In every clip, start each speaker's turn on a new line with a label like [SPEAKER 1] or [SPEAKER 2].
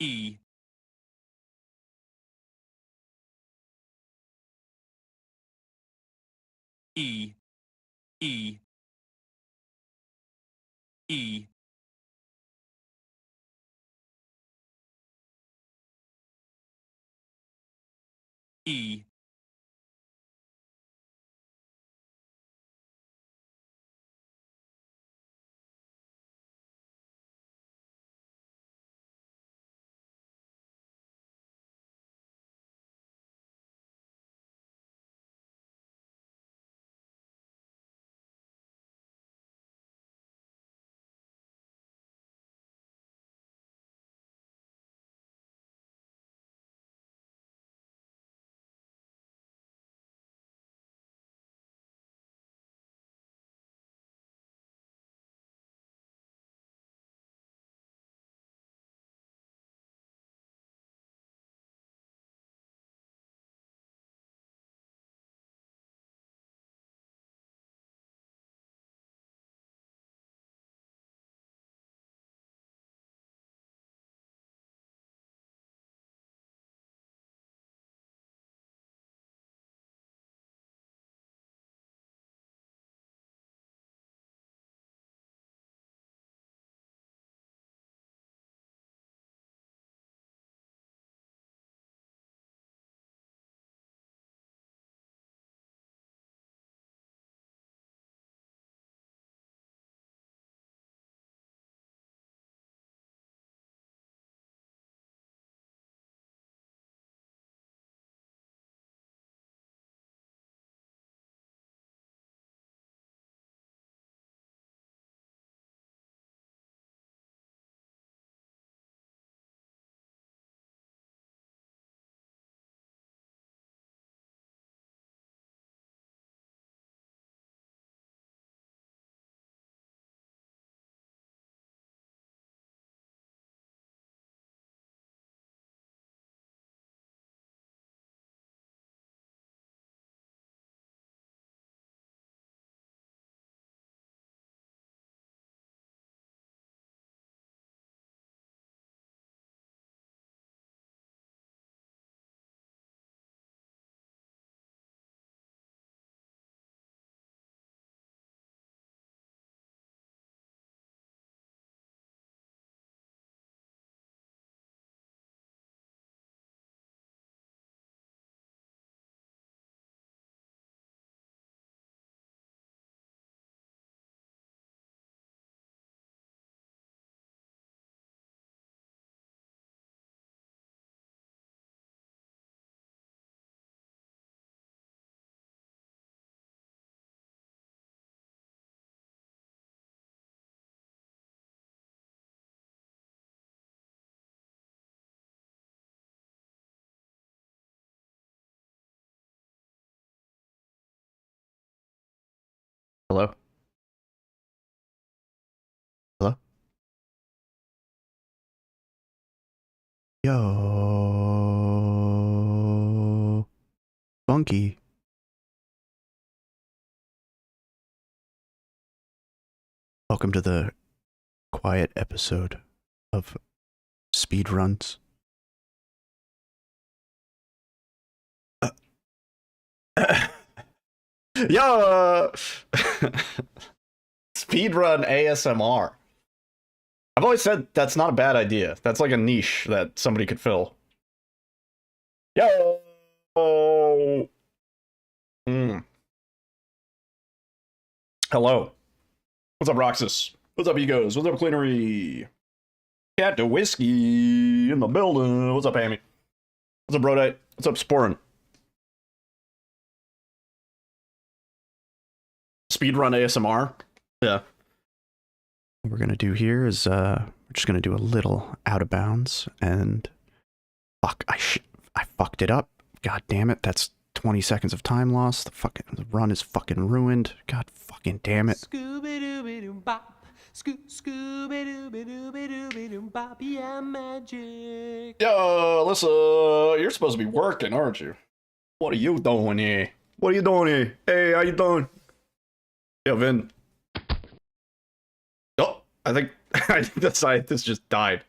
[SPEAKER 1] E E E E E
[SPEAKER 2] Hello? Hello? Yo. Funky. Welcome to the quiet episode of Speedruns. Yo! Speedrun ASMR. I've always said that's not a bad idea. That's like a niche that somebody could fill. Yo! Hello. What's up, Roxas? What's up, Egos? What's up, Cleanery? Cat to Whiskey in the building. What's up, Amy? What's up, Brodite? What's up, Sporin? Speedrun ASMR? Yeah. What we're gonna do here is we're just gonna do a little out of bounds, and fuck, I fucked it up. God damn it, that's 20 seconds of time lost. The run is fucking ruined. God fucking damn it.
[SPEAKER 3] Yeah, magic.
[SPEAKER 2] Yo, Alyssa, you're supposed to be working, aren't you? What are you doing here? What are you doing here? Hey, how you doing? Yo, Vin. Oh, I think the scientist just died.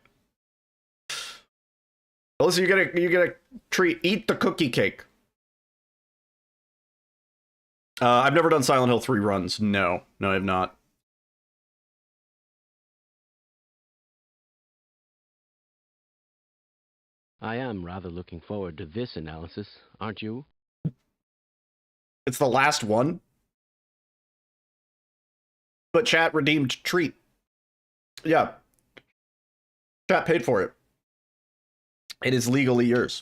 [SPEAKER 2] Alyssa, you get a treat. Eat the cookie cake. I've never done Silent Hill 3 runs. No, I have not.
[SPEAKER 4] I am rather looking forward to this analysis, aren't you?
[SPEAKER 2] It's the last one. But chat redeemed treat. Yeah. Chat paid for it. It is legally yours.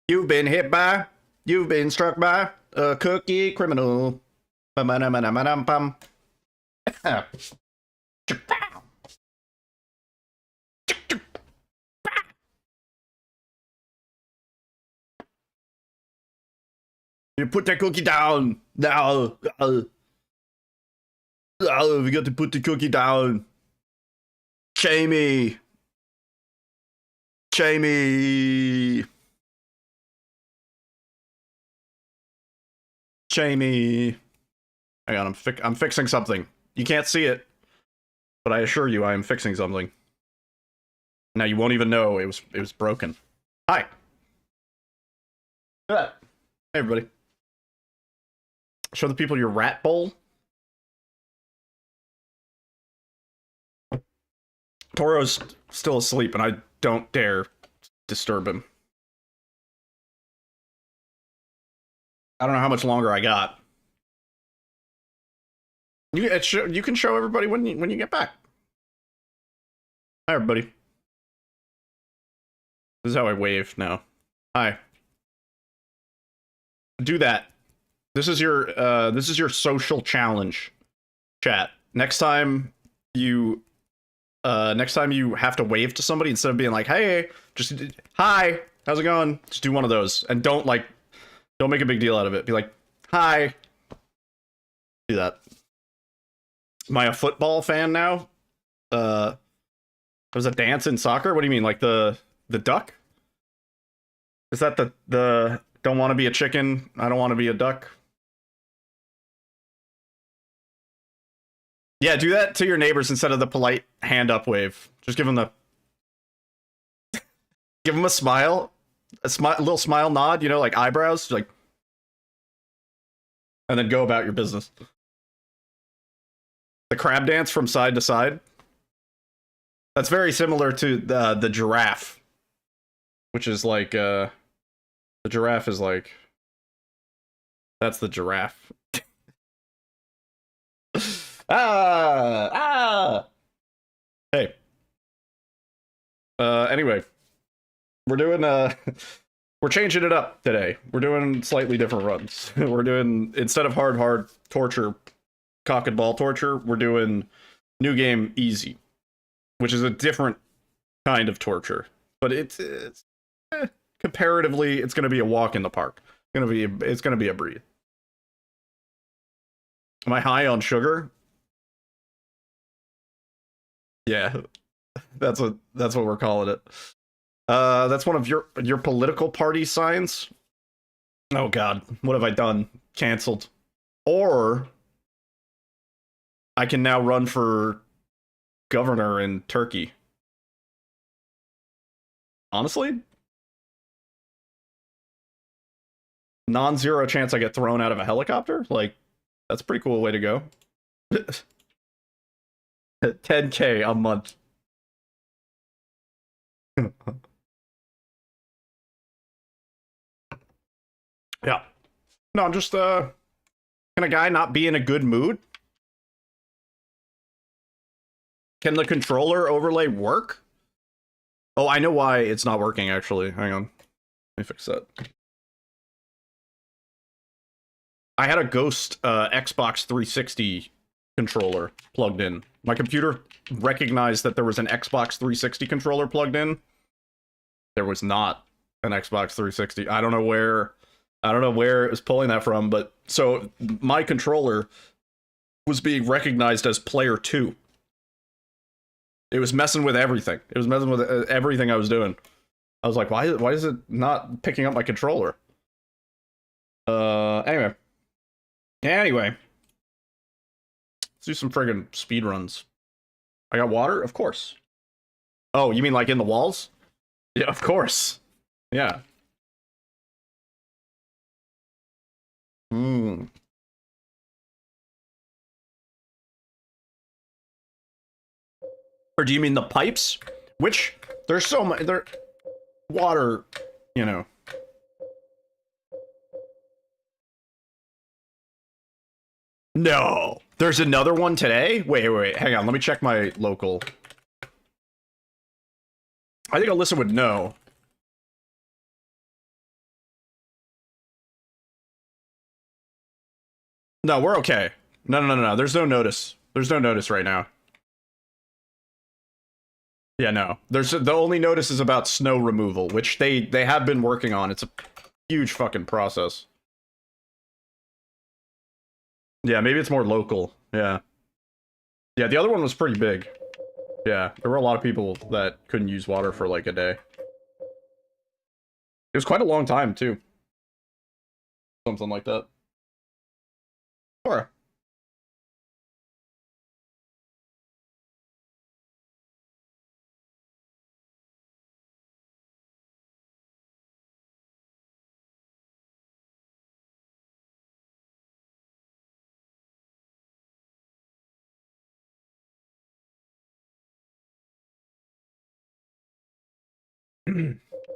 [SPEAKER 2] You've been hit by, you've been struck by a cookie criminal. Bum-ba-dum-ba-dum-ba-dum-bum. You put that cookie down now. We got to put the cookie down. Jamie. Jamie. Jamie. Hang on, I'm fixing something. You can't see it, but I assure you I am fixing something. Now you won't even know it was broken. Hi. Hey everybody. Show the people your rat bowl. Toro's still asleep and I don't dare disturb him. I don't know how much longer I got. You can show everybody when you get back. Hi everybody. This is how I wave now. Hi. Do that. This is your social challenge, chat. Next time you have to wave to somebody, instead of being like, hey, just hi, how's it going? Just do one of those. And don't make a big deal out of it. Be like, hi. Do that. Am I a football fan now? There's a dance in soccer? What do you mean? Like the duck? Is that the don't want to be a chicken, I don't want to be a duck? Yeah, do that to your neighbors instead of the polite hand up wave. Just give them the... give them a smile. A little smile nod, you know, like eyebrows. Like... and then go about your business. The crab dance from side to side. That's very similar to the giraffe. Which is like, the giraffe is like... that's the giraffe. Hey. Anyway. We're doing, we're changing it up today. We're doing slightly different runs. We're doing, instead of hard torture, cock and ball torture, we're doing new game easy. Which is a different kind of torture. But it's comparatively, it's gonna be a walk in the park. It's gonna be a breathe. Am I high on sugar? Yeah, that's what we're calling it. That's one of your political party signs. Oh God, what have I done? Cancelled. Or I can now run for governor in Turkey. Honestly, non-zero chance I get thrown out of a helicopter. Like, that's a pretty cool way to go. 10K a month. Yeah. No, I'm just, can a guy not be in a good mood? Can the controller overlay work? Oh, I know why it's not working, actually. Hang on. Let me fix that. I had a Ghost Xbox 360 controller plugged in. My computer recognized that there was an Xbox 360 controller plugged in. There was not an Xbox 360. I don't know where it was pulling that from, but so my controller was being recognized as player 2. It was messing with everything. It was messing with everything I was doing. I was like, why is it not picking up my controller? Anyway. Anyway, let's do some friggin' speedruns. I got water? Of course. Oh, you mean like in the walls? Yeah, of course. Yeah. Hmm. Or do you mean the pipes? Which, there's so much, there, water, you know. No. There's another one today? Wait, hang on, let me check my local. I think Alyssa would know. No, we're okay. No. There's no notice. There's no notice right now. Yeah, no. There's the only notice is about snow removal, which they have been working on. It's a huge fucking process. Yeah, maybe it's more local. Yeah. Yeah, the other one was pretty big. Yeah, there were a lot of people that couldn't use water for like a day. It was quite a long time too. Something like that. Or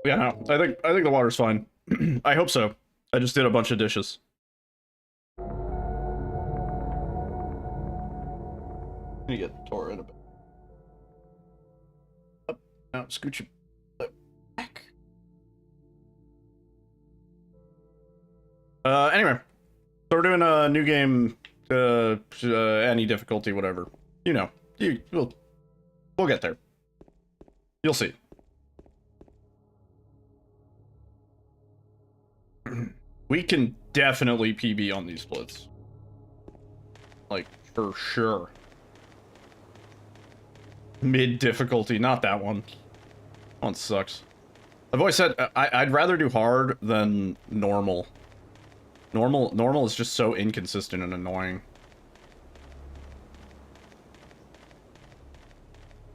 [SPEAKER 2] yeah, no. I think the water's fine. I hope so. I just did a bunch of dishes. Let me get Tora in a bit. Up. Now scooch it back. Anyway. So we're doing a new game, any difficulty, whatever. You know, we'll get there. You'll see. We can definitely PB on these splits. Like, for sure. Mid difficulty, not that one. That one sucks. I've always said I'd rather do hard than normal. Normal is just so inconsistent and annoying.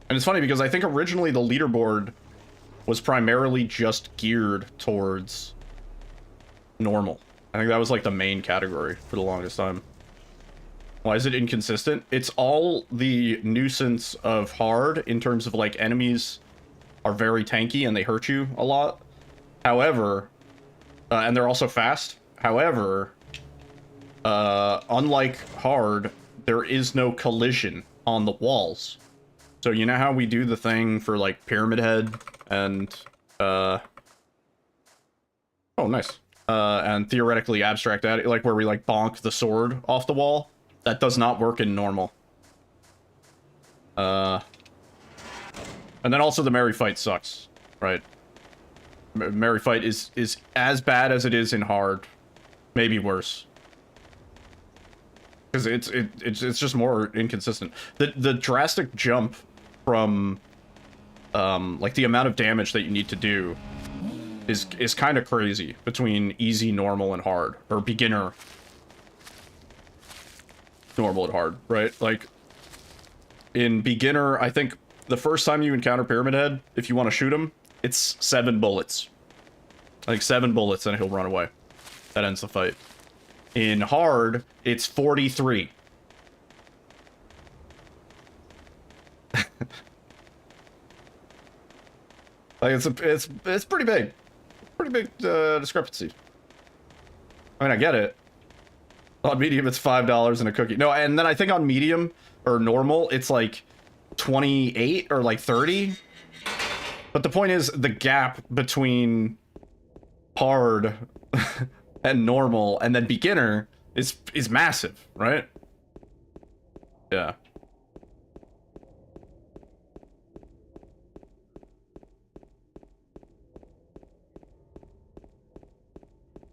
[SPEAKER 2] And it's funny because I think originally the leaderboard was primarily just geared towards normal. I think that was like the main category for the longest time. Why is it inconsistent? It's all the nuisance of hard in terms of like enemies are very tanky and they hurt you a lot. However, and they're also fast. However, unlike hard, there is no collision on the walls. So you know how we do the thing for like Pyramid Head and oh nice. And theoretically abstract at it, like where we like bonk the sword off the wall. That does not work in normal. And then also the Merry Fight sucks, right? Merry Fight is as bad as it is in hard. Maybe worse. Because it's just more inconsistent. The drastic jump from like the amount of damage that you need to do is kind of crazy between easy, normal, and hard, or beginner, normal, and hard, right? Like in beginner, I think the first time you encounter Pyramid Head, if you want to shoot him, it's 7 bullets. Like 7 bullets and he'll run away. That ends the fight. In hard, it's 43. Like it's pretty big. Pretty big discrepancy. I mean, I get it. On medium, it's $5 and a cookie. No, and then I think on medium or normal, it's like 28 or like 30. But the point is, the gap between hard and normal and then beginner is massive, right? Yeah.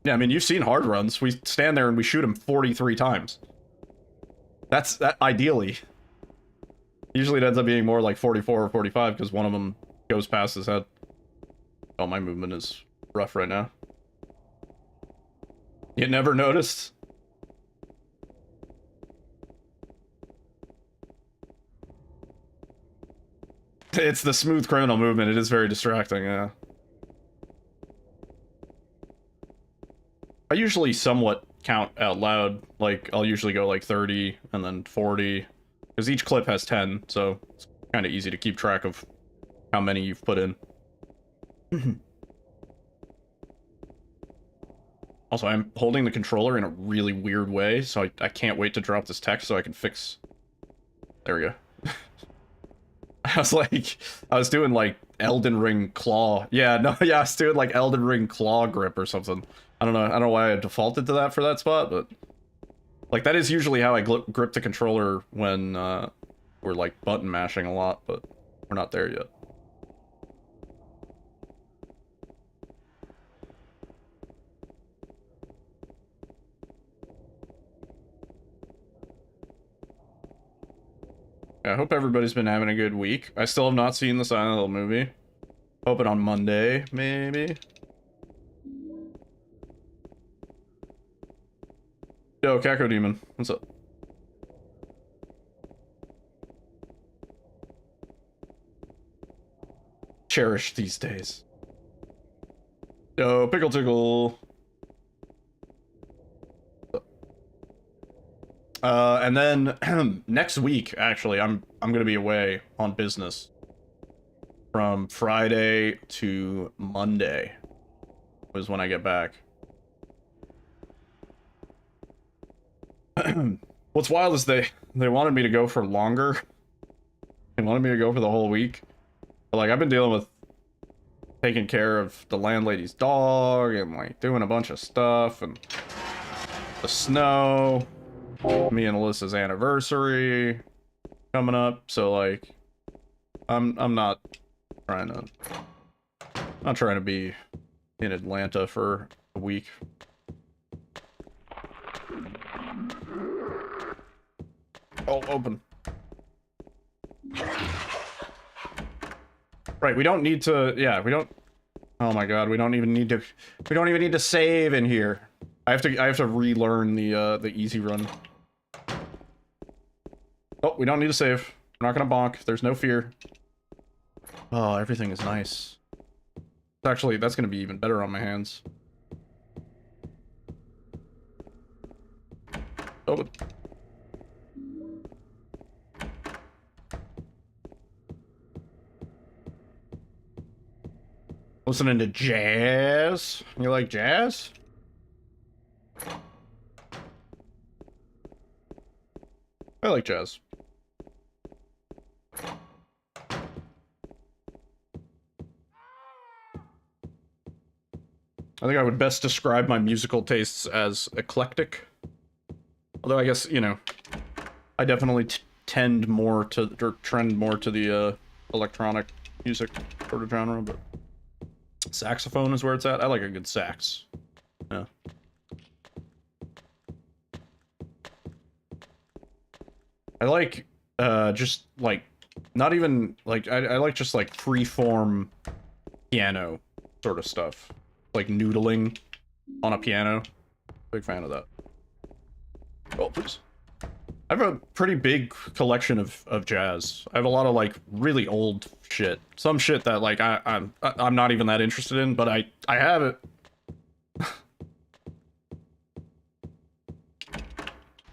[SPEAKER 2] Yeah, I mean, you've seen hard runs. We stand there and we shoot him 43 times. That's that ideally. Usually it ends up being more like 44 or 45 because one of them goes past his head. Oh, my movement is rough right now. You never noticed? It's the smooth criminal movement. It is very distracting, yeah. I usually somewhat count out loud. Like, I'll usually go like 30 and then 40. Because each clip has 10, so it's kind of easy to keep track of how many you've put in. Also, I'm holding the controller in a really weird way, so I can't wait to drop this text so I can fix... There we go. I was doing like Elden Ring claw. Yeah, no, yeah, I was doing like Elden Ring claw grip or something. I don't know why I defaulted to that for that spot, but... Like, that is usually how I grip the controller when we're like button mashing a lot, but we're not there yet. I hope everybody's been having a good week. I still have not seen the Silent Hill movie. Hoping on Monday, maybe. Yo, Kako Demon, what's up? Cherish these days. Yo, Pickle Tickle. And then next week, actually, I'm gonna be away on business from Friday to Monday was when I get back. What's wild is they wanted me to go for longer. They wanted me to go for the whole week. But, like, I've been dealing with taking care of the landlady's dog and like doing a bunch of stuff and the snow. Me and Alyssa's anniversary coming up, so like I'm not trying to be in Atlanta for a week. Oh, open. Right, we don't need to, yeah, we don't, oh my god, we don't even need to save in here. I have to relearn the easy run. Oh, we don't need to save. We're not gonna bonk. There's no fear. Oh, everything is nice. Actually, that's gonna be even better on my hands. Oh. Listening to jazz? You like jazz? I like jazz. I think I would best describe my musical tastes as eclectic. Although I guess, you know, I definitely tend more to, or trend more to the electronic music sort of genre, but saxophone is where it's at. I like a good sax. Yeah. I like, just, like, not even, like, I like just, like, free-form piano sort of stuff. Like, noodling on a piano. Big fan of that. Oh, please. I have a pretty big collection of jazz. I have a lot of, like, really old shit. Some shit that, like, I'm not even that interested in, but I have it.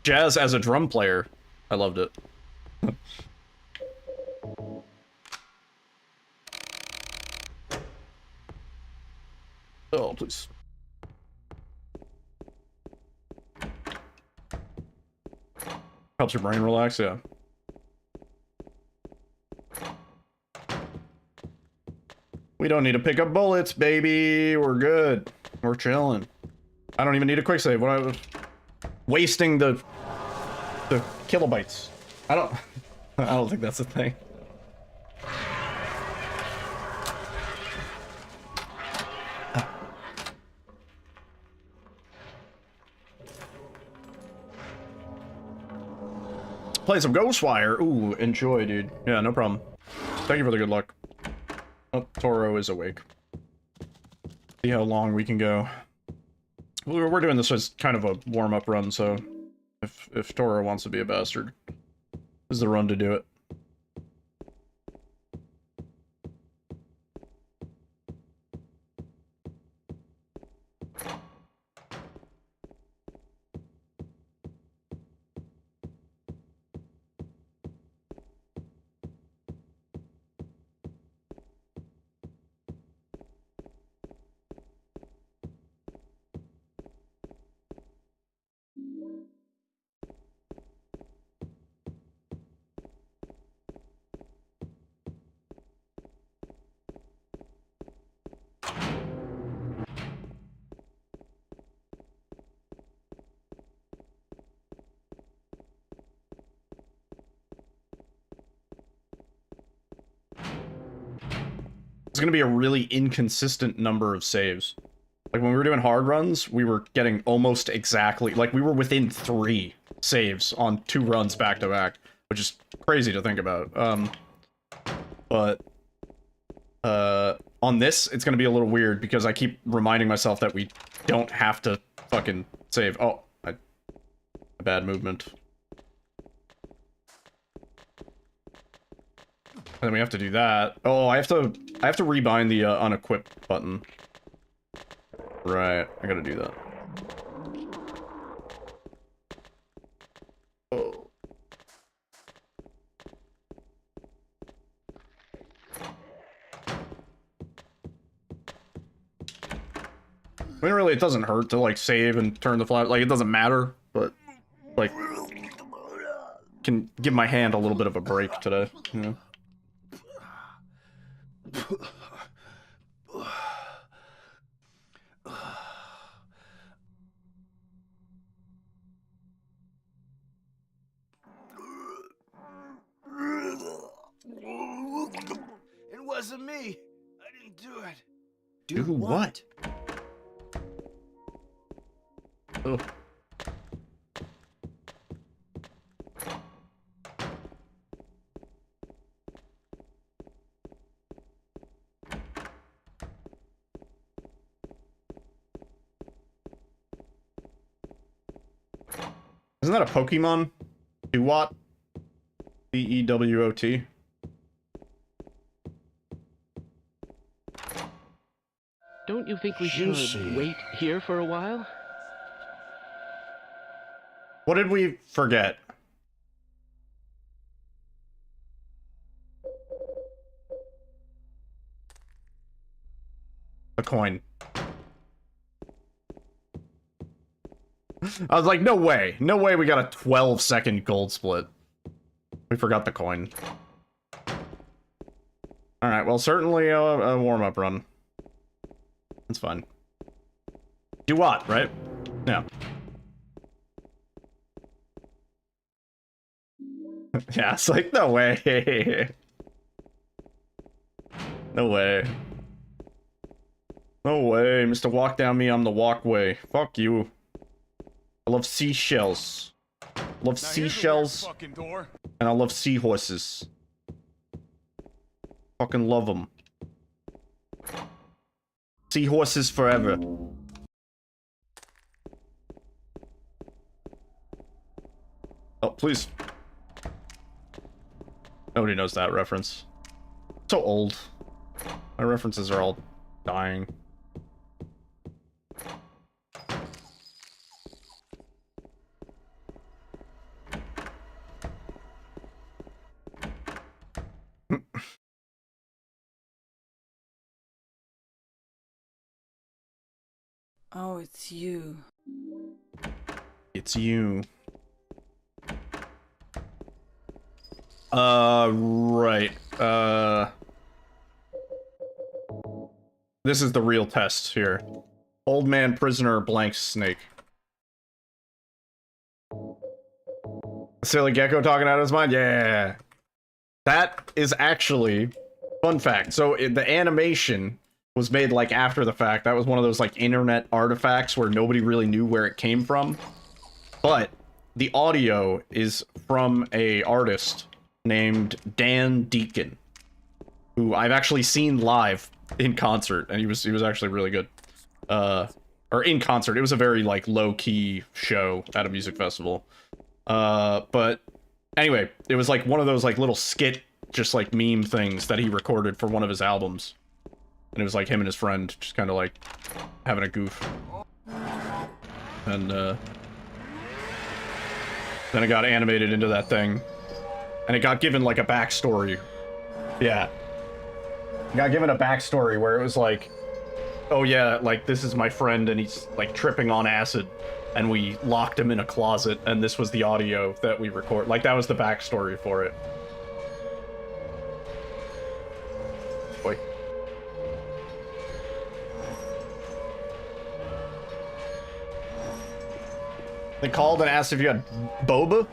[SPEAKER 2] Jazz as a drum player. I loved it. Oh, please. Helps your brain relax, yeah. We don't need to pick up bullets, baby. We're good. We're chilling. I don't even need a quick save. What I was wasting the kilobytes. I don't think that's a thing. Play some Ghostwire. Ooh, enjoy, dude. Yeah, no problem. Thank you for the good luck. Oh, Toro is awake. See how long we can go. We're doing this as kind of a warm-up run, so if Toro wants to be a bastard, this is the run to do it. it's gonna be a really inconsistent number of saves. Like when we were doing hard runs, we were getting almost exactly, like we were within 3 saves on 2 runs back to back, which is crazy to think about. But on this, it's gonna be a little weird because I keep reminding myself that we don't have to fucking save. Oh, bad movement. And then we have to do that. Oh, I have to rebind the unequip button. Right, I gotta do that. Oh. I mean, really, it doesn't hurt to, like, save and turn the flash. Like, it doesn't matter, but, like, can give my hand a little bit of a break today, you know?
[SPEAKER 5] It wasn't me. I didn't do it.
[SPEAKER 2] Do what? Oh. Isn't that a Pokemon? Dewot? D-E-W-O-T?
[SPEAKER 4] Don't you think we should wait here for a while?
[SPEAKER 2] What did we forget? A coin. I was like, no way. No way we got a 12-second gold split. We forgot the coin. Alright, well, certainly a warm-up run. That's fine. Do what, right? Yeah. Yeah, it's like, no way. No way. No way, Mr. Walk Down Me, I'm the walkway. Fuck you. I love seashells. Love seashells. And I love seahorses. Fucking love them. Seahorses forever. Oh, please. Nobody knows that reference. So old. My references are all dying.
[SPEAKER 6] Oh, it's you.
[SPEAKER 2] It's you. Right. This is the real test here. Old man prisoner blank snake. Silly gecko talking out of his mind? Yeah. That is actually... Fun fact. So, the animation was made, like, after the fact. That was one of those, like, internet artifacts where nobody really knew where it came from. But, the audio is from a artist named Dan Deacon, who I've actually seen live in concert, and he was actually really good. Or in concert. It was a very, like, low-key show at a music festival. But anyway, it was like one of those, like, little skit, just, like, meme things that he recorded for one of his albums. And it was like him and his friend just kind of, like, having a goof. And, then it got animated into that thing. And it got given, like, a backstory. Yeah. It got given a backstory where it was like, oh yeah, like, this is my friend and he's, like, tripping on acid. And we locked him in a closet, and this was the audio that we record. Like, that was the backstory for it. Boy. They called and asked if you had boba?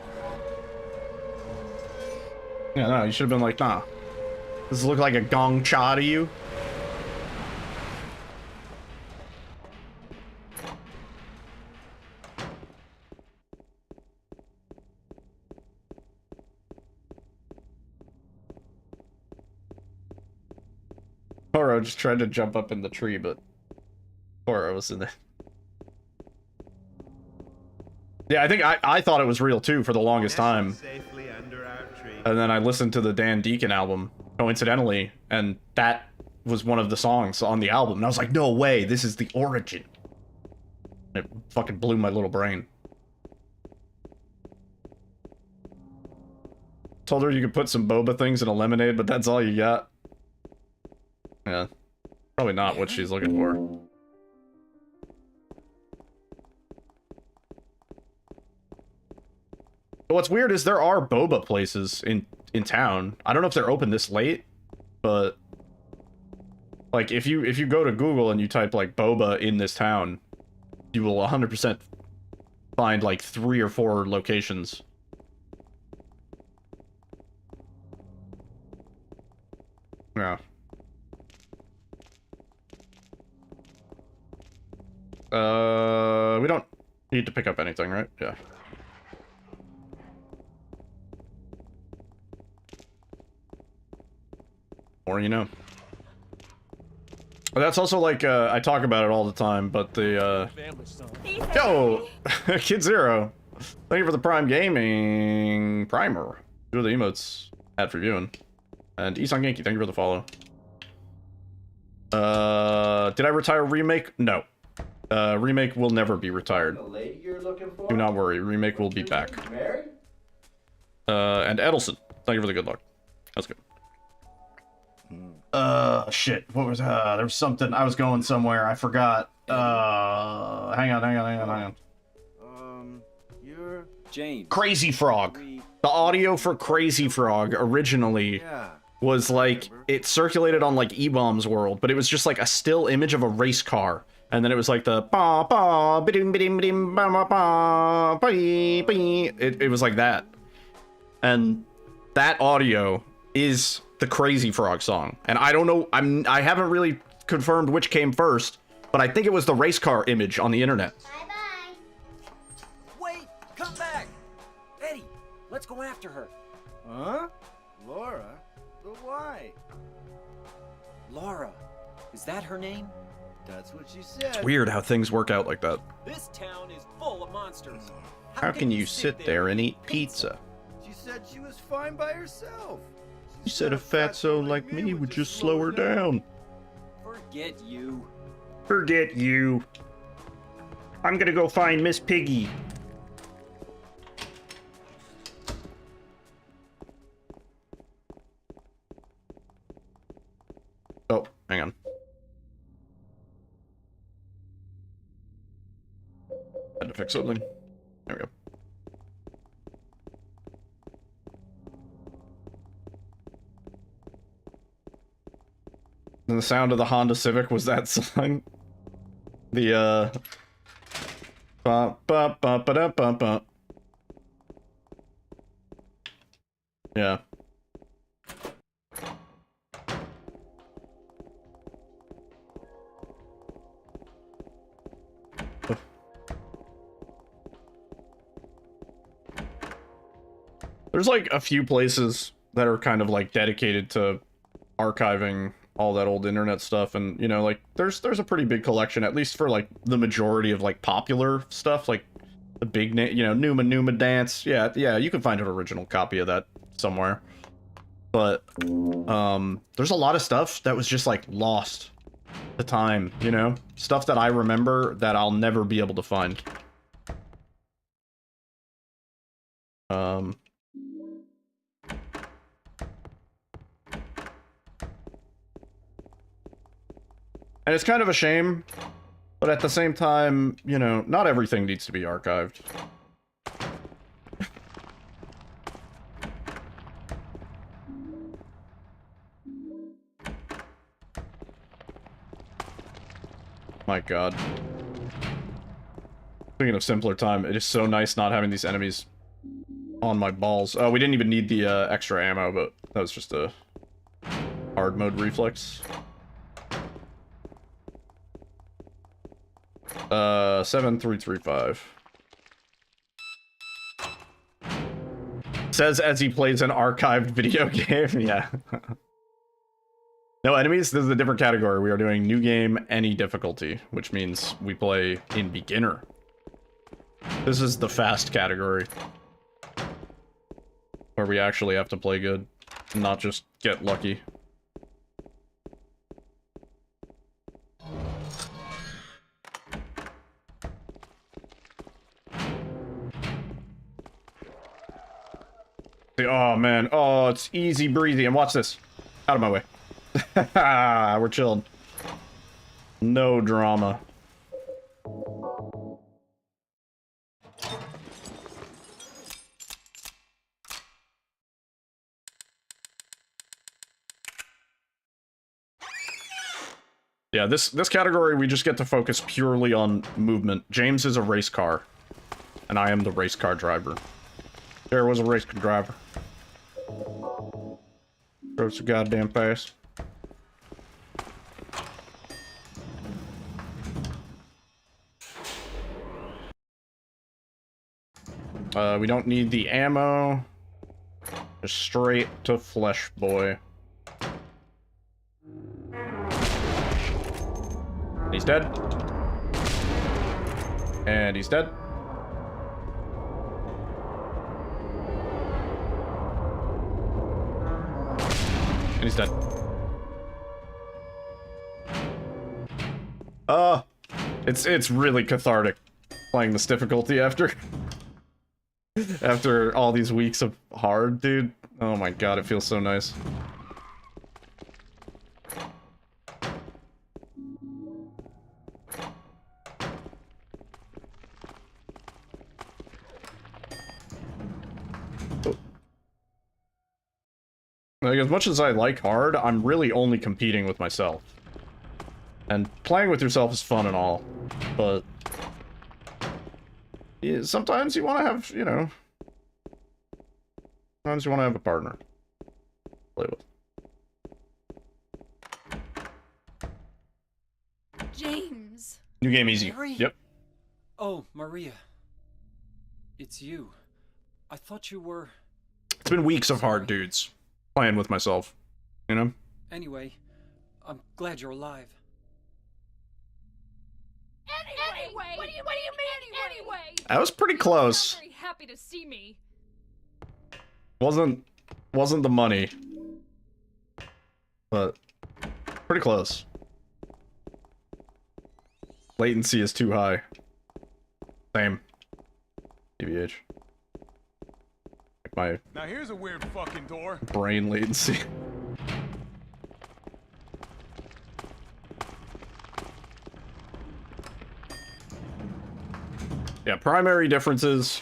[SPEAKER 2] Yeah, no, you should have been like, nah. Does this look like a gong cha to you? Toro just tried to jump up in the tree, but Toro was in there. Yeah, I think I thought it was real too for the longest time.
[SPEAKER 5] Safely under our tree.
[SPEAKER 2] And then I listened to the Dan Deacon album, coincidentally, and that was one of the songs on the album. And I was like, no way, this is the origin. It fucking blew my little brain. Told her you could put some boba things in a lemonade, but that's all you got. Yeah. Probably not what she's looking for. But what's weird is there are boba places in town. I don't know if they're open this late, but like if you go to Google and you type like boba in this town, you will 100% find like 3 or 4 locations. Yeah. We don't need to pick up anything, right? Yeah. Or you know. But that's also like, I talk about it all the time, but the, Yo! Kid Zero! Thank you for the Prime Gaming Primer. Do the emotes. Ad for viewing. And Isan Genki, thank you for the follow. Did I retire Remake? No. Remake will never be retired.
[SPEAKER 5] The lady you're looking for?
[SPEAKER 2] Do not worry, Remake will be back.
[SPEAKER 5] Married?
[SPEAKER 2] And Edelson, thank you for the good luck. That's good. Shit. What was, there was something, I was going somewhere, I forgot. Hang on.
[SPEAKER 5] You're...
[SPEAKER 7] James.
[SPEAKER 2] Crazy Frog. The audio for Crazy Frog originally was like, it circulated on like E-Bombs World, but it was just like a still image of a race car. And then it was like the ba ba bidim bidim bidim ba ba ba ba. It was like that. And that audio is the Crazy Frog song. And I don't know, I haven't really confirmed which came first, but I think it was the race car image on the internet.
[SPEAKER 7] Bye-bye. Wait, come back. Eddie, let's go after her.
[SPEAKER 5] Huh? Laura? But why?
[SPEAKER 7] Laura, is that her name?
[SPEAKER 5] That's what she said.
[SPEAKER 2] Weird how things work out like that.
[SPEAKER 7] This town is full of monsters.
[SPEAKER 2] How can you sit there and eat pizza?
[SPEAKER 5] She said she was fine by herself.
[SPEAKER 2] You said a fatso like me would just slow her down.
[SPEAKER 7] Forget you.
[SPEAKER 2] Forget you. I'm gonna go find Miss Piggy. Oh, hang on. Had to fix something. There we go. And the sound of the Honda Civic was that song. The ba ba ba ba da ba ba. Yeah. There's like a few places that are kind of like dedicated to archiving all that old internet stuff, and you know, like there's a pretty big collection, at least for like the majority of like popular stuff, like the big name, you know, Numa Dance. Yeah, you can find an original copy of that somewhere. But there's a lot of stuff that was just like lost to time, you know, stuff that I remember that I'll never be able to find. And it's kind of a shame, but at the same time, you know, not everything needs to be archived. My god. Speaking of simpler time, it is so nice not having these enemies on my balls. Oh, we didn't even need the extra ammo, but that was just a hard mode reflex. 7335. Says as he plays an archived video game. Yeah. No, enemies, this is a different category. We are doing new game, any difficulty, which means we play in beginner. This is the fast category. Where we actually have to play good, not just get lucky. Oh man, oh, it's easy breezy, and watch this. Out of my way. We're chilled. No drama. Yeah, this category we just get to focus purely on movement. James is a race car, and I am the race car driver. There was a race car driver. Drove so goddamn fast. We don't need the ammo. Just straight to Flesh Boy. He's dead. And he's dead. And he's dead. It's really cathartic playing this difficulty after after all these weeks of hard, dude. Oh my god, it feels so nice. Like, as much as I like hard, I'm really only competing with myself. And playing with yourself is fun and all, but yeah, sometimes you want to have, you know, sometimes you want to have a partner to play with.
[SPEAKER 6] James.
[SPEAKER 2] New game easy.
[SPEAKER 3] Mary?
[SPEAKER 2] Yep.
[SPEAKER 3] Oh, Maria. It's you. I thought you were...
[SPEAKER 2] It's been weeks of hard dudes playing with myself, you know?
[SPEAKER 3] Anyway, I'm glad you're alive.
[SPEAKER 8] Anyway, what do you mean anyway?
[SPEAKER 2] That was pretty close.
[SPEAKER 8] You're not very happy to see me.
[SPEAKER 2] Wasn't the money, but pretty close. Latency is too high. Same. TBH. My
[SPEAKER 9] Now here's a weird fucking door.
[SPEAKER 2] brain latency. Yeah, primary differences.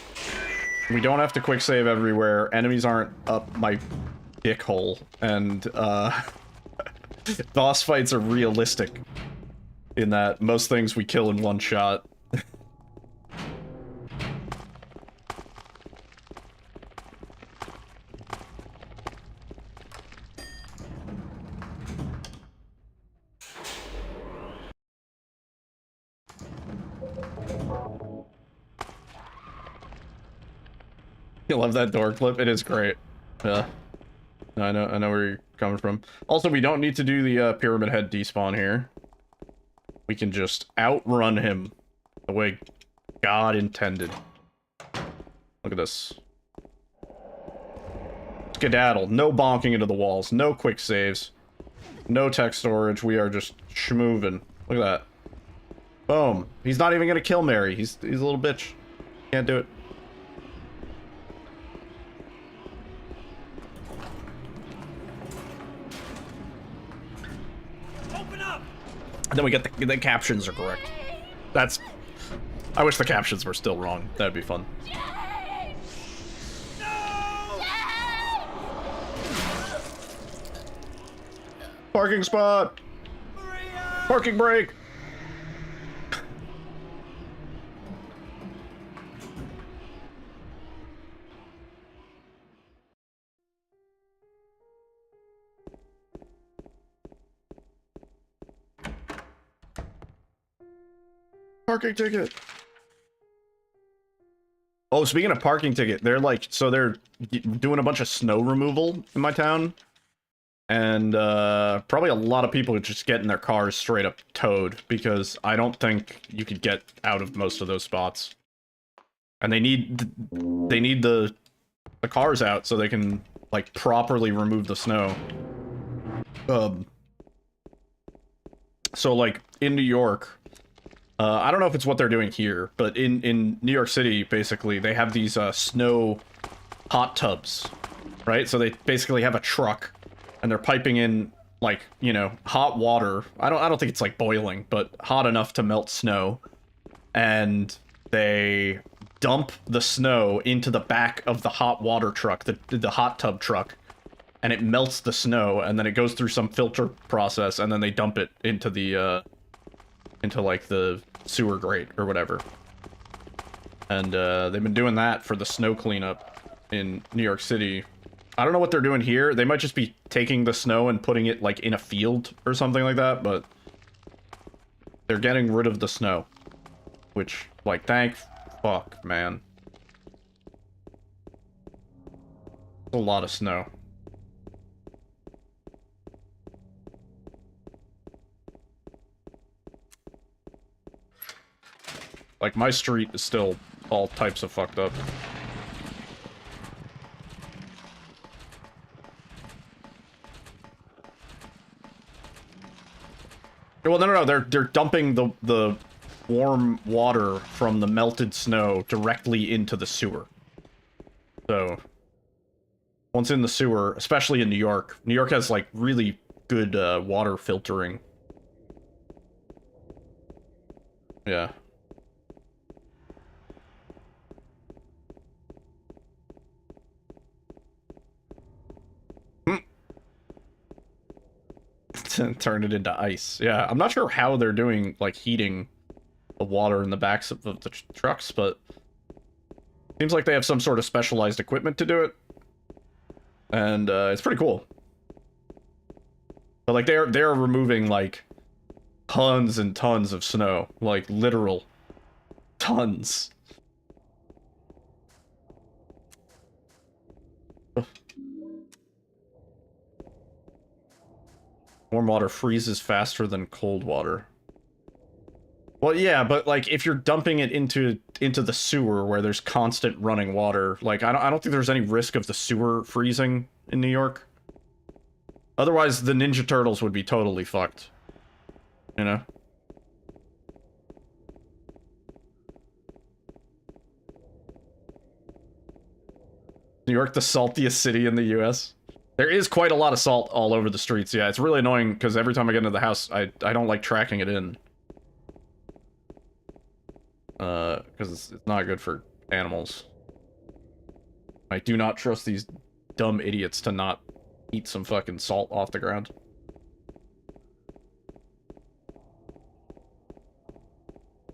[SPEAKER 2] We don't have to quick save everywhere. Enemies aren't up my dick hole. And, boss fights are realistic. In that most things we kill in one shot. You love that door clip? It is great. Yeah. I know where you're coming from. Also, we don't need to do the Pyramid Head despawn here. We can just outrun him the way God intended. Look at this. Skedaddle. No bonking into the walls. No quick saves. No tech storage. We are just schmoovin'. Look at that. Boom. He's not even gonna kill Mary. He's a little bitch. Can't do it. And then we get the captions are correct. That's... I wish the captions were still wrong. That'd be fun. Parking spot! Parking brake! Parking ticket. Oh, speaking of parking ticket, they're like, so they're doing a bunch of snow removal in my town. And probably a lot of people are just getting their cars straight up towed because I don't think you could get out of most of those spots. And they need the cars out so they can like properly remove the snow. So like in New York, I don't know if it's what they're doing here, but in New York City, basically they have these snow hot tubs, right? So they basically have a truck, and they're piping in like, you know, hot water. I don't think it's like boiling, but hot enough to melt snow, and they dump the snow into the back of the hot water truck, the hot tub truck, and it melts the snow, and then it goes through some filter process, and then they dump it into the into like the sewer grate or whatever. And they've been doing that for the snow cleanup in New York City. I don't know what they're doing here. They might just be taking the snow and putting it like in a field or something like that, but they're getting rid of the snow, which, like, thank fuck, man. A lot of snow. Like, my street is still all types of fucked up. Well, no, they're dumping the warm water from the melted snow directly into the sewer. So, once in the sewer, especially in New York has, like, really good water filtering. Yeah. Turn it into ice. Yeah, I'm not sure how they're doing, like, heating the water in the backs of the trucks, but seems like they have some sort of specialized equipment to do it. And it's pretty cool. But like they're removing like tons and tons of snow, like literal tons. Warm water freezes faster than cold water. Well, yeah, but like if you're dumping it into the sewer where there's constant running water, like I don't think there's any risk of the sewer freezing in New York. Otherwise, the Ninja Turtles would be totally fucked. You know? New York, the saltiest city in the US. There is quite a lot of salt all over the streets. Yeah, it's really annoying because every time I get into the house, I don't like tracking it in. Because it's not good for animals. I do not trust these dumb idiots to not eat some fucking salt off the ground.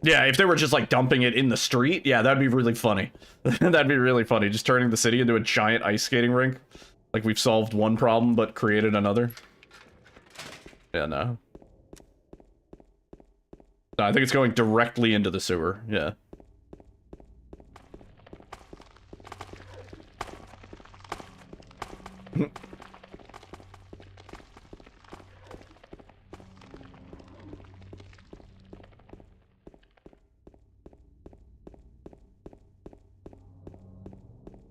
[SPEAKER 2] Yeah, if they were just like dumping it in the street, yeah, that'd be really funny. That'd be really funny, just turning the city into a giant ice skating rink. Like we've solved one problem but created another. Yeah, no. No, I think it's going directly into the sewer, yeah.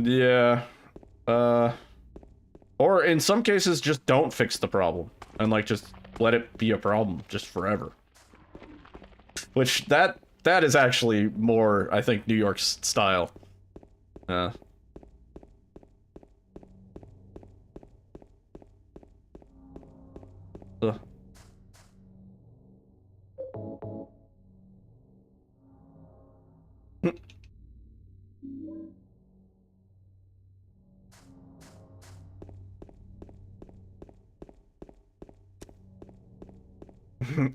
[SPEAKER 2] Yeah. Or in some cases, just don't fix the problem. And, like, just let it be a problem just forever. Which, that is actually more, I think, New York's style. Ugh.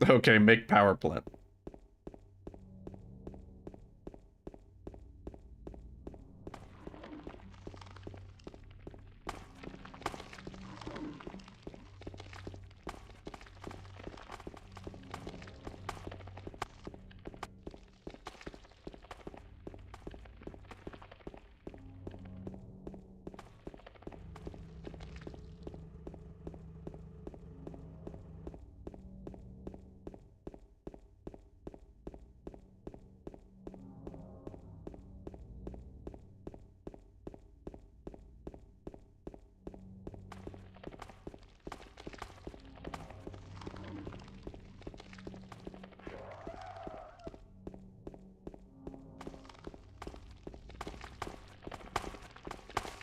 [SPEAKER 2] Okay, make power plant.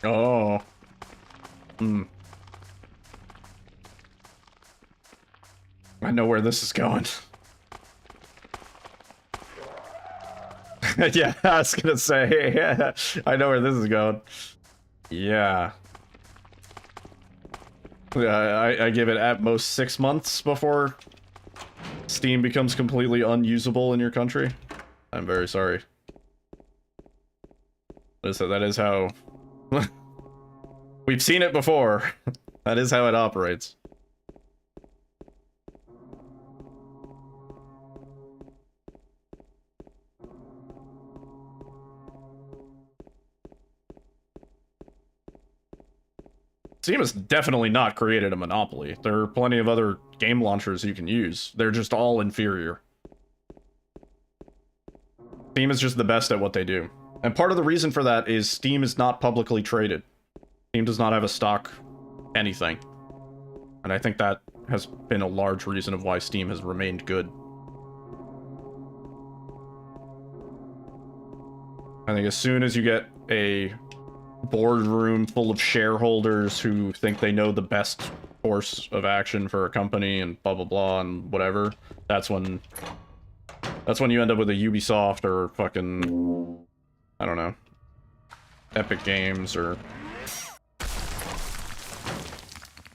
[SPEAKER 2] Oh. Hmm. I know where this is going. Yeah, I was gonna say, yeah, I know where this is going. Yeah. Yeah, I give it at most 6 months before Steam becomes completely unusable in your country. I'm very sorry. Listen, that is how... We've seen it before. That is how it operates. Steam has definitely not created a monopoly. There are plenty of other game launchers you can use. They're just all inferior. Steam is just the best at what they do. And part of the reason for that is Steam is not publicly traded. Steam does not have a stock anything. And I think that has been a large reason of why Steam has remained good. I think as soon as you get a boardroom full of shareholders who think they know the best course of action for a company and blah blah blah and whatever, that's when you end up with a Ubisoft or fucking, I don't know, Epic Games or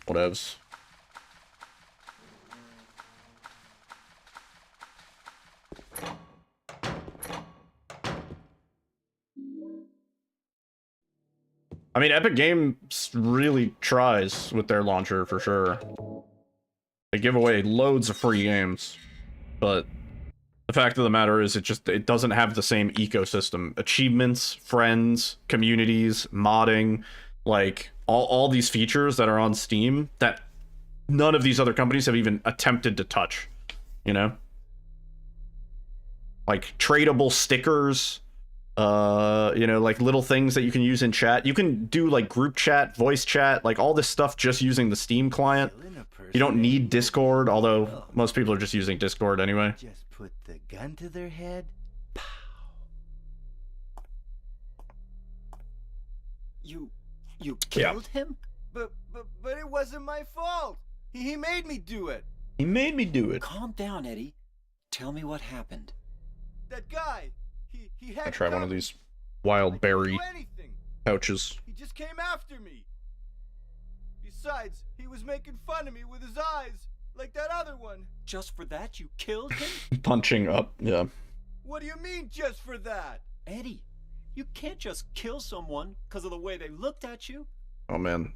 [SPEAKER 2] whatevs. I mean, Epic Games really tries with their launcher for sure. They give away loads of free games, but the fact of the matter is it doesn't have the same ecosystem. Achievements, friends, communities, modding, like all these features that are on Steam that none of these other companies have even attempted to touch, you know? Like tradable stickers, you know, like little things that you can use in chat. You can do like group chat, voice chat, like all this stuff just using the Steam client. You don't need Discord, although most people are just using Discord anyway.
[SPEAKER 5] Just put the gun to their head. Pow.
[SPEAKER 3] You killed him?
[SPEAKER 5] But it wasn't my fault. He made me do it.
[SPEAKER 2] He made me do it.
[SPEAKER 3] Calm down, Eddie. Tell me what happened.
[SPEAKER 5] That guy. He had.
[SPEAKER 2] I try one of these wild berry pouches.
[SPEAKER 5] He just came after me. Besides, he was making fun of me with his eyes, like that other one.
[SPEAKER 3] Just for that, you killed him?
[SPEAKER 2] Punching up, yeah.
[SPEAKER 5] What do you mean, just for that?
[SPEAKER 3] Eddie, you can't just kill someone because of the way they looked at you.
[SPEAKER 2] Oh man.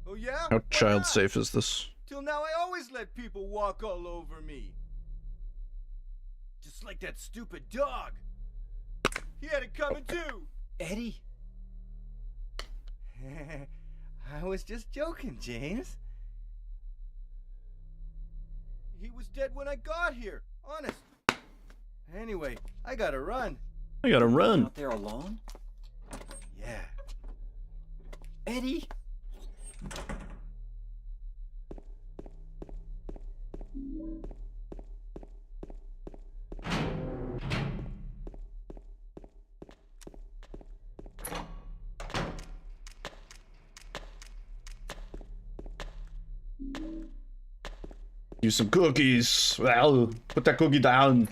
[SPEAKER 5] Oh yeah?
[SPEAKER 2] How
[SPEAKER 5] Why
[SPEAKER 2] child
[SPEAKER 5] not?
[SPEAKER 2] safe is this?
[SPEAKER 5] Till now, I always let people walk all over me. Just like that stupid dog. He had it coming too.
[SPEAKER 3] Eddie.
[SPEAKER 5] I was just joking, James. He was dead when I got here, honest. Anyway, I gotta run.
[SPEAKER 2] I gotta run.
[SPEAKER 3] Out there alone?
[SPEAKER 5] Yeah.
[SPEAKER 3] Eddie?
[SPEAKER 2] Use some cookies. Well, put that cookie down.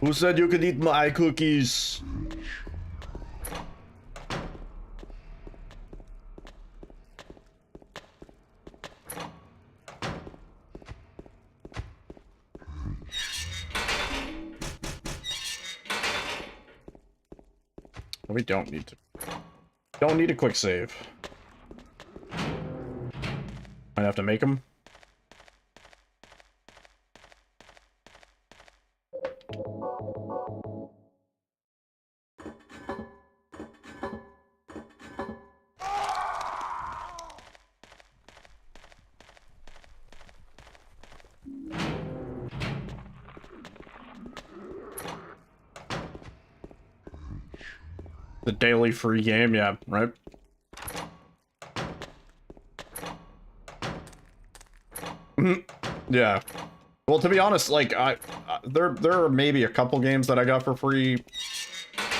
[SPEAKER 2] Who said you could eat my cookies? We don't need to. Don't need a quick save. Might have to make them. The daily free game, yeah, right? Yeah. Well, to be honest, like there are maybe a couple games that I got for free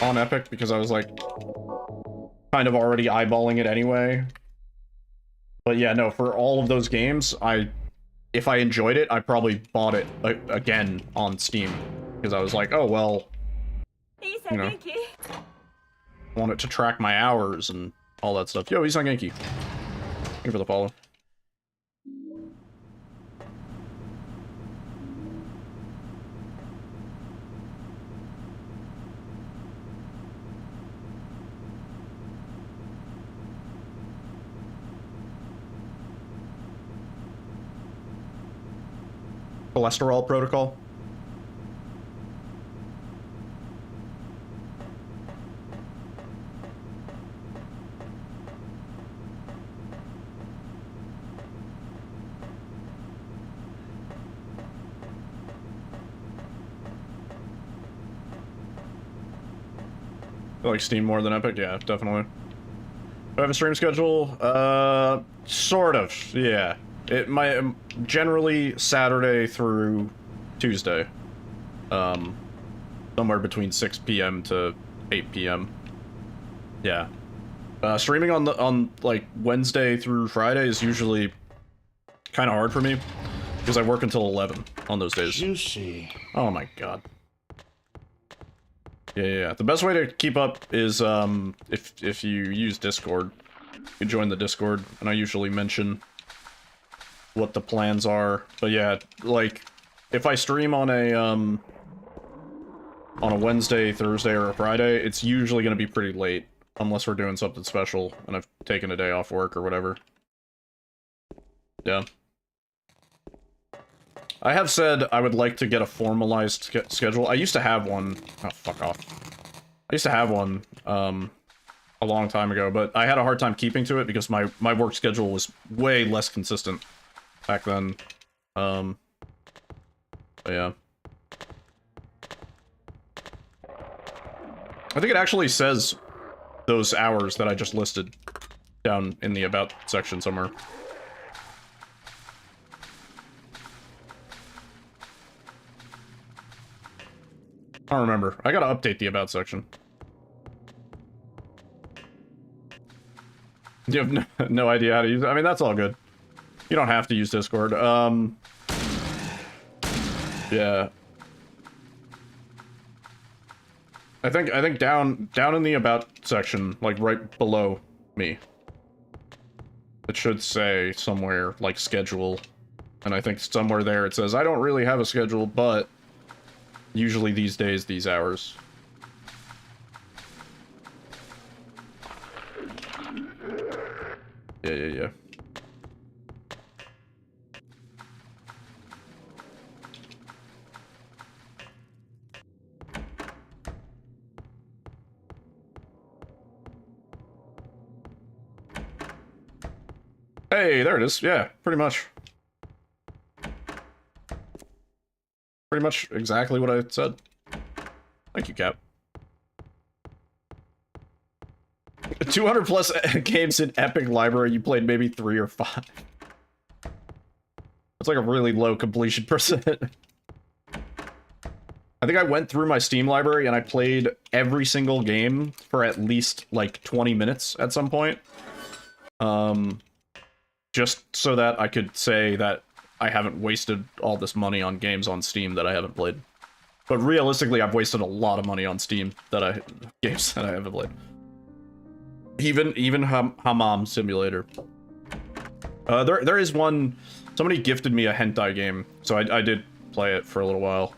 [SPEAKER 2] on Epic because I was like kind of already eyeballing it anyway. But yeah, no, for all of those games, if I enjoyed it, I probably bought it again on Steam because I was like, oh well, you know, want it to track my hours and all that stuff. Yo, he's on Genki. Thank you for the follow. Cholesterol protocol. I like Steam more than Epic? Yeah, definitely. Do I have a stream schedule? Sort of, yeah. It might generally Saturday through Tuesday. Somewhere between 6 p.m. to 8 p.m. Yeah. Streaming on like Wednesday through Friday is usually kind of hard for me because I work until 11 on those days.
[SPEAKER 10] Juicy.
[SPEAKER 2] Oh my god. Yeah. The best way to keep up is if you use Discord. You join the Discord, and I usually mention what the plans are. But yeah, like if I stream on a Wednesday, Thursday, or a Friday, it's usually going to be pretty late unless we're doing something special and I've taken a day off work or whatever. Yeah. I have said I would like to get a formalized schedule. I used to have one. Oh, fuck off. I used to have one a long time ago, but I had a hard time keeping to it because my work schedule was way less consistent back then. But yeah. I think it actually says those hours that I just listed down in the About section somewhere. I don't remember. I gotta update the About section. You have no idea how to use it? I mean, that's all good. You don't have to use Discord. Yeah. I think down in the About section, like right below me, it should say somewhere like schedule, and I think somewhere there it says I don't really have a schedule, but usually these days, these hours. Yeah. Hey, there it is. Yeah, pretty much. Pretty much exactly what I said. Thank you, Cap. 200 plus games in Epic Library, you played maybe 3 or 5. That's like a really low completion percent. I think I went through my Steam library and I played every single game for at least like 20 minutes at some point. Just so that I could say that I haven't wasted all this money on games on Steam that I haven't played. But realistically, I've wasted a lot of money on Steam games that I haven't played. Even Hammam Simulator. There is one. Somebody gifted me a hentai game, so I did play it for a little while.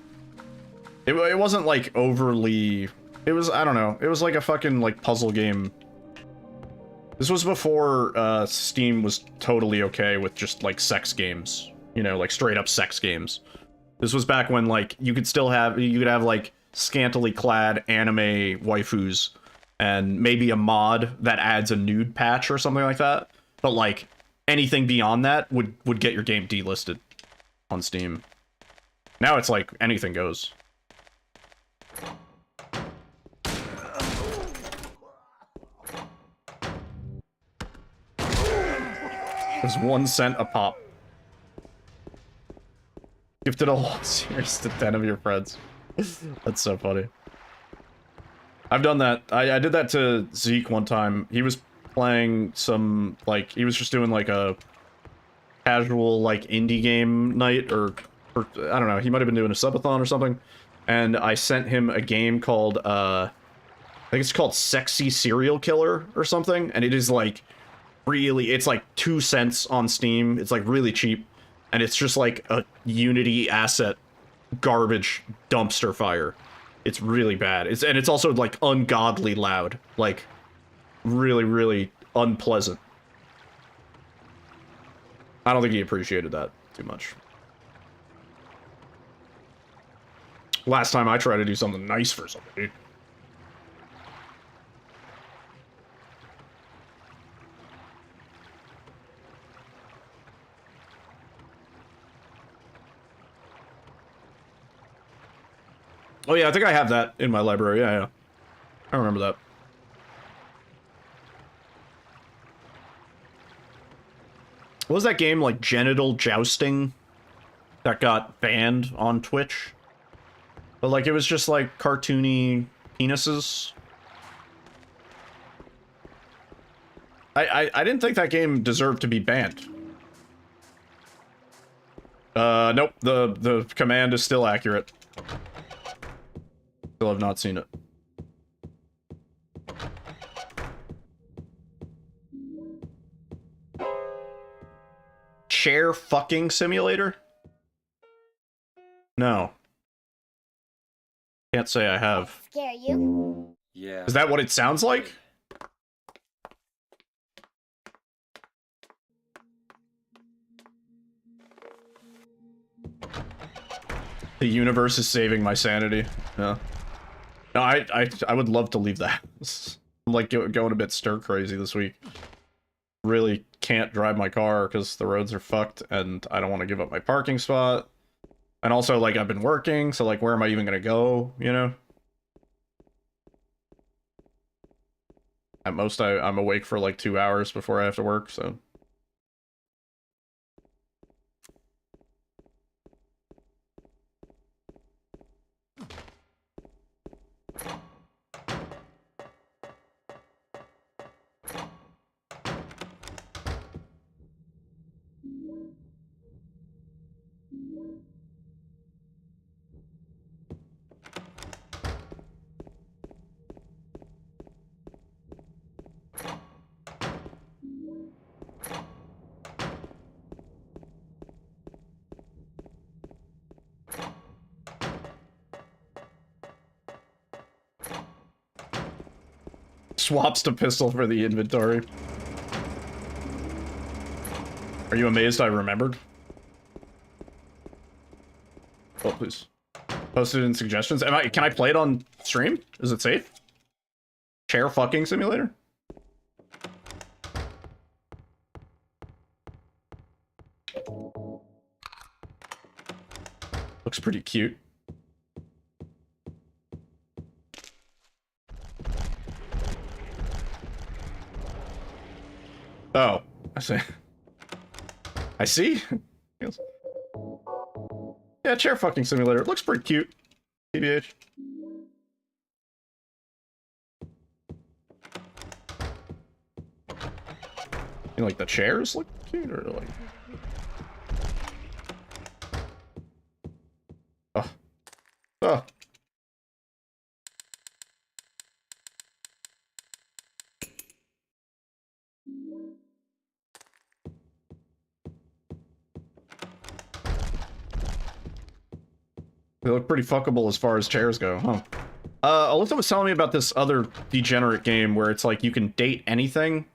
[SPEAKER 2] It wasn't like overly. It was, I don't know. It was like a fucking like puzzle game. This was before Steam was totally okay with just like sex games, you know, like straight up sex games. This was back when like you could have like scantily clad anime waifus and maybe a mod that adds a nude patch or something like that. But like anything beyond that would get your game delisted on Steam. Now it's like anything goes. It's 1 cent a pop. Gifted a whole series to 10 of your friends. That's so funny. I've done that. I did that to Zeke one time. He was playing some, like, he was just doing, like, a casual, like, indie game night, or I don't know, he might have been doing a subathon or something, and I sent him a game called, I think it's called Sexy Serial Killer or something, and it is, like, really, it's, like, 2 cents on Steam, it's, like, really cheap, and it's just, like, a Unity asset garbage dumpster fire. It's really bad. And it's also, like, ungodly loud. Like, really, really unpleasant. I don't think he appreciated that too much. Last time I tried to do something nice for somebody. Oh yeah, I think I have that in my library. Yeah. I remember that. What was that game, like, Genital Jousting, that got banned on Twitch? But, like, it was just, like, cartoony penises. I didn't think that game deserved to be banned. Nope, the command is still accurate. Still have not seen it. Chair fucking simulator? No. Can't say I have.
[SPEAKER 8] Scare you?
[SPEAKER 3] Yeah.
[SPEAKER 2] Is that what it sounds like? The universe is saving my sanity. Yeah. No, I would love to leave the house. I'm like going a bit stir crazy this week. Really can't drive my car because the roads are fucked, and I don't want to give up my parking spot. And also, like, I've been working, so, like, where am I even gonna go, you know? At most, I'm awake for, like, 2 hours before I have to work, so... Swaps to pistol for the inventory. Are you amazed I remembered? Oh, please. Posted in suggestions. Can I play it on stream? Is it safe? Chair fucking simulator? Looks pretty cute. Oh, I see. I see. Yes. Yeah, chair fucking simulator. It looks pretty cute. TBH. You know, like the chairs look cute, or like? Oh. Oh. They look pretty fuckable as far as chairs go, huh? Alyssa was telling me about this other degenerate game where it's like you can date anything.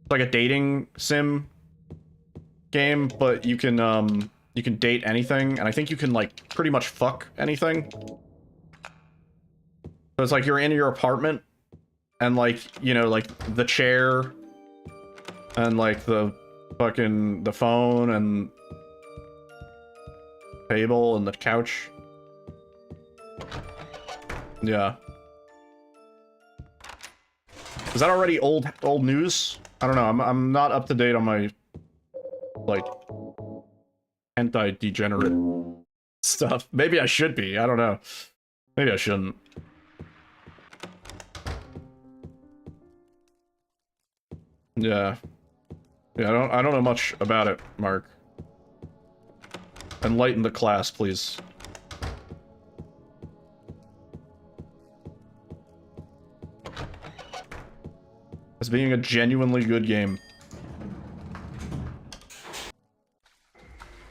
[SPEAKER 2] It's like a dating sim game, but you can date anything, and I think you can, like, pretty much fuck anything. So it's like you're in your apartment, and, like, you know, like, the chair, and, like, the phone, and table, and the couch. Yeah. Is that already old news? I don't know. I'm not up to date on my, like, hentai degenerate stuff. Maybe I should be. I don't know. Maybe I shouldn't. Yeah. Yeah, I don't know much about it, Mark. Enlighten the class, please. As being a genuinely good game.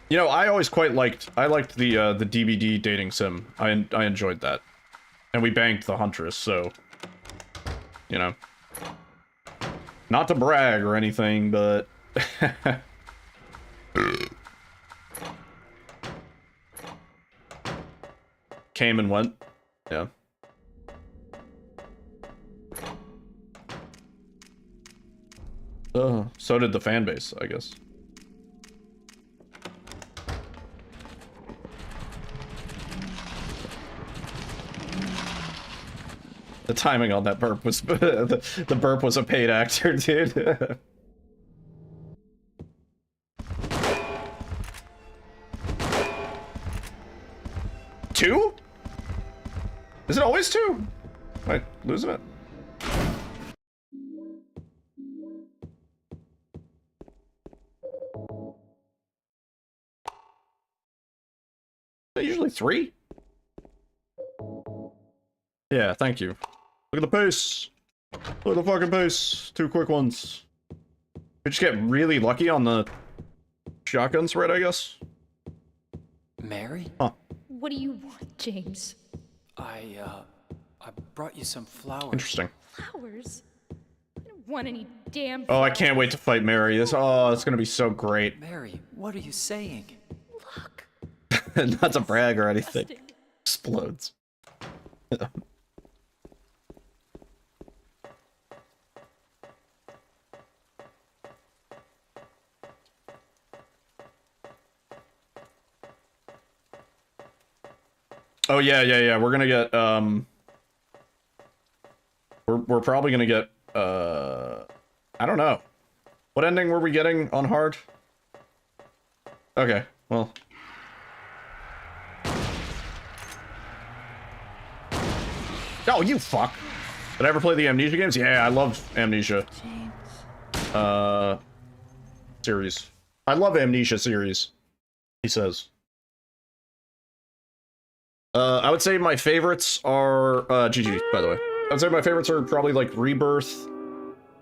[SPEAKER 2] You know, I always quite liked the DBD dating sim. I enjoyed that. And we banged the Huntress, so you know. Not to brag or anything, but came and went. Yeah. So did the fan base, I guess. The timing on that burp was the burp was a paid actor, dude. Two? Is it always two? Am I losing it? Is it usually three? Yeah, thank you. Look at the pace. Look at the fucking pace. Two quick ones. We just get really lucky on the shotgun spread, I guess.
[SPEAKER 3] Mary?
[SPEAKER 2] Huh.
[SPEAKER 8] What do you want, James?
[SPEAKER 3] I brought you some flowers.
[SPEAKER 2] Interesting.
[SPEAKER 8] Flowers? I don't want any damn
[SPEAKER 2] Oh, I can't wait to fight Mary. It's gonna be so great.
[SPEAKER 3] Mary, what are you saying?
[SPEAKER 8] Look.
[SPEAKER 2] Not to brag or anything. Explodes. Oh yeah. We're gonna get we're probably gonna get I don't know. What ending were we getting on hard? Okay, well. Oh, you fuck. Did I ever play the Amnesia games? Yeah, I love Amnesia.
[SPEAKER 6] James.
[SPEAKER 2] Series. I love Amnesia series, he says. I would say my favorites are, GG, by the way. I would say my favorites are probably, like, Rebirth.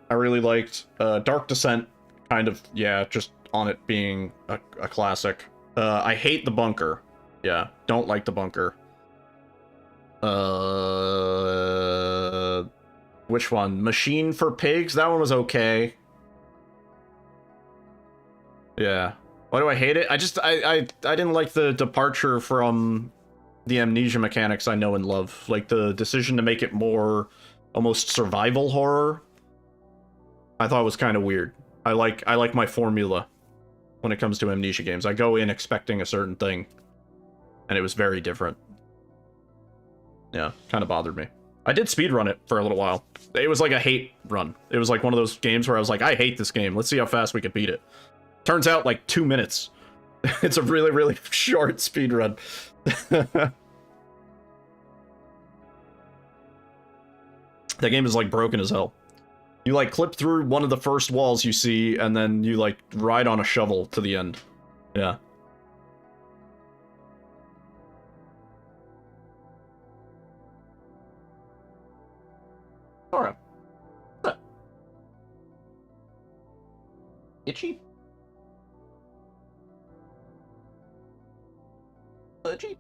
[SPEAKER 2] I really liked, Dark Descent, kind of, yeah, just on it being a classic. I hate the bunker. Yeah, don't like the bunker. Which one? Machine for Pigs? That one was okay. Yeah. Why do I hate it? I didn't like the departure from the Amnesia mechanics I know and love. Like, the decision to make it more almost survival horror, I thought was kind of weird. I like my formula when it comes to Amnesia games. I go in expecting a certain thing, and it was very different. Yeah, kind of bothered me. I did speedrun it for a little while. It was like a hate run. It was like one of those games where I was like, I hate this game. Let's see how fast we can beat it. Turns out, like, 2 minutes. It's a really, really short speedrun. That game is, like, broken as hell. You, like, clip through one of the first walls you see, and then you, like, ride on a shovel to the end. Yeah. Alright. Itchy? Itchy?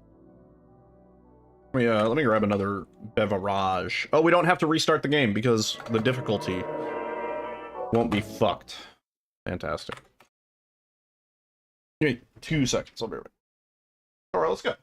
[SPEAKER 2] Let me grab another beverage. Oh, we don't have to restart the game because the difficulty won't be fucked. Fantastic. Give me 2 seconds, I'll be right back. Alright, let's go.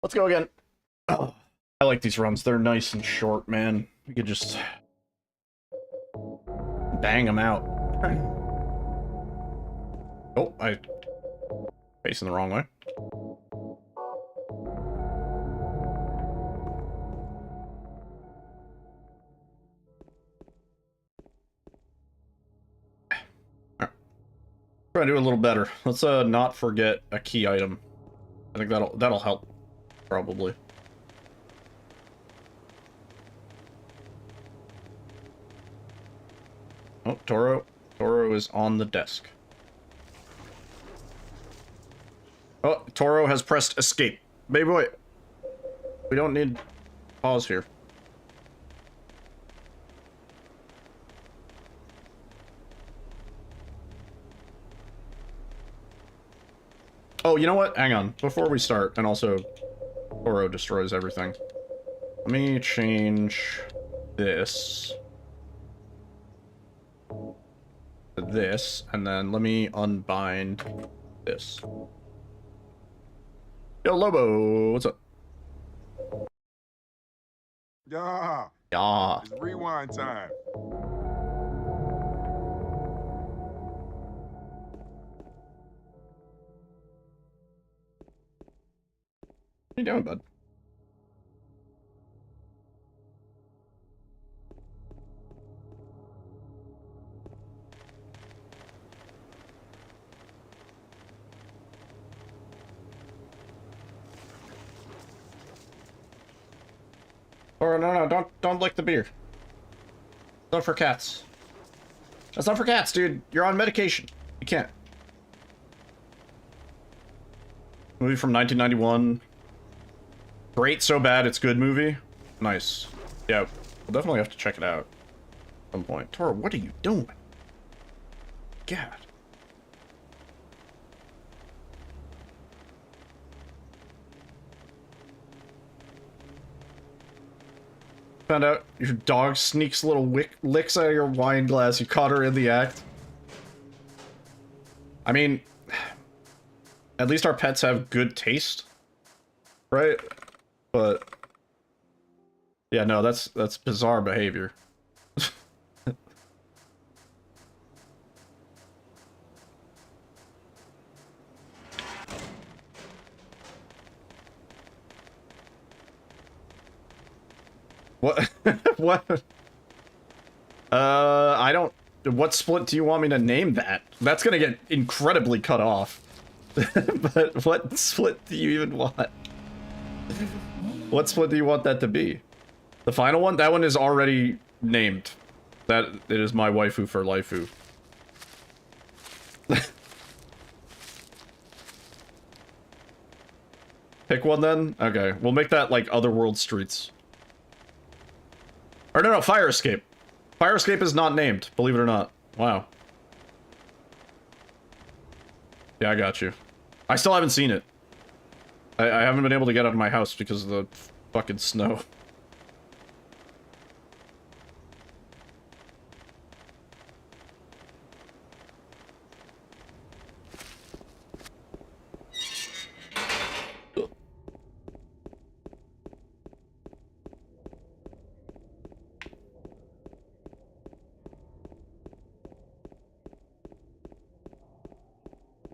[SPEAKER 2] Let's go again. Oh, I like these runs. They're nice and short, man. We could just bang them out. Oh, I facing the wrong way. Try to do a little better. Let's not forget a key item. I think that'll help, probably. Oh, Toro is on the desk. Oh, Toro has pressed escape. Baby boy, we don't need pause here. Oh, you know what? Hang on. Before we start, and also, Toro destroys everything. Let me change this to this, and then let me unbind this. Yo, Lobo, what's up?
[SPEAKER 9] Yeah.
[SPEAKER 2] Yeah.
[SPEAKER 9] It's rewind time.
[SPEAKER 2] What are you doing, bud? Or no, don't lick the beer. It's not for cats. That's not for cats, dude. You're on medication. You can't. Movie from 1991. Great, so bad it's good movie. Nice. Yeah, we'll definitely have to check it out at some point. Tor, what are you doing? God. Found out your dog sneaks little licks out of your wine glass. You caught her in the act. I mean, at least our pets have good taste, right? But yeah, no, that's bizarre behavior. What? What? I don't... What split do you want me to name that? That's gonna get incredibly cut off. But what split do you even want? What split do you want that to be? The final one? That one is already named. That it is my waifu for laifu. Pick one then? Okay, we'll make that like Otherworld Streets. Or no, Fire Escape. Fire Escape is not named, believe it or not. Wow. Yeah, I got you. I still haven't seen it. I haven't been able to get out of my house because of the fucking snow.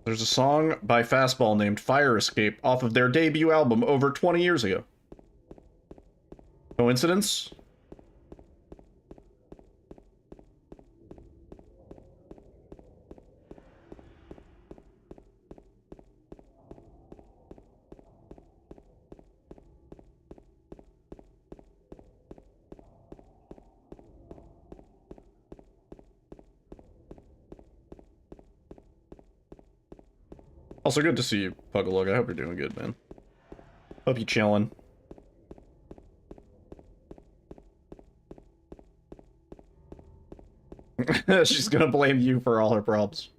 [SPEAKER 2] There's a song by Fastball named Fire Escape off of their debut album over 20 years ago. Coincidence? Also, good to see you, Pugalug. I hope you're doing good, man. Hope you chilling. She's gonna blame you for all her problems.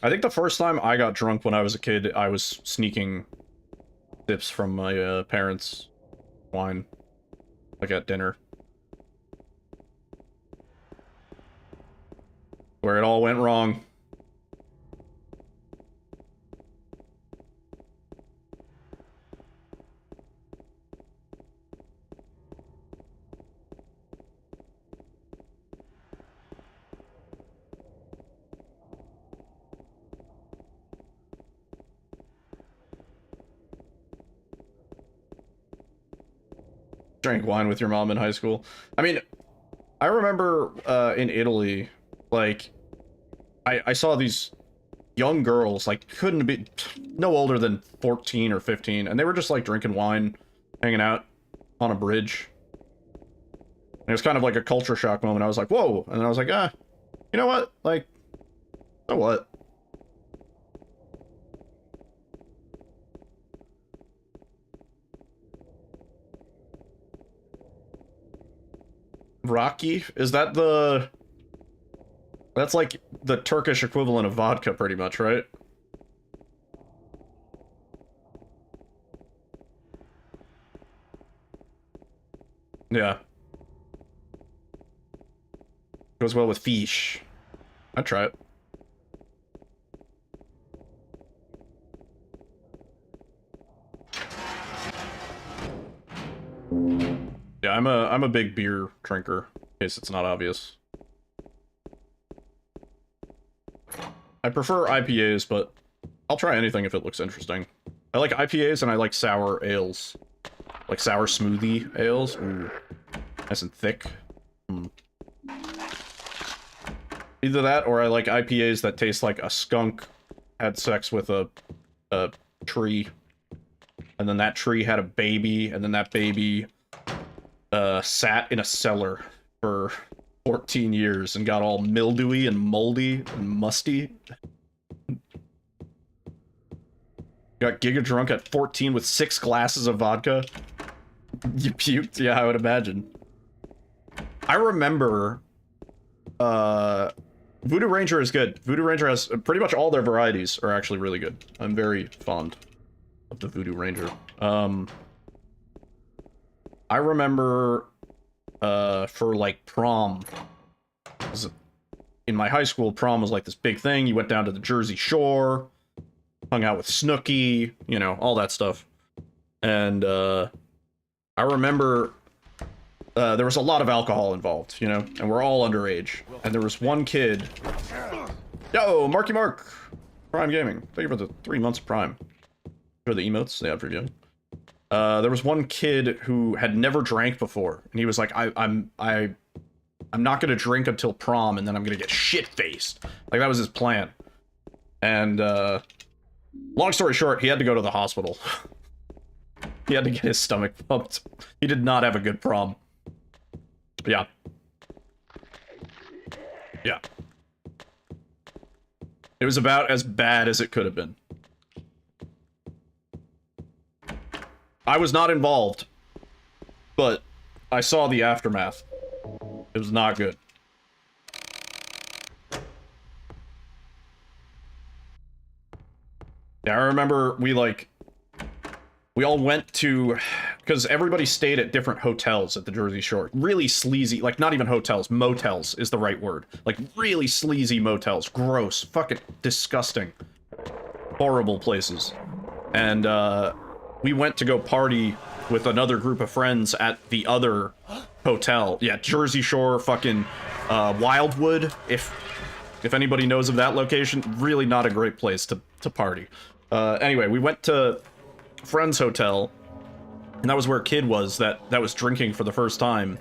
[SPEAKER 2] I think the first time I got drunk when I was a kid, I was sneaking sips from my parents' wine, like at dinner. Where it all went wrong.
[SPEAKER 6] drank wine with your mom in high school. I mean, I remember in Italy, like, I saw these young girls, like, couldn't be no older than 14 or 15, and they were just, like, drinking wine, hanging out on a bridge. And it was kind of like a culture shock moment. I was like, whoa! And then I was like, you know what? Like, so what? Rocky? Is that the... That's like the Turkish equivalent of vodka, pretty much, right? Yeah. Goes well with fish. I'd try it. Yeah, I'm a big beer drinker, in case it's not obvious. I prefer IPAs, but I'll try anything if it looks interesting. I like IPAs and I like sour ales. Like sour smoothie ales. Ooh. Nice and thick. Mm. Either that or I like IPAs that taste like a skunk had sex with a tree. And then that tree had a baby, and then that baby sat in a cellar for 14 years and got all mildewy and moldy and musty. Got giga drunk at 14 with 6 glasses of vodka. You puked? Yeah, I would imagine. I remember... Voodoo Ranger is good. Voodoo Ranger has... pretty much all their varieties are actually really good. I'm very fond of the Voodoo Ranger. I remember... for, like, prom... In my high school, prom was like this big thing. You went down to the Jersey Shore, hung out with Snooki, you know, all that stuff. And, I remember there was a lot of alcohol involved, you know, and we're all underage. And there was one kid... Yo, Marky Mark! Prime Gaming. Thank you for the 3 months of Prime. For the emotes, they have for you. There was one kid who had never drank before, and he was like, I'm not gonna drink until prom, and then I'm gonna get shit-faced. Like, that was his plan. And, long story short, he had to go to the hospital. He had to get his stomach pumped. He did not have a good prom. Yeah. Yeah. It was about as bad as it could have been. I was not involved, but I saw the aftermath. It was not good. Yeah, I remember we all went to, because everybody stayed at different hotels at the Jersey Shore. Really sleazy, like not even hotels, motels is the right word. Like really sleazy motels. Gross, fucking disgusting. Horrible places. And we went to go party with another group of friends at the other hotel. Yeah, Jersey Shore, fucking Wildwood, if anybody knows of that location. Really not a great place to party. Anyway, we went to friend's hotel, and that was where a kid was that was drinking for the first time.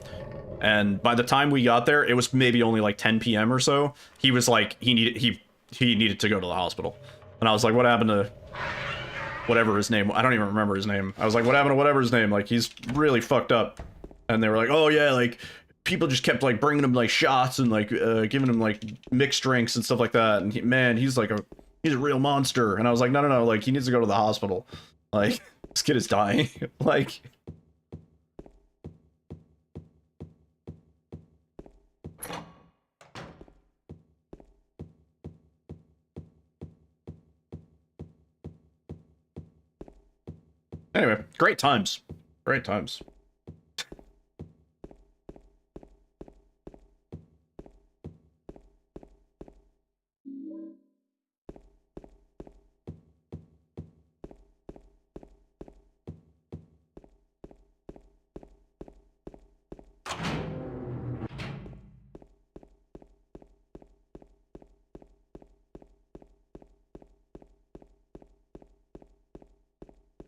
[SPEAKER 6] And by the time we got there, it was maybe only like 10 p.m. or so. He was like, he needed to go to the hospital. And I was like, what happened to whatever his name? I don't even remember his name. I was like, what happened to whatever his name? Like, he's really fucked up. And they were like, oh yeah, like, people just kept like bringing him like shots and like giving him like mixed drinks and stuff like that. And man, he's a real monster. And I was like, no, like, he needs to go to the hospital. Like, this kid is dying. Like... Anyway, great times. Great times.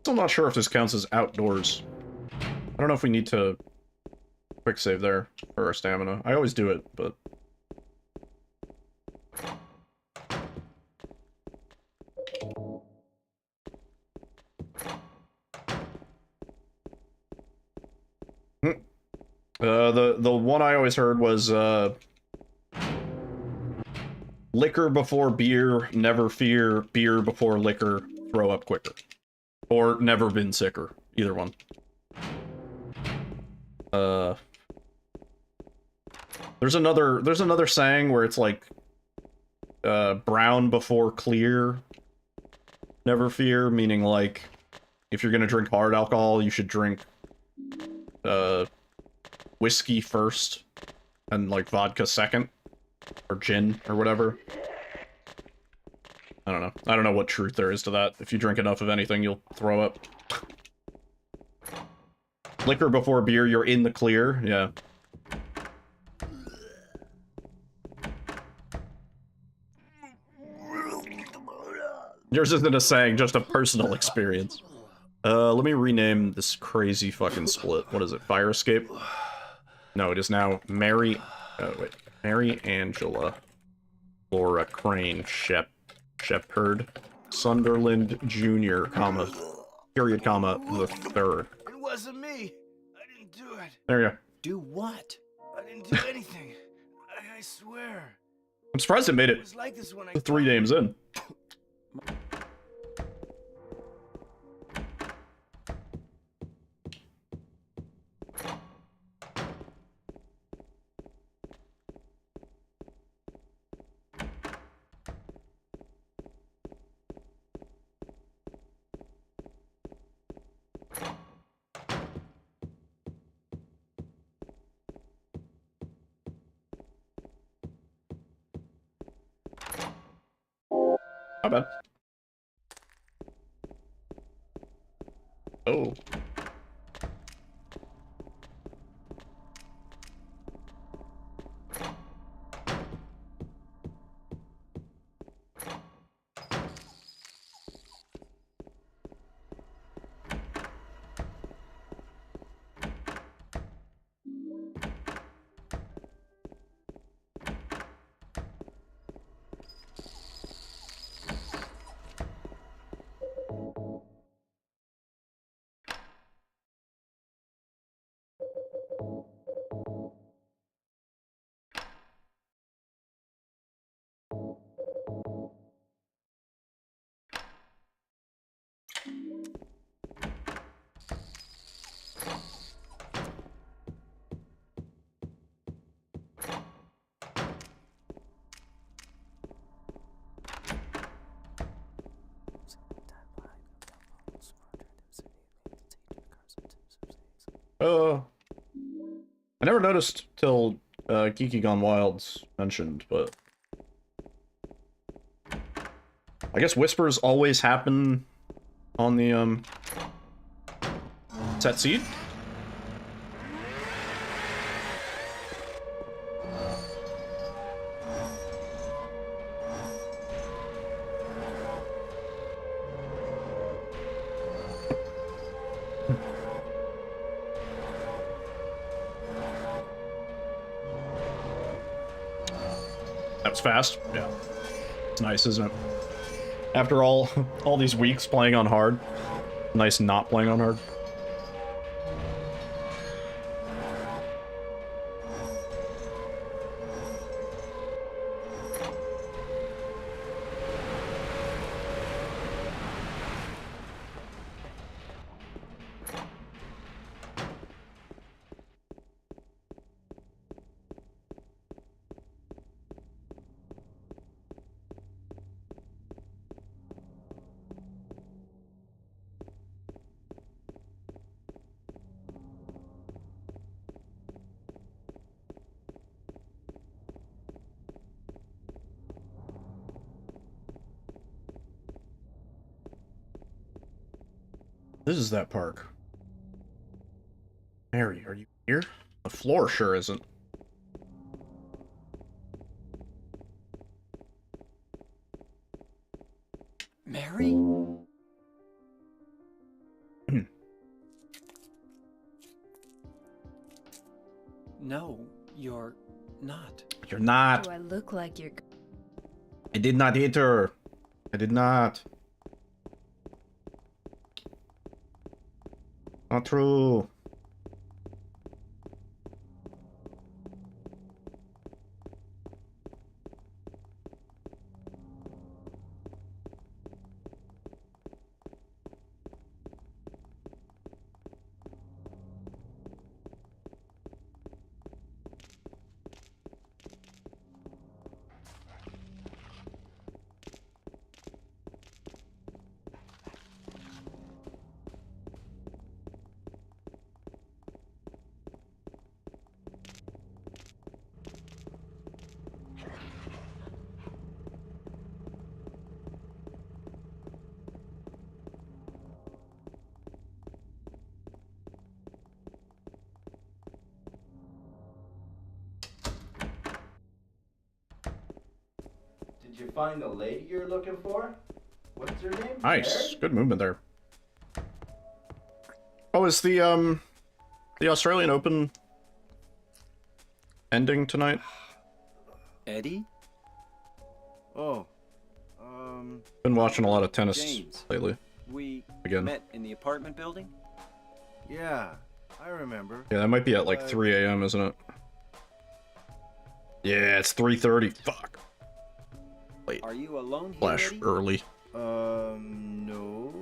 [SPEAKER 6] Still not sure if this counts as outdoors. I don't know if we need to Quick save there for our stamina. I always do it, but... The one I always heard was, liquor before beer, never fear, beer before liquor, throw up quicker. Or never been sicker, either one. There's another saying where it's like, brown before clear, never fear, meaning like, if you're gonna drink hard alcohol, you should drink, whiskey first, and like vodka second, or gin, or whatever. I don't know. I don't know what truth there is to that. If you drink enough of anything, you'll throw up. Liquor before beer, you're in the clear, yeah. Yours isn't a saying, just a personal experience. Let me rename this crazy fucking split. What is it? Fire Escape? No, it is now Mary... wait. Mary Angela Laura Crane Shepherd Sunderland Jr., comma, period, comma, the third.
[SPEAKER 5] It wasn't me. I didn't do it.
[SPEAKER 6] There you go.
[SPEAKER 7] Do what?
[SPEAKER 5] I didn't do anything. I swear.
[SPEAKER 6] I'm surprised it made
[SPEAKER 5] It
[SPEAKER 6] it
[SPEAKER 5] was like this when I
[SPEAKER 6] 3 games in. Not bad. Oh. I never noticed till Geeky Gone Wild's mentioned, but I guess whispers always happen on the set seed. That's fast. Yeah. It's nice, isn't it? After all these weeks playing on hard. Nice not playing on hard. This is that park. Mary, are you here? The floor sure isn't.
[SPEAKER 3] Mary? No, you're not.
[SPEAKER 6] You're not.
[SPEAKER 8] Do I look like you're...
[SPEAKER 6] I did not hit her. I did not. Not true.
[SPEAKER 5] Did you find the lady you're looking for? What's her name?
[SPEAKER 6] Nice. Good movement there. Oh, is the Australian Open ending tonight?
[SPEAKER 3] Eddie?
[SPEAKER 5] Oh,
[SPEAKER 6] Been watching a lot of tennis
[SPEAKER 3] James.
[SPEAKER 6] lately.
[SPEAKER 3] We
[SPEAKER 6] Again.
[SPEAKER 3] met in the apartment building?
[SPEAKER 5] yeah, I remember.
[SPEAKER 6] Yeah, that might be at like 3 a.m., isn't it? Yeah, it's 3:30. Fuck. Late.
[SPEAKER 3] Are you alone here,
[SPEAKER 6] Flash
[SPEAKER 3] Eddie?
[SPEAKER 6] early.
[SPEAKER 5] No.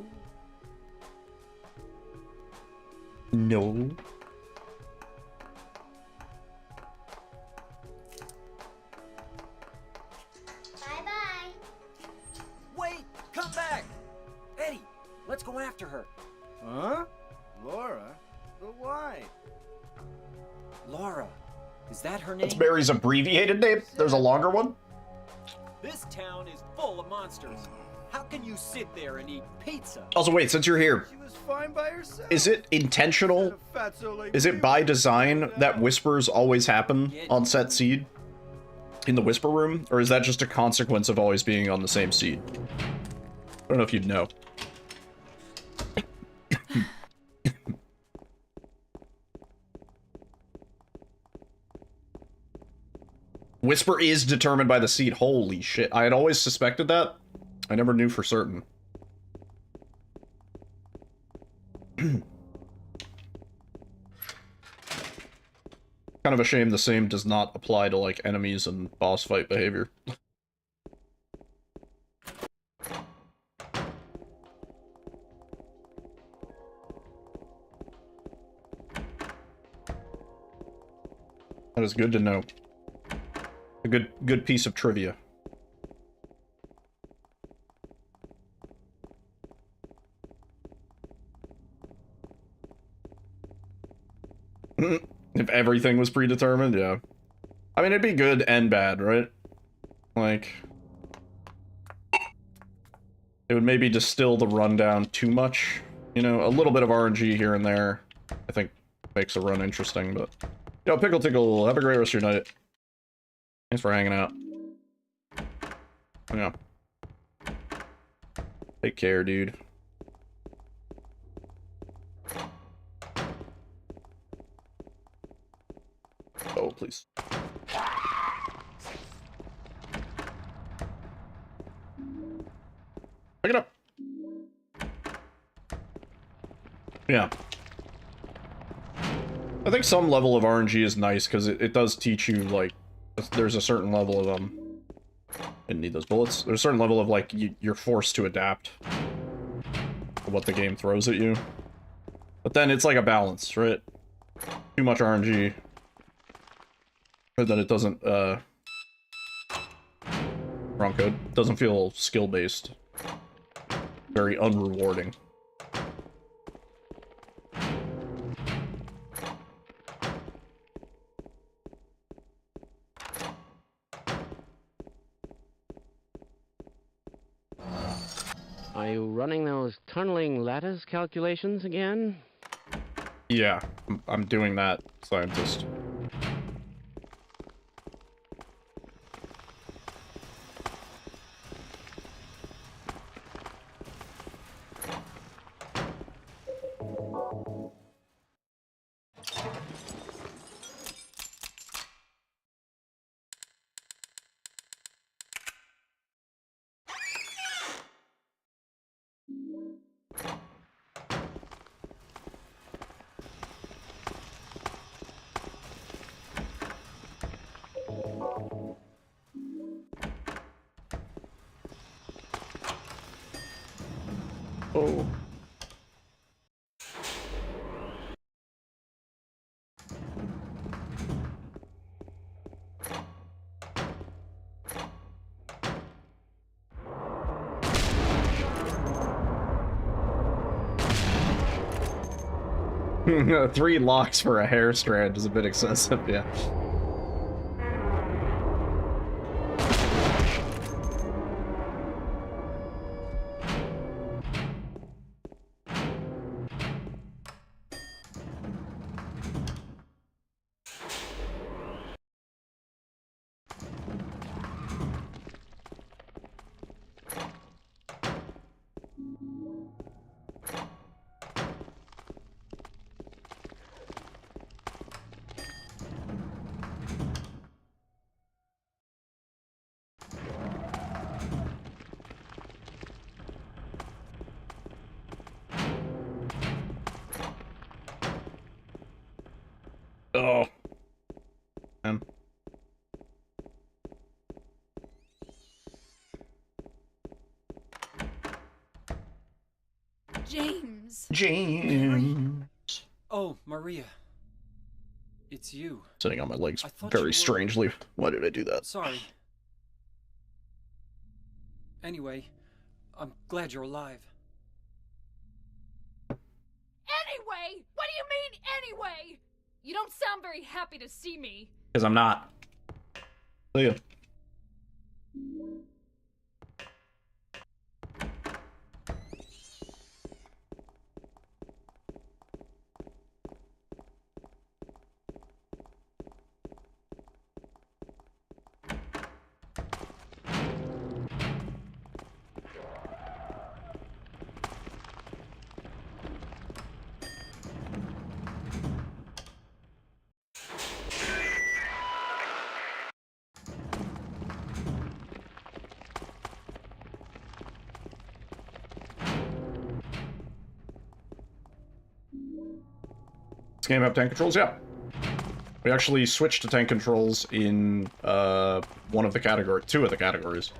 [SPEAKER 6] No.
[SPEAKER 7] Bye-bye.
[SPEAKER 3] Wait! Come back! Eddie, let's go after her.
[SPEAKER 5] Huh? Laura? But why?
[SPEAKER 3] Laura. Is that her name?
[SPEAKER 6] That's Barry's abbreviated name. There's a longer one.
[SPEAKER 3] This town is full of monsters. How can you sit there and eat pizza?
[SPEAKER 6] Also, wait, since you're here,
[SPEAKER 5] She was fine by herself.
[SPEAKER 6] is it intentional?
[SPEAKER 5] Fatso like
[SPEAKER 6] Is it
[SPEAKER 5] you.
[SPEAKER 6] by design that whispers always happen on set seed? In the whisper room? Or is that just a consequence of always being on the same seed? I don't know if you'd know. Whisper is determined by the seed. Holy shit. I had always suspected that. I never knew for certain. Kind of a shame the same does not apply to, like, enemies and boss fight behavior. That is good to know. A good piece of trivia. If everything was predetermined, yeah. I mean, it'd be good and bad, right? Like, it would maybe distill the rundown too much. You know, a little bit of RNG here and there, I think, makes a run interesting, but... Yo, Pickle Tickle, have a great rest of your night. Thanks for hanging out. Yeah. Take care, dude. Oh, please. Pick it up. Yeah. I think some level of RNG is nice, because it does teach you, like, there's a certain level of, didn't need those bullets. There's a certain level of, like, you're forced to adapt to what the game throws at you. But then it's like a balance, right? Too much RNG. But then it doesn't, wrong code. Doesn't feel skill-based. Very unrewarding.
[SPEAKER 4] Are you running those tunneling lattice calculations again?
[SPEAKER 6] Yeah, I'm doing that, scientist. Oh. Three locks for a hair strand is a bit excessive, yeah. Oh. Man.
[SPEAKER 8] James.
[SPEAKER 6] James.
[SPEAKER 3] Oh, Maria. It's you.
[SPEAKER 6] Sitting on my legs
[SPEAKER 3] I thought
[SPEAKER 6] very
[SPEAKER 3] you were-
[SPEAKER 6] strangely. Why did I do that?
[SPEAKER 3] Sorry. Anyway, I'm glad you're alive.
[SPEAKER 8] Anyway! What do you mean, anyway? You don't sound very happy to see me.
[SPEAKER 6] Because I'm not. See ya. This game have tank controls? Yeah. We actually switched to tank controls in one of the categories, two of the categories.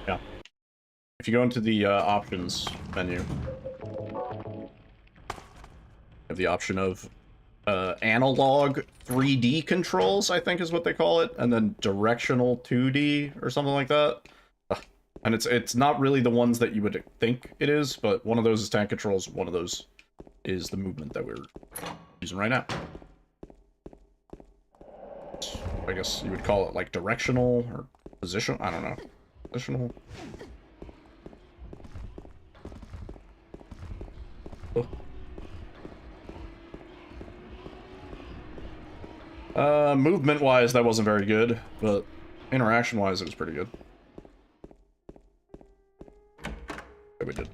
[SPEAKER 6] Yeah. If you go into the options menu, you have the option of analog 3D controls, I think is what they call it, and then directional 2D or something like that. And it's not really the ones that you would think it is, but one of those is tank controls, one of those is the movement that we're using right now. I guess you would call it like directional or position, I don't know. Positional. Movement-wise, that wasn't very good, but interaction-wise, it was pretty good. We did.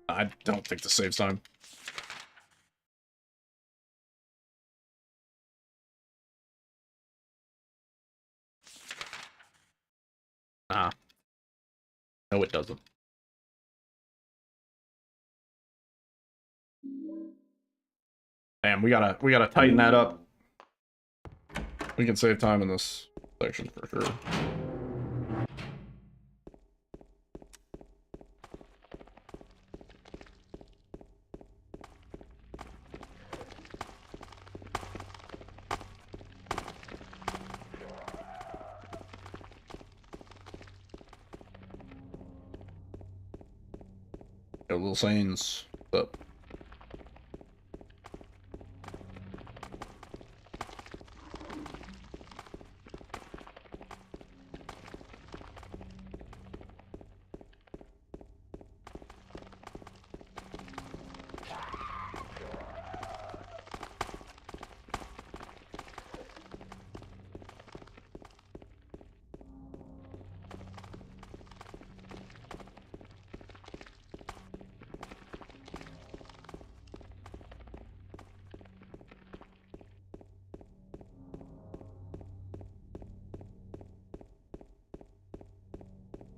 [SPEAKER 6] I don't think the saves time. Ah. No, it doesn't. Damn, we gotta tighten that up. We can save time in this section for sure. Yo, Little Sains, what's up?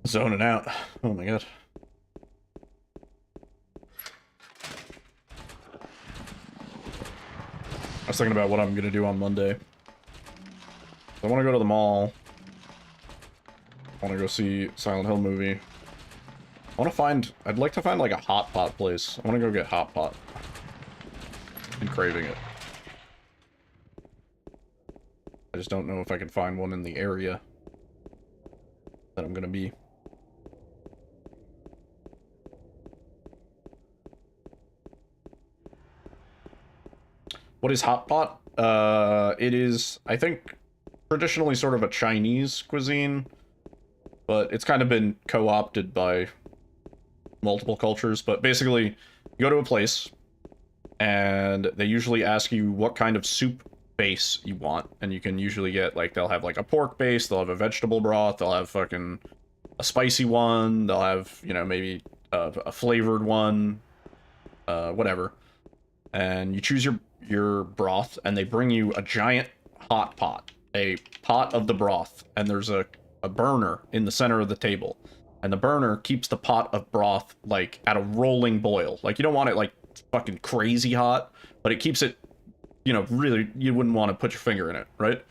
[SPEAKER 6] Zoning out. Oh my god. I was thinking about what I'm gonna do on Monday. I want to go to the mall. I want to go see Silent Hill movie. I'd like to find like a hot pot place. I want to go get hot pot. I'm craving it. I just don't know if I can find one in the area that I'm gonna be. What is hot pot? It is, I think, traditionally sort of a Chinese cuisine, but it's kind of been co-opted by multiple cultures. But basically, you go to a place, and they usually ask you what kind of soup base you want, and you can usually get, like, they'll have, like, a pork base, they'll have a vegetable broth, they'll have fucking a spicy one, they'll have, you know, maybe a flavored one, whatever. And you choose your broth, and they bring you a giant hot pot, a pot of the broth, and there's a burner in the center of the table, and the burner keeps the pot of broth like at a rolling boil. Like, you don't want it like fucking crazy hot, but it keeps it, you know, really, you wouldn't want to put your finger in it, right?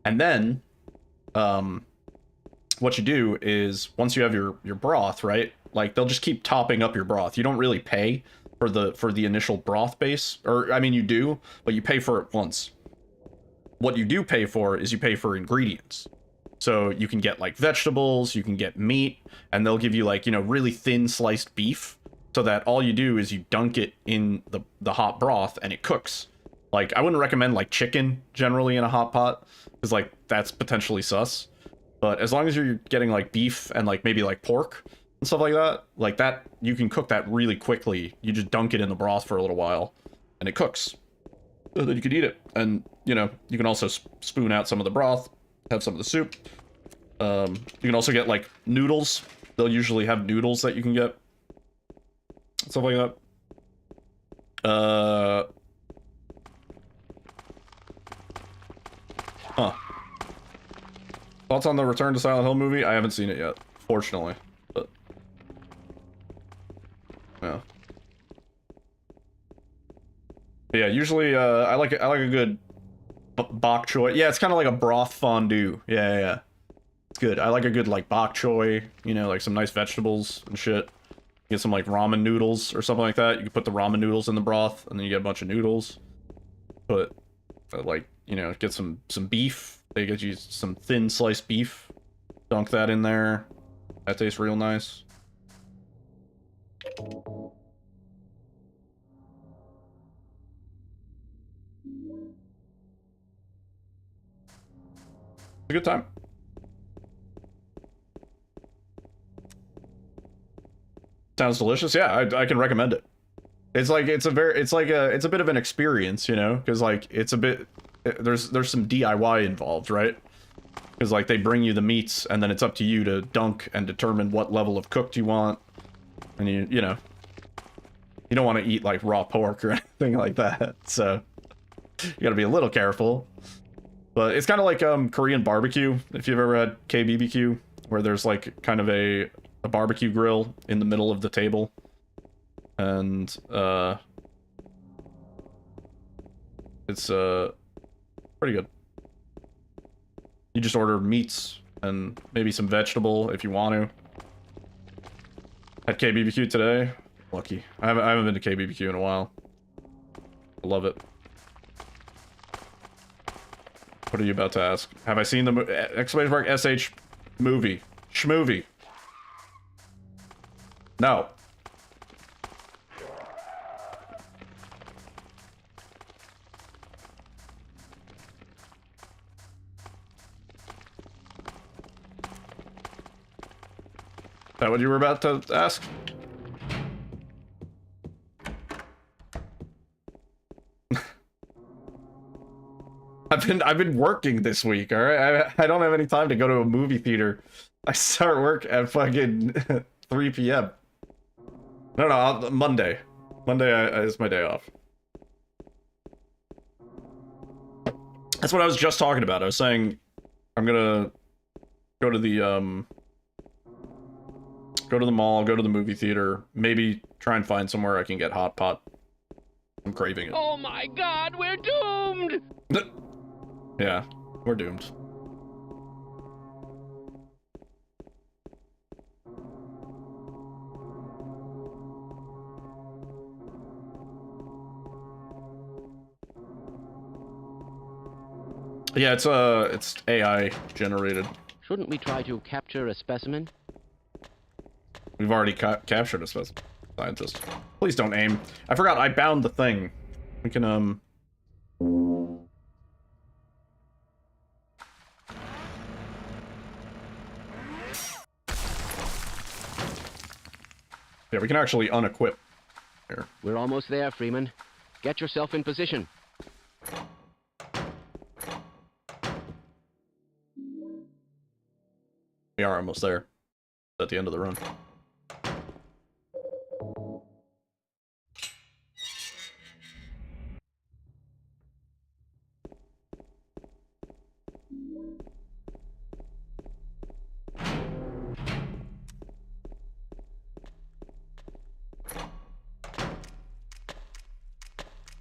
[SPEAKER 6] And then what you do is, once you have your broth, right, like, they'll just keep topping up your broth. You don't really pay for the initial broth base, or I mean, you do, but you pay for it once. What you do pay for is you pay for ingredients. So you can get like vegetables, you can get meat, and they'll give you like, you know, really thin sliced beef, so that all you do is you dunk it in the hot broth and it cooks. Like, I wouldn't recommend like chicken generally in a hot pot, because like that's potentially sus. But as long as you're getting like beef and like maybe like pork and stuff like that, you can cook that really quickly. You just dunk it in the broth for a little while, and it cooks. And then you can eat it. And, you know, you can also spoon out some of the broth, have some of the soup. You can also get, like, noodles. They'll usually have noodles that you can get. Stuff like that. Huh. Thoughts on the Return to Silent Hill movie? I haven't seen it yet, fortunately. But yeah. But yeah, usually I like a good bok choy. Yeah, it's kind of like a broth fondue. Yeah. It's good. I like a good like bok choy, you know, like some nice vegetables and shit. Get some like ramen noodles or something like that. You can put the ramen noodles in the broth, and then you get a bunch of noodles. Put like, you know, get some beef. They get you some thin sliced beef. Dunk that in there. That tastes real nice. It's a good time. Sounds delicious. Yeah, I can recommend it. It's like it's a bit of an experience, you know, because like it's a bit there's some DIY involved, right? Because like they bring you the meats, and then it's up to you to dunk and determine what level of cooked you want, and you know, you don't want to eat like raw pork or anything like that, so you got to be a little careful. But it's kind of like Korean barbecue, if you've ever had KBBQ, where there's like kind of a barbecue grill in the middle of the table, and it's pretty good. You just order meats and maybe some vegetable if you want to. Had KBBQ today. Lucky. I haven't been to KBBQ in a while. I love it. What are you about to ask? Have I seen the exclamation mark SH movie? Schmovie. No. Is that what you were about to ask? I've been working this week, alright? I don't have any time to go to a movie theater. I start work at fucking 3 p.m. No, Monday. Monday is my day off. That's what I was just talking about. I was saying I'm gonna go to the go to the mall, go to the movie theater, maybe try and find somewhere I can get hot pot. I'm craving it.
[SPEAKER 4] Oh my god, we're doomed!
[SPEAKER 6] Yeah, we're doomed. Yeah, it's AI generated.
[SPEAKER 4] Shouldn't we try to capture a specimen?
[SPEAKER 6] We've already captured a specimen. Scientist. Please don't aim. I forgot, I bound the thing. We can, yeah, we can actually unequip. Here.
[SPEAKER 4] We're almost there, Freeman. Get yourself in position.
[SPEAKER 6] We are almost there. At the end of the run.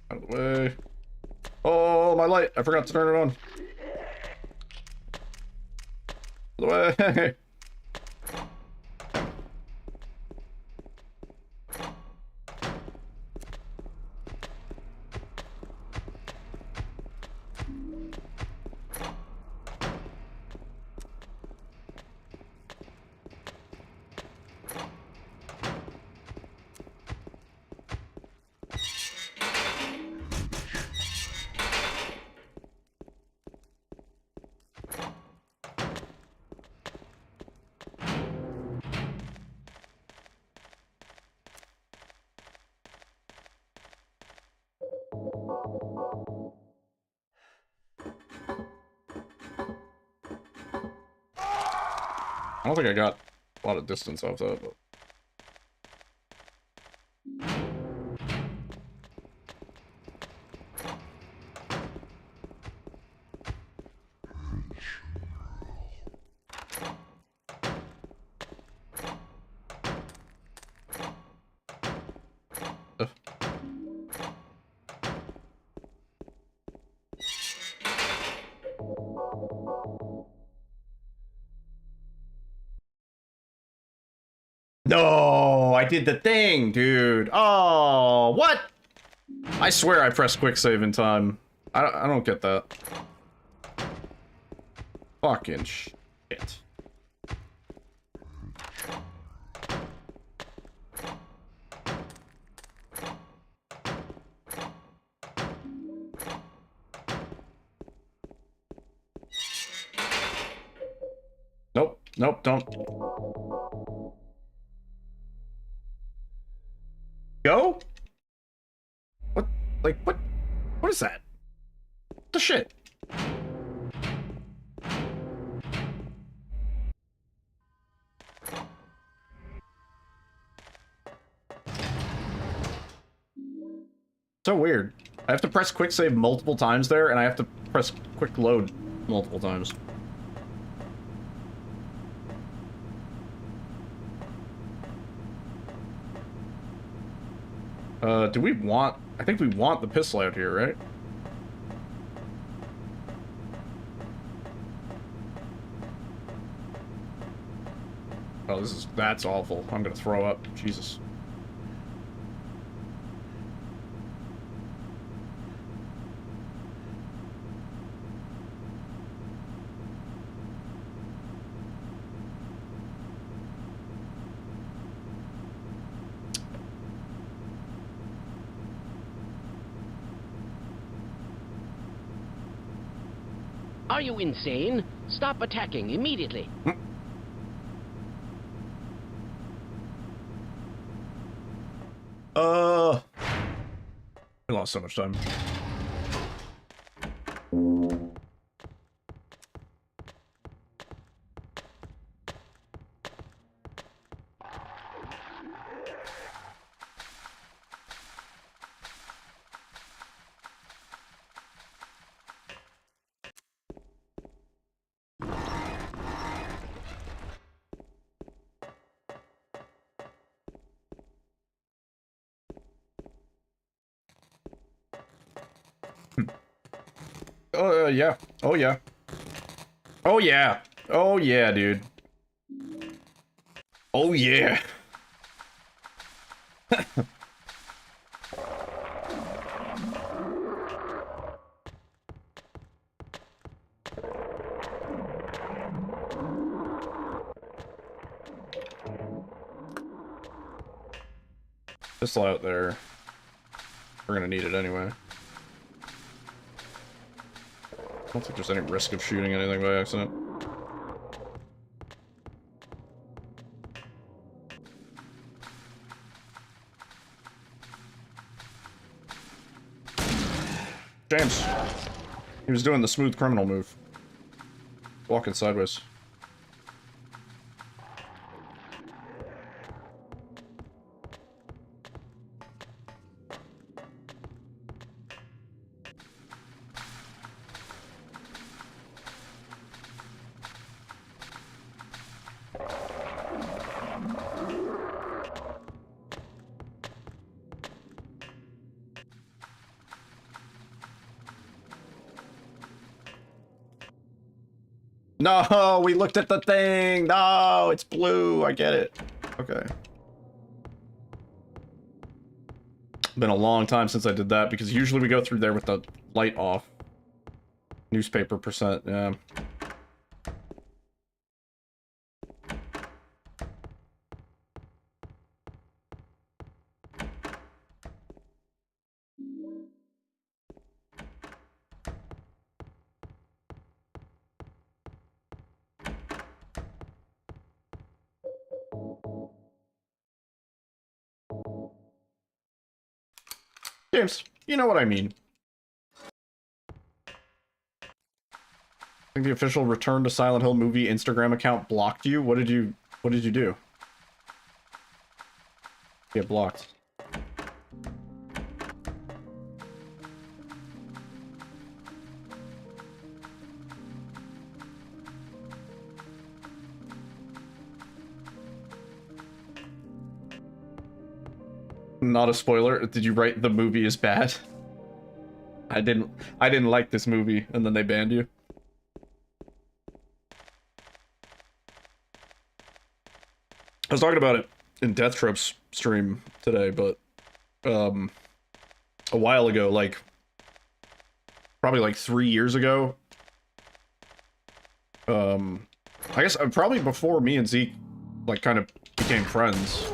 [SPEAKER 6] Out of the way. Oh, my light! I forgot to turn it on. Out of the way. I don't think I got a lot of distance off that, but... No, I did the thing, dude. Oh, what? I swear I pressed quick save in time. I don't get that. Fucking shit. Nope, nope, don't. Go? What? Like, what? What is that? What the shit? So weird. I have to press quick save multiple times there, and I have to press quick load multiple times. Do we want... I think we want the pistol out here, right? Oh, that's awful. I'm gonna throw up. Jesus.
[SPEAKER 4] Are you insane? Stop attacking immediately.
[SPEAKER 6] We lost so much time. Yeah. Oh, yeah. Oh, yeah. Oh, yeah, dude. Oh, yeah. Pistol out there. We're gonna need it anyway. I don't think there's any risk of shooting anything by accident. James. He was doing the smooth criminal move. Walking sideways. No, we looked at the thing. No, it's blue. I get it. Okay. Been a long time since I did that because usually we go through there with the light off. Newspaper percent, yeah. James, you know what I mean. I think the official Return to Silent Hill movie Instagram account blocked you. What did you do? Get blocked. Not a spoiler. Did you write the movie is bad? I didn't like this movie, and then they banned you. I was talking about it in Death Trope's stream today, but a while ago, like probably like 3 years ago. I guess probably before me and Zeke like kind of became friends.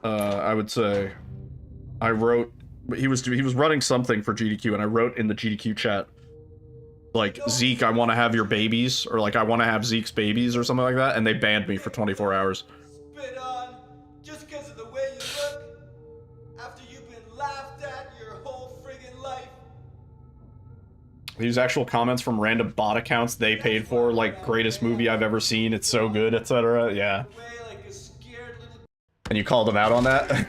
[SPEAKER 6] I would say I wrote, he was running something for GDQ, and I wrote in the GDQ chat like, Zeke, I want to have your babies, or like I want to have Zeke's babies or something like that, and they banned me for 24 hours.
[SPEAKER 5] Spit on, just because of the way you look, after you've been laughed at your whole friggin' life.
[SPEAKER 6] These actual comments from random bot accounts they paid for, like, greatest movie I've ever seen, it's so good, etc. Yeah. And you called them out on that?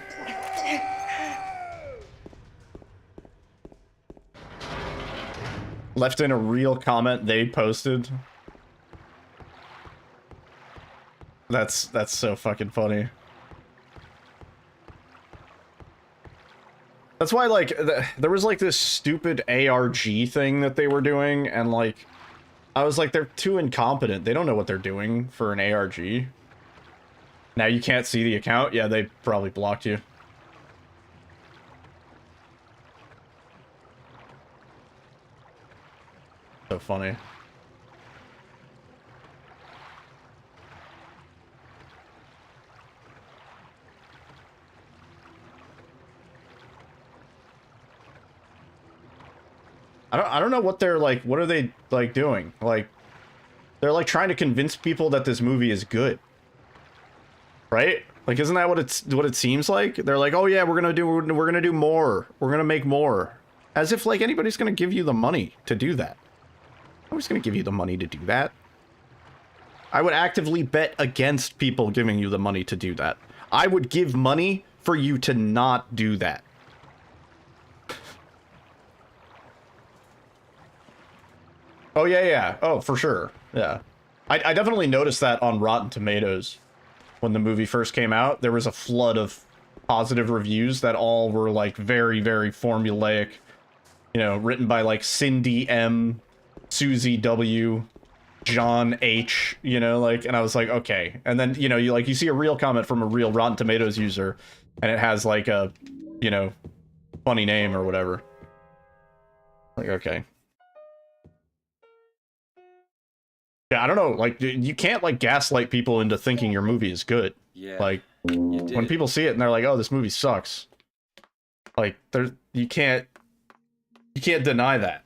[SPEAKER 6] Left in a real comment they posted. That's so fucking funny. That's why, like, there was, like, this stupid ARG thing that they were doing, and, like, I was like, they're too incompetent. They don't know what they're doing for an ARG. Now you can't see the account? Yeah, they probably blocked you. So funny. I don't know what they're like, what are they like doing? Like, they're like trying to convince people that this movie is good. Right? Like, isn't that what it seems like? They're like, oh yeah, we're gonna do more. We're gonna make more. As if like anybody's gonna give you the money to do that. Nobody's gonna give you the money to do that. I would actively bet against people giving you the money to do that. I would give money for you to not do that. Oh yeah, yeah. Oh, for sure. Yeah. I definitely noticed that on Rotten Tomatoes. When the movie first came out, there was a flood of positive reviews that all were like very, very formulaic. You know, written by like Cindy M, Susie W, John H, you know, like, and I was like, okay. And then, you know, you see a real comment from a real Rotten Tomatoes user, and it has like a, you know, funny name or whatever. Like, okay. Yeah, I don't know, like, you can't, like, gaslight people into thinking your movie is good.
[SPEAKER 3] Yeah.
[SPEAKER 6] Like,
[SPEAKER 3] You did.
[SPEAKER 6] when people see it and they're like, oh, this movie sucks. Like, you can't deny that.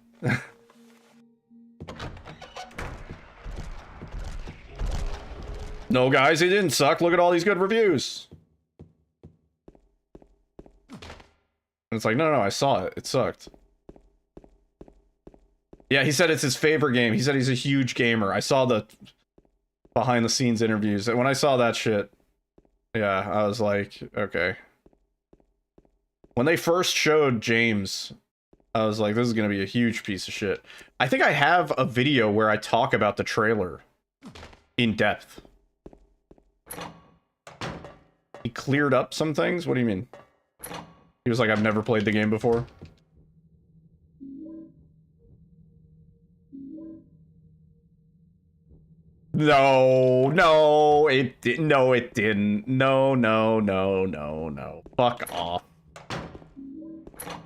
[SPEAKER 6] No, guys, it didn't suck. Look at all these good reviews. And it's like, no, I saw it. It sucked. Yeah, he said it's his favorite game. He said he's a huge gamer. I saw the behind-the-scenes interviews. And when I saw that shit, yeah, I was like, okay. When they first showed James, I was like, this is going to be a huge piece of shit. I think I have a video where I talk about the trailer in depth. He cleared up some things? What do you mean? He was like, I've never played the game before. No, it didn't. No, it didn't. No. Fuck off.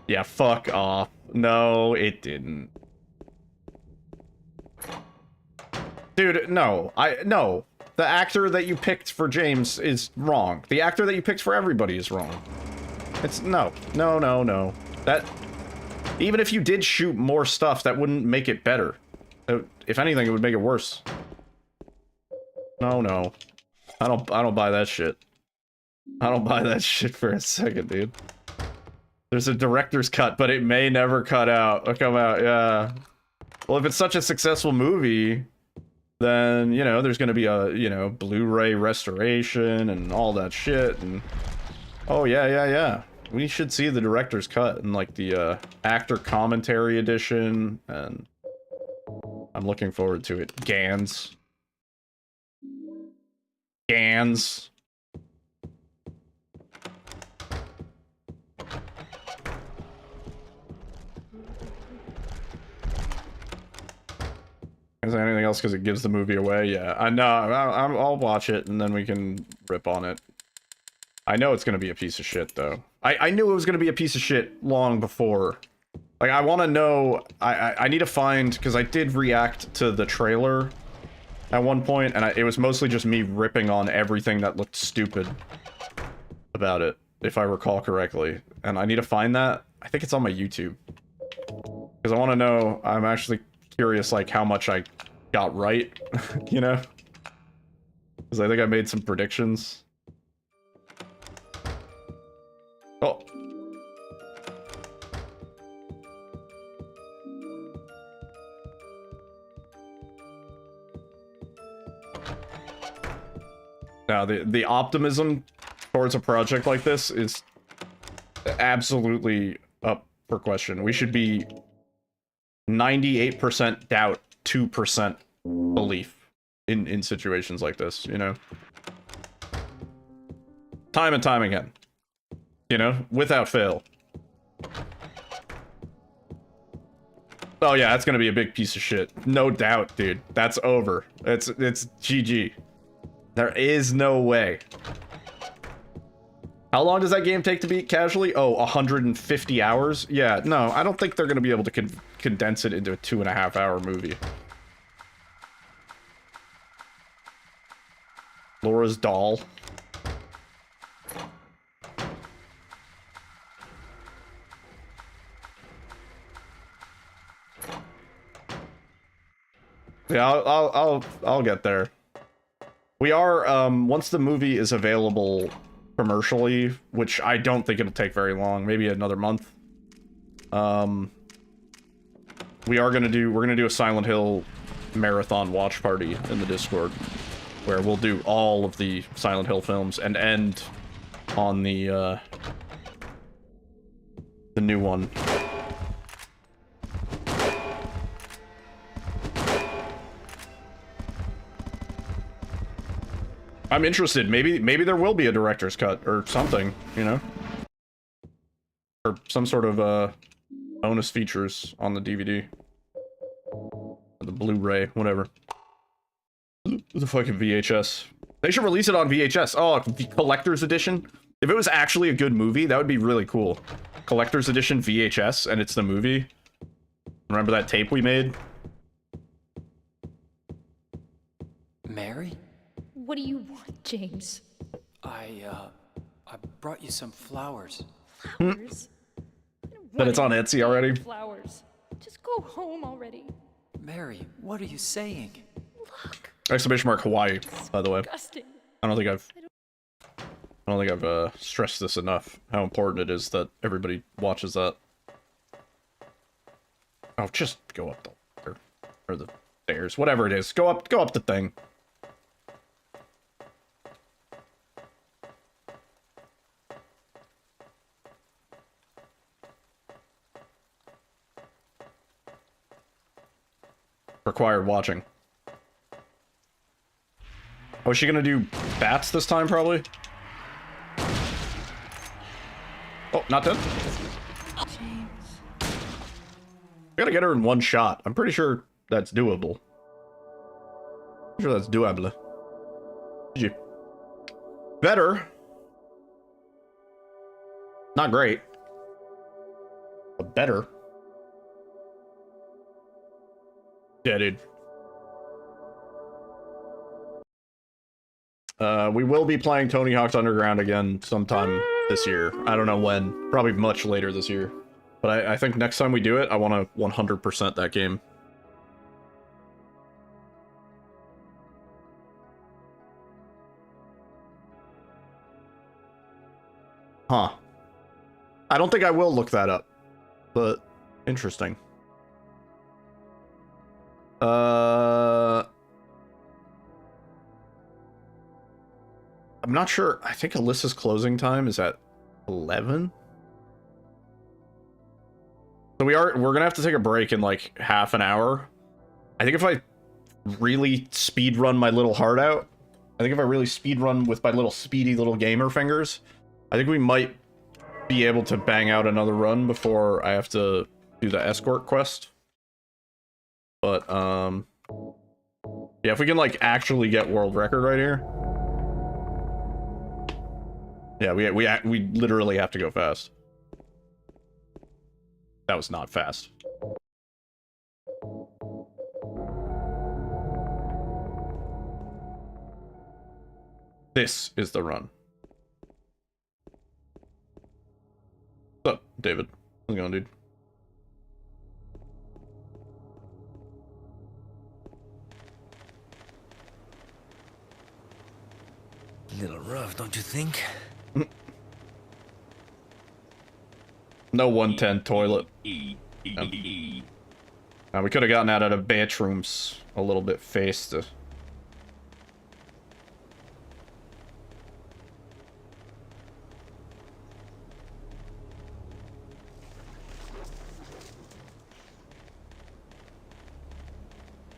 [SPEAKER 6] Yeah, fuck off. No, it didn't. Dude, no. No. The actor that you picked for James is wrong. The actor that you picked for everybody is wrong. It's no. That, even if you did shoot more stuff, that wouldn't make it better. If anything, it would make it worse. No. I don't buy that shit. I don't buy that shit for a second, dude. There's a director's cut, but it may never come out, yeah. Well, if it's such a successful movie, then, you know, there's gonna be a, you know, Blu-ray restoration and all that shit, and... Oh, yeah. We should see the director's cut and, like, the, actor commentary edition, and... I'm looking forward to it. Gans. Is there anything else because it gives the movie away? Yeah, I know. I'll watch it and then we can rip on it. I know it's gonna be a piece of shit though. I knew it was gonna be a piece of shit long before. Like, I want to know. I need to find, because I did react to the trailer at one point, and it was mostly just me ripping on everything that looked stupid about it, if I recall correctly. And I need to find that. I think it's on my YouTube. Because I want to know, I'm actually curious, like, how much I got right, you know? Because I think I made some predictions. Oh. Now, the optimism towards a project like this is absolutely up for question. We should be 98% doubt, 2% belief in situations like this, you know? Time and time again. You know? Without fail. Oh yeah, that's gonna be a big piece of shit. No doubt, dude. That's over. It's GG. There is no way. How long does that game take to beat casually? Oh, 150 hours? Yeah, no, I don't think they're going to be able to condense it into a 2.5-hour movie. Laura's doll. Yeah, I'll get there. We are, once the movie is available commercially, which I don't think it'll take very long, maybe another month. We're gonna do a Silent Hill marathon watch party in the Discord, where we'll do all of the Silent Hill films and end on the new one. I'm interested. Maybe there will be a director's cut or something, you know? Or some sort of bonus features on the DVD. Or the Blu-ray, whatever. The fucking VHS. They should release it on VHS. Oh, the collector's edition. If it was actually a good movie, that would be really cool. Collector's edition VHS, and it's the movie. Remember that tape we made?
[SPEAKER 3] Mary?
[SPEAKER 8] What do you want, James?
[SPEAKER 3] I brought you some flowers.
[SPEAKER 8] Flowers? I don't
[SPEAKER 6] But it's on
[SPEAKER 8] want
[SPEAKER 6] Etsy already.
[SPEAKER 8] flowers. Just go home already.
[SPEAKER 3] Mary, what are you saying?
[SPEAKER 8] Look,
[SPEAKER 6] Exclamation mark Hawaii, by the way.
[SPEAKER 8] disgusting.
[SPEAKER 6] I don't think I've stressed this enough, how important it is that everybody watches that. Oh, just go up the ladder. Or the stairs, whatever it is. Go up the thing. Required watching. Oh, is she gonna do bats this time, probably? Oh, not dead?
[SPEAKER 8] James.
[SPEAKER 6] I gotta get her in one shot. I'm pretty sure that's doable. Pretty sure that's doable. GG. Better. Not great. But better. Yeah, dude. We will be playing Tony Hawk's Underground again sometime this year. I don't know when. Probably much later this year. But I think next time we do it, I want to 100% that game. Huh. I don't think I will look that up. But, interesting. I'm not sure. I think Alyssa's closing time is at 11. So we're gonna have to take a break in like half an hour. I think if I really speed run my little heart out, I think if I really speed run with my little speedy little gamer fingers, I think we might be able to bang out another run before I have to do the escort quest. But yeah, if we can like actually get world record right here. Yeah, we literally have to go fast. That was not fast. This is the run. What's up, David? How's it going, dude?
[SPEAKER 7] A little rough, don't you think?
[SPEAKER 6] No 110 toilet.
[SPEAKER 1] E.
[SPEAKER 6] We could have gotten out of the bathrooms a little bit faster.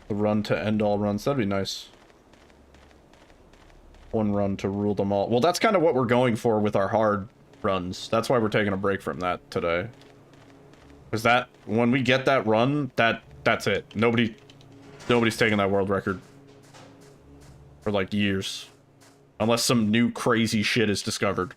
[SPEAKER 6] The run to end all runs, that'd be nice. One run to rule them all. Well, that's kind of what we're going for with our hard runs. That's why we're taking a break from that today. Because that, when we get that run, that's it. Nobody's taking that world record for like years. Unless some new crazy shit is discovered.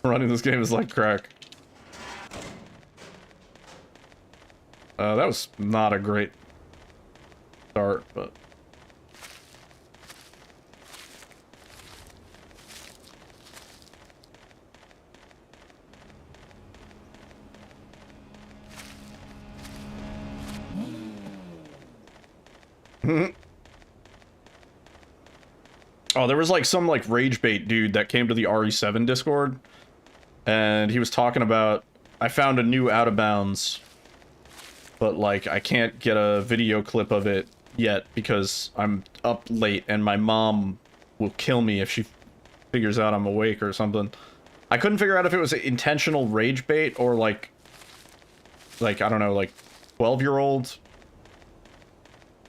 [SPEAKER 6] Running this game is like crack. That was not a great start, but... Oh, there was like some like rage bait dude that came to the RE7 Discord, and he was talking about, I found a new Out of Bounds, but like I can't get a video clip of it yet because I'm up late and my mom will kill me if she figures out I'm awake or something. I couldn't figure out if it was intentional rage bait or like I don't know, like 12-year-old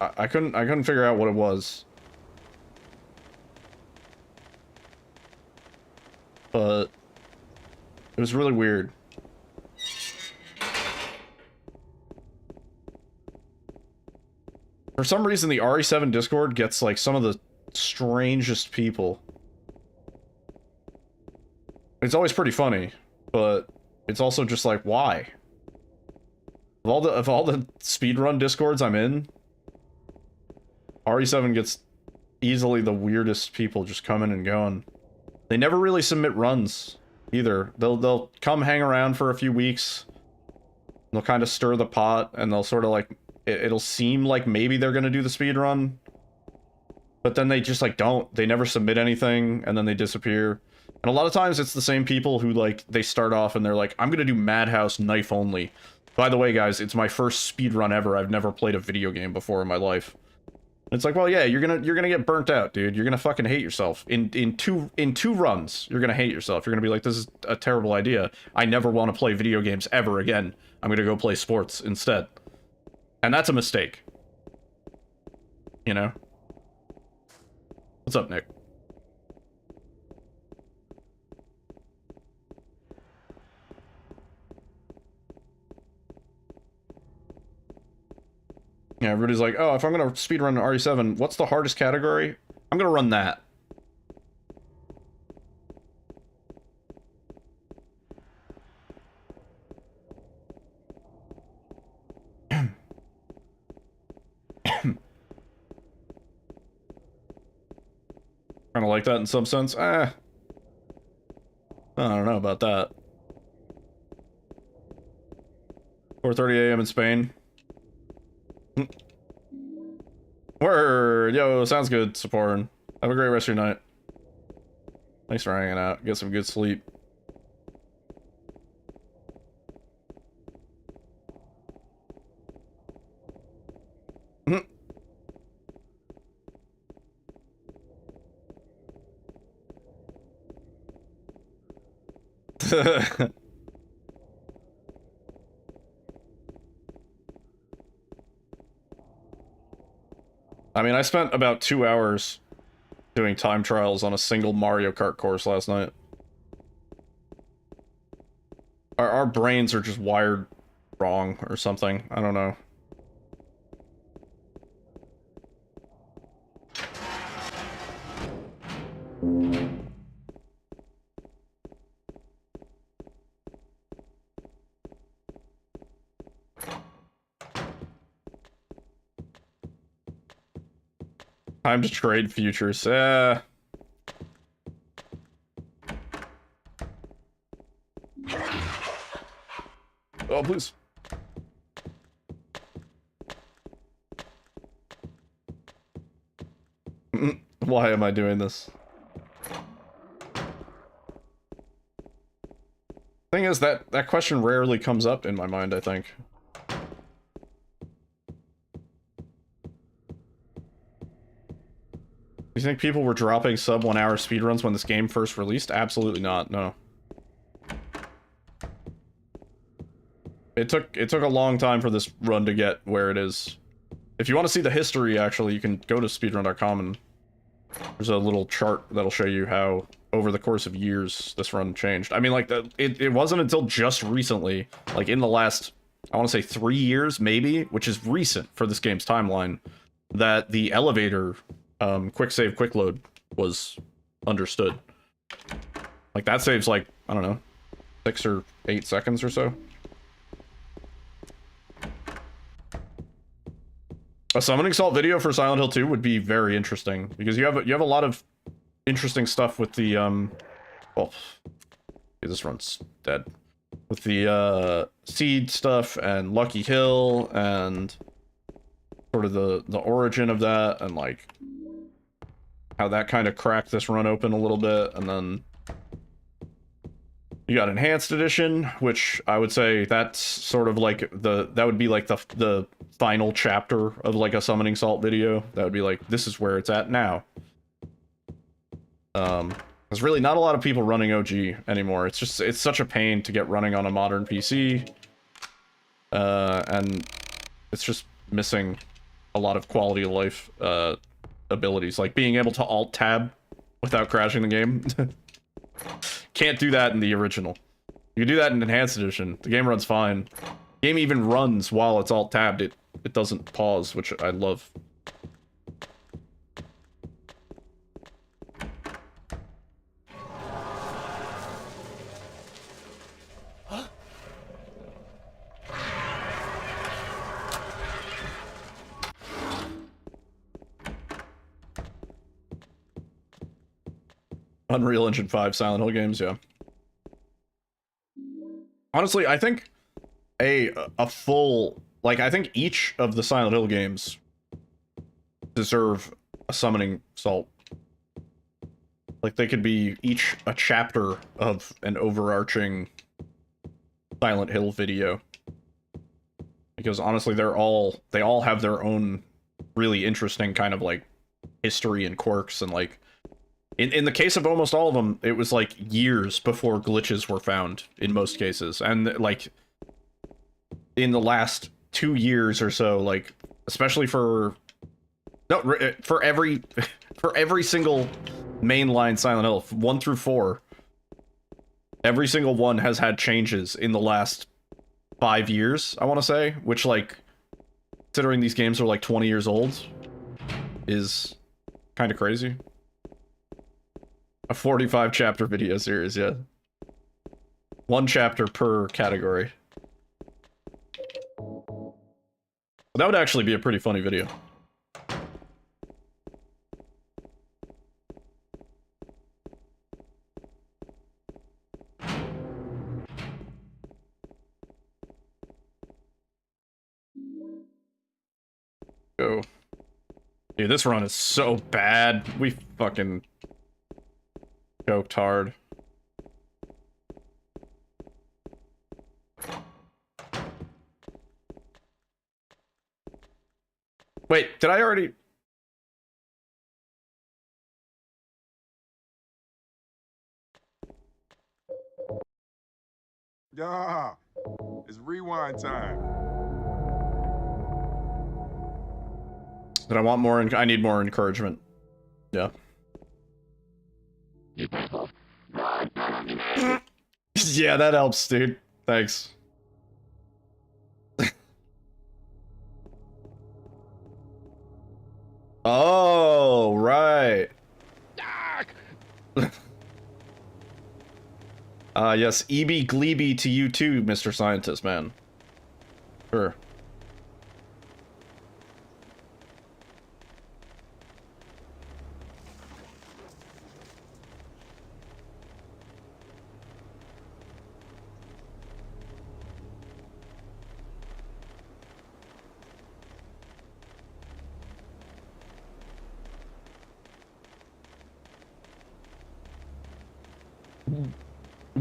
[SPEAKER 6] I couldn't figure out what it was. But it was really weird. For some reason, the RE7 Discord gets, like, some of the strangest people. It's always pretty funny, but it's also just like, why? Of all the speedrun Discords I'm in, RE7 gets easily the weirdest people just coming and going. They never really submit runs either. They'll come hang around for a few weeks. They'll kind of stir the pot, and they'll sort of like it'll seem like maybe they're gonna do the speedrun, but then they just like don't. They never submit anything, and then they disappear. And a lot of times it's the same people who like they start off and they're like, I'm gonna do Madhouse knife only. By the way, guys, it's my first speedrun ever. I've never played a video game before in my life. It's like, well, yeah, you're gonna get burnt out, dude. You're gonna fucking hate yourself. In two runs, you're gonna hate yourself. You're gonna be like, this is a terrible idea. I never want to play video games ever again. I'm gonna go play sports instead. And that's a mistake. You know? What's up, Nick? Yeah, everybody's like, oh, if I'm gonna speedrun an RE7, what's the hardest category? I'm gonna run that. Kinda like that in some sense. I don't know about that. 4:30 a.m. in Spain. Word! Yo, sounds good, Supporn. Have a great rest of your night. Thanks for hanging out. Get some good sleep. I mean, I spent about 2 hours doing time trials on a single Mario Kart course last night. Our brains are just wired wrong or something. I don't know. Time to trade futures. Oh, please. Why am I doing this? Thing is, that question rarely comes up in my mind, I think. You think people were dropping sub 1 hour speedruns when this game first released? Absolutely not, no. It took a long time for this run to get where it is. If you want to see the history, actually, you can go to speedrun.com and there's a little chart that'll show you how, over the course of years, this run changed. I mean, like, it wasn't until just recently, like in the last, I want to say 3 years, maybe, which is recent for this game's timeline, that the elevator quick save, quick load was understood. Like, that saves, like, I don't know, 6 or 8 seconds or so. A summoning salt video for Silent Hill 2 would be very interesting, because you have a lot of interesting stuff with the well, this run's dead. With the seed stuff and Lucky Hill and sort of the origin of that, and like how that kind of cracked this run open a little bit. And then you got Enhanced Edition, which I would say that's sort of like that would be like the final chapter of like a Summoning Salt video. That would be like, this is where it's at now. There's really not a lot of people running OG anymore. It's such a pain to get running on a modern PC. And it's just missing a lot of quality of life abilities, like being able to alt tab without crashing the game. Can't do that in the original. You can do that in Enhanced Edition. The game runs fine. The game even runs while it's alt tabbed. It doesn't pause, which I love. Unreal Engine 5 Silent Hill games, yeah. Honestly, I think a full, like, I think each of the Silent Hill games deserve a summoning salt. Like, they could be each a chapter of an overarching Silent Hill video. Because honestly, they all have their own really interesting kind of, like, history and quirks, and, like, in the case of almost all of them, it was like years before glitches were found in most cases. And like in the last 2 years or so, like especially for every single mainline Silent Hill 1 through 4, every single one has had changes in the last 5 years, I want to say, which, like, considering these games are like 20 years old, is kind of crazy. A 45 chapter video series, yeah. 1 chapter per category. That would actually be a pretty funny video. Go. Dude, this run is so bad. We fucking choked hard. Wait, did I already...
[SPEAKER 9] Yeah, it's rewind time.
[SPEAKER 6] Did I want more? I need more encouragement. Yeah. Yeah, that helps, dude. Thanks. Oh, right. Yes, EB Gleeby to you too, Mr. Scientist, man. Sure.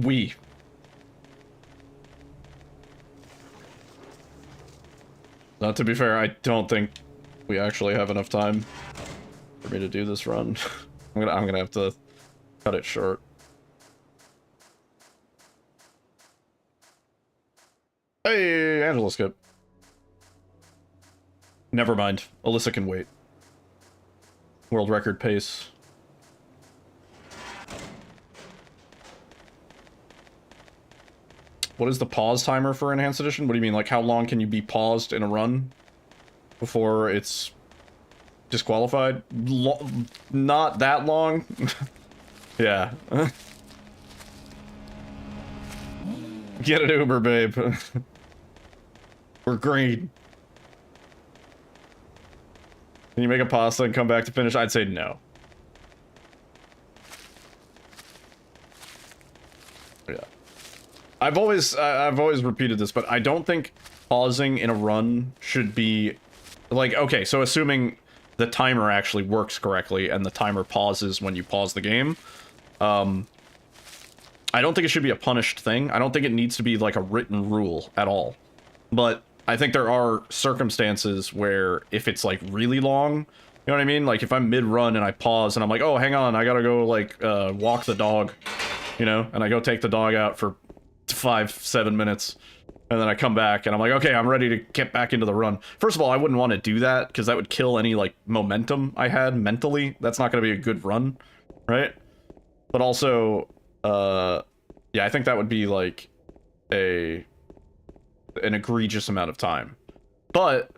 [SPEAKER 6] We. Not to be fair, I don't think we actually have enough time for me to do this run. I'm gonna have to cut it short. Hey, Angela skip. Never mind. Alyssa can wait. World record pace. What is the pause timer for Enhanced Edition? What do you mean? Like, how long can you be paused in a run before it's disqualified? Not that long. Yeah. Get an Uber, babe. We're green. Can you make a pasta and come back to finish? I'd say no. Yeah. I've always repeated this, but I don't think pausing in a run should be like, okay, so assuming the timer actually works correctly and the timer pauses when you pause the game, I don't think it should be a punished thing. I don't think it needs to be like a written rule at all. But I think there are circumstances where if it's like really long, you know what I mean? Like if I'm mid-run and I pause and I'm like, oh, hang on, I gotta go like walk the dog, you know, and I go take the dog out for 5-7 minutes, And then I come back and I'm like, okay, I'm ready to get back into the run. First of all, I wouldn't want to do that because that would kill any like momentum I had mentally. That's not going to be a good run, right? But also, yeah, I think that would be like an egregious amount of time. But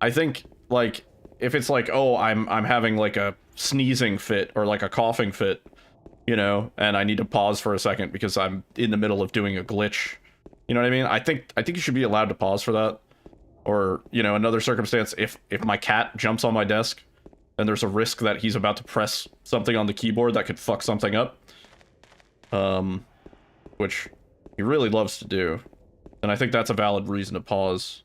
[SPEAKER 6] I think like if it's like, oh, I'm having like a sneezing fit or like a coughing fit, you know, and I need to pause for a second because I'm in the middle of doing a glitch. You know what I mean? I think you should be allowed to pause for that. Or, you know, another circumstance, if my cat jumps on my desk and there's a risk that he's about to press something on the keyboard that could fuck something up. Which he really loves to do. And I think that's a valid reason to pause.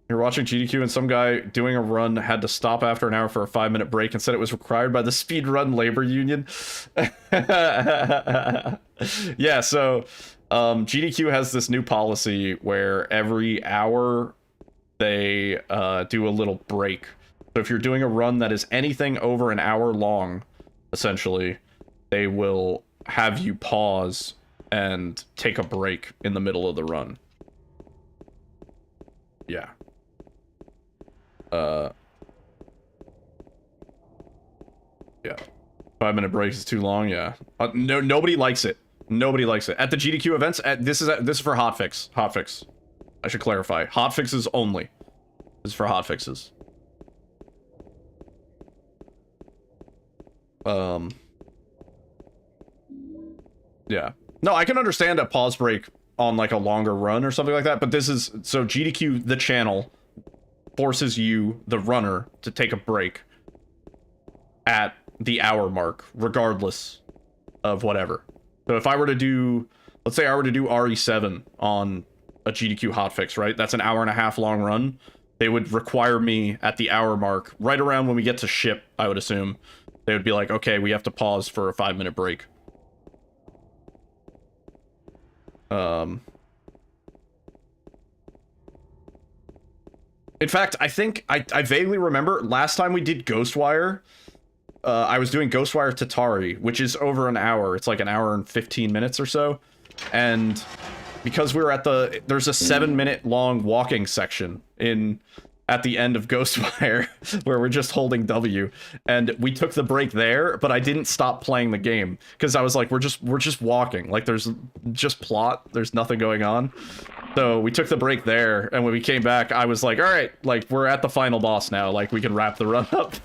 [SPEAKER 6] You're watching GDQ and some guy doing a run had to stop after an hour for a 5-minute break and said it was required by the Speedrun Labor Union. Yeah, so GDQ has this new policy where every hour they do a little break. So if you're doing a run that is anything over an hour long, essentially, they will have you pause and take a break in the middle of the run. Yeah. Yeah. 5-minute breaks is too long, yeah. No, nobody likes it. Nobody likes it. At the GDQ events, this is for hotfix. Hotfix. I should clarify. Hotfixes only. This is for hotfixes. Yeah. No, I can understand a pause break on like a longer run or something like that, but this is so GDQ, the channel, forces you, the runner, to take a break at the hour mark, regardless of whatever. So if I were to do, let's say I were to do RE7 on a GDQ hotfix, right? That's an 1.5 hour long run. They would require me at the hour mark, right around when we get to ship, I would assume. They would be like, okay, we have to pause for a 5-minute break. In fact, I think I vaguely remember last time we did Ghostwire, I was doing Ghostwire Tatari, which is over an hour. It's like an hour and 15 minutes or so. And because we were at there's a 7-minute long walking section at the end of Ghostwire where we're just holding W, and we took the break there, but I didn't stop playing the game because I was like, we're just walking, like there's just plot, there's nothing going on. So we took the break there, and when we came back, I was like, all right, like we're at the final boss now, like we can wrap the run up.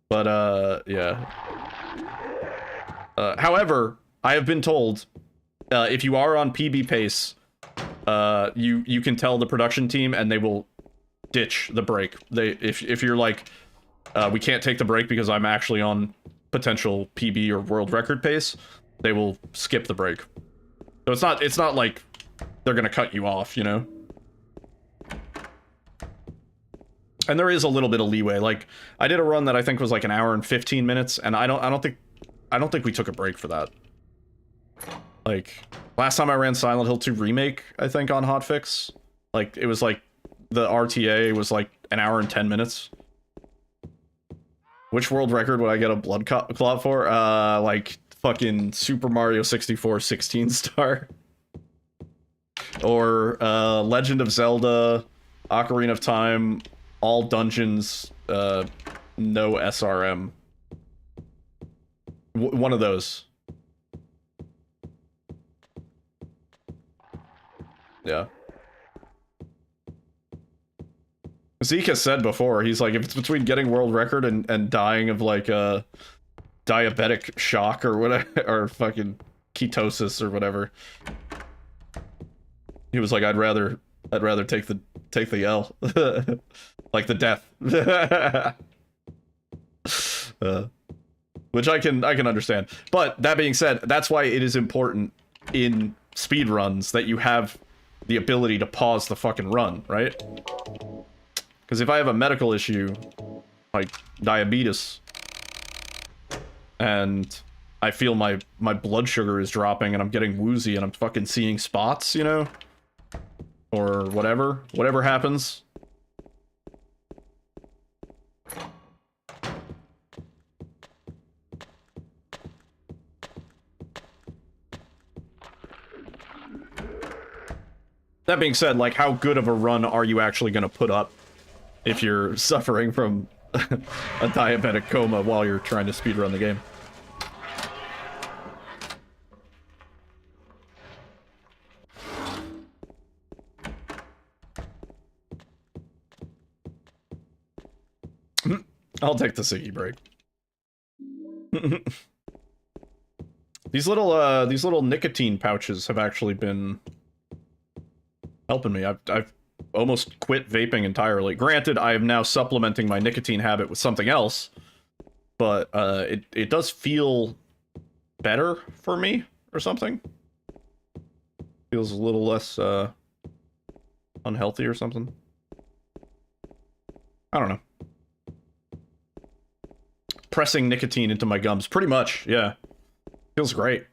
[SPEAKER 6] But yeah. However, I have been told if you are on PB pace, you can tell the production team and they will ditch the break. If you're like, we can't take the break because I'm actually on potential PB or world record pace, they will skip the break. So it's not like they're gonna cut you off, you know? And there is a little bit of leeway. Like, I did a run that I think was like an hour and 15 minutes, and I don't think we took a break for that. Like, last time I ran Silent Hill 2 Remake, I think, on hotfix, like, it was like, the RTA was like an hour and 10 minutes. Which world record would I get a blood clot for? Like, fucking Super Mario 64 16 star. Or, Legend of Zelda, Ocarina of Time, all dungeons, no SRM. One of those. Yeah. Zeke has said before, he's like, if it's between getting world record and dying of like a diabetic shock or whatever, or fucking ketosis or whatever, he was like, I'd rather take the L. Like the death. Which I can understand. But that being said, that's why it is important in speedruns that you have the ability to pause the fucking run, right? Because if I have a medical issue, like diabetes, and I feel my blood sugar is dropping and I'm getting woozy and I'm fucking seeing spots, you know? Or whatever happens. That being said, like, how good of a run are you actually going to put up if you're suffering from a diabetic coma while you're trying to speedrun the game? I'll take the Siggy break. These little nicotine pouches have actually been helping me. I've almost quit vaping entirely. Granted, I am now supplementing my nicotine habit with something else, but it does feel better for me or something. Feels a little less unhealthy or something. I don't know. Pressing nicotine into my gums, pretty much, yeah. Feels great.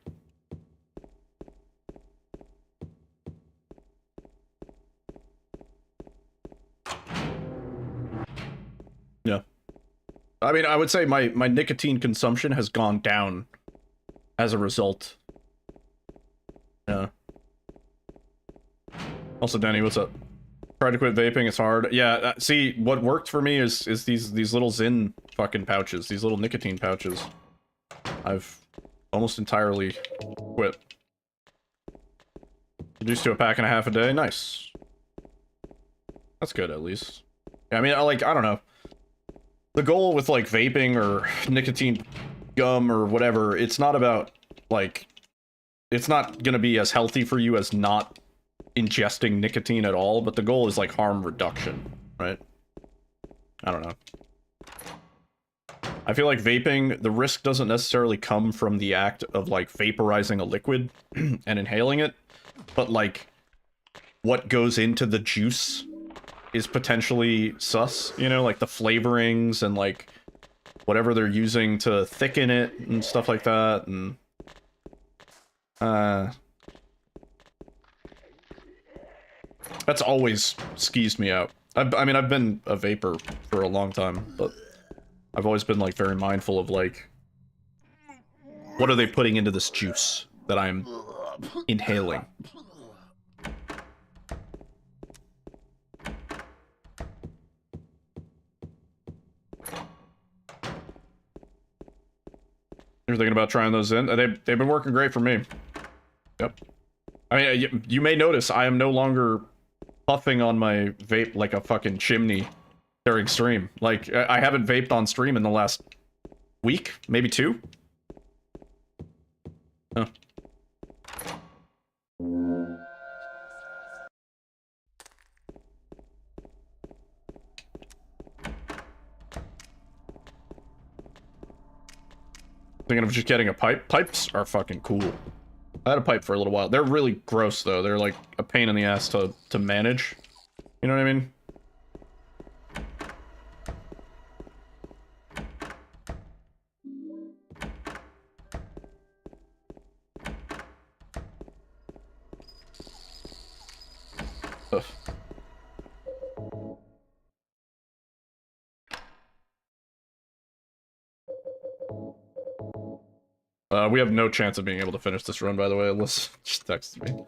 [SPEAKER 6] Yeah. I mean, I would say my nicotine consumption has gone down as a result. Yeah. Also, Denny, what's up? Try to quit vaping, it's hard. Yeah, see, what worked for me is these little Zyn fucking pouches, these little nicotine pouches. I've almost entirely quit. Reduced to a pack and a half a day, nice. That's good, at least. Yeah, I mean, I don't know. The goal with, like, vaping or nicotine gum or whatever, it's not about, like, it's not gonna be as healthy for you as not ingesting nicotine at all, but the goal is, like, harm reduction, right? I don't know. I feel like vaping, the risk doesn't necessarily come from the act of, like, vaporizing a liquid and inhaling it, but, like, what goes into the juice is potentially sus, you know, like the flavorings and, like, whatever they're using to thicken it and stuff like that, and that's always skeezed me out. I mean, I've been a vapor for a long time, but I've always been, like, very mindful of, like, what are they putting into this juice that I'm inhaling? You're thinking about trying those in? They've been working great for me. Yep. I mean, you may notice I am no longer puffing on my vape like a fucking chimney during stream. Like, I haven't vaped on stream in the last week, maybe 2. Huh. Thinking of just getting a pipe. Pipes are fucking cool. I had a pipe for a little while. They're really gross, though. They're, like, a pain in the ass to manage. You know what I mean? Ugh. We have no chance of being able to finish this run, by the way, unless just texted me.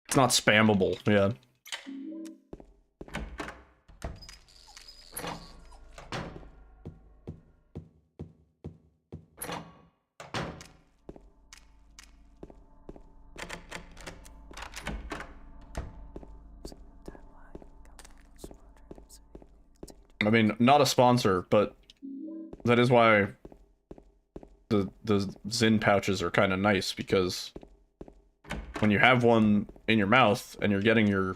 [SPEAKER 6] It's not spammable, yeah. I mean, not a sponsor, but that is why the Zyn pouches are kind of nice, because when you have one in your mouth and you're getting your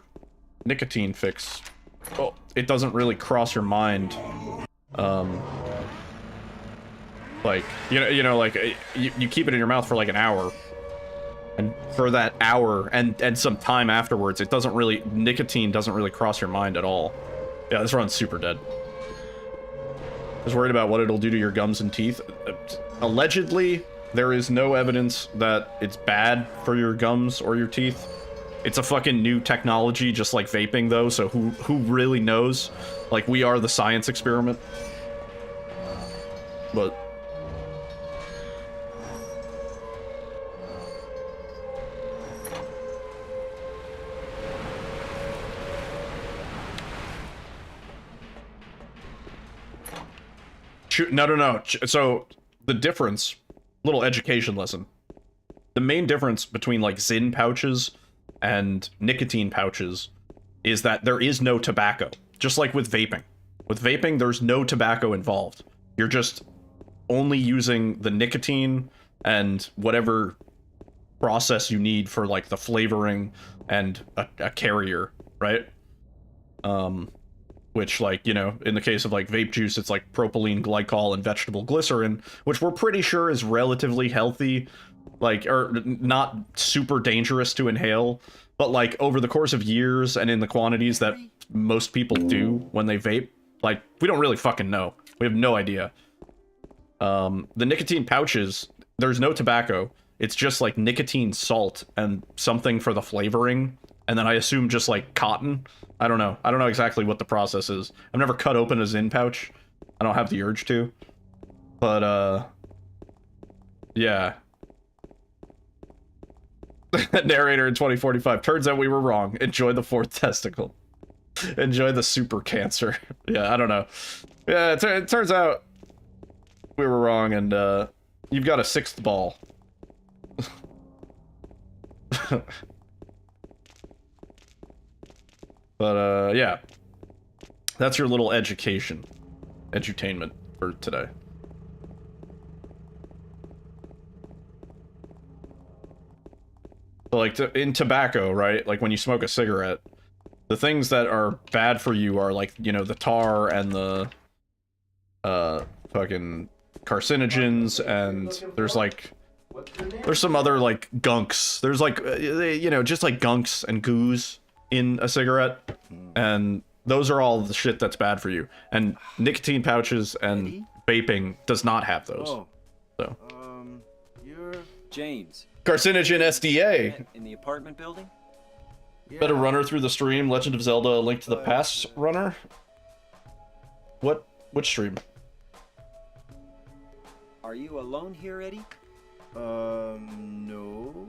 [SPEAKER 6] nicotine fix, well, it doesn't really cross your mind. Like, you know, like, you keep it in your mouth for like an hour, and for that hour and some time afterwards, nicotine doesn't really cross your mind at all. Yeah, this run's super dead. I was worried about what it'll do to your gums and teeth. Allegedly, there is no evidence that it's bad for your gums or your teeth. It's a fucking new technology, just like vaping, though, so who really knows? Like, we are the science experiment. But No. So the difference, little education lesson. The main difference between like Zyn pouches and nicotine pouches is that there is no tobacco. Just like with vaping. With vaping, there's no tobacco involved. You're just only using the nicotine and whatever process you need for like the flavoring and a carrier, right? Which, like, you know, in the case of like vape juice, it's like propylene glycol and vegetable glycerin, which we're pretty sure is relatively healthy, like, or not super dangerous to inhale, but like over the course of years and in the quantities that most people do when they vape, like, we don't really fucking know. We have no idea. The nicotine pouches, there's no tobacco. It's just like nicotine salt and something for the flavoring. And then I assume just like cotton. I don't know. I don't know exactly what the process is. I've never cut open a Zyn pouch. I don't have the urge to. But, yeah. Narrator in 2045. Turns out we were wrong. Enjoy the fourth testicle. Enjoy the super cancer. Yeah, I don't know. Yeah, it turns out we were wrong, and, you've got a sixth ball. But, yeah. That's your little edutainment for today. So, like, in tobacco, right? Like, when you smoke a cigarette, the things that are bad for you are, like, you know, the tar and the, fucking carcinogens, and there's, like, there's some other, like, gunks. There's, like, you know, just, like, gunks and goos in a cigarette, and those are all the shit that's bad for you. And nicotine pouches and vaping does not have those.
[SPEAKER 5] Oh.
[SPEAKER 6] So.
[SPEAKER 5] You're...
[SPEAKER 7] James.
[SPEAKER 6] Carcinogen SDA.
[SPEAKER 7] In the apartment building?
[SPEAKER 5] Yeah.
[SPEAKER 6] Better runner through the stream. Legend of Zelda: A Link to the Past runner. Which stream?
[SPEAKER 7] Are you alone here, Eddie?
[SPEAKER 5] No.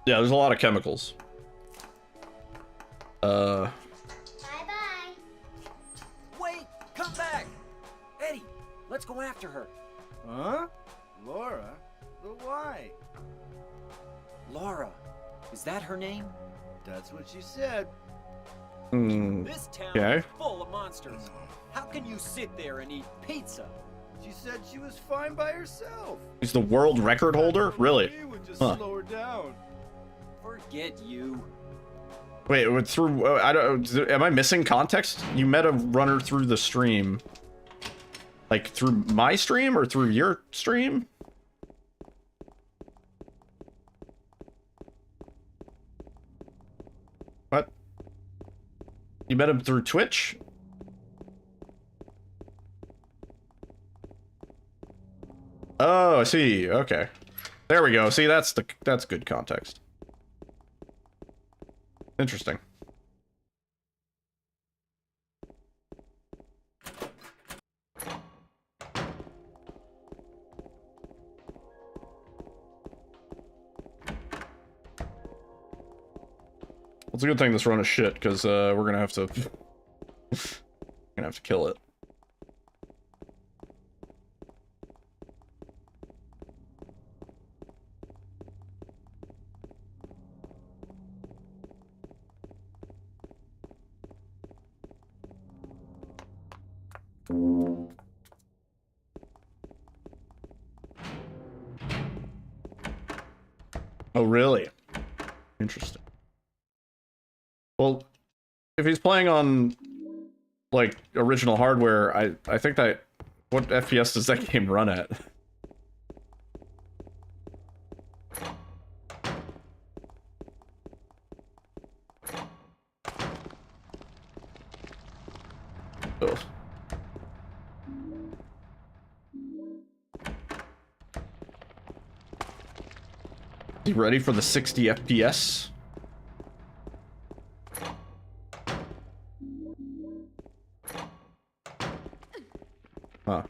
[SPEAKER 6] Yeah, there's a lot of chemicals.
[SPEAKER 8] Bye-bye.
[SPEAKER 7] Wait! Come back! Eddie, let's go after her.
[SPEAKER 5] Huh? Laura? But why?
[SPEAKER 7] Laura. Is that her name?
[SPEAKER 5] That's what she said.
[SPEAKER 7] This town
[SPEAKER 6] Okay.
[SPEAKER 7] is full of monsters. How can you sit there and eat pizza?
[SPEAKER 5] She said she was fine by herself.
[SPEAKER 6] He's the world record holder? Really?
[SPEAKER 5] We would just
[SPEAKER 6] Huh.
[SPEAKER 5] slow her down.
[SPEAKER 7] Forget you.
[SPEAKER 6] Wait, through... I don't... Am I missing context? You met a runner through the stream. Like, through my stream or through your stream? What? You met him through Twitch? Oh, I see. Okay. There we go. See, that's good context. Interesting. It's a good thing this run is shit, because we're gonna have to kill it. Oh, really? Interesting. Well, if he's playing on, like, original hardware, I think that... What FPS does that game run at? Ugh. Is he ready for the 60 FPS? Huh.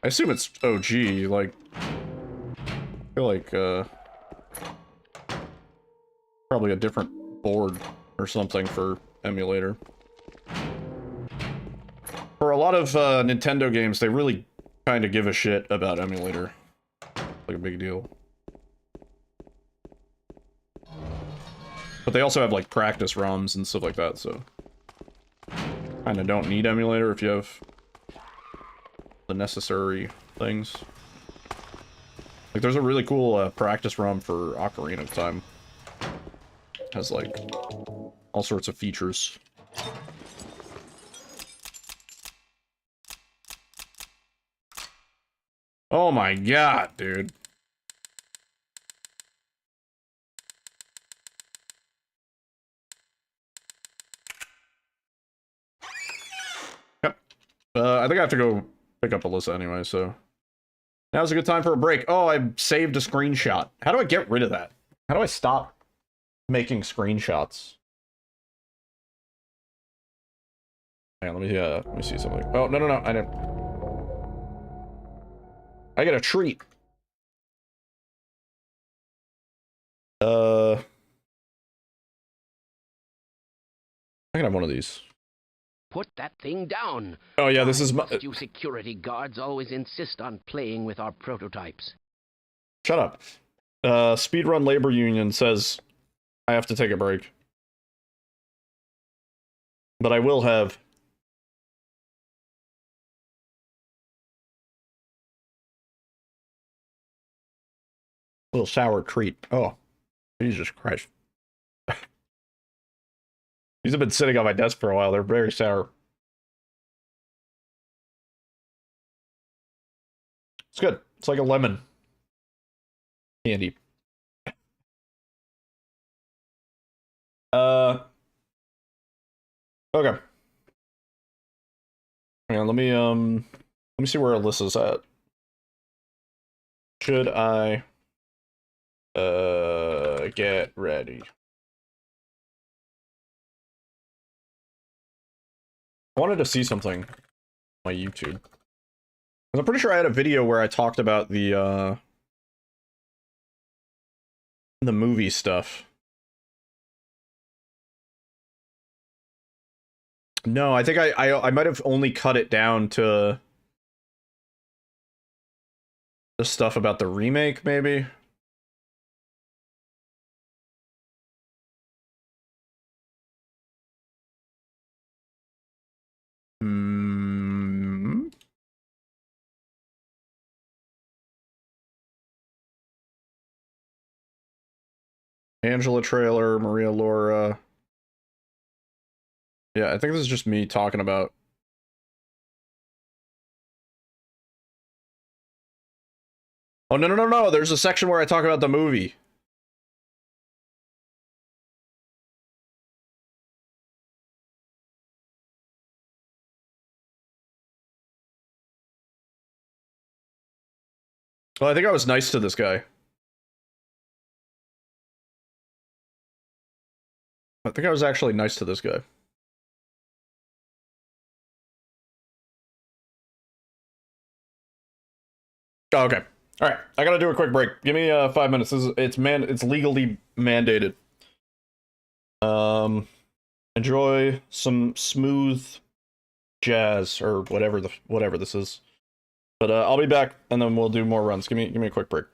[SPEAKER 6] I assume it's OG, like... I feel like, probably a different board or something for emulator. For a lot of, Nintendo games, they really kind of give a shit about emulator. Like a big deal. But they also have, like, practice ROMs and stuff like that, so... Kinda don't need emulator if you have the necessary things. Like, there's a really cool practice ROM for Ocarina of Time. It has, like, all sorts of features. Oh my god, dude. Yep. I think I have to go pick up Alyssa anyway, so... Now's a good time for a break. Oh, I saved a screenshot. How do I get rid of that? How do I stop making screenshots? Hang on, let me see something. Oh, no, I didn't. I get a treat. I can have one of these.
[SPEAKER 4] Put that thing down.
[SPEAKER 6] Oh yeah, this is
[SPEAKER 4] Why
[SPEAKER 6] my...
[SPEAKER 4] must you security guards always insist on playing with our prototypes?
[SPEAKER 6] Shut up. Speedrun Labor Union says I have to take a break. But I will have... a little sour treat. Oh, Jesus Christ. These have been sitting on my desk for a while. They're very sour. It's good. It's like a lemon candy. Okay. Hang on, let me see where Alyssa's at. Should I get ready? I wanted to see something on my YouTube. 'Cause I'm pretty sure I had a video where I talked about the movie stuff. No, I think I might have only cut it down to the stuff about the remake, maybe. Hmm. Angela trailer, Maria Laura. Yeah, I think this is just me talking about... Oh, no, there's a section where I talk about the movie. Well, I think I was nice to this guy. I think I was actually nice to this guy. Oh, okay. All right. I gotta do a quick break. Give me 5 minutes. It's legally mandated. Enjoy some smooth jazz or whatever this is. But I'll be back and then we'll do more runs. Give me a quick break.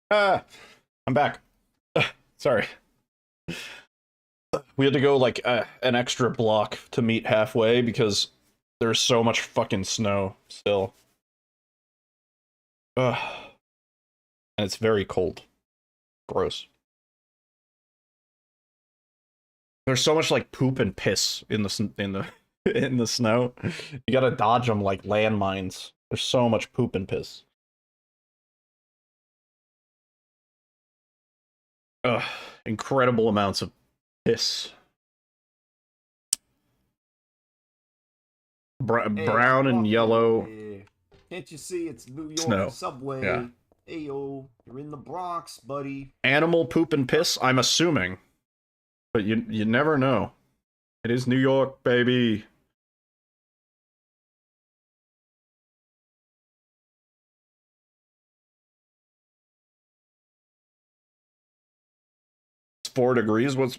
[SPEAKER 6] I'm back. Sorry. We had to go like an extra block to meet halfway because there's so much fucking snow still. And it's very cold. Gross. There's so much like poop and piss in the in the snow. You gotta dodge them like landmines. There's so much poop and piss. Incredible amounts of piss. Brown and yellow.
[SPEAKER 5] Can't you see it's New York
[SPEAKER 6] Snow.
[SPEAKER 5] subway?
[SPEAKER 6] Yeah.
[SPEAKER 5] Ayo, you're in the Bronx, buddy.
[SPEAKER 6] Animal poop and piss, I'm assuming. But you never know. It is New York, baby. It's 4 degrees. What's...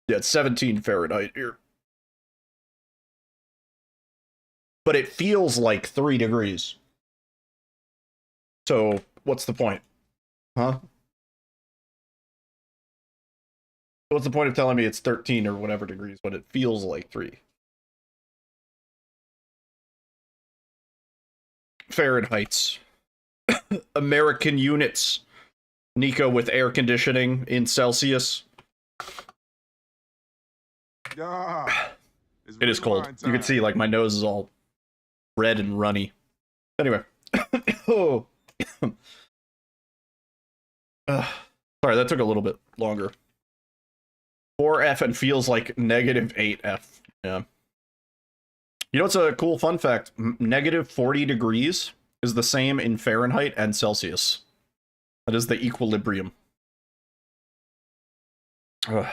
[SPEAKER 6] Yeah, it's 17 Fahrenheit here. But it feels like 3 degrees. So, what's the point? Huh? What's the point of telling me it's 13 or whatever degrees when it feels like 3? Fahrenheits. American units. Nico with air conditioning in Celsius. It is cold. You can see like my nose is all red and runny. Anyway. Oh. Sorry, that took a little bit longer. 4F and feels like -8F. Yeah. You know what's a cool fun fact? -40 degrees is the same in Fahrenheit and Celsius. That is the equilibrium. Ugh.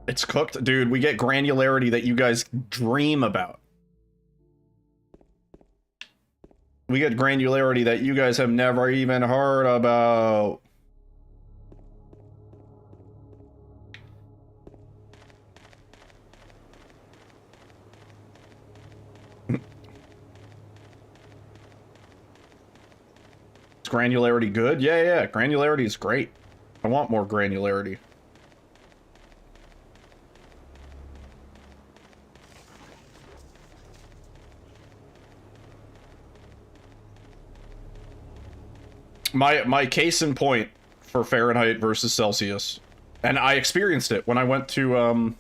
[SPEAKER 6] It's cooked? Dude, we get granularity that you guys dream about. We get granularity that you guys have never even heard about. Is granularity good? Yeah, granularity is great. I want more granularity. My case in point for Fahrenheit versus Celsius, and I experienced it when I went to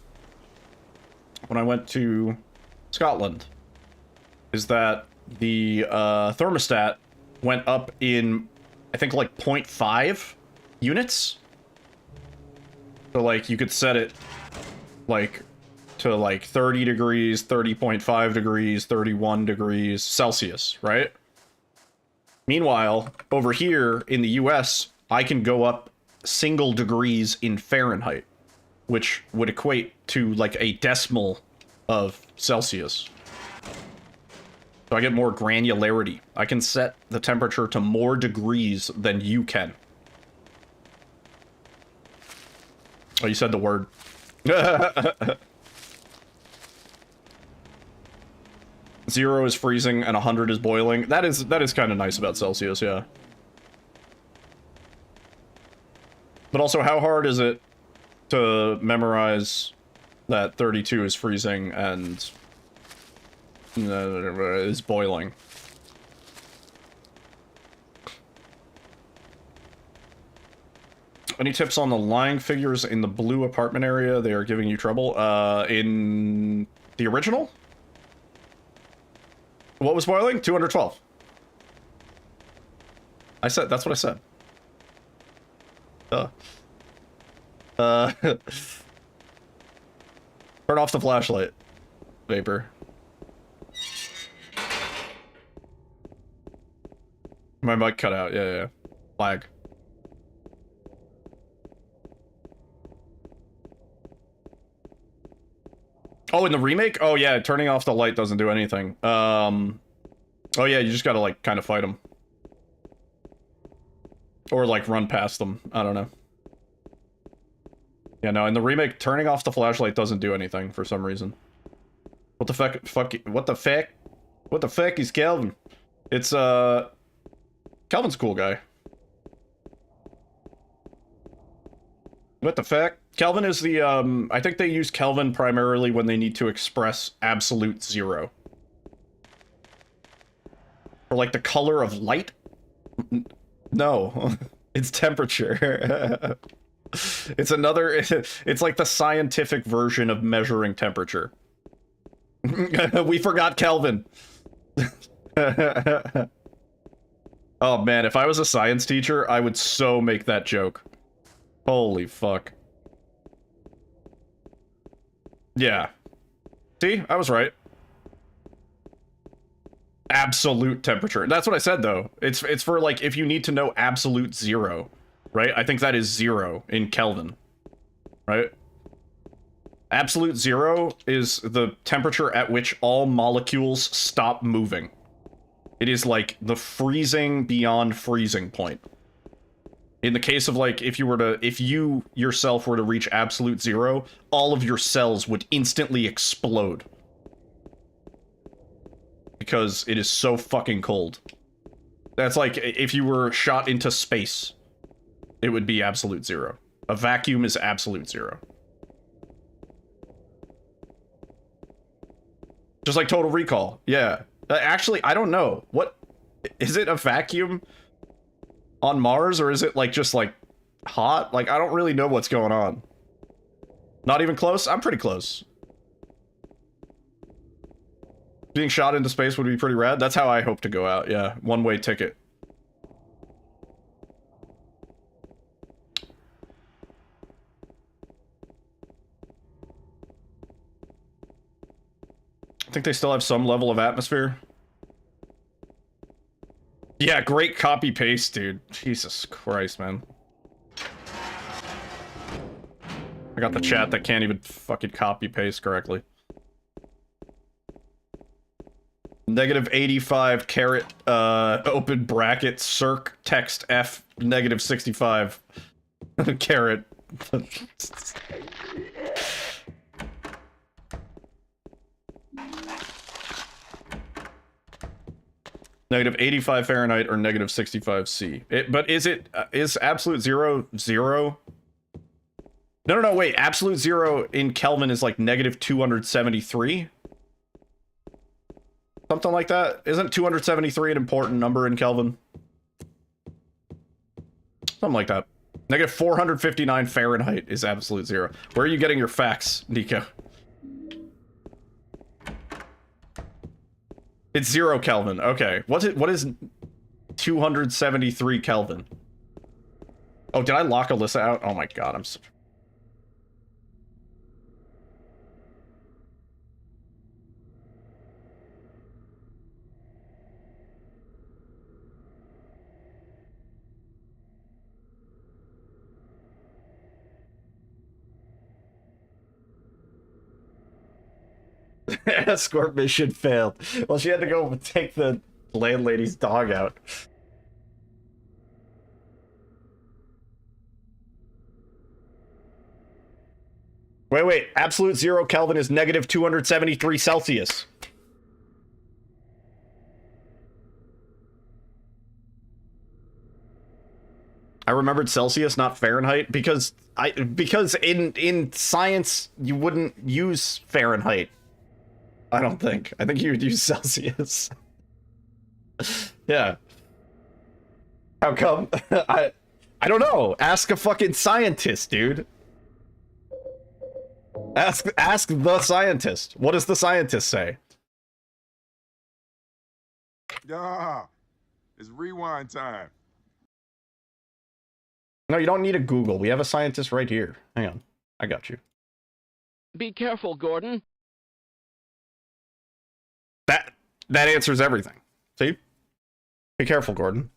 [SPEAKER 6] Scotland, is that the thermostat went up in, I think, like 0.5 units. So like you could set it like to like 30 degrees, 30.5 degrees, 31 degrees Celsius, right? Meanwhile, over here in the US, I can go up single degrees in Fahrenheit, which would equate to like a decimal of Celsius. So I get more granularity. I can set the temperature to more degrees than you can. Oh, you said the word. 0 is freezing and 100 is boiling. That is kind of nice about Celsius, yeah. But also, how hard is it to memorize that 32 is freezing and is boiling? Any tips on the lying figures in the blue apartment area? They are giving you trouble. In the original? What was boiling? 212. I said, that's what I said. Turn off the flashlight, Vapor. My mic cut out, yeah. Lag. Oh, in the remake? Oh yeah, turning off the light doesn't do anything. Oh yeah, you just gotta like kind of fight them. Or like run past them, I don't know. Yeah, no, in the remake, turning off the flashlight doesn't do anything for some reason. What the fuck? What the fuck? What the fuck is Calvin? It's, Calvin's a cool guy. What the fuck? Kelvin is the, I think they use Kelvin primarily when they need to express absolute zero. Or like the color of light? No, it's temperature. It's another, it's like the scientific version of measuring temperature. We forgot Kelvin. Oh man, if I was a science teacher, I would so make that joke. Holy fuck. Yeah. See? I was right. Absolute temperature. That's what I said, though. It's for, like, if you need to know absolute zero, right? I think that is 0 in Kelvin, right? Absolute zero is the temperature at which all molecules stop moving. It is, like, the freezing beyond freezing point. In the case of, like, if you yourself were to reach absolute zero, all of your cells would instantly explode. Because it is so fucking cold. That's like, if you were shot into space, it would be absolute zero. A vacuum is absolute zero. Just like Total Recall, yeah. Actually, I don't know. What, is it a vacuum on Mars, or is it, like, just, like, hot? Like, I don't really know what's going on. Not even close? I'm pretty close. Being shot into space would be pretty rad. That's how I hope to go out, yeah. One-way ticket. I think they still have some level of atmosphere. Yeah, great copy-paste, dude. Jesus Christ, man. I got the chat that can't even fucking copy-paste correctly. -85 caret, open bracket, circ, text F, -65 caret. -85 Fahrenheit or -65 C. But is it, is absolute zero, 0? No, wait, absolute zero in Kelvin is like -273? Something like that? Isn't 273 an important number in Kelvin? Something like that. -459 Fahrenheit is absolute zero. Where are you getting your facts, Nico? It's 0 Kelvin. Okay. What is 273 Kelvin? Oh, did I lock Alyssa out? Oh my god, I'm so... Escort mission failed. Well, she had to go take the landlady's dog out. Wait. Absolute 0 Kelvin is -273 Celsius. I remembered Celsius, not Fahrenheit, because in science you wouldn't use Fahrenheit. I don't think. I think you would use Celsius. Yeah. How come? I don't know. Ask a fucking scientist, dude. Ask the scientist. What does the scientist say?
[SPEAKER 9] Yeah, it's rewind time.
[SPEAKER 6] No, you don't need a Google. We have a scientist right here. Hang on. I got you.
[SPEAKER 4] Be careful, Gordon.
[SPEAKER 6] That answers everything. See? Be careful, Gordon.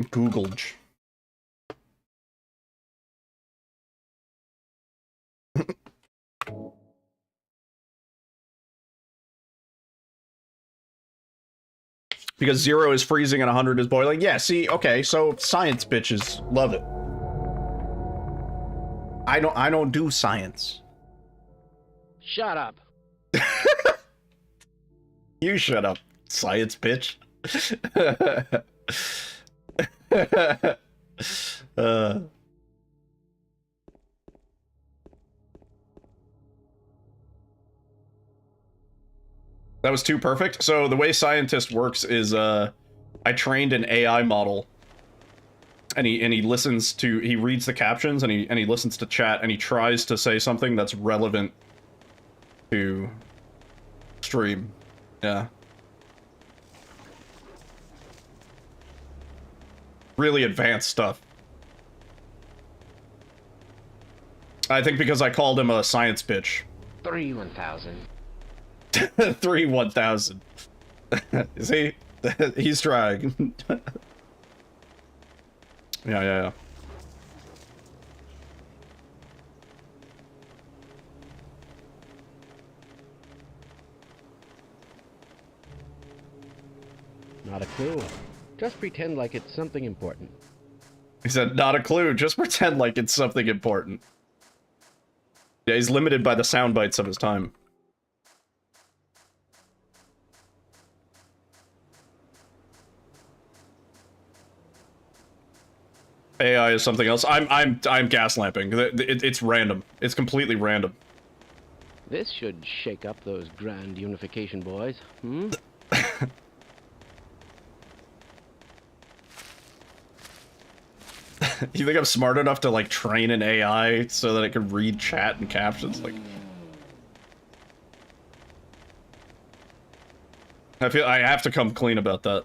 [SPEAKER 6] Googled. Because 0 is freezing and 100 is boiling. Yeah, see, okay, so science bitches love it.
[SPEAKER 2] I don't do science.
[SPEAKER 4] Shut up.
[SPEAKER 2] You shut up, science bitch. That was too perfect. So the way Scientist works is I trained an AI model, and he listens to, he reads the captions, and he listens to chat, and he tries to say something that's relevant to stream. Yeah. Really advanced stuff. I think because I called him a science bitch.
[SPEAKER 4] 3-1000.
[SPEAKER 2] 3-1000. See? He's trying. Yeah.
[SPEAKER 4] Not a clue. Just pretend like it's something important.
[SPEAKER 2] He said, not a clue, just pretend like it's something important. Yeah, he's limited by the sound bites of his time. AI is something else. I'm gas lamping. It's random. It's completely random.
[SPEAKER 4] This should shake up those grand unification boys, hmm?
[SPEAKER 2] You think I'm smart enough to, like, train an AI so that it can read chat and captions? Like, I feel I have to come clean about that.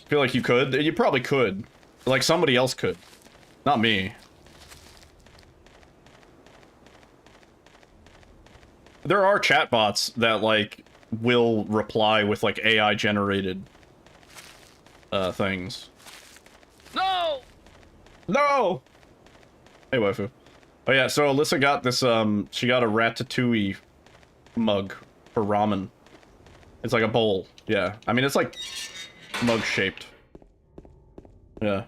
[SPEAKER 2] I feel like you could. You probably could. Like, somebody else could. Not me. There are chatbots that, like, will reply with, like, AI-generated things.
[SPEAKER 4] No!
[SPEAKER 2] No! Hey, waifu. Oh yeah, so Alyssa got this, she got a ratatouille mug for ramen. It's like a bowl, yeah. I mean, it's like mug-shaped. Yeah.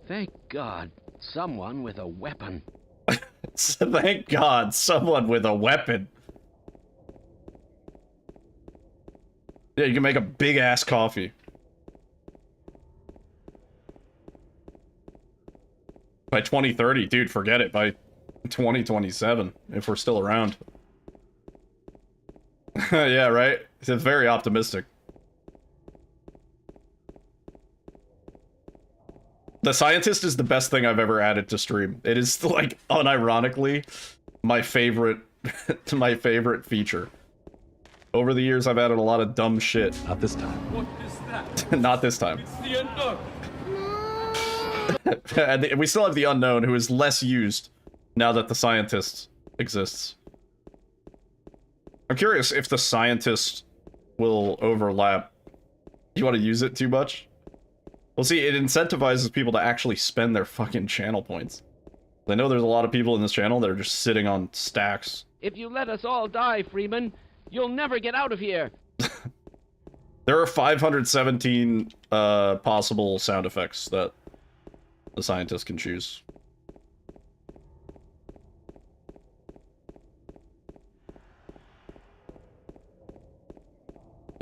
[SPEAKER 4] Thank God, someone with a weapon.
[SPEAKER 2] Thank God, someone with a weapon. Yeah, you can make a big-ass coffee. By 2030, dude, forget it. By 2027, if we're still around. Yeah, right? It's very optimistic. The Scientist is the best thing I've ever added to stream. It is, like, unironically, my favorite, my favorite feature. Over the years, I've added a lot of dumb shit.
[SPEAKER 1] Not this time.
[SPEAKER 3] What is that?
[SPEAKER 2] Not this time.
[SPEAKER 3] It's the unknown.
[SPEAKER 2] And we still have the Unknown, who is less used now that the Scientist exists. I'm curious if the Scientist will overlap. You want to use it too much? Well, see, it incentivizes people to actually spend their fucking channel points. I know there's a lot of people in this channel that are just sitting on stacks.
[SPEAKER 4] If you let us all die, Freeman, you'll never get out of here.
[SPEAKER 2] There are 517 possible sound effects that the Scientist can choose.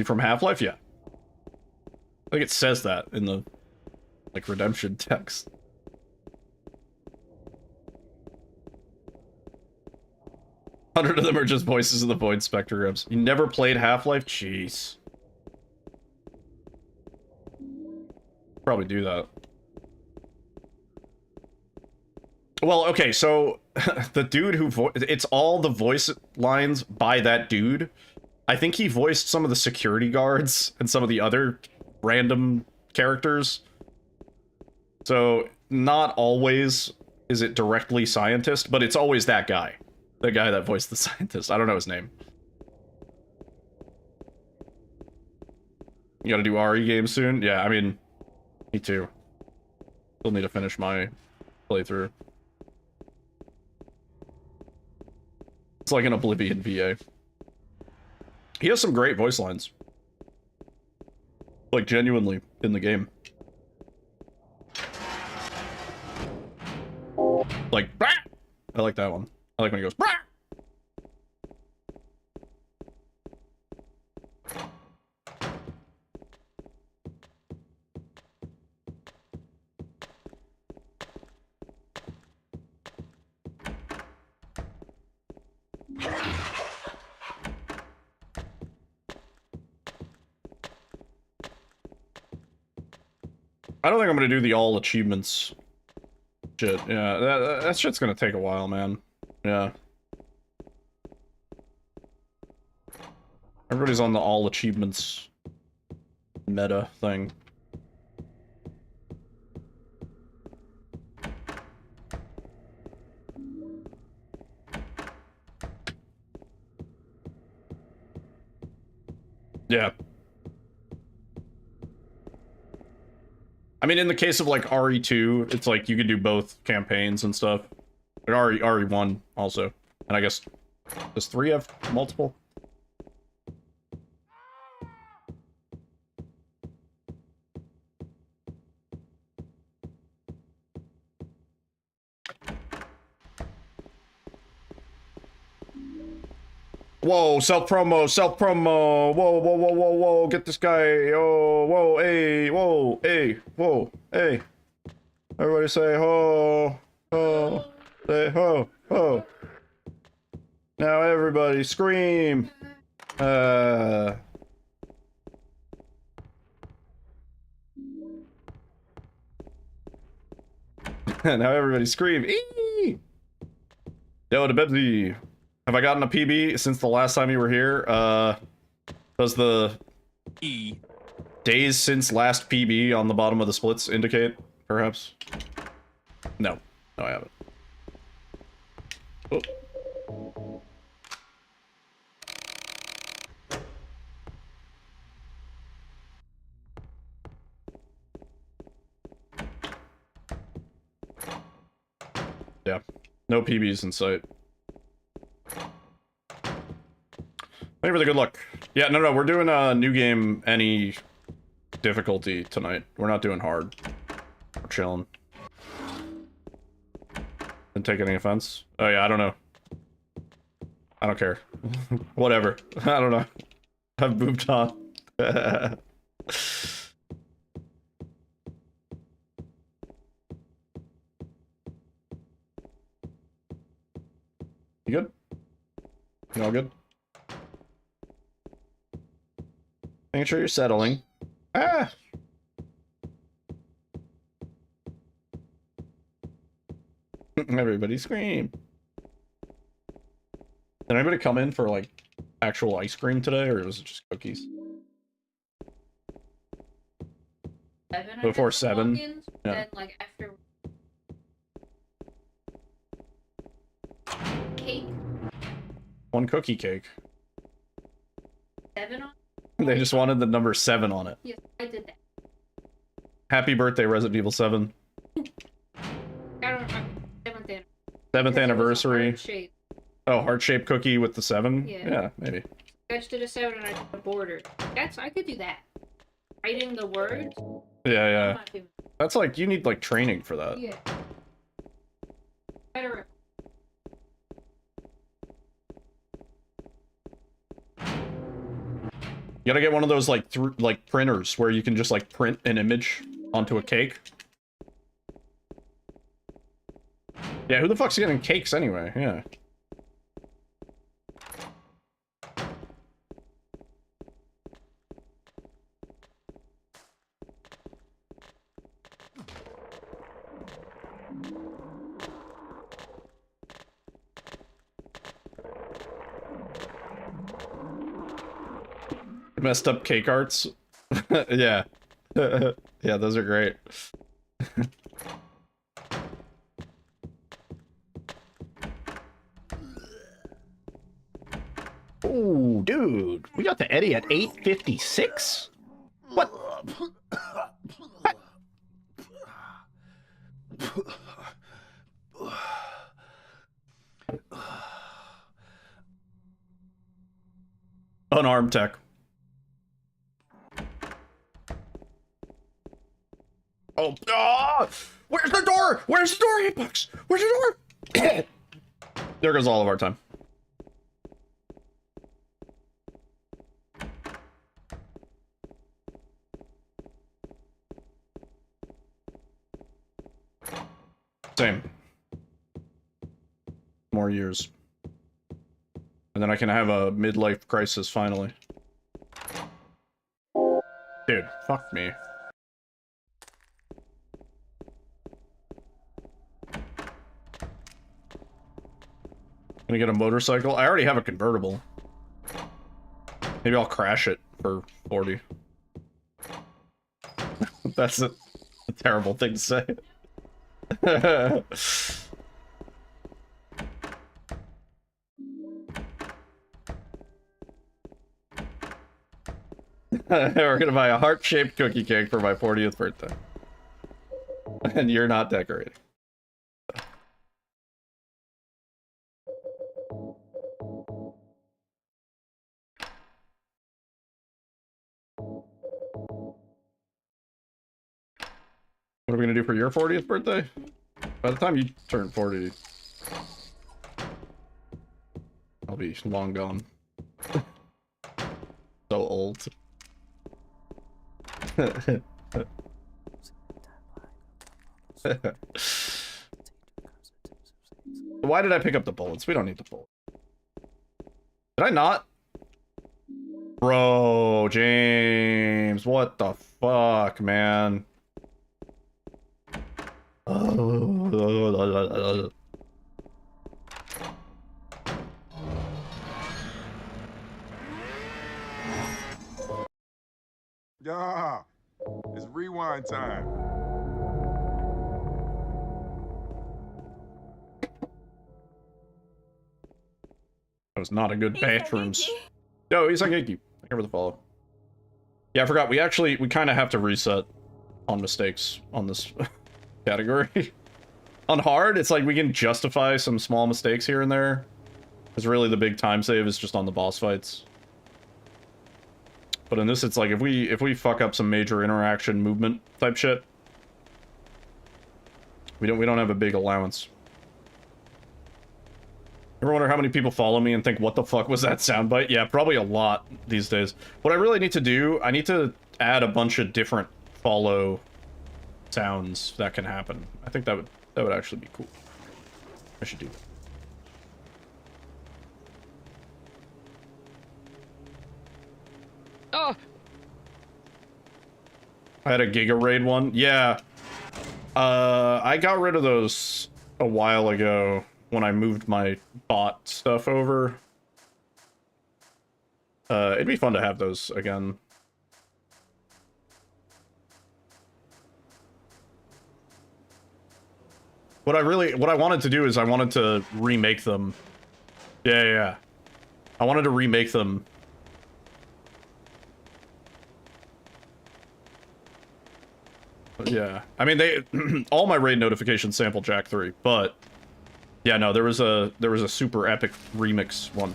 [SPEAKER 2] From Half-Life? Yeah. I think it says that in the, like, redemption text. Hundred of them are just voices of the Void spectrograms. You never played Half-Life? Jeez. Probably do that. Well, okay, so the dude who it's all the voice lines by that dude. I think he voiced some of the security guards and some of the other random characters. So not always is it directly Scientist, but it's always that guy. The guy that voiced the Scientist. I don't know his name. You gotta do RE games soon? Yeah, I mean, me too. Still need to finish my playthrough. It's like an Oblivion VA. He has some great voice lines.
[SPEAKER 6] Like, genuinely, in the game. Like, "Bah!" I like that one. I like when he goes, "Bah!" I don't think I'm gonna do the all achievements shit. Yeah, that shit's gonna take a while, man. Yeah. Everybody's on the all achievements meta thing. Yeah. I mean, in the case of like RE2, it's like you could do both campaigns and stuff. Like RE1 also. And I guess, does 3 have multiple? Whoa, self-promo, self-promo. Whoa, whoa, whoa, whoa, whoa. Get this guy. Oh, whoa, hey, whoa, hey, whoa, hey. Everybody say ho, ho. Say ho, ho. Now everybody scream. Now everybody scream. Eee! Yo, to Bebsy. Have I gotten a PB since the last time you were here? Does the days since last PB on the bottom of the splits indicate, perhaps? No. No, I haven't. Oh. Yeah. No PBs in sight. Thank you for the good luck. Yeah, no, we're doing a new game, any difficulty tonight. We're not doing hard. We're chilling. Didn't take any offense. Oh yeah, I don't know. I don't care. Whatever. I don't know. I've moved on. You good? You all good? Making sure you're settling. Ah! Everybody scream. Did anybody come in for, like, actual ice cream today, or was it just cookies?
[SPEAKER 8] 7,
[SPEAKER 6] Before 7? Yeah.
[SPEAKER 8] Then, like, after... Cake.
[SPEAKER 6] 1 cookie cake.
[SPEAKER 8] 7 on?
[SPEAKER 6] They just wanted the number 7 on it.
[SPEAKER 8] Yes, I did that.
[SPEAKER 6] Happy birthday, Resident Evil 7.
[SPEAKER 8] I don't remember. 7th
[SPEAKER 6] 7th anniversary.
[SPEAKER 8] Shape.
[SPEAKER 6] Oh, heart-shaped cookie with the 7?
[SPEAKER 8] Yeah.
[SPEAKER 6] Yeah, maybe.
[SPEAKER 8] I just did a 7 and I did a border. I could do that. Writing the words.
[SPEAKER 6] Yeah, yeah.
[SPEAKER 8] I'm not doing
[SPEAKER 6] That's like, you need, like, training for that.
[SPEAKER 8] Yeah. Better.
[SPEAKER 6] You gotta get one of those, like, printers where you can just, like, print an image onto a cake. Yeah, who the fuck's getting cakes anyway? Yeah. Messed up cake arts. Yeah. Yeah, those are great. Oh, dude. We got to Eddie at 8:56? What? Unarmed tech. Oh, ah! Where's the door? Where's the door, Hitbox? Where's the door? There goes all of our time. Same. More years. And then I can have a midlife crisis finally. Dude, fuck me. Gonna get a motorcycle? I already have a convertible. Maybe I'll crash it for 40. That's a terrible thing to say. We're gonna buy a heart-shaped cookie cake for my 40th birthday. And you're not decorating. What are we gonna do for your 40th birthday? By the time you turn 40, I'll be long gone. So old. Why did I pick up the bullets? We don't need the bullets. Did I not? Bro, James, what the fuck, man?
[SPEAKER 9] Yeah, it's rewind time.
[SPEAKER 6] That was not a good bathrooms. No, he's like, thank you. Thank you for the follow. Yeah, I forgot. We kind of have to reset on mistakes on this category. On hard, it's like we can justify some small mistakes here and there. Because really the big time save is just on the boss fights. But in this, it's like if we fuck up some major interaction movement type shit, we don't have a big allowance. Ever wonder how many people follow me and think, what the fuck was that soundbite? Yeah, probably a lot these days. What I really need to do, I need to add a bunch of different follow sounds that can happen. I think that would actually be cool. I should do that.
[SPEAKER 4] Oh!
[SPEAKER 6] I had a Giga Raid one. Yeah. I got rid of those a while ago when I moved my bot stuff over. It'd be fun to have those again. What I wanted to do is I wanted to remake them. Yeah. I wanted to remake them. Yeah. I mean, they all my raid notifications sample Jack 3, but yeah, no, there was a super epic remix one.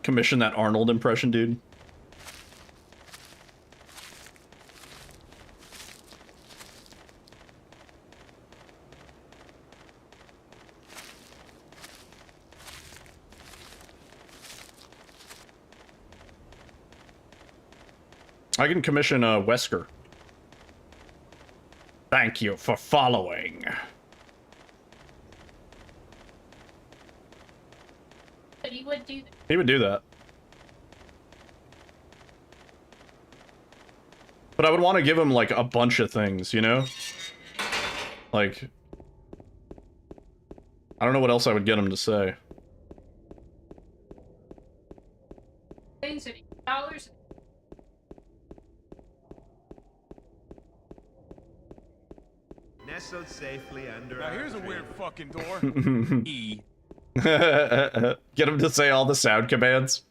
[SPEAKER 6] Commission that Arnold impression, dude. I can commission a Wesker. Thank you for following.
[SPEAKER 8] But he would do that.
[SPEAKER 6] He would do that. But I would want to give him, like, a bunch of things, you know? Like... I don't know what else I would get him to say.
[SPEAKER 8] Things at $8.
[SPEAKER 10] Nestled safely under.
[SPEAKER 9] Now here's a weird fucking door.
[SPEAKER 1] E.
[SPEAKER 6] Get him to say all the sound commands.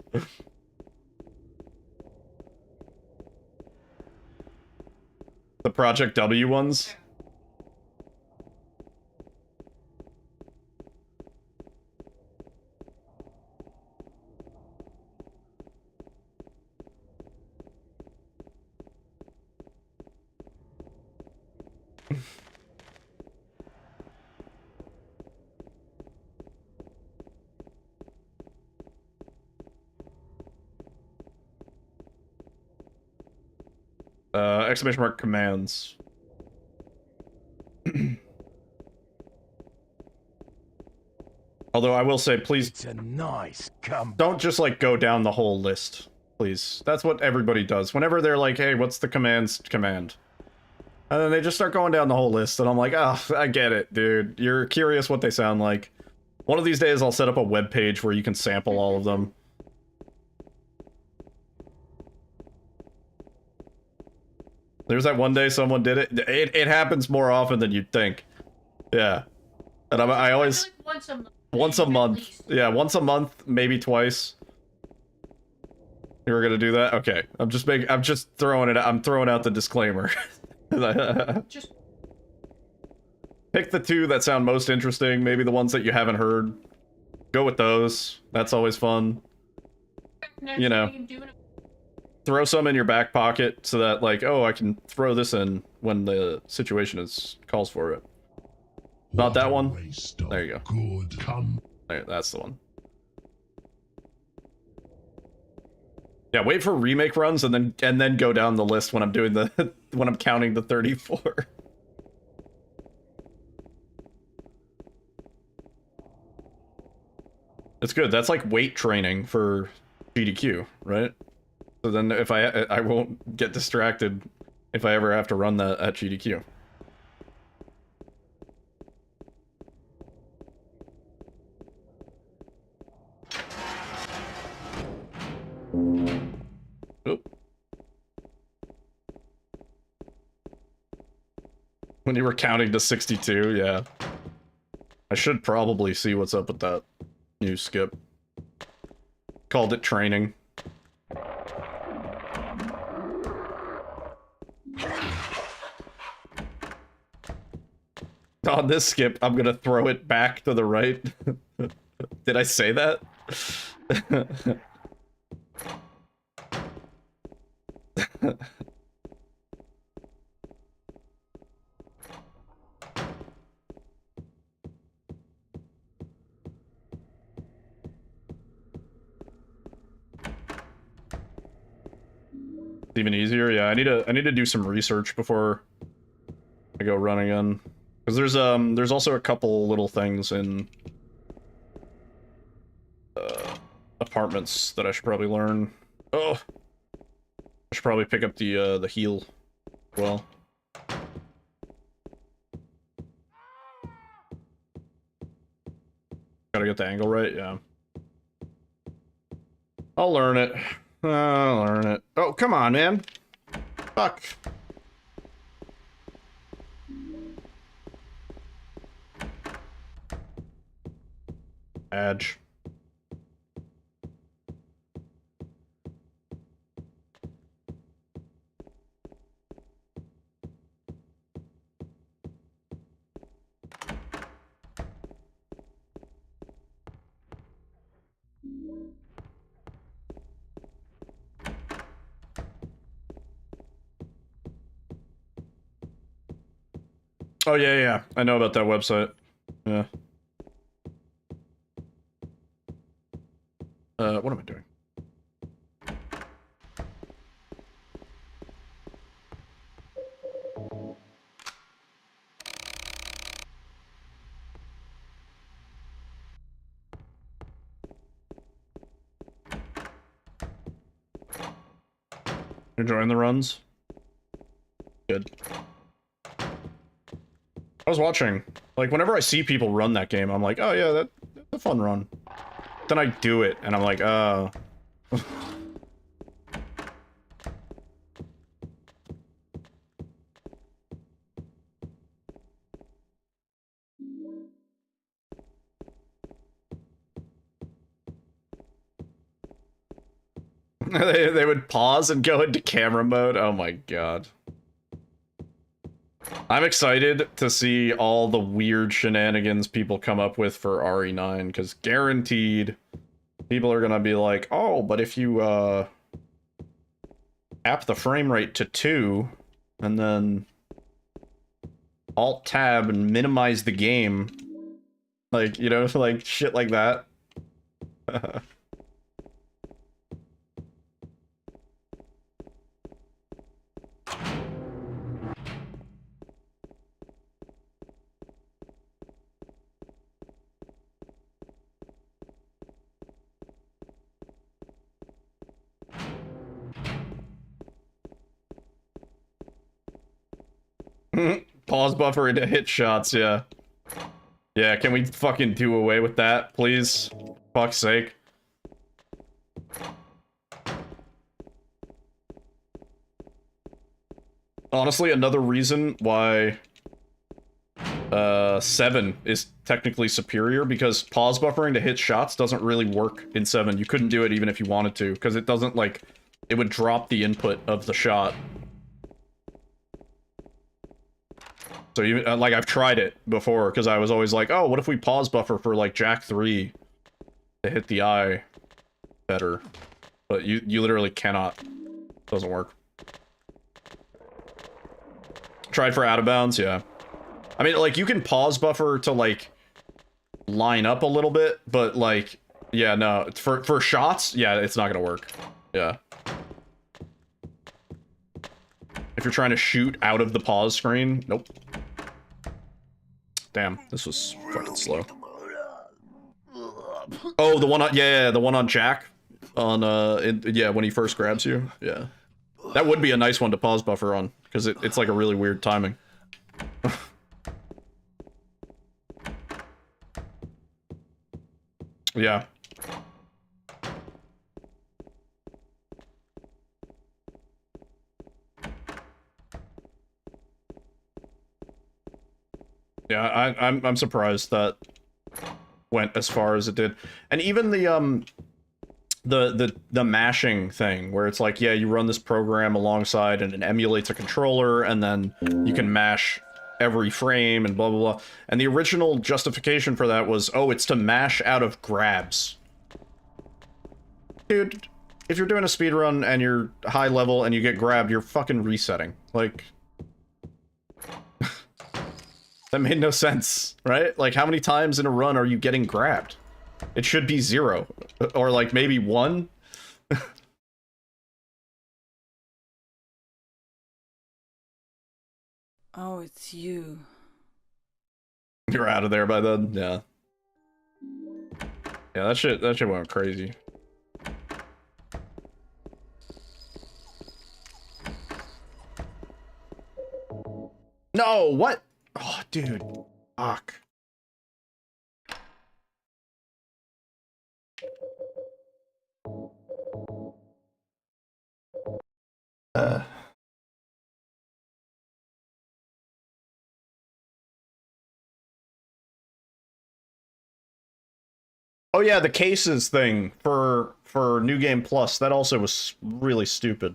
[SPEAKER 6] The Project W ones. Exclamation mark commands. Although I will say, please
[SPEAKER 9] It's a nice comeback.
[SPEAKER 6] don't just like go down the whole list, please. That's what everybody does. Whenever they're like, hey, what's the command? And then they just start going down the whole list, and I'm like, oh, I get it, dude. You're curious what they sound like. One of these days I'll set up a web page where you can sample all of them. There's that one day someone did it. It happens more often than you'd think. Yeah. And I always... Once a month. Yeah, once a month, maybe twice. You were gonna do that? Okay. I'm just throwing it out. I'm throwing out the disclaimer.
[SPEAKER 10] Just
[SPEAKER 6] pick the two that sound most interesting, maybe the ones that you haven't heard. Go with those. That's always fun. You know. Throw some in your back pocket so that, like, oh, I can throw this in when the situation calls for it. Not that one? There you go.
[SPEAKER 9] Good. Come.
[SPEAKER 6] There, that's the one. Yeah, wait for remake runs and then go down the list when I'm doing the when I'm counting the 34. It's good. That's like weight training for GDQ, right? So then if I won't get distracted if I ever have to run that at GDQ. Oop. When you were counting to 62, yeah. I should probably see what's up with that new skip. Called it training. On this skip, I'm gonna throw it back to the right. Did I say that? Even easier, yeah. I need to do some research before I go run again. Because there's also a couple little things in apartments that I should probably learn. Oh, I should probably pick up the heal as well. Gotta get the angle right, yeah. I'll learn it. I'll learn it. Oh, come on, man. Fuck. Badge. Oh, yeah. I know about that website. Yeah. What am I doing? Enjoying the runs? Good. I was watching, like, whenever I see people run that game, I'm like, oh yeah, that's a fun run. Then I do it, and I'm like, oh. They would pause and go into camera mode. Oh my god. I'm excited to see all the weird shenanigans people come up with for RE9, because guaranteed people are gonna be like, oh, but if you up the frame rate to 2 and then Alt-tab and minimize the game. Like, you know, like, shit like that. Pause buffer into hit shots, yeah. Yeah, can we fucking do away with that, please? Fuck's sake. Honestly, another reason why 7 is technically superior, because pause buffering to hit shots doesn't really work in 7. You couldn't do it even if you wanted to, because it doesn't, like, it would drop the input of the shot. So, you, like, I've tried it before, because I was always like, oh, what if we pause buffer for, like, Jack 3 to hit the eye better? But you literally cannot. Doesn't work. Tried for out of bounds, yeah. I mean, like, you can pause buffer to, like, line up a little bit, but, like, yeah, no. For shots, yeah, it's not gonna work. Yeah. If you're trying to shoot out of the pause screen, nope. Damn, this was fucking slow. Oh, the one on, yeah, the one on Jack. On, yeah, when he first grabs you. Yeah. That would be a nice one to pause buffer on, because it's like a really weird timing. Yeah. Yeah, I'm surprised that went as far as it did. And even the mashing thing, where it's like, yeah, you run this program alongside and it emulates a controller, and then you can mash every frame and blah blah blah. And the original justification for that was, oh, it's to mash out of grabs. Dude, if you're doing a speedrun and you're high level and you get grabbed, you're fucking resetting. Like, that made no sense, right? Like, how many times in a run are you getting grabbed? It should be 0. Or, like, maybe 1?
[SPEAKER 10] Oh, it's you.
[SPEAKER 6] You're out of there by then? Yeah. Yeah, that shit went crazy. No, what? Oh, dude. Fuck. Oh yeah, the cases thing for New Game Plus, that also was really stupid.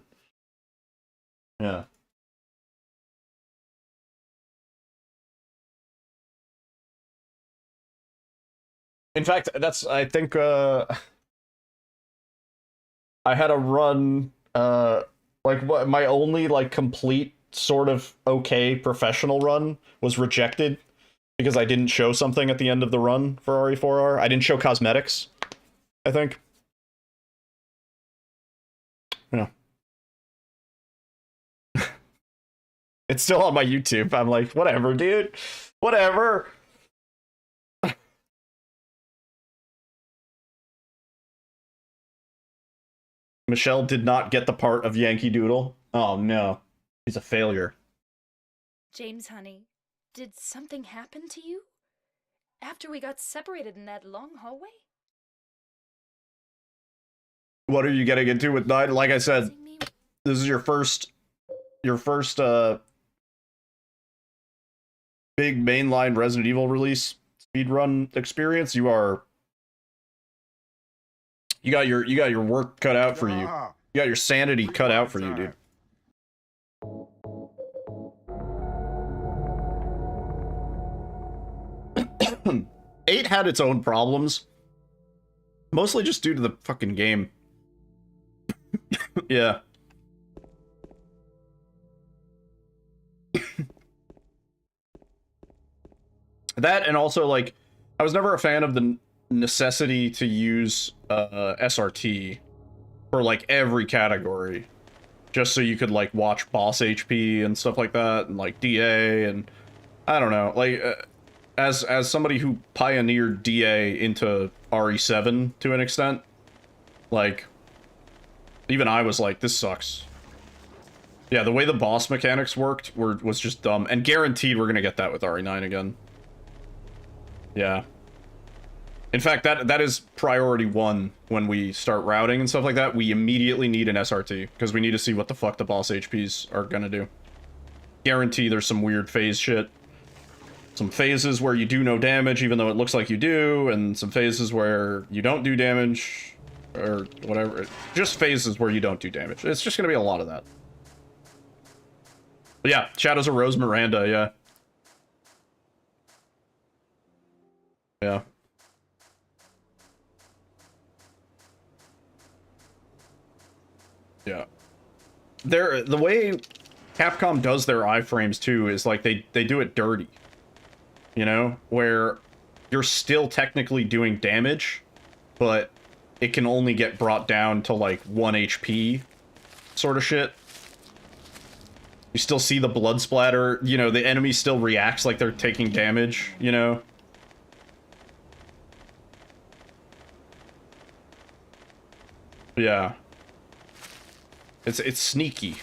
[SPEAKER 6] Yeah. In fact, that's, I think, I had a run, like, what, my only, like, complete, sort of okay professional run was rejected because I didn't show something at the end of the run for RE4R. I didn't show cosmetics, I think. Yeah. It's still on my YouTube. I'm like, whatever, dude. Whatever. Michelle did not get the part of Yankee Doodle. Oh no. He's a failure.
[SPEAKER 8] James, honey, did something happen to you? After we got separated in that long hallway?
[SPEAKER 6] What are you getting into with 9? Like I said, this is your first big mainline Resident Evil release speedrun experience. You got your work cut out for you. You got your sanity cut out for you, dude. Eight had its own problems, mostly just due to the fucking game. Yeah. That, and also, like, I was never a fan of the necessity to use SRT for, like, every category. Just so you could, like, watch boss HP and stuff like that, and, like, DA, and I don't know, like, as somebody who pioneered DA into RE7 to an extent, like, even I was like, this sucks. Yeah, the way the boss mechanics worked was just dumb, and guaranteed we're gonna get that with RE9 again. Yeah. In fact, that is priority 1 when we start routing and stuff like that. We immediately need an SRT, because we need to see what the fuck the boss HPs are gonna do. Guarantee there's some weird phase shit. Some phases where you do no damage, even though it looks like you do, and some phases where you don't do damage, or whatever. Just phases where you don't do damage. It's just gonna be a lot of that. But yeah, Shadows of Rose Miranda, yeah. Yeah. Yeah. The way Capcom does their iframes too is like they do it dirty. You know, where you're still technically doing damage, but it can only get brought down to like 1 HP sort of shit. You still see the blood splatter, you know, the enemy still reacts like they're taking damage, you know? Yeah. It's sneaky.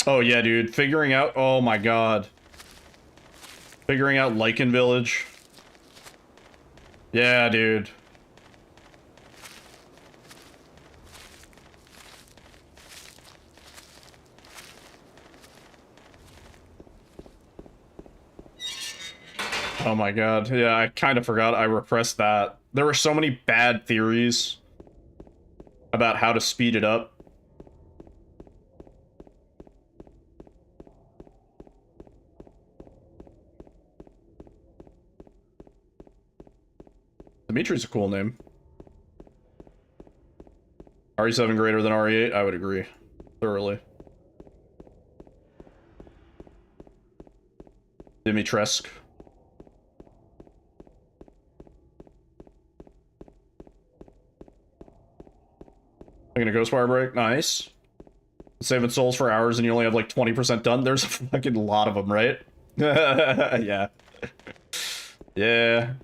[SPEAKER 6] Oh yeah, dude. Figuring out... Oh my god. Figuring out Lycan Village. Yeah, dude. Oh my god. Yeah, I kind of forgot I repressed that. There were so many bad theories about how to speed it up. Dimitri's a cool name. RE7 greater than RE8? I would agree. Thoroughly. Dimitrescu. Taking a Ghostwire break. Nice. Saving souls for hours and you only have like 20% done. There's a fucking lot of them, right? Yeah. Yeah.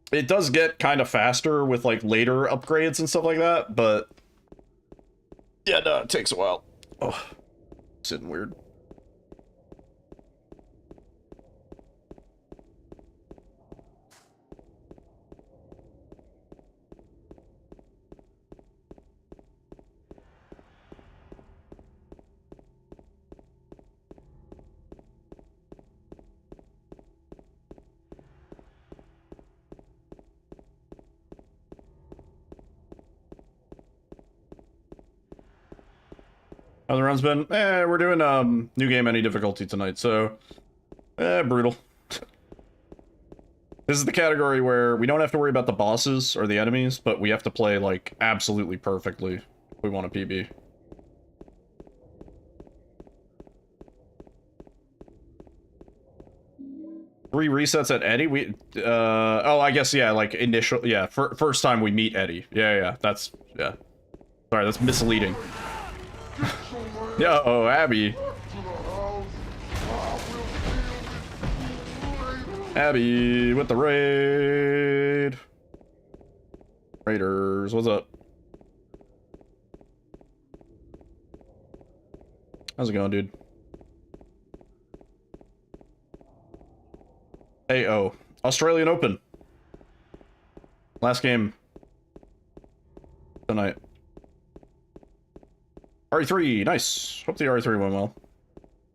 [SPEAKER 6] It does get kind of faster with like later upgrades and stuff like that, but yeah, no, it takes a while. Oh, sitting weird. How the run's been? We're doing new game any difficulty tonight, so brutal. This is the category where we don't have to worry about the bosses or the enemies, but we have to play like absolutely perfectly if we want a PB. Three resets at Eddie? We oh, I guess yeah, like initial, yeah, first time we meet Eddie. Yeah, that's, yeah. Sorry, that's misleading. Yo, Abby. Abby with the raid. Raiders, what's up? How's it going, dude? AO. Australian Open. Last game tonight. RE3, nice. Hope the RE3 went well.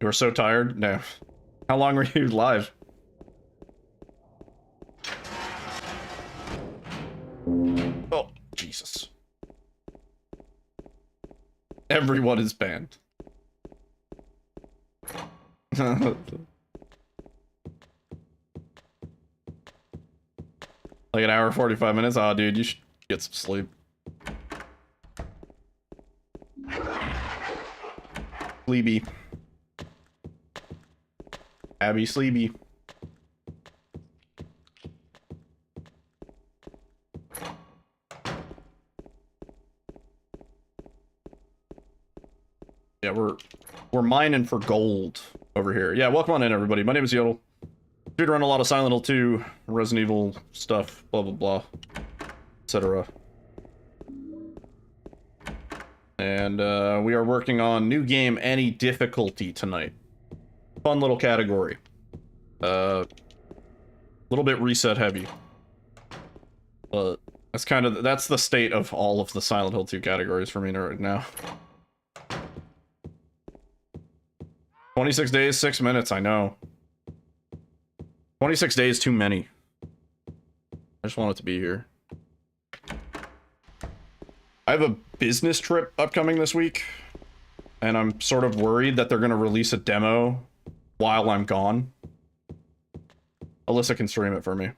[SPEAKER 6] You were so tired? No. How long were you live? Oh, Jesus. Everyone is banned. Like an hour 45 minutes? Aw, dude, you should get some sleep. Sleepy. Abby Sleepy. Yeah, we're mining for gold over here. Yeah, welcome on in, everybody. My name is Yodel. Speedrun a lot of Silent Hill 2, Resident Evil stuff, blah blah blah, etc. And we are working on new game, any difficulty tonight. Fun little category. Little bit reset heavy. But that's the state of all of the Silent Hill 2 categories for me right now. 26 days, 6 minutes, I know. 26 days too many. I just want it to be here. I have a business trip upcoming this week, and I'm sort of worried that they're going to release a demo while I'm gone. Alyssa can stream it for me.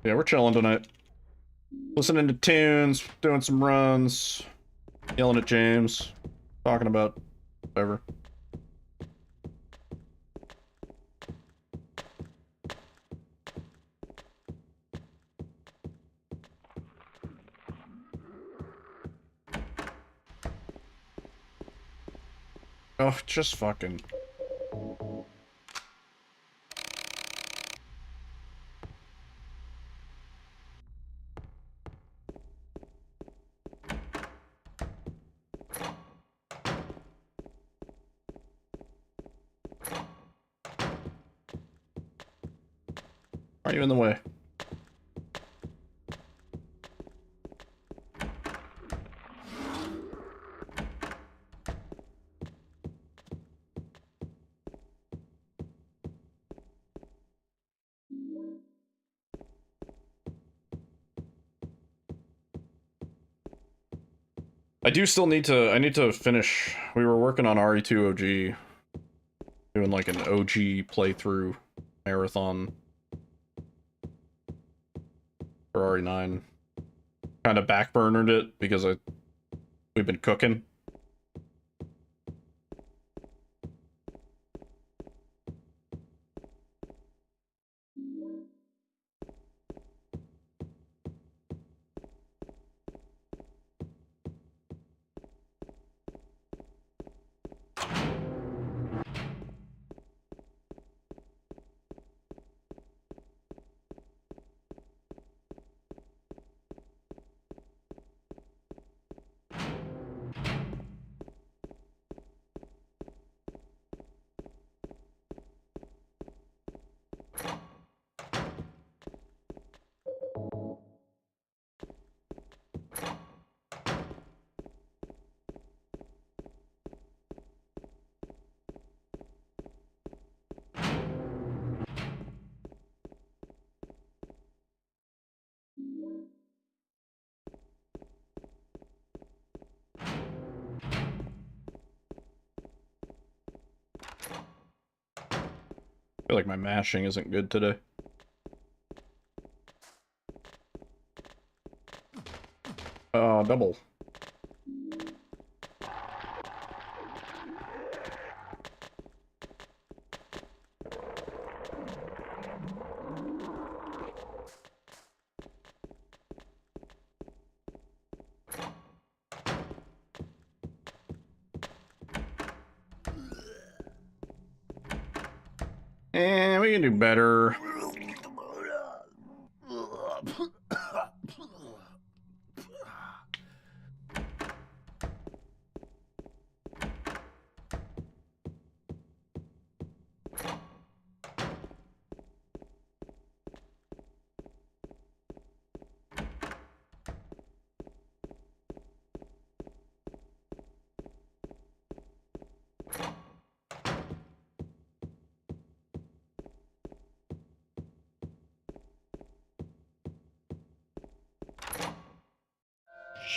[SPEAKER 6] Yeah, we're chilling tonight. Listening to tunes, doing some runs, yelling at James, talking about whatever. Oh, just fucking... Are you in the way? I do still need to, I need to finish, we were working on RE2 OG, doing like an OG playthrough marathon for RE9. Kind of backburnered it because we've been cooking. I feel like my mashing isn't good today. Double. Eh, we can do better.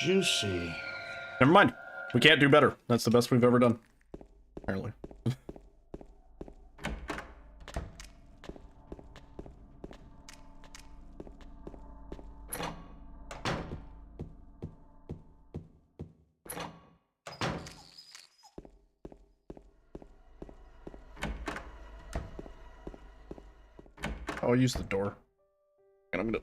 [SPEAKER 9] Juicy.
[SPEAKER 6] Never mind. We can't do better. That's the best we've ever done. Apparently. I'll use the door. And I'm gonna...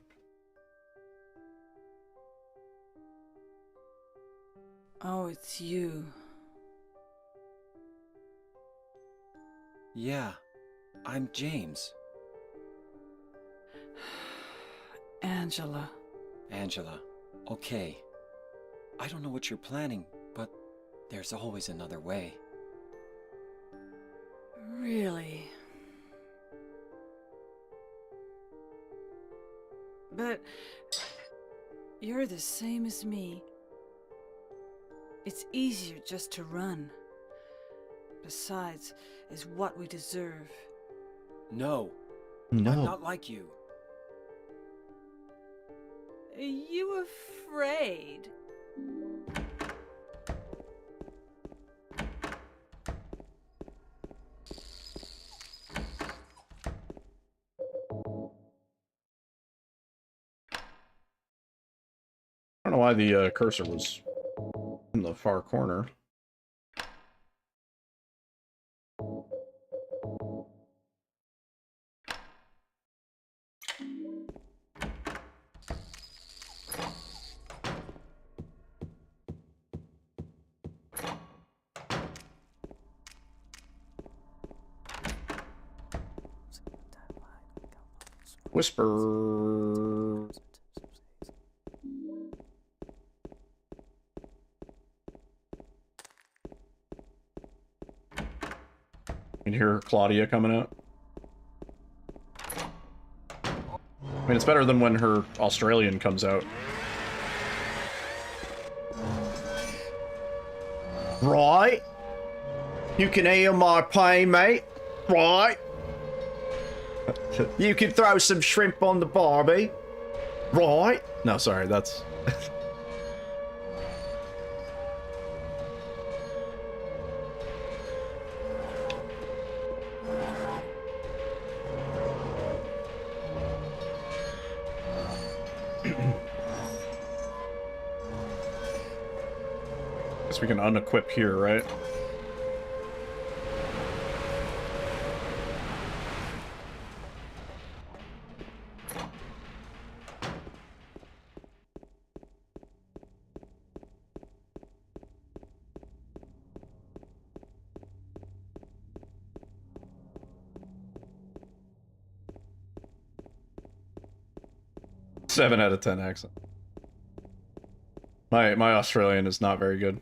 [SPEAKER 10] Oh, it's you.
[SPEAKER 3] Yeah, I'm James.
[SPEAKER 10] Angela.
[SPEAKER 3] Angela. Okay. I don't know what you're planning, but there's always another way.
[SPEAKER 10] Really? But you're the same as me. It's easier just to run. Besides, is what we deserve.
[SPEAKER 3] No.
[SPEAKER 2] No.
[SPEAKER 3] I'm not like you.
[SPEAKER 10] Are you afraid?
[SPEAKER 6] I don't know why the cursor was in the far corner. Whisper. You can hear Claudia coming out. I mean, it's better than when her Australian comes out. Right? You can hear my pain, mate. Right? You can throw some shrimp on the barbie. Right? No, sorry, that's... Guess we can unequip here, right? Seven out of 10 accent. My Australian is not very good.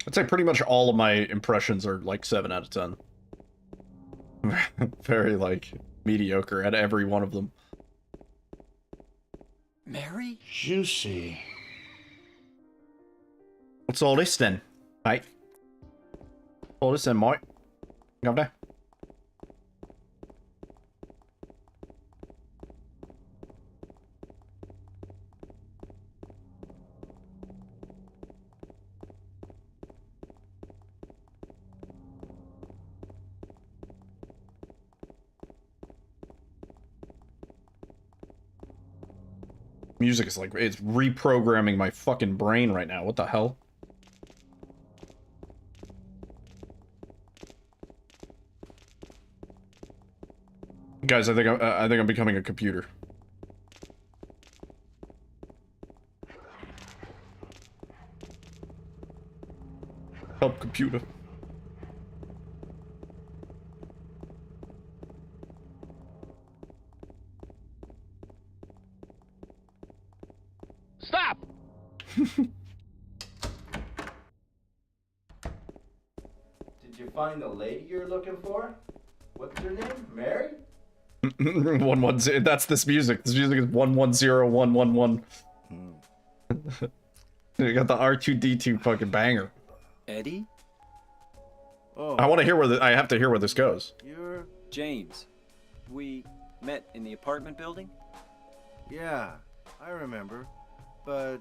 [SPEAKER 6] I'd say pretty much all of my impressions are like 7 out of 10. Very, like, mediocre at every one of them.
[SPEAKER 3] Mary?
[SPEAKER 9] Juicy.
[SPEAKER 6] What's all this then, mate? All this then, mate? Come there. Music is like, it's reprogramming my fucking brain right now. What the hell? Guys, I think I'm becoming a computer. Help, computer.
[SPEAKER 4] Stop!
[SPEAKER 5] Did you find the lady you're looking for? What's her name? Mary?
[SPEAKER 6] 110. That's this music. This music is 110111. You got the R2D2 fucking banger.
[SPEAKER 3] Eddie?
[SPEAKER 5] Oh,
[SPEAKER 6] I want to hear where I have to hear where this goes.
[SPEAKER 5] you're
[SPEAKER 3] James, we met in the apartment building?
[SPEAKER 5] Yeah, I remember. But,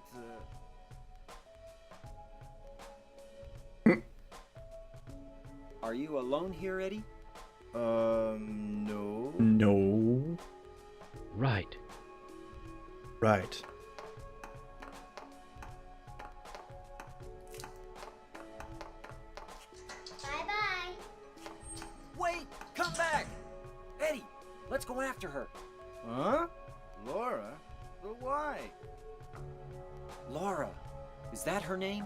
[SPEAKER 3] Are you alone here, Eddie?
[SPEAKER 5] no.
[SPEAKER 6] No.
[SPEAKER 4] Right.
[SPEAKER 6] Right.
[SPEAKER 7] Bye-bye. Wait! Come back! Eddie, let's go after her.
[SPEAKER 5] Huh? Laura? But why?
[SPEAKER 3] Laura. Is that her name?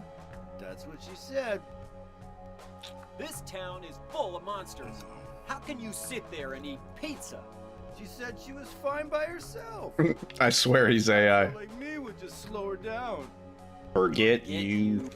[SPEAKER 5] That's what she said.
[SPEAKER 3] This town is full of monsters. How can you sit there and eat pizza?
[SPEAKER 5] She said she was fine by herself.
[SPEAKER 6] I swear he's AI.
[SPEAKER 5] Like me would just slow her down.
[SPEAKER 6] Forget you.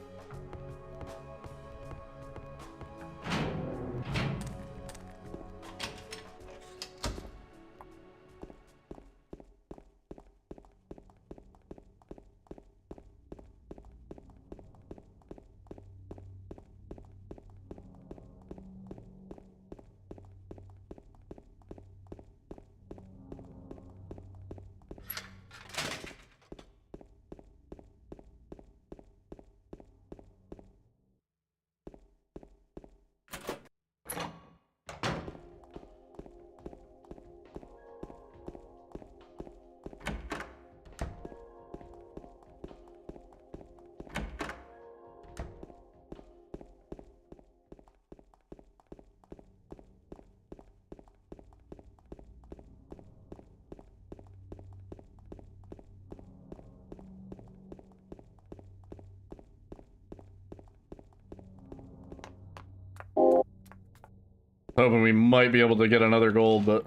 [SPEAKER 6] Hoping we might be able to get another gold, but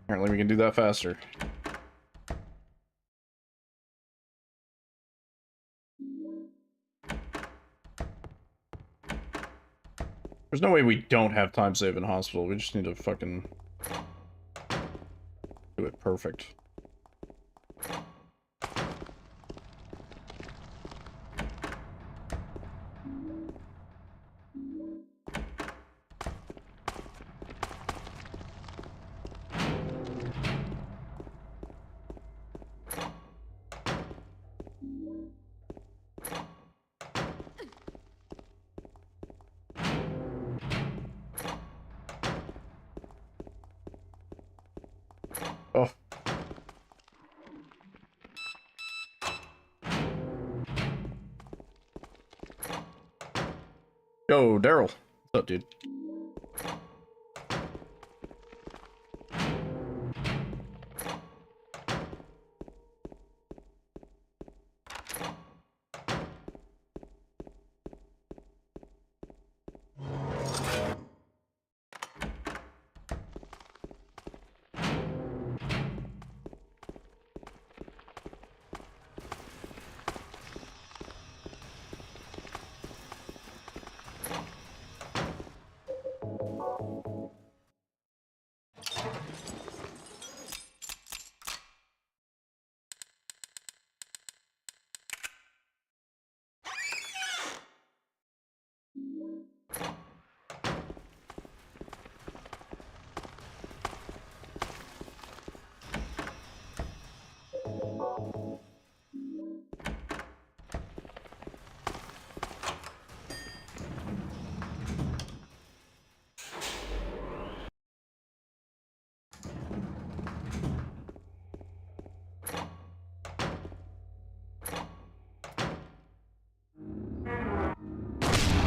[SPEAKER 6] apparently we can do that faster. There's no way we don't have time save in hospital. We just need to fucking do it perfect. Oh. Yo, Daryl. What's up, dude?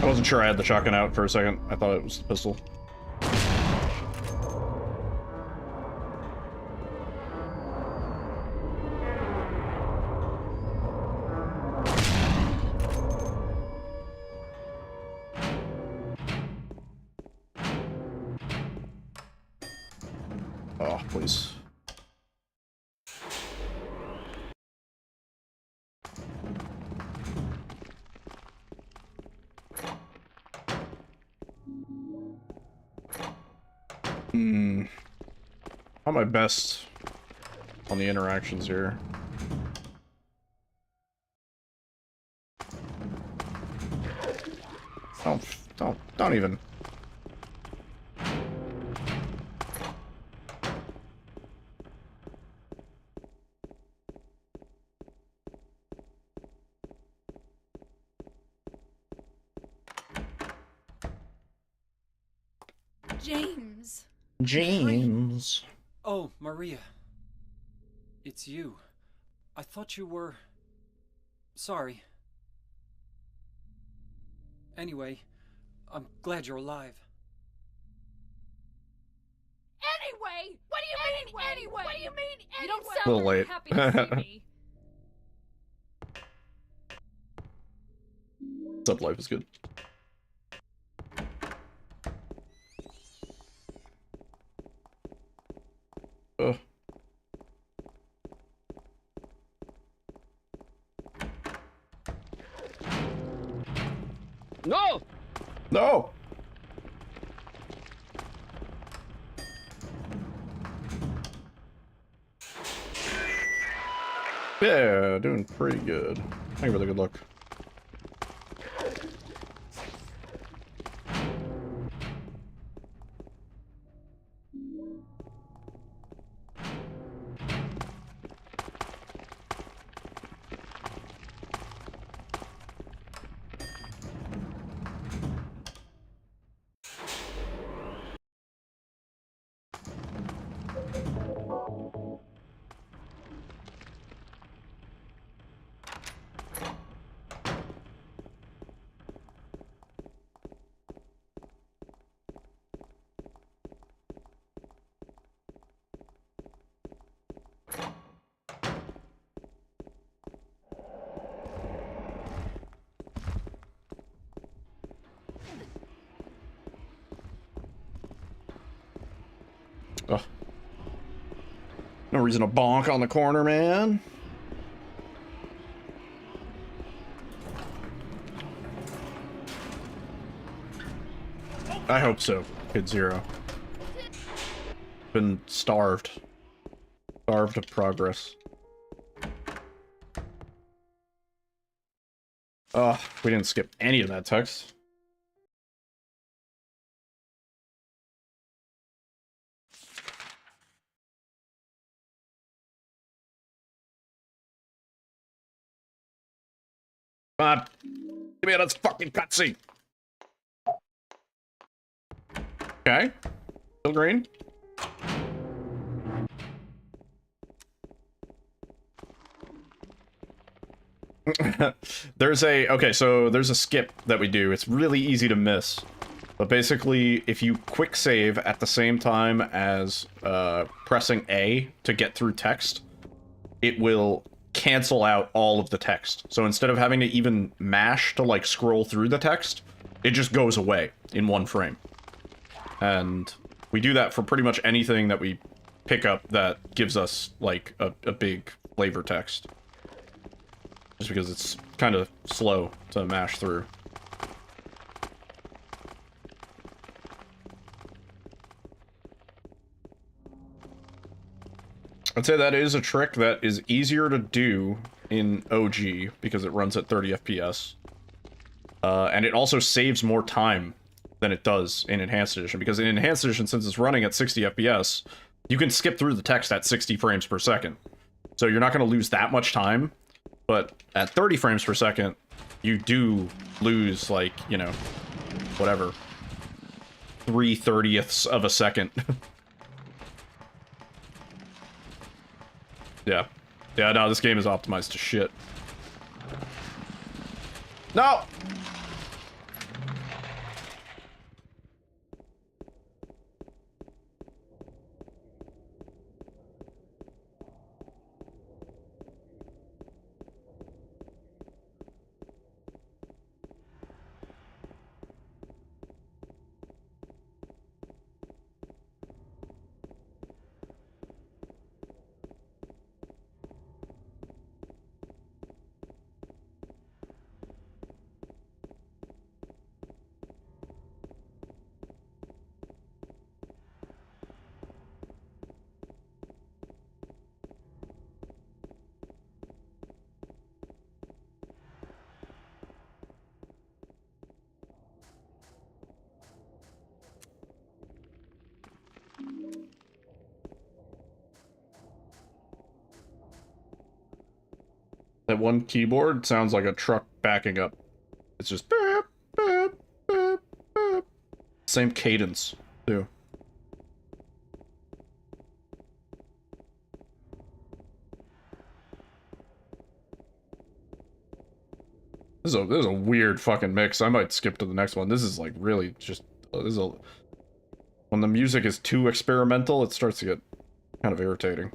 [SPEAKER 6] I wasn't sure I had the shotgun out for a second. I thought it was the pistol. Oh, please. How my best on the interactions here. Don't even. James.
[SPEAKER 3] Oh, Maria. It's you. I thought you were... Sorry. Anyway, I'm glad you're alive.
[SPEAKER 8] Anyway! What do you mean, anyway? What do you mean, anyway? You don't sound
[SPEAKER 6] Little
[SPEAKER 8] very
[SPEAKER 6] late.
[SPEAKER 8] happy to see me.
[SPEAKER 6] Sub life is good. Ugh.
[SPEAKER 4] No!
[SPEAKER 6] No! Yeah, doing pretty good. Thank you for the good luck. Ugh. No reason to bonk on the corner, man. I hope so, Kid Zero. Been starved. Starved of progress. Ugh, we didn't skip any of that text. Come on. Give me this fucking cutscene. Okay. Still green. Okay, so there's a skip that we do. It's really easy to miss. But basically, if you quick save at the same time as pressing A to get through text, it will cancel out all of the text. So instead of having to even mash to like scroll through the text, it just goes away in one frame. And we do that for pretty much anything that we pick up that gives us like a big flavor text. Just because it's kind of slow to mash through. I'd say that is a trick that is easier to do in OG because it runs at 30 FPS. And it also saves more time than it does in Enhanced Edition, because in Enhanced Edition, since it's running at 60 FPS, you can skip through the text at 60 frames per second. So you're not going to lose that much time, but at 30 frames per second, you do lose, like, you know, whatever, 3/30ths of a second. Yeah. Yeah, no, this game is optimized to shit. No! That one keyboard sounds like a truck backing up. It's just beep, beep, beep, beep. Same cadence, too. This is a weird fucking mix. I might skip to the next one. This is like really just when the music is too experimental, it starts to get kind of irritating.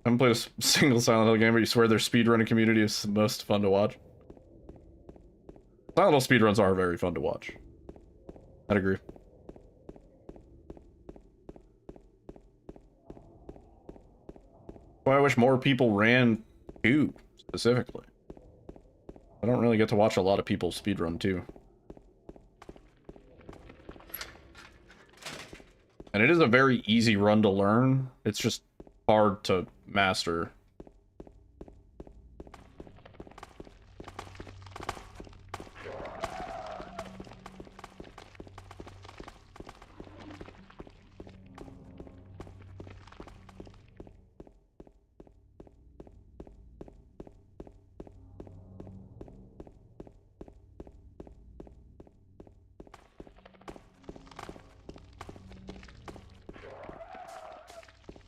[SPEAKER 6] I haven't played a single Silent Hill game, but you swear their speedrunning community is the most fun to watch. Silent Hill speedruns are very fun to watch. I'd agree. Well, I wish more people ran 2, specifically. I don't really get to watch a lot of people speedrun 2. And it is a very easy run to learn. It's just hard to master.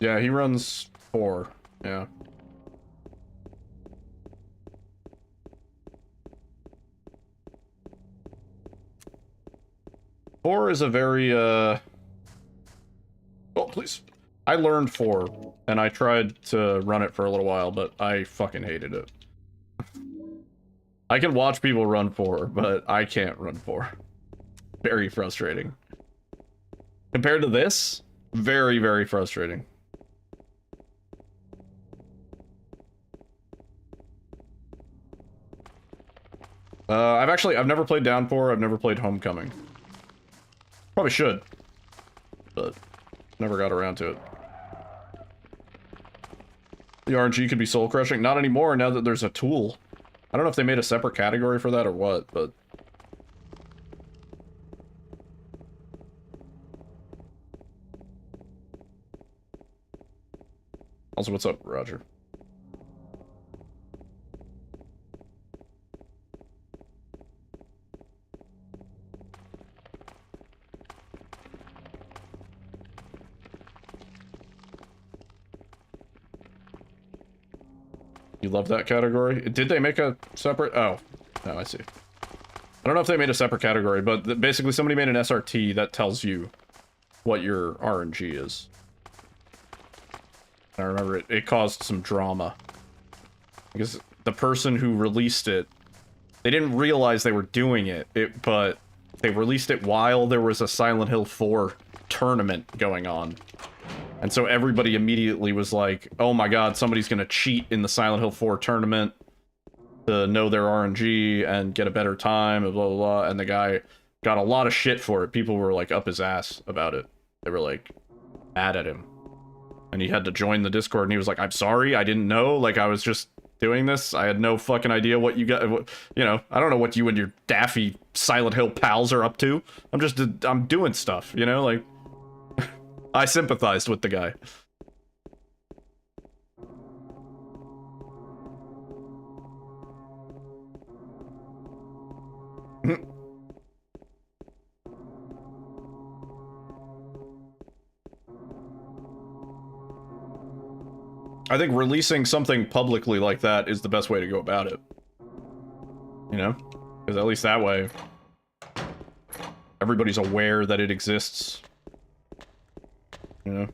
[SPEAKER 6] Yeah, he runs 4. Yeah. Four is a very, oh, please. I learned 4, and I tried to run it for a little while, but I fucking hated it. I can watch people run 4, but I can't run 4. Very frustrating. Compared to this, very, very frustrating. I've never played Downpour, I've never played Homecoming. Probably should, but never got around to it. The RNG could be soul-crushing. Not anymore, now that there's a tool. I don't know if they made a separate category for that or what, but... Also, what's up, Roger? You love that category? Did they make a separate... Oh. No, I see. I don't know if they made a separate category, but basically somebody made an SRT that tells you what your RNG is. I remember it caused some drama. Because the person who released it, they didn't realize they were doing it, but they released it while there was a Silent Hill 4 tournament going on. And so everybody immediately was like, oh my god, somebody's gonna cheat in the Silent Hill 4 tournament to know their RNG and get a better time, and blah, blah, blah. And the guy got a lot of shit for it. People were like up his ass about it. They were like mad at him. And he had to join the Discord and he was like, I'm sorry, I didn't know. Like, I was just doing this. I had no fucking idea what you got. You know, I don't know what you and your daffy Silent Hill pals are up to. I'm doing stuff, you know, like... I sympathized with the guy. I think releasing something publicly like that is the best way to go about it. You know? Because at least that way, everybody's aware that it exists. You know?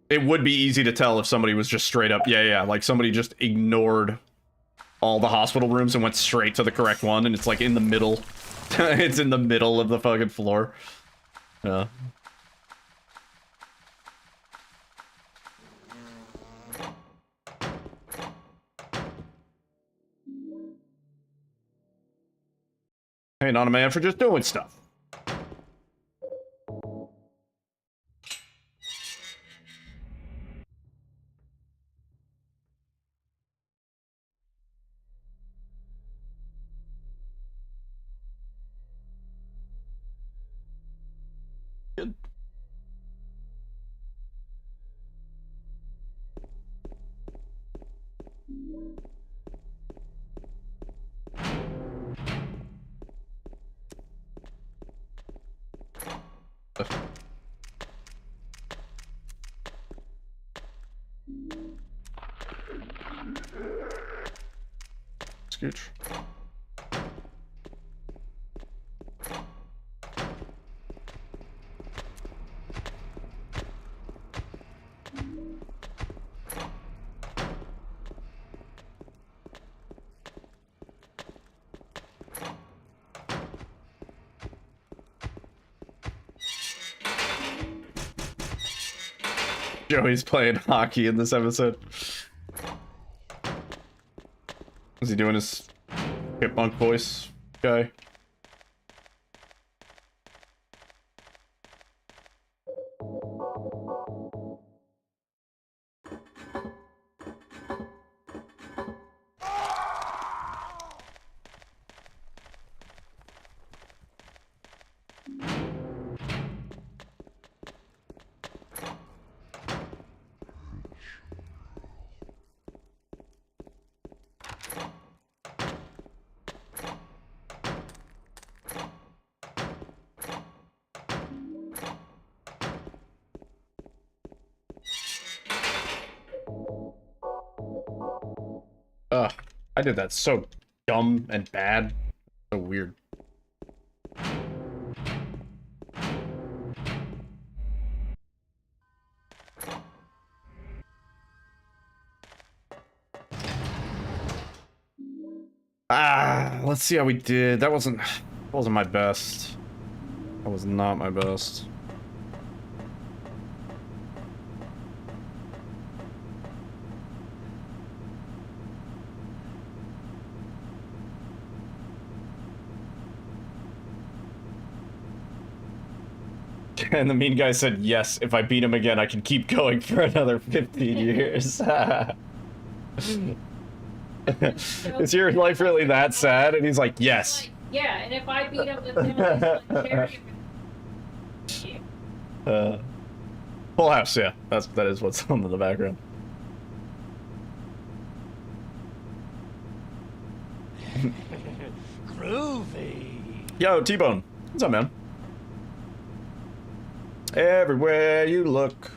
[SPEAKER 6] It would be easy to tell if somebody was just straight up, yeah, like somebody just ignored all the hospital rooms and went straight to the correct one, and it's like in the middle. It's in the middle of the fucking floor. Yeah. Hey, not a man for just doing stuff. Good. Scooch. Joey's playing hockey in this episode. Is he doing his chipmunk voice guy? Ugh, I did that so dumb and bad. So weird. Let's see how we did. That wasn't my best. That was not my best. And the mean guy said, yes, if I beat him again, I can keep going for another 15 years. Is your life really that sad? And he's like, yes.
[SPEAKER 11] Like, yeah, and if I beat him, then
[SPEAKER 6] Full House, yeah. That is what's on in the background.
[SPEAKER 9] Groovy.
[SPEAKER 6] Yo, T-Bone. What's up, man? Everywhere you look,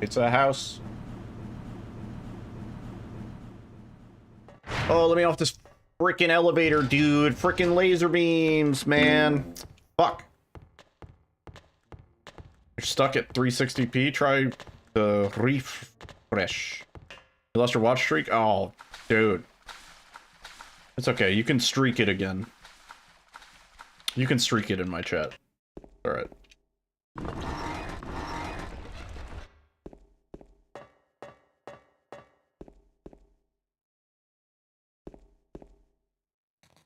[SPEAKER 6] it's a house. Oh, let me off this freaking elevator, dude. Freaking laser beams, man. Fuck. You're stuck at 360p. Try the refresh. You lost your watch streak? Oh, dude. It's okay. You can streak it again. You can streak it in my chat. Alright.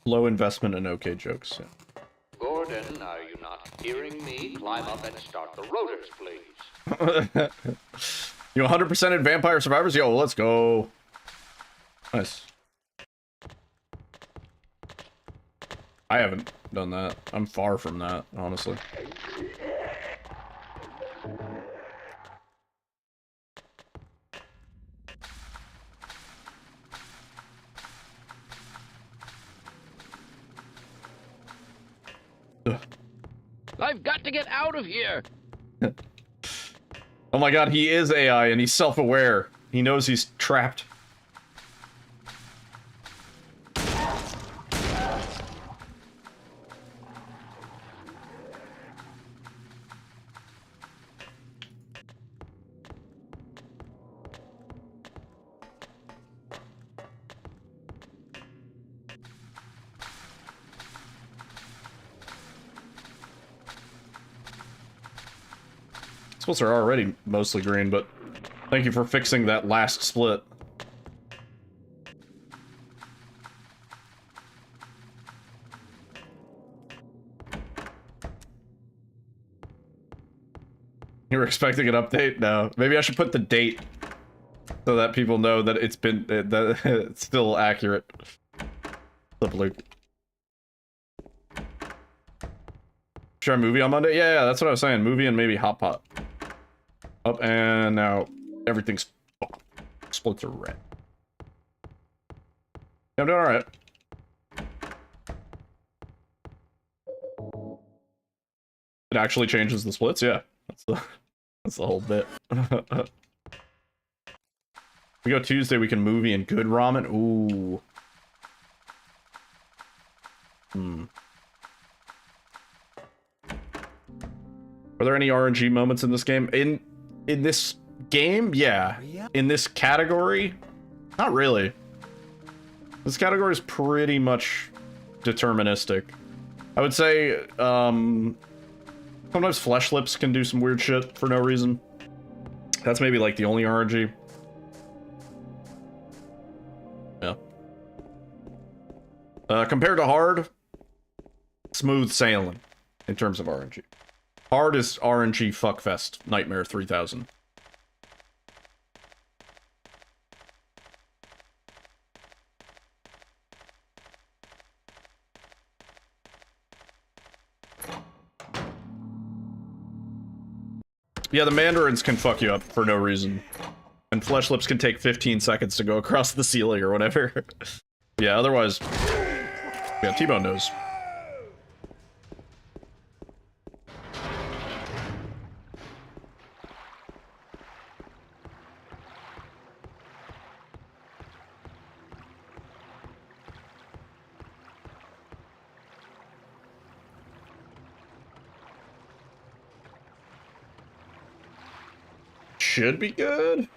[SPEAKER 6] Low investment and okay jokes. Yeah.
[SPEAKER 12] Gordon, are you not hearing me? Climb up and start the rotors, please.
[SPEAKER 6] You 100% in Vampire Survivors? Yo, let's go. Nice. I haven't done that. I'm far from that, honestly.
[SPEAKER 4] I've got to get out of here.
[SPEAKER 6] Oh my god, he is AI and he's self-aware. He knows he's trapped. Splits are already mostly green, but thank you for fixing that last split. You were expecting an update? No. Maybe I should put the date so that people know that it's been that it's still accurate. What's up, Luke? Sure, movie on Monday? Yeah, that's what I was saying. Movie and maybe Hot Pot. Up and now everything's splits are red. Yeah, I'm doing all right. It actually changes the splits. Yeah, that's the whole bit. We go Tuesday. We can movie and good ramen. Ooh, Hmm. Are there any RNG moments in this game? In this game, yeah. In this category, not really. This category is pretty much deterministic. I would say, sometimes flesh lips can do some weird shit for no reason. That's maybe like the only RNG. Yeah. Compared to hard, smooth sailing in terms of RNG. Hard is RNG fuckfest, Nightmare 3000. Yeah, the mandarins can fuck you up for no reason. And flesh lips can take 15 seconds to go across the ceiling or whatever. Yeah, otherwise... Yeah, T-Bone knows. Should be good.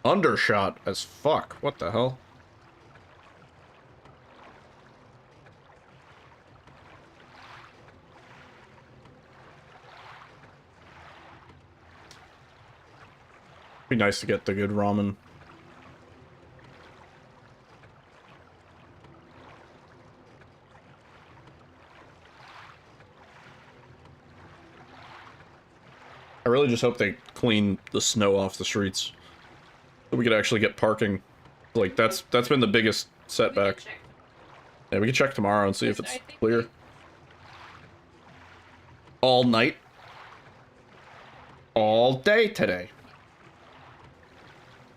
[SPEAKER 6] Undershot as fuck. What the hell? Be nice to get the good ramen. I really just hope they clean the snow off the streets. So we could actually get parking. Like, that's been the biggest setback. Yeah, we can check tomorrow and see if it's clear. All night. All day today.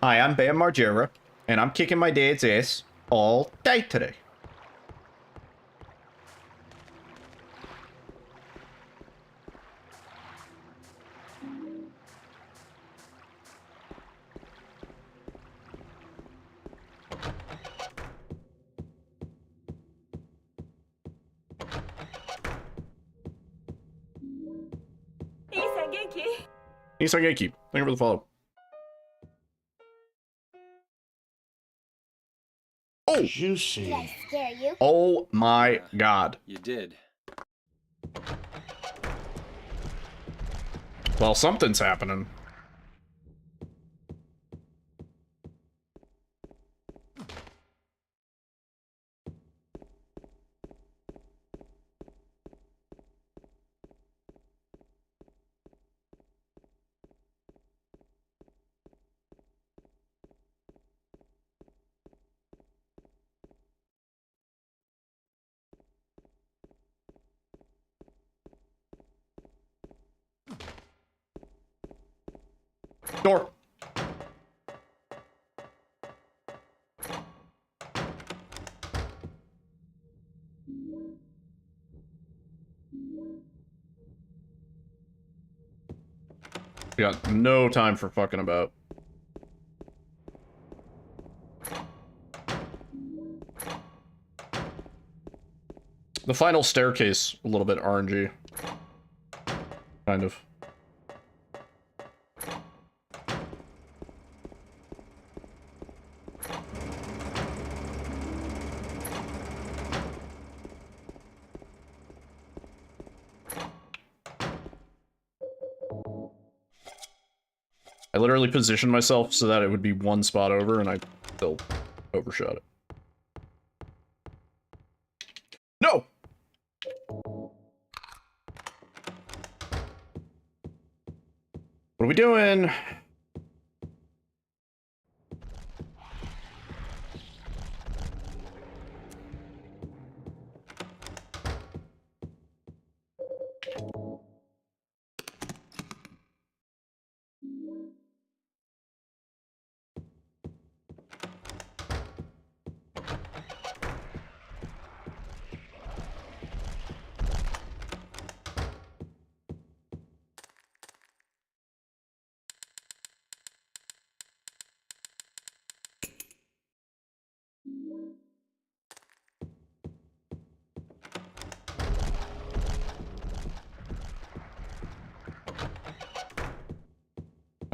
[SPEAKER 6] Hi, I'm Bam Margera, and I'm kicking my dad's ass all day today. Nissan Genki, thank you for the follow. Oh!
[SPEAKER 9] Juicy.
[SPEAKER 13] Did I scare you?
[SPEAKER 6] Oh my god.
[SPEAKER 3] You did.
[SPEAKER 6] Well, something's happening. Door. We got no time for fucking about. The final staircase, a little bit RNG. Kind of. I literally positioned myself so that it would be one spot over, and I still overshot it. No! What are we doing?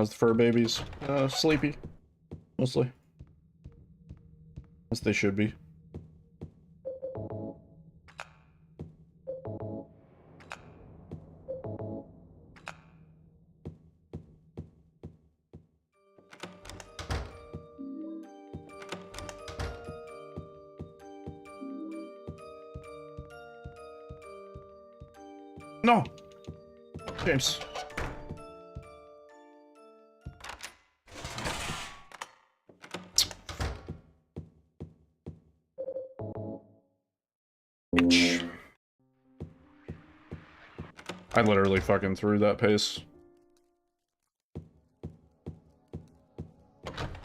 [SPEAKER 6] How's the fur babies? Sleepy. Mostly. As they should be. No! James. I literally fucking threw that pace.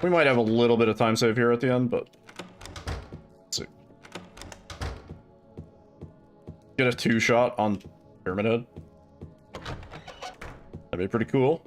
[SPEAKER 6] We might have a little bit of time save here at the end, but... Let's see. Get a 2-shot on Pyramid Head. That'd be pretty cool.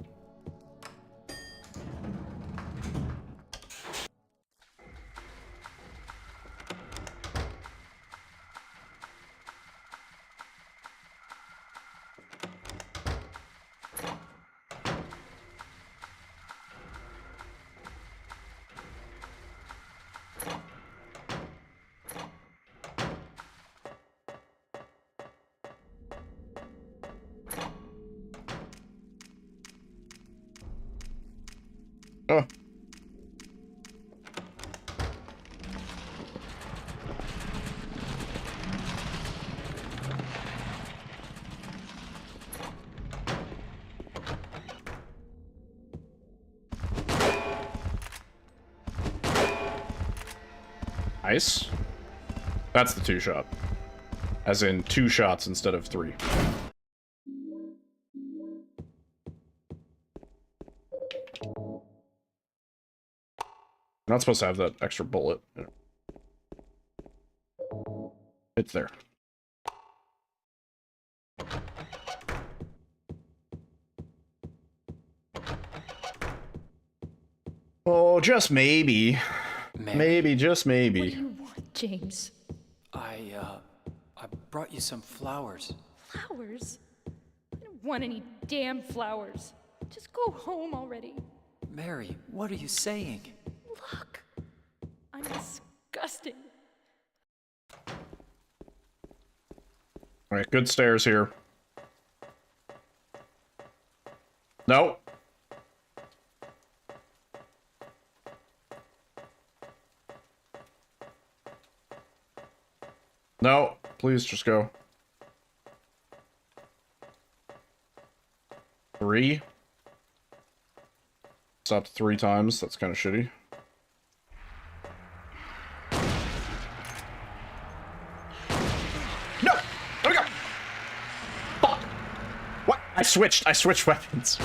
[SPEAKER 6] Oh. Nice. That's the 2-shot. As in 2 shots instead of 3. Not supposed to have that extra bullet. It's there. Oh, just maybe.
[SPEAKER 3] Mary,
[SPEAKER 6] maybe, just maybe.
[SPEAKER 8] What do you want, James?
[SPEAKER 3] I brought you some flowers.
[SPEAKER 8] Flowers? I don't want any damn flowers. Just go home already.
[SPEAKER 3] Mary, what are you saying?
[SPEAKER 8] Look, I'm disgusting.
[SPEAKER 6] Alright, good stairs here. No. No, please just go. 3. Stopped 3 times, that's kind of shitty. No! There we go! Fuck! What? I switched weapons.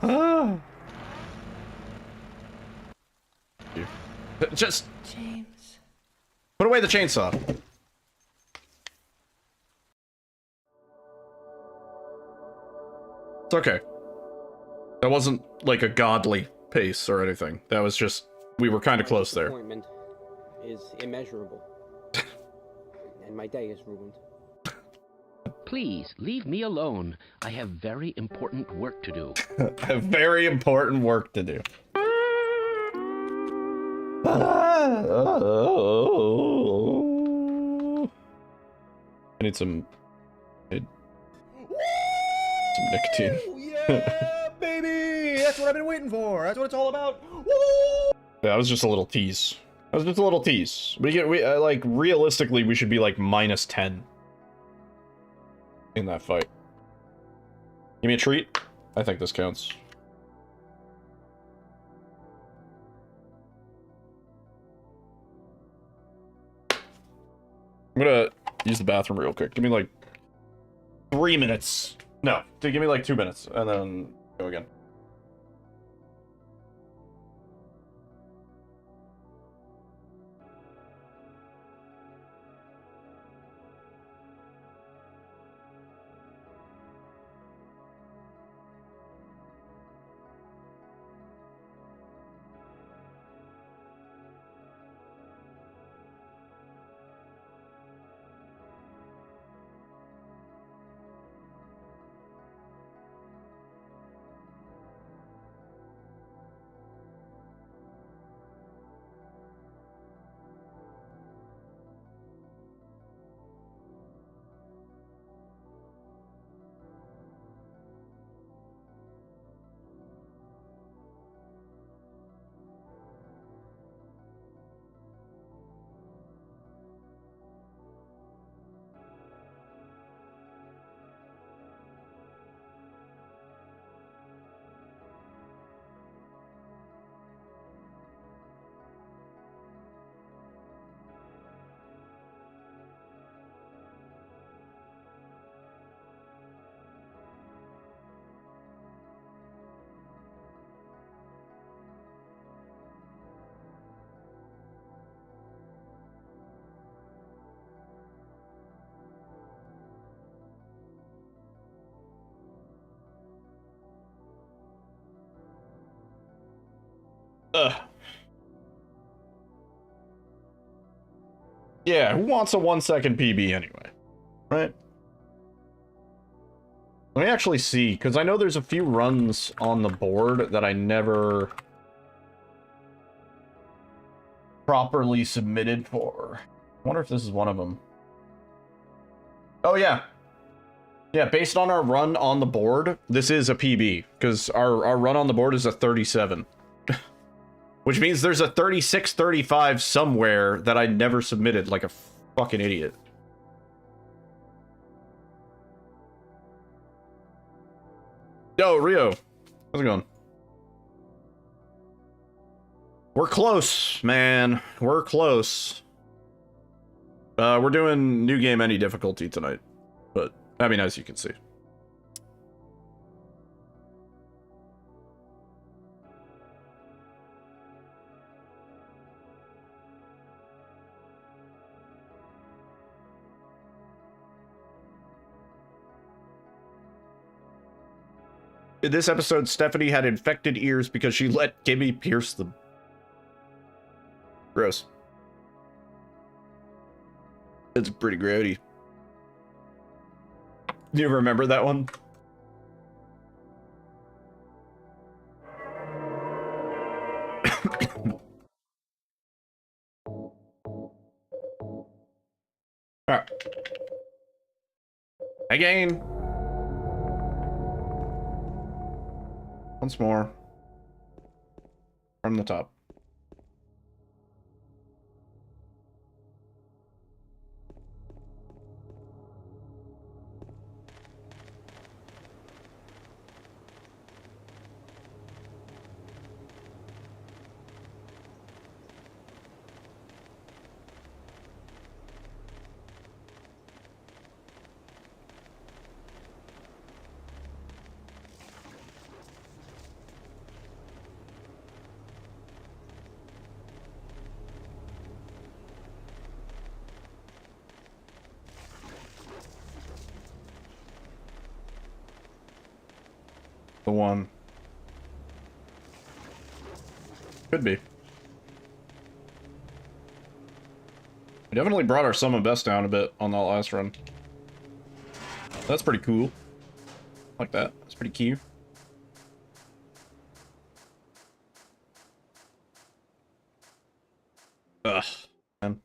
[SPEAKER 6] Ah. Just...
[SPEAKER 10] James.
[SPEAKER 6] Put away the chainsaw. It's okay. That wasn't like a godly pace or anything. That was just, we were kind of close there.
[SPEAKER 4] Disappointment is immeasurable. And my day is ruined. Please, leave me alone. I have very important work to do.
[SPEAKER 6] I have very important work to do. I need some nicotine.
[SPEAKER 5] Yeah, baby! That's what I've been waiting for. That's what it's all about. Woo!
[SPEAKER 6] Yeah, that was just a little tease. That was just a little tease. Like, realistically, we should be like -10 in that fight. Give me a treat. I think this counts. I'm gonna use the bathroom real quick. Give me like 3 minutes. No, give me like 2 minutes, and then go again. Yeah, who wants a 1 second PB anyway? Right? Let me actually see, because I know there's a few runs on the board that I never properly submitted for. I wonder if this is one of them. Oh, yeah. Yeah, based on our run on the board, this is a PB, because our run on the board is a 37. Which means there's a 36-35 somewhere that I never submitted, like a fucking idiot. Yo, Rio. How's it going? We're close, man. We're close. We're doing new game any difficulty tonight. But, I mean, as you can see. In this episode, Stephanie had infected ears because she let Kimmy pierce them. Gross. It's pretty grody. Do you remember that one? Alright. Again. Once more. From the top. The one. Could be. We definitely brought our sum of best down a bit on that last run. That's pretty cool. Like that. That's pretty cute. Ugh, man.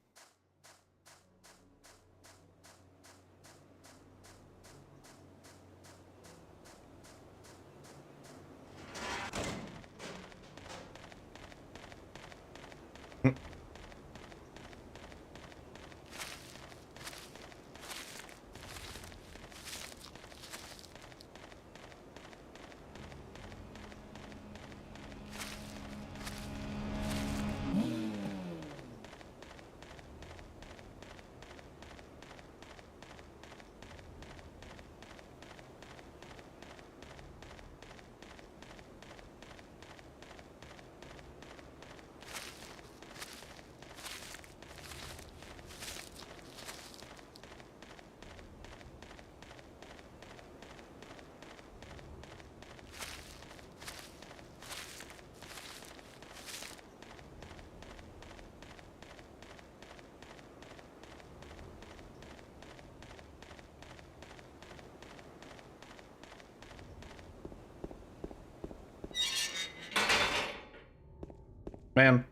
[SPEAKER 6] Man.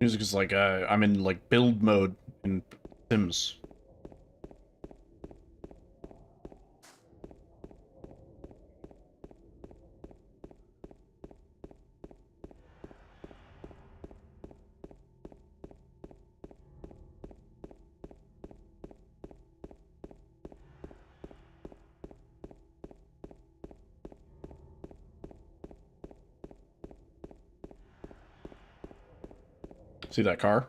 [SPEAKER 6] Music is like, I'm in like build mode in Sims. See that car?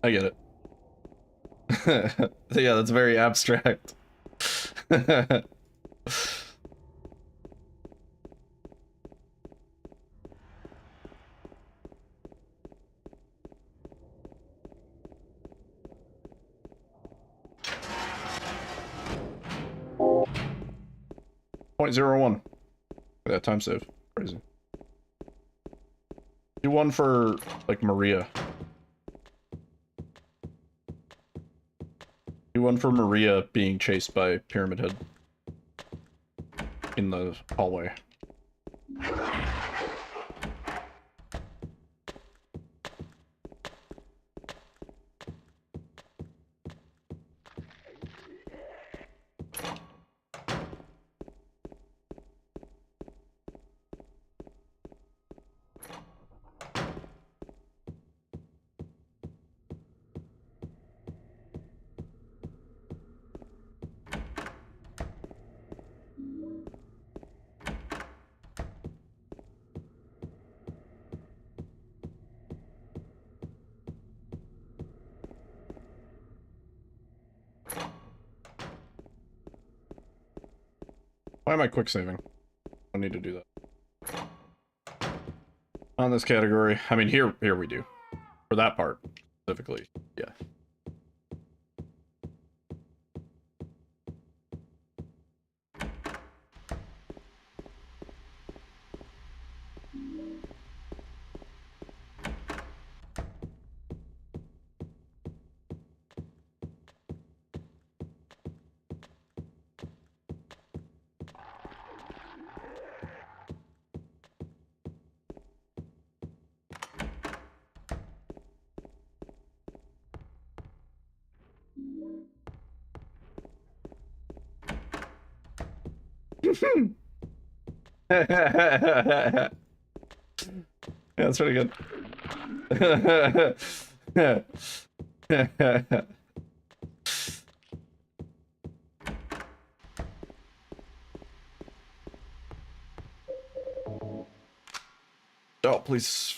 [SPEAKER 6] I get it. Yeah, that's very abstract. 0.01. Look at that time save. Crazy. Do one for, like, Maria. Do one for Maria being chased by Pyramid Head. In the hallway. Why am I quick saving? I need to do that. On this category. I mean, here we do. For that part, specifically. Yeah. Yeah, that's pretty good. Oh, please.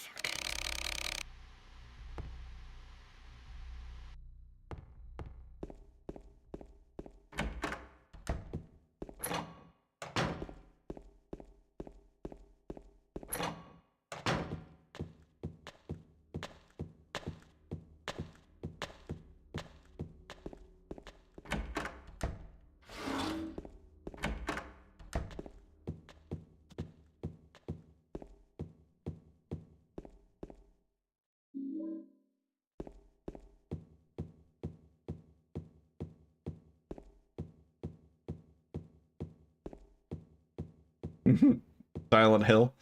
[SPEAKER 6] Silent Hill.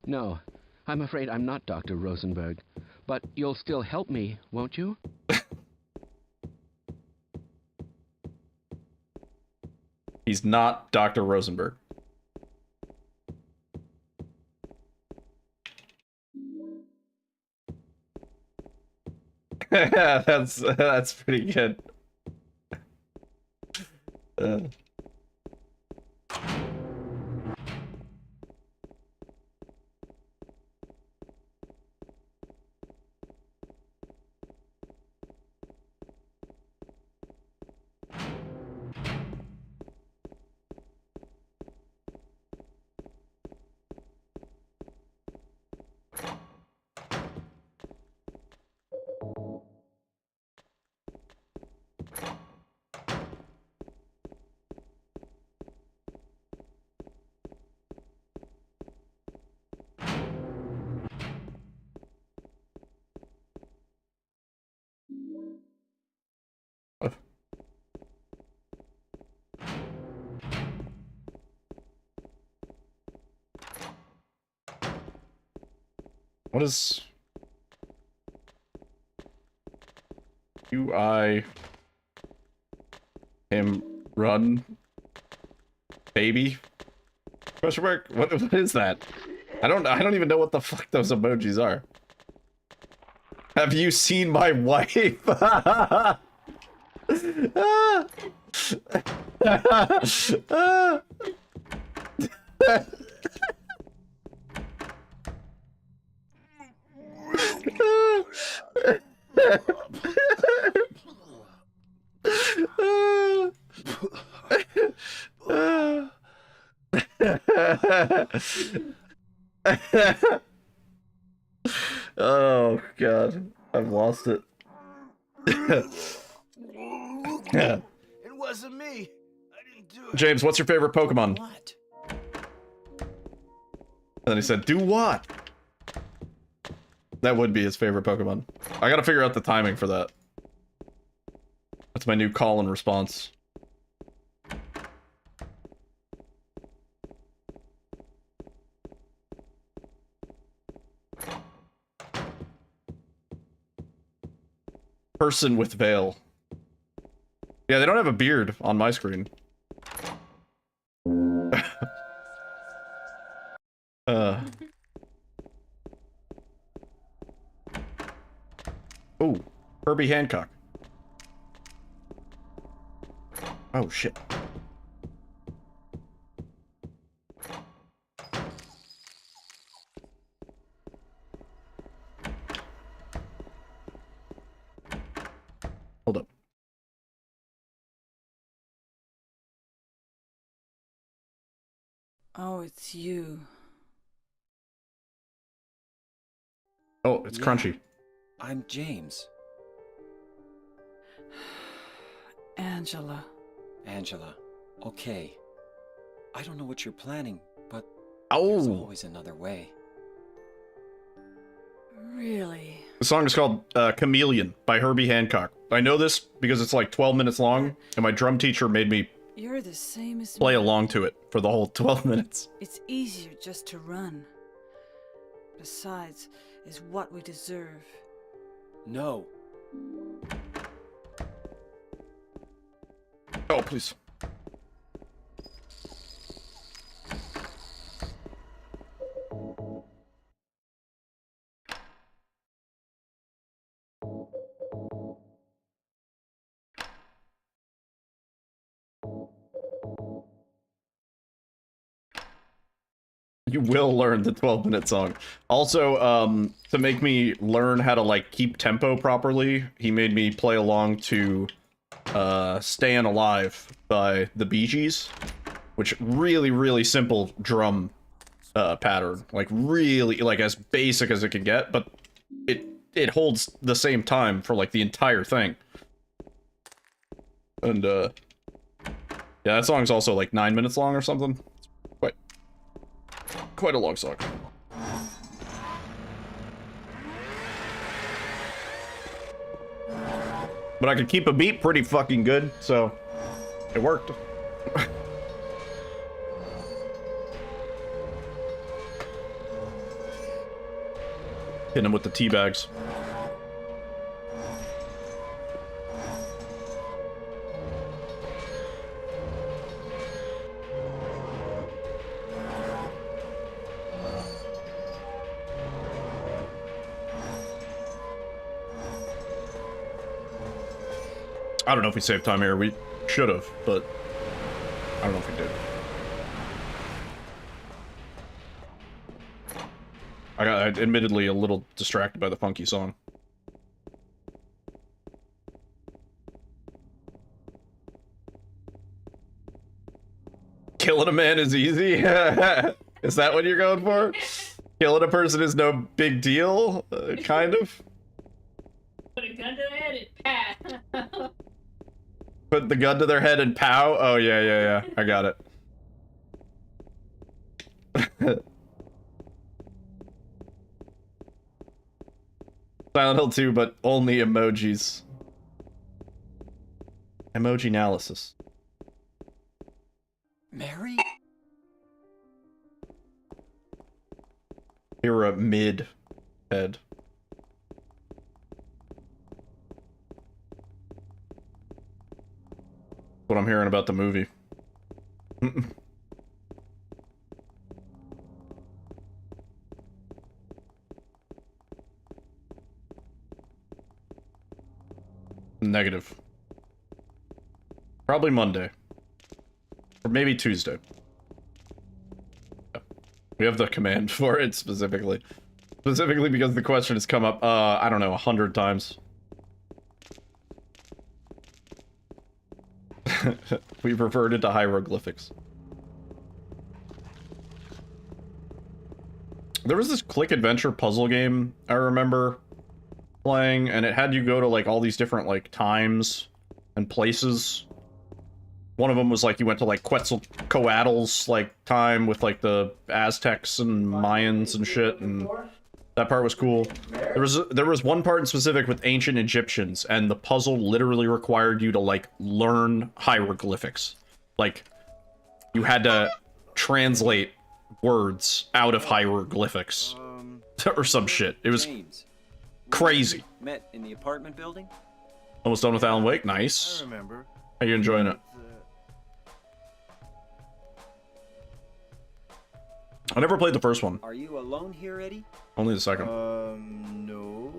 [SPEAKER 4] No, I'm afraid I'm not Dr. Rosenberg. But you'll still help me, won't you?
[SPEAKER 6] He's not Dr. Rosenberg. That's pretty good. What is... Do I... him run... baby? Question mark? What is that? I don't even know what the fuck those emojis are. Have you seen my wife? Oh god, I've lost it.
[SPEAKER 5] It wasn't me. I didn't do it.
[SPEAKER 6] James, what's your favorite Pokemon?
[SPEAKER 3] What?
[SPEAKER 6] And then he said, do what? That would be his favorite Pokemon. I gotta figure out the timing for that. That's my new call and response. Person with veil. Yeah, they don't have a beard on my screen. Oh, Herbie Hancock. Oh shit. Hold up.
[SPEAKER 10] Oh, it's you.
[SPEAKER 6] Oh, it's crunchy.
[SPEAKER 3] I'm James.
[SPEAKER 10] Angela.
[SPEAKER 3] Angela. Okay. I don't know what you're planning, but
[SPEAKER 6] Oh.
[SPEAKER 3] there's always another way.
[SPEAKER 10] Really?
[SPEAKER 6] The song is called Chameleon by Herbie Hancock. I know this because it's like 12 minutes long, and my drum teacher made me
[SPEAKER 10] You're the same as
[SPEAKER 6] play
[SPEAKER 10] me.
[SPEAKER 6] along to it for the whole 12 minutes.
[SPEAKER 10] It's easier just to run. Besides, is what we deserve.
[SPEAKER 3] No.
[SPEAKER 6] Oh, please. You will learn the 12-minute song. Also, to make me learn how to, like, keep tempo properly, he made me play along to Stayin' Alive by the Bee Gees, which really, really simple drum pattern. Like, really, like, as basic as it can get, but it holds the same time for, like, the entire thing. And, yeah, that song's also, like, 9 minutes long or something. Quite a long song. But I could keep a beat pretty fucking good, so it worked. Hit him with the tea bags. I don't know if we saved time here. We should have, but I don't know if we did. I got admittedly a little distracted by the funky song. Killing a man is easy? Is that what you're going for? Killing a person is no big deal? Kind of?
[SPEAKER 11] Put a gun to their head and pat.
[SPEAKER 6] Put the gun to their head and pow? Oh, yeah. I got it. Silent Hill 2, but only emojis. Emoji analysis.
[SPEAKER 3] Mary?
[SPEAKER 6] You're a mid. head. What I'm hearing about the movie. Negative. Probably Monday. Or maybe Tuesday. We have the command for it specifically. Specifically because the question has come up, I don't know, 100 times. We've reverted to hieroglyphics. There was this click adventure puzzle game I remember playing, and it had you go to like all these different like times and places. One of them was like you went to like Quetzalcoatl's like time with like the Aztecs and Mayans and shit, and that part was cool. There was one part in specific with ancient Egyptians, and the puzzle literally required you to like learn hieroglyphics. Like you had to translate words out of hieroglyphics or some shit. It was crazy.
[SPEAKER 3] Met in the apartment building?
[SPEAKER 6] Almost done with Alan Wake. Nice.
[SPEAKER 5] I remember.
[SPEAKER 6] How you enjoying it? I never played the first one.
[SPEAKER 3] Are you alone here, Eddie?
[SPEAKER 6] Only the second.
[SPEAKER 5] No.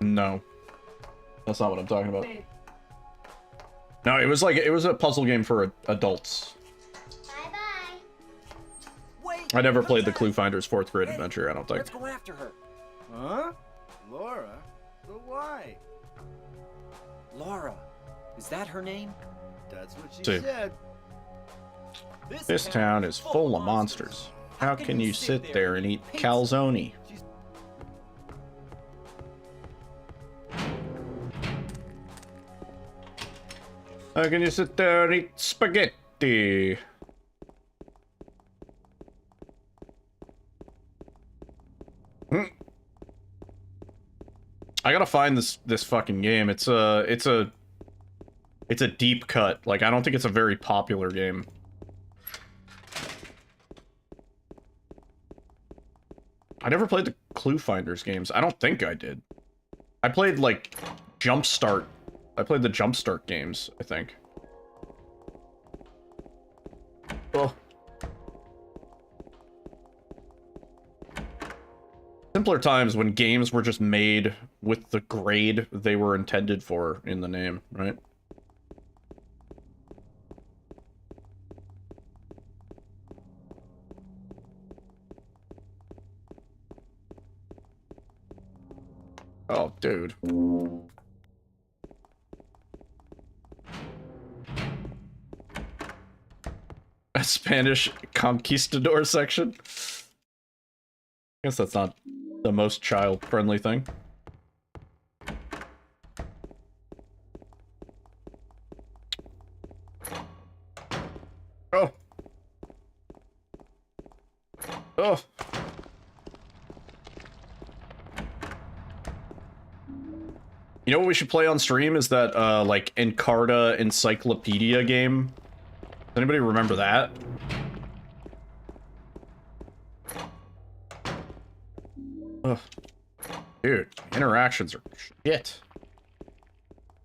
[SPEAKER 6] No. That's not what I'm talking about. No, it was a puzzle game for adults. I never played the Clue Finder's 4th grade adventure, I don't think.
[SPEAKER 3] Let's go after her.
[SPEAKER 5] Huh? Laura? But why?
[SPEAKER 3] Laura. Is that her name?
[SPEAKER 5] That's what she
[SPEAKER 6] See.
[SPEAKER 5] said.
[SPEAKER 6] This town is full of monsters. How can you sit there and eat calzone? How can you sit there and eat spaghetti? I gotta find this fucking game. It's a deep cut. Like, I don't think it's a very popular game. I never played the Clue Finders games. I don't think I did. I played, like, Jumpstart. I played the Jumpstart games, I think. Oh. Simpler times when games were just made with the grade they were intended for in the name, right? Oh, dude. A Spanish conquistador section? I guess that's not the most child-friendly thing. Oh. Oh. You know what we should play on stream is that, like, Encarta Encyclopedia game. Does anybody remember that? Ugh. Dude, interactions are shit.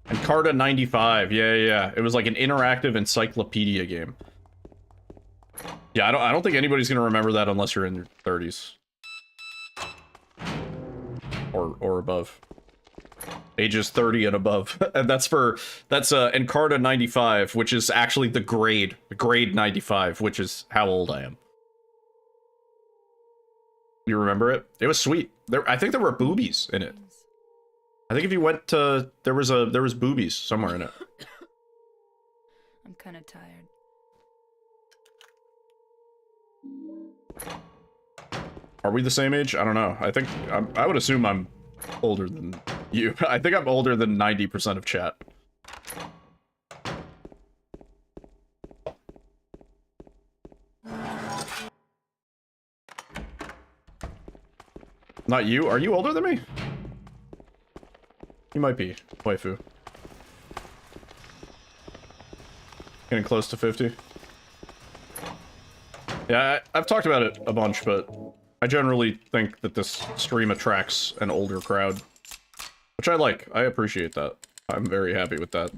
[SPEAKER 6] Encarta 95, yeah. It was like an interactive encyclopedia game. Yeah, I don't think anybody's gonna remember that unless you're in your 30s. Or above. Ages 30 and above. And that's Encarta 95, which is actually the grade 95, which is how old I am. You remember it? It was sweet. I think there were boobies in it. I think if you went to there was boobies somewhere in it.
[SPEAKER 10] I'm kind of tired.
[SPEAKER 6] Are we the same age? I don't know. I think I would assume I'm older than you. I think I'm older than 90% of chat. Not you? Are you older than me? You might be, waifu. Getting close to 50. Yeah, I've talked about it a bunch, but I generally think that this stream attracts an older crowd. Which I like. I appreciate that. I'm very happy with that.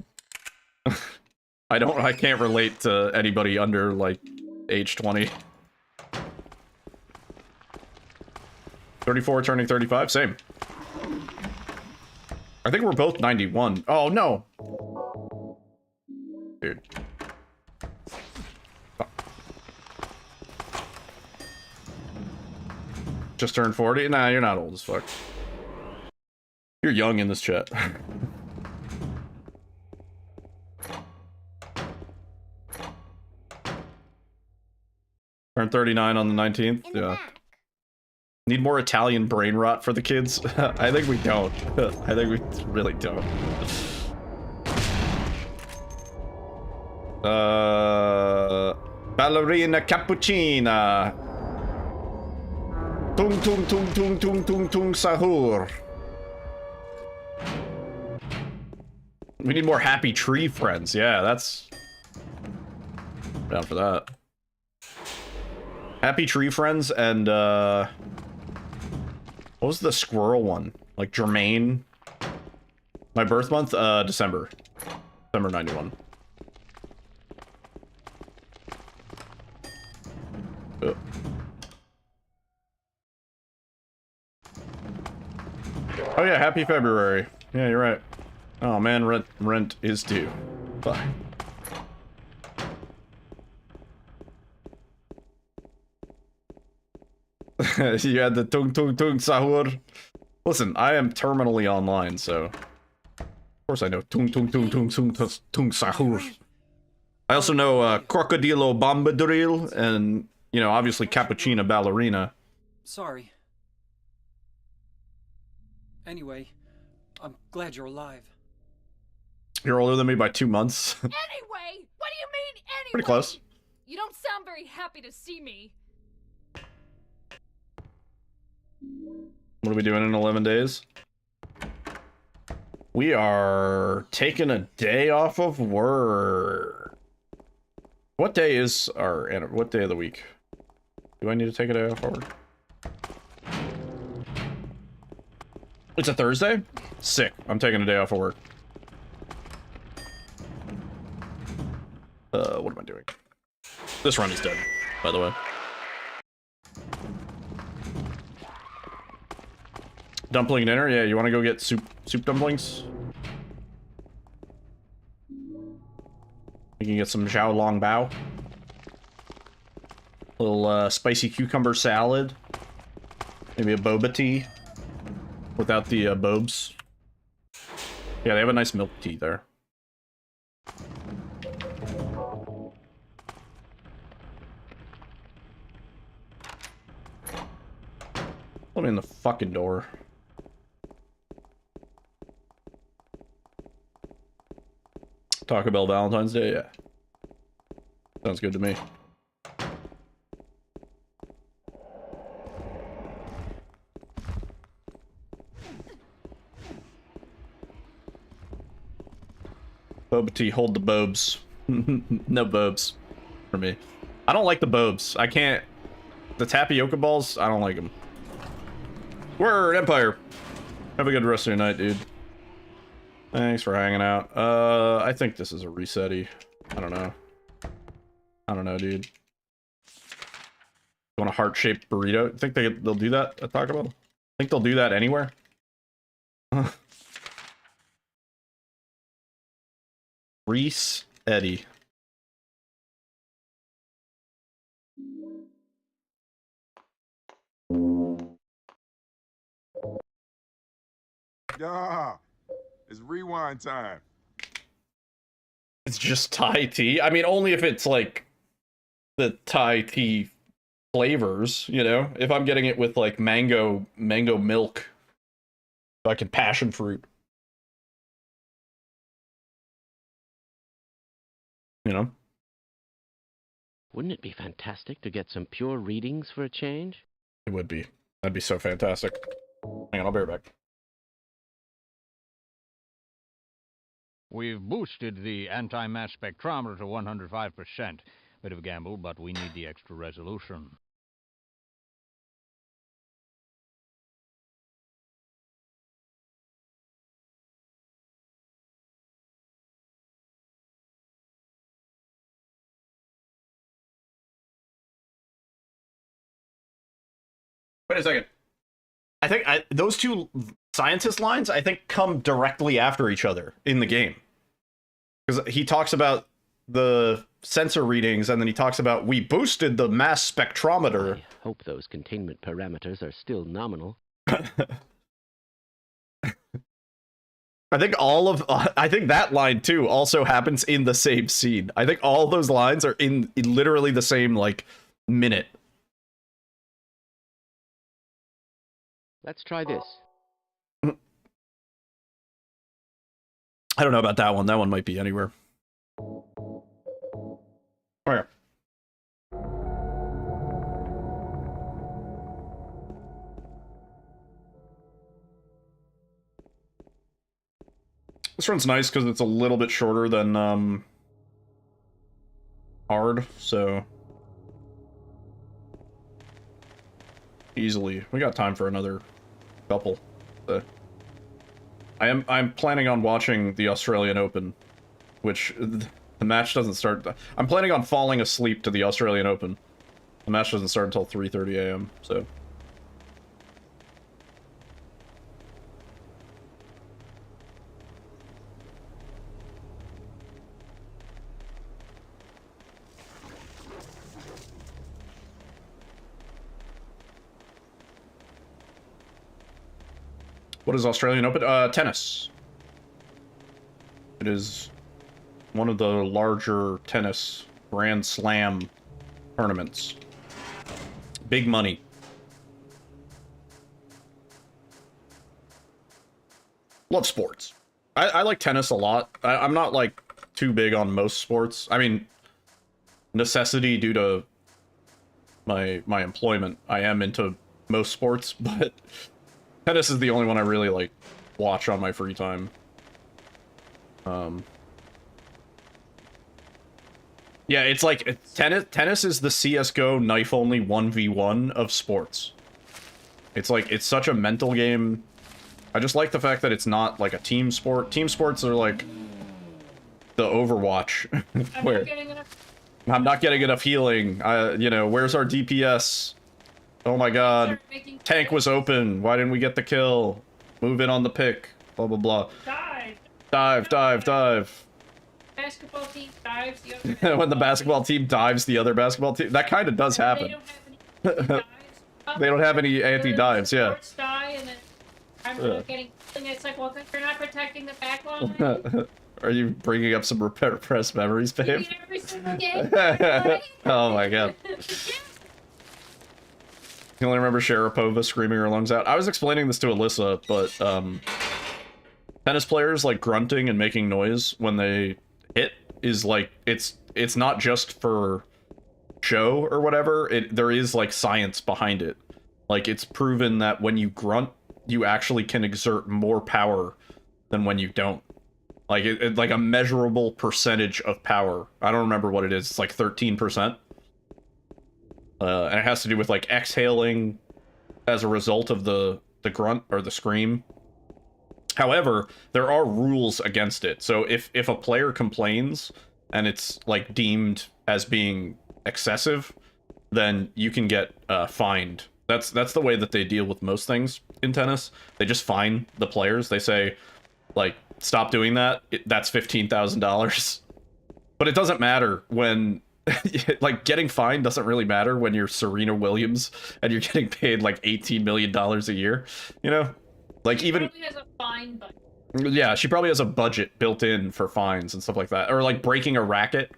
[SPEAKER 6] I can't relate to anybody under, like, age 20. 34 turning 35? Same. I think we're both 91. Oh, no! Dude. Just turned 40? Nah, you're not old as fuck. You're young in this chat. Turned 39 on the 19th? Yeah. Need more Italian brain rot for the kids? I think we don't. I think we really don't. Ballerina cappuccina. Tung tung tung tung tung tung tung sahur. We need more happy tree friends. Yeah, that's... down for that. Happy tree friends and, what was the squirrel one? Like, Jermaine? My birth month? December. December 91. Oh. Oh yeah, happy February. Yeah, you're right. Oh man, rent is due. Fuck. You had the tung tung tung sahur. Listen, I am terminally online, so of course I know tung tung tung tung tung tung sahur. I also know crocodilo bombadil and, you know, obviously cappuccina ballerina.
[SPEAKER 3] Sorry. Anyway, I'm glad you're alive.
[SPEAKER 6] You're older than me by 2 months.
[SPEAKER 8] Anyway! What do you mean, anyway?
[SPEAKER 6] Pretty close.
[SPEAKER 8] You don't sound very happy to see me.
[SPEAKER 6] What are we doing in 11 days? We are taking a day off of work. What day is our... what day of the week? Do I need to take a day off of work? It's a Thursday? Sick. I'm taking a day off of work. What am I doing? This run is dead, by the way. Dumpling dinner? Yeah, you want to go get soup dumplings? You can get some Xiao Long Bao. Little spicy cucumber salad. Maybe a boba tea. Without the bobes. Yeah, they have a nice milk tea there. Let me in the fucking door. Taco Bell Valentine's Day? Yeah. Sounds good to me. Boba tea, hold the bobes. No bobes for me. I don't like the bobes. I can't... The tapioca balls, I don't like them. Word, Empire! Have a good rest of your night, dude. Thanks for hanging out. I think this is a resetty. I don't know. I don't know, dude. You want a heart-shaped burrito? Think they'll do that at Taco Bell? Think they'll do that anywhere? Reese Eddie.
[SPEAKER 13] Yeah, it's rewind time.
[SPEAKER 6] It's just Thai tea? I mean, only if it's like the Thai tea flavors, you know? If I'm getting it with like mango milk, like in passion fruit. You know?
[SPEAKER 4] Wouldn't it be fantastic to get some pure readings for a change?
[SPEAKER 6] It would be. That'd be so fantastic. Hang on, I'll be right back.
[SPEAKER 14] We've boosted the anti-mass spectrometer to 105%, Bit of a gamble, but we need the extra resolution.
[SPEAKER 6] Wait a second. I think those two scientist lines, I think, come directly after each other in the game. Because he talks about the sensor readings, and then he talks about, we boosted the mass spectrometer.
[SPEAKER 4] I hope those containment parameters are still nominal.
[SPEAKER 6] I think I think that line, too, also happens in the same scene. I think all those lines are in literally the same, like, minute.
[SPEAKER 4] Let's try this.
[SPEAKER 6] I don't know about that one. That one might be anywhere. Okay. This one's nice because it's a little bit shorter than hard, so easily. We got time for another couple. I'm planning on watching the Australian Open, which the match doesn't start. I'm planning on falling asleep to the Australian Open. The match doesn't start until 3:30 a.m. So. What is Australian Open? Tennis. It is one of the larger tennis Grand Slam tournaments. Big money. Love sports. I like tennis a lot. I'm not, like, too big on most sports. I mean, necessity due to my employment. I am into most sports, but tennis is the only one I really, like, watch on my free time. Yeah, it's like, tennis is the CSGO knife-only 1v1 of sports. It's like, it's such a mental game. I just like the fact that it's not, like, a team sport. Team sports are, like, the Overwatch, where I'm not getting enough healing. You know, where's our DPS? Oh my god. Tank was open. Why didn't we get the kill? Move in on the pick. Blah, blah, blah. Dive.
[SPEAKER 11] Basketball team dives the other
[SPEAKER 6] When the basketball team dives the other basketball team. That kind of does happen. They don't have any anti-dives, yeah.
[SPEAKER 11] Die and then I'm not getting. It's like, well, you're not protecting the back line.
[SPEAKER 6] Are you bringing up some repressed memories, babe?
[SPEAKER 11] Every single game.
[SPEAKER 6] Oh my god. You only remember Sharapova screaming her lungs out. I was explaining this to Alyssa, but tennis players, like, grunting and making noise when they hit is, like, it's not just for show or whatever. There is, like, science behind it. Like, it's proven that when you grunt, you actually can exert more power than when you don't. Like, like a measurable percentage of power. I don't remember what it is. It's like 13%. And it has to do with, like, exhaling as a result of the grunt or the scream. However, there are rules against it. So if a player complains and it's, like, deemed as being excessive, then you can get fined. That's the way that they deal with most things in tennis. They just fine the players. They say, like, stop doing that. That's $15,000. But it doesn't matter when... like, getting fined doesn't really matter when you're Serena Williams and you're getting paid, like, $18 million a year, you know? Like, even...
[SPEAKER 11] She probably has a fine budget.
[SPEAKER 6] Yeah, she probably has a budget built in for fines and stuff like that. Or, like, breaking a racket.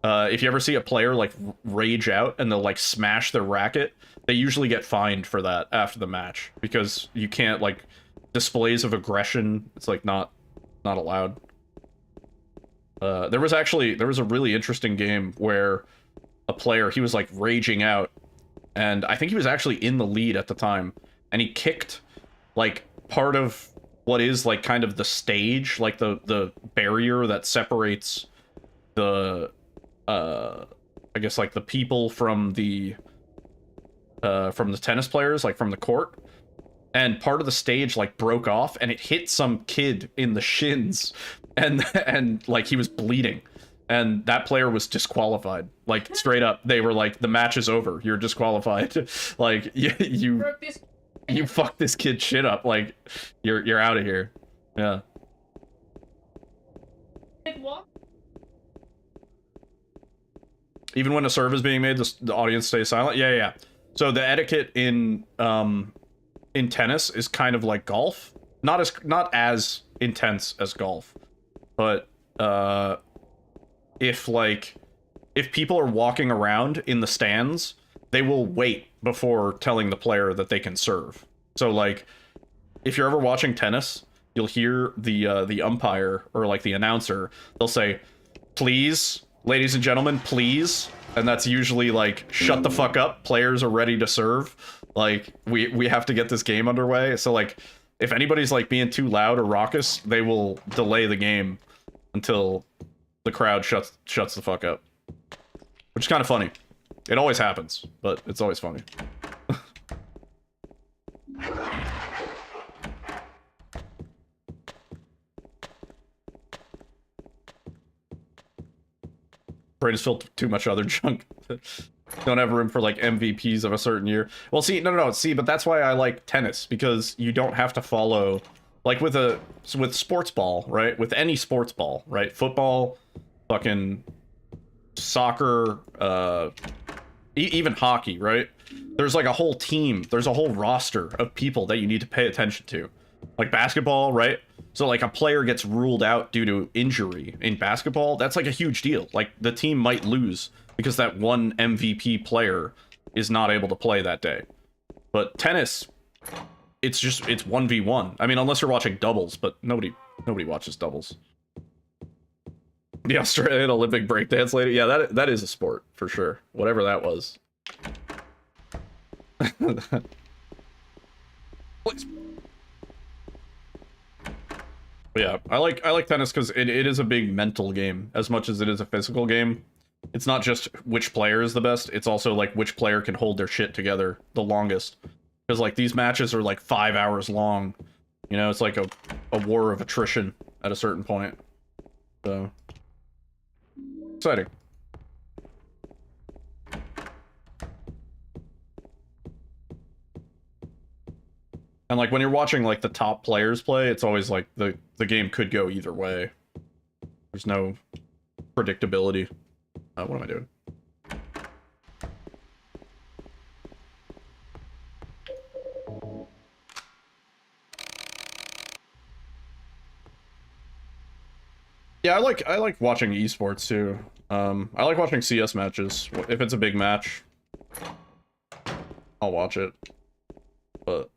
[SPEAKER 6] If you ever see a player, like, rage out and they'll, like, smash their racket, they usually get fined for that after the match. Because you can't, like, displays of aggression, it's, like, not allowed. There was a really interesting game where a player, he was, like, raging out, and I think he was actually in the lead at the time, and he kicked, like, part of what is, like, kind of the stage, like, the barrier that separates the I guess like the people from the tennis players, like from the court, and part of the stage like broke off and it hit some kid in the shins, and like he was bleeding, and that player was disqualified. Like straight up, they were like, the match is over, you're disqualified. Like you fucked this kid shit up, like you're out of here. Yeah. Even when a serve is being made, the audience stays silent. Yeah. So the etiquette in tennis is kind of like golf, not as intense as golf, but if people are walking around in the stands, they will wait before telling the player that they can serve. So like, if you're ever watching tennis, you'll hear the umpire or like the announcer, they'll say, "Please, ladies and gentlemen, please," and that's usually like, "Shut the fuck up, players are ready to serve. Like, we have to get this game underway." So like, if anybody's like being too loud or raucous, they will delay the game until the crowd shuts the fuck up. Which is kind of funny. It always happens, but it's always funny. Brain is filled with too much other junk. Don't have room for like MVPs of a certain year. Well, see, no, see, but that's why I like tennis, because you don't have to follow, like with sports ball, right? With any sports ball, right? Football, fucking soccer, even hockey, right? There's like a whole team, there's a whole roster of people that you need to pay attention to. Like basketball, right? So like a player gets ruled out due to injury in basketball, that's like a huge deal. Like the team might lose because that one MVP player is not able to play that day. But tennis, it's 1v1. I mean, unless you're watching doubles, but nobody watches doubles. The Australian Olympic breakdance lady, yeah, that is a sport for sure. Whatever that was. Yeah, I like tennis because it is a big mental game as much as it is a physical game. It's not just which player is the best, it's also like which player can hold their shit together the longest. Because like these matches are like 5 hours long. You know, it's like a war of attrition at a certain point. So exciting. And like when you're watching like the top players play, it's always like the game could go either way. There's no predictability. What am I doing? Yeah, I like watching esports too. I like watching CS matches. If it's a big match, I'll watch it. But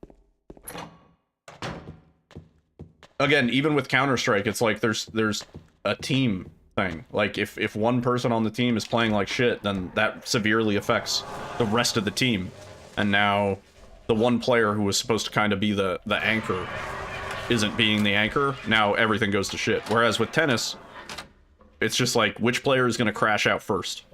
[SPEAKER 6] again, even with Counter-Strike, it's like there's a team thing. Like if one person on the team is playing like shit, then that severely affects the rest of the team. And now the one player who was supposed to kind of be the anchor isn't being the anchor. Now everything goes to shit. Whereas with tennis, it's just like which player is going to crash out first.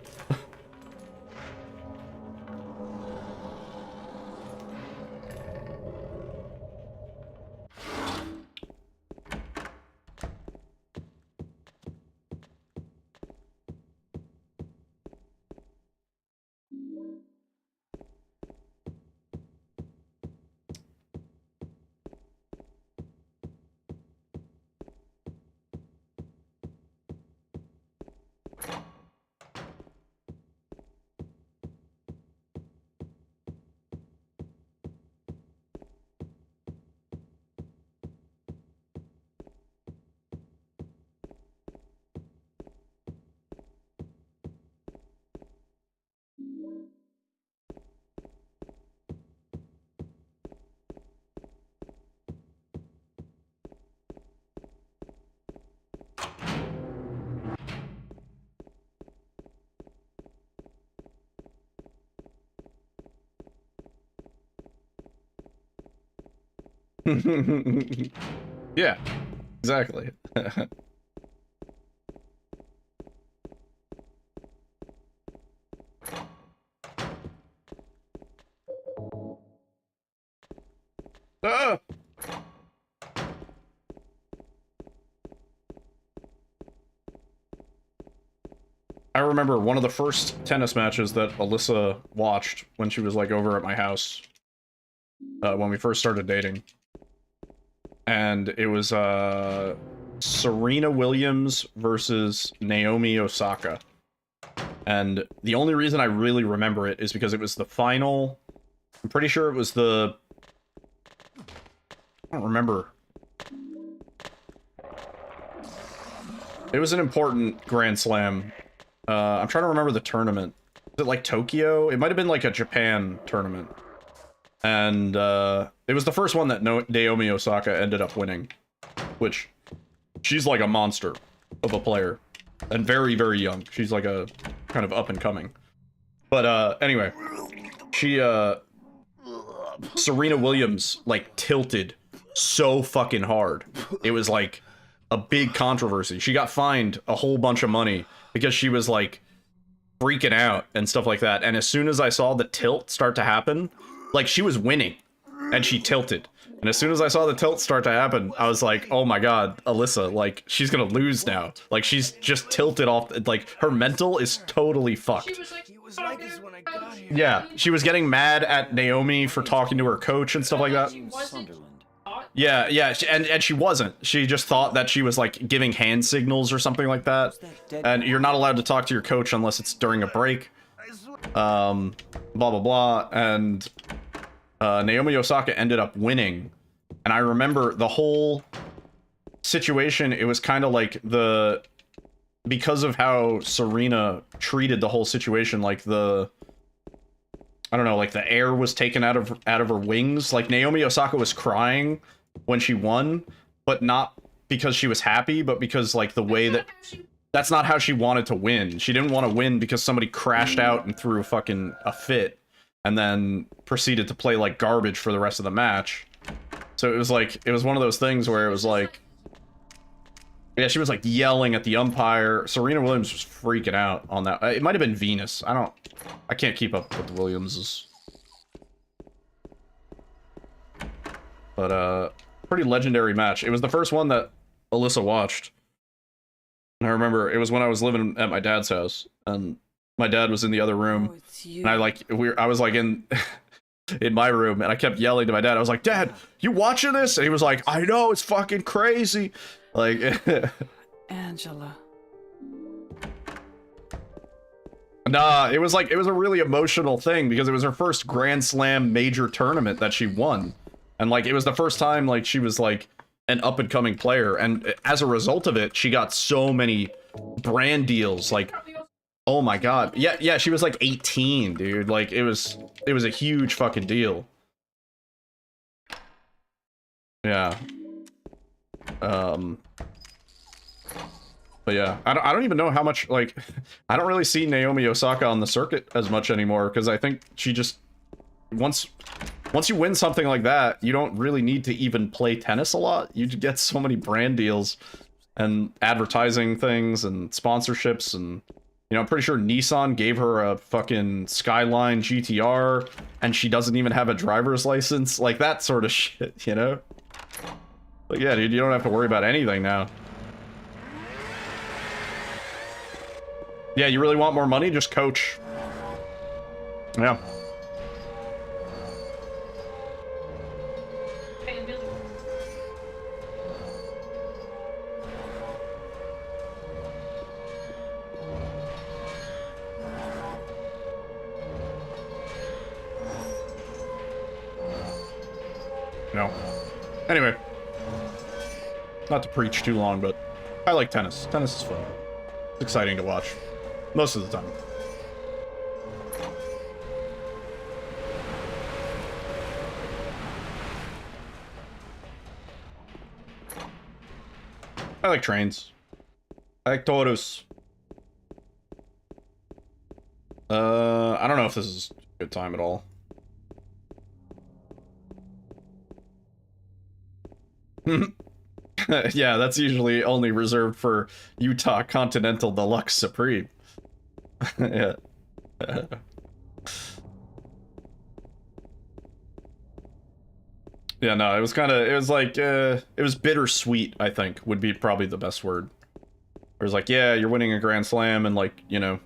[SPEAKER 6] Yeah, exactly. Ah! I remember one of the first tennis matches that Alyssa watched when she was like over at my house when we first started dating. And it was Serena Williams versus Naomi Osaka. And the only reason I really remember it is because it was the final. I'm pretty sure it was the... I don't remember. It was an important Grand Slam. I'm trying to remember the tournament. Is it like Tokyo? It might have been like a Japan tournament. And it was the first one that Naomi Osaka ended up winning. Which, she's like a monster of a player. And very, very young. She's like a kind of up and coming. But anyway, she, Serena Williams, like, tilted so fucking hard. It was like a big controversy. She got fined a whole bunch of money because she was like freaking out and stuff like that. And as soon as I saw the tilt start to happen, like she was winning and she tilted. And as soon as I saw the tilt start to happen, I was like, oh my God, Alyssa, like she's gonna lose now. Like she's just tilted off. Like her mental is totally fucked. Yeah, she was getting mad at Naomi for talking to her coach and stuff like that. Yeah, yeah, and she wasn't. She just thought that she was like giving hand signals or something like that. And you're not allowed to talk to your coach unless it's during a break. Blah blah blah. And Naomi Osaka ended up winning. And I remember the whole situation. It was kind of like because of how Serena treated the whole situation, like I don't know, like the air was taken out of her wings. Like Naomi Osaka was crying when she won, but not because she was happy, but because like the way that's not how she wanted to win. She didn't want to win because somebody crashed out and threw a fit and then proceeded to play like garbage for the rest of the match. So it was like, it was one of those things where it was like, yeah, she was like yelling at the umpire. Serena Williams was freaking out on that. It might have been Venus. I can't keep up with the Williamses. But pretty legendary match. It was the first one that Alyssa watched. And I remember it was when I was living at my dad's house, and my dad was in the other room, and I was like in my room, and I kept yelling to my dad. I was like, "Dad, you watching this?" And he was like, "I know, it's fucking crazy." Like,
[SPEAKER 10] Angela.
[SPEAKER 6] Nah, it was a really emotional thing because it was her first Grand Slam major tournament that she won. And like, it was the first time like she was like an up and coming player. And as a result of it, she got so many brand deals. Like, oh my God. Yeah, she was like 18, dude. Like it was a huge fucking deal. Yeah. But yeah, I don't even know how much, like, I don't really see Naomi Osaka on the circuit as much anymore, because I think she just, once you win something like that, you don't really need to even play tennis a lot. You get so many brand deals and advertising things and sponsorships, and, you know, I'm pretty sure Nissan gave her a fucking Skyline GTR, and she doesn't even have a driver's license, like that sort of shit, you know? Like, yeah, dude, you don't have to worry about anything now. Yeah, you really want more money? Just coach. Yeah. No. Anyway. Not to preach too long, but I like tennis. Tennis is fun. It's exciting to watch. Most of the time. I like trains. I like toros. I don't know if this is a good time at all. Yeah, that's usually only reserved for Utah Continental Deluxe Supreme. Yeah. Yeah, no, it was kind of, it was like, it was bittersweet, I think, would be probably the best word. It was like, yeah, you're winning a Grand Slam, and like, you know,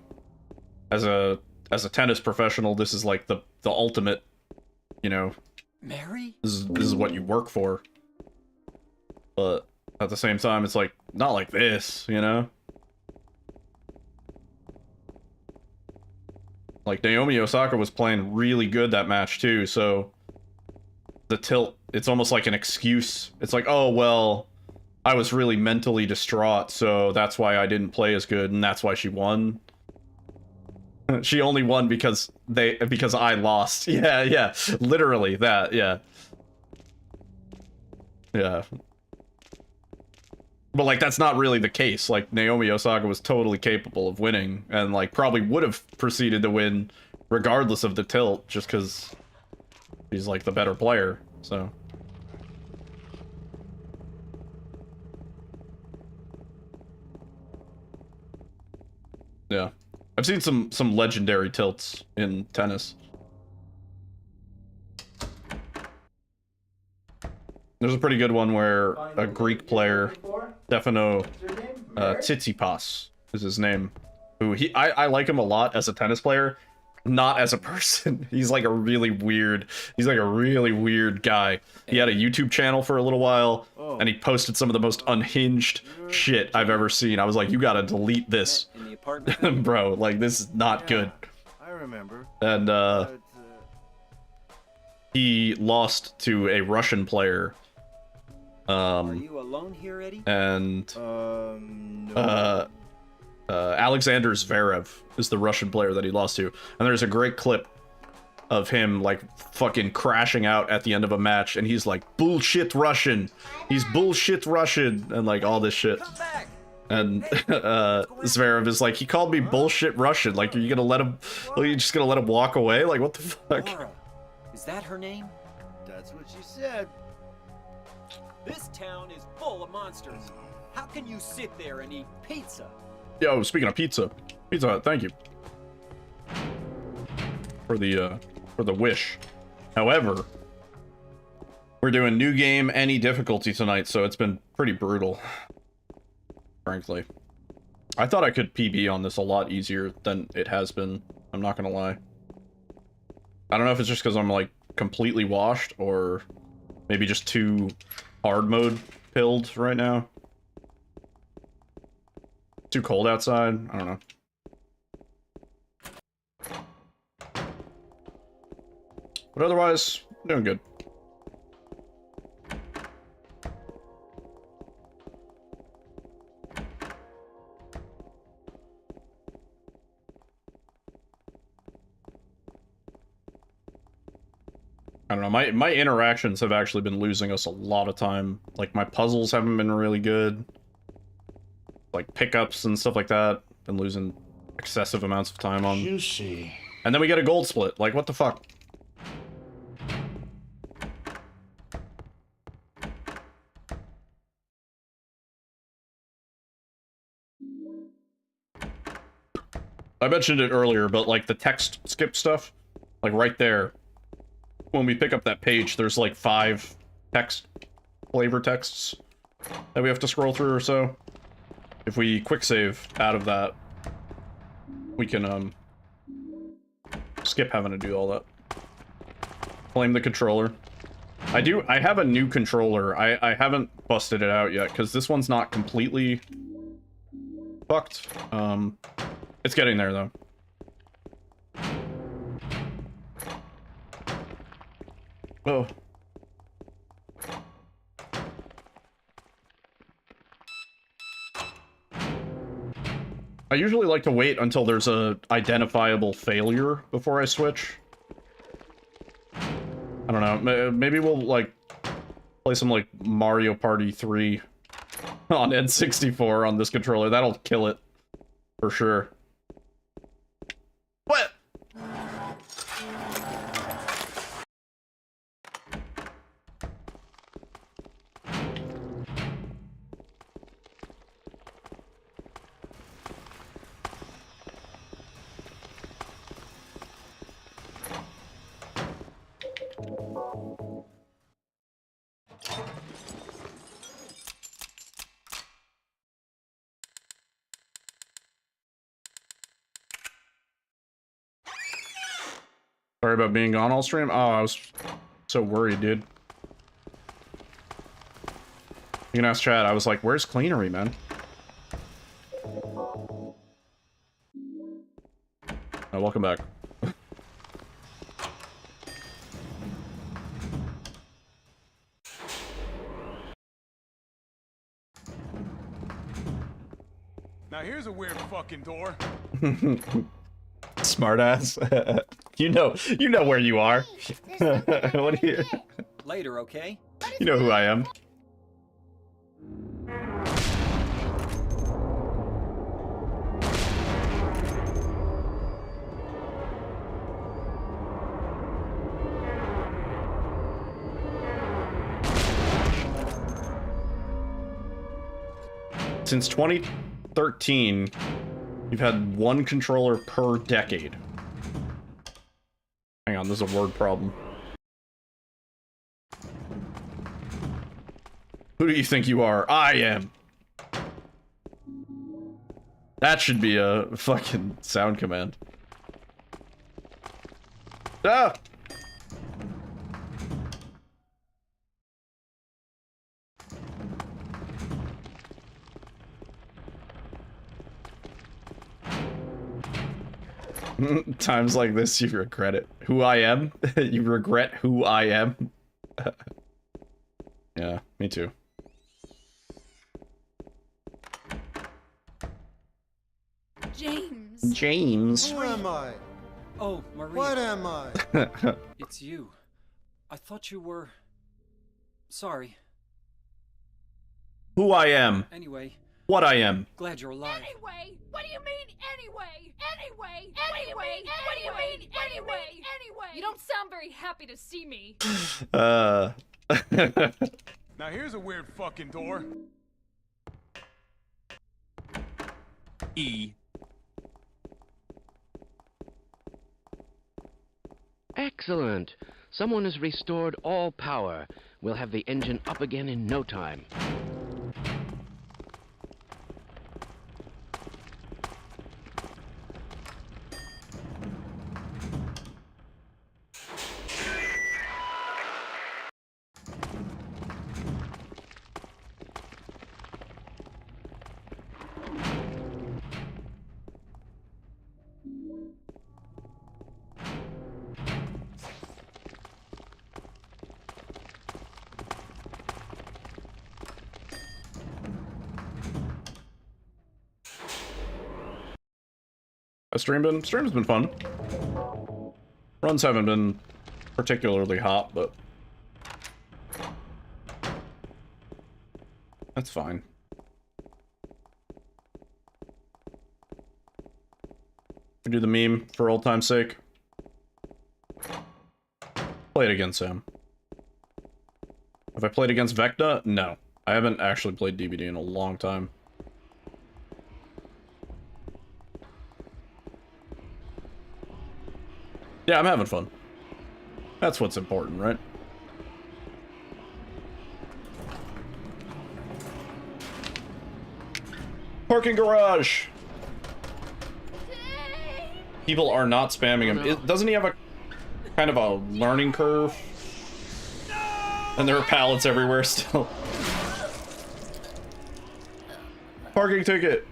[SPEAKER 6] as a tennis professional, this is like the ultimate, you know,
[SPEAKER 3] Mary?
[SPEAKER 6] this is what you work for. But at the same time, it's like, not like this, you know? Like, Naomi Osaka was playing really good that match, too, so the tilt, it's almost like an excuse. It's like, oh, well, I was really mentally distraught, so that's why I didn't play as good, and that's why she won. She only won because I lost. Yeah, yeah, literally that, yeah. Yeah. But, like, that's not really the case. Like, Naomi Osaka was totally capable of winning, and, like, probably would have proceeded to win regardless of the tilt, just because she's, like, the better player, so. Yeah. I've seen some legendary tilts in tennis. There's a pretty good one where a Greek player, Stefano Tsitsipas is his name, who I like him a lot as a tennis player, not as a person. He's like a really weird guy. He had a YouTube channel for a little while, and he posted some of the most unhinged shit I've ever seen. I was like, you gotta delete this, bro. Like, this is not good.
[SPEAKER 5] I remember.
[SPEAKER 6] And he lost to a Russian player.
[SPEAKER 3] Are you alone here, Eddie?
[SPEAKER 6] And
[SPEAKER 5] No.
[SPEAKER 6] Alexander Zverev is the Russian player that he lost to. And there's a great clip of him, like, fucking crashing out at the end of a match, and he's like, bullshit Russian! He's bullshit Russian! And, like, all this shit. And, Zverev is like, he called me bullshit Russian. Like, are you gonna let him, are you just gonna let him walk away? Like, what the fuck?
[SPEAKER 3] Laura, is that her name?
[SPEAKER 5] That's what she said.
[SPEAKER 7] This town is full of monsters. How can you sit there and eat pizza?
[SPEAKER 6] Yo, speaking of pizza, Pizza Hut, thank you for the wish. However, we're doing new game, any difficulty tonight, so it's been pretty brutal, frankly. I thought I could PB on this a lot easier than it has been. I'm not gonna lie. I don't know if it's just because I'm like completely washed, or maybe just too hard mode pilled right now. Too cold outside? I don't know. But otherwise, doing good. I don't know, my interactions have actually been losing us a lot of time. Like, my puzzles haven't been really good. Like, pickups and stuff like that. Been losing excessive amounts of time on.
[SPEAKER 9] Juicy.
[SPEAKER 6] And then we get a gold split. Like, what the fuck? I mentioned it earlier, but like the text skip stuff, like right there, when we pick up that page, there's like 5 flavor texts that we have to scroll through or so. If we quick save out of that, we can skip having to do all that. Claim the controller. I have a new controller. I haven't busted it out yet because this one's not completely fucked. It's getting there though. Oh. I usually like to wait until there's a identifiable failure before I switch. I don't know, maybe we'll like play some like Mario Party 3 on N64 on this controller. That'll kill it for sure. What? Sorry about being gone all stream. Oh, I was so worried, dude. You can ask Chad. I was like, where's Cleanery, man? Oh, welcome back.
[SPEAKER 13] Now here's a weird fucking door.
[SPEAKER 6] Smartass. you know where you are. What do you?
[SPEAKER 3] Later, okay?
[SPEAKER 6] You know who I am. Since 2013, you've had one controller per decade. Hang on, there's a word problem. Who do you think you are? I am. That should be a fucking sound command. Ah! Times like this, you regret it. Who I am? You regret who I am? Yeah, me too.
[SPEAKER 8] James.
[SPEAKER 6] James.
[SPEAKER 5] Who am I?
[SPEAKER 3] Oh, Maria.
[SPEAKER 5] What am I?
[SPEAKER 3] It's you. I thought you were... Sorry.
[SPEAKER 6] Who I am.
[SPEAKER 3] Anyway.
[SPEAKER 6] What I am.
[SPEAKER 3] Glad you're alive.
[SPEAKER 11] Anyway? What do you mean, anyway? Anyway? Anyway? What do you mean, anyway? Anyway?
[SPEAKER 8] You don't sound very happy to see me.
[SPEAKER 13] Now here's a weird fucking door.
[SPEAKER 1] E.
[SPEAKER 4] Excellent. Someone has restored all power. We'll have the engine up again in no time.
[SPEAKER 6] Stream's been fun. Runs haven't been particularly hot, but that's fine. We do the meme for old time's sake. Play it again, Sam. Have I played against Vecna? No. I haven't actually played DBD in a long time. Yeah, I'm having fun. That's what's important, right? Parking garage! People are not spamming him. Doesn't he have a kind of a learning curve? And there are pallets everywhere still. Parking ticket!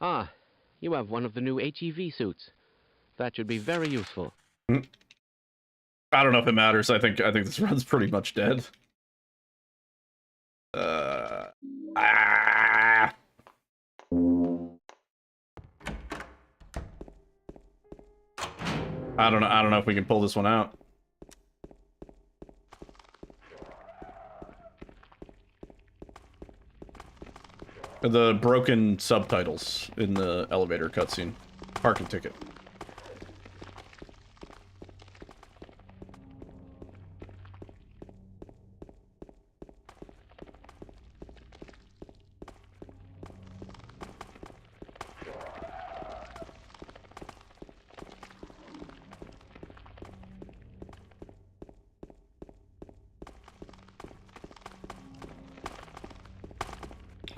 [SPEAKER 4] Ah, you have one of the new HEV suits. That should be very useful.
[SPEAKER 6] I don't know if it matters. I think this run's pretty much dead. I don't know if we can pull this one out. The broken subtitles in the elevator cutscene. Parking ticket.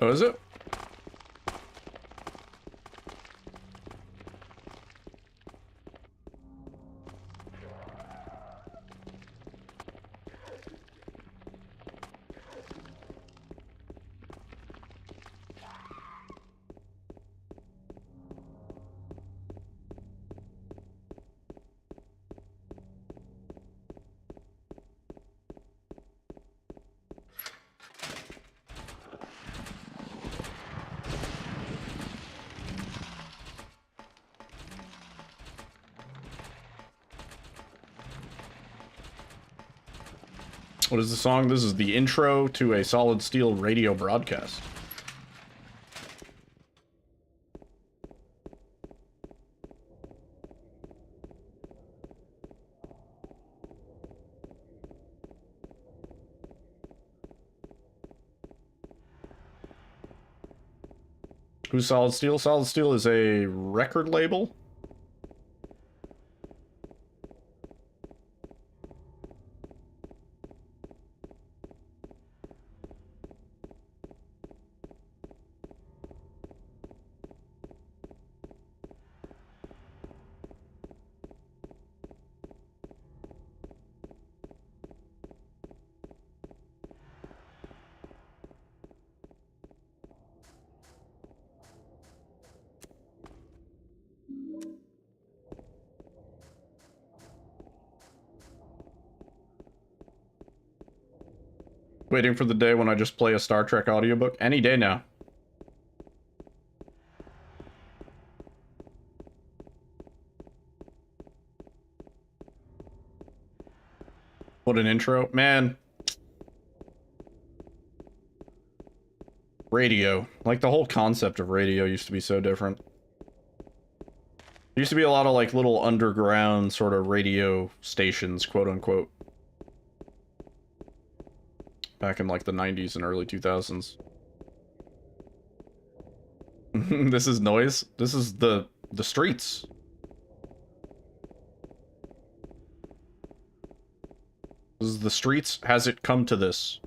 [SPEAKER 6] Oh, is it? What is the song? This is the intro to a Solid Steel radio broadcast. Who's Solid Steel? Solid Steel is a record label. Waiting for the day when I just play a Star Trek audiobook. Any day now. What an intro. Man. Radio. Like, the whole concept of radio used to be so different. There used to be a lot of, like, little underground sort of radio stations, quote-unquote. Back in, like, the 90s and early 2000s. This is noise. This is the streets. This is the streets. Has it come to this?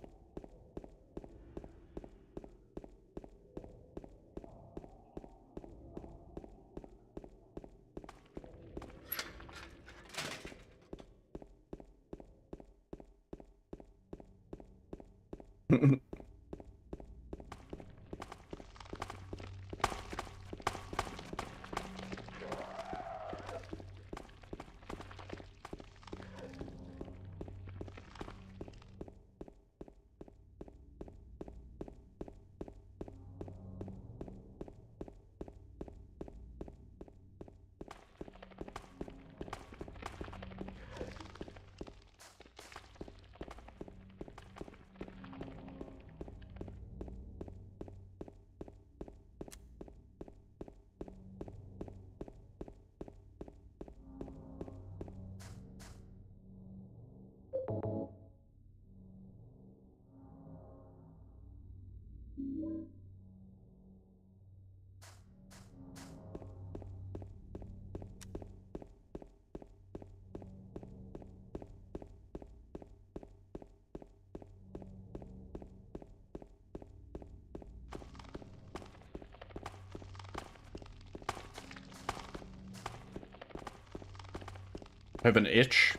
[SPEAKER 6] I have an itch,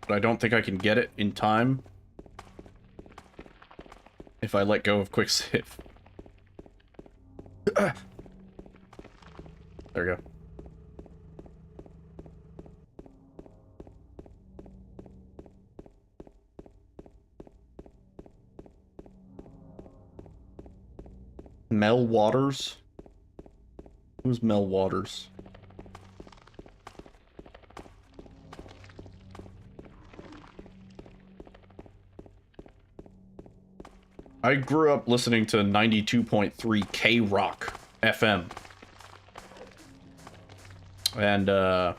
[SPEAKER 6] but I don't think I can get it in time if I let go of quick save. There we go. Mel Waters? Who's Mel Waters? I grew up listening to 92.3 K-Rock FM. And, that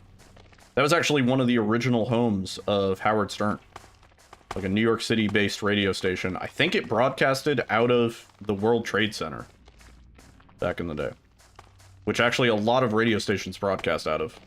[SPEAKER 6] was actually one of the original homes of Howard Stern. Like a New York City-based radio station. I think it broadcasted out of the World Trade Center back in the day. Which actually a lot of radio stations broadcast out of.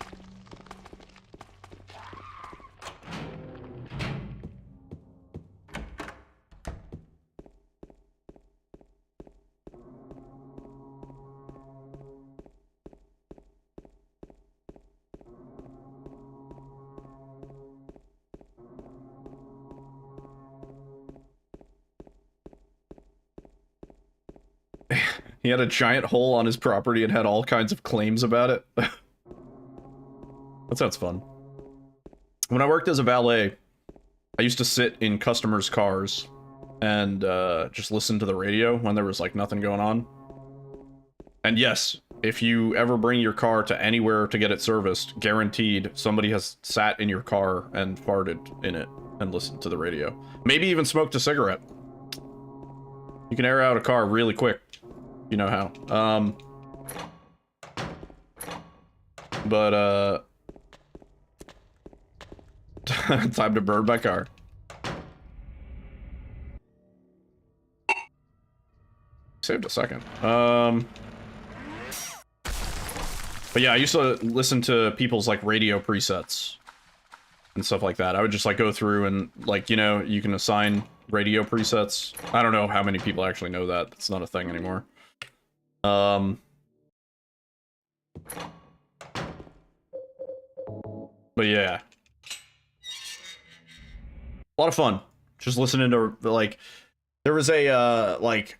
[SPEAKER 6] He had a giant hole on his property and had all kinds of claims about it. That sounds fun. When I worked as a valet, I used to sit in customers' cars and just listen to the radio when there was like nothing going on. And yes, if you ever bring your car to anywhere to get it serviced, guaranteed somebody has sat in your car and farted in it and listened to the radio. Maybe even smoked a cigarette. You can air out a car really quick. You know how. Time to burn my car. Saved a second. But yeah, I used to listen to people's like radio presets and stuff like that. I would just like go through and like, you know, you can assign radio presets. I don't know how many people actually know that. It's not a thing anymore. But yeah. A lot of fun. Just listening to like, there was a like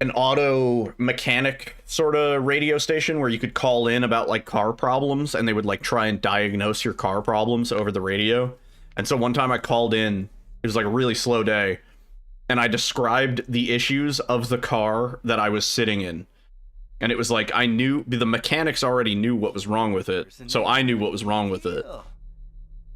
[SPEAKER 6] an auto mechanic sort of radio station where you could call in about like car problems and they would like try and diagnose your car problems over the radio. And so one time I called in, it was like a really slow day, and I described the issues of the car that I was sitting in. And it was like, I knew, the mechanics already knew what was wrong with it, so I knew what was wrong with it.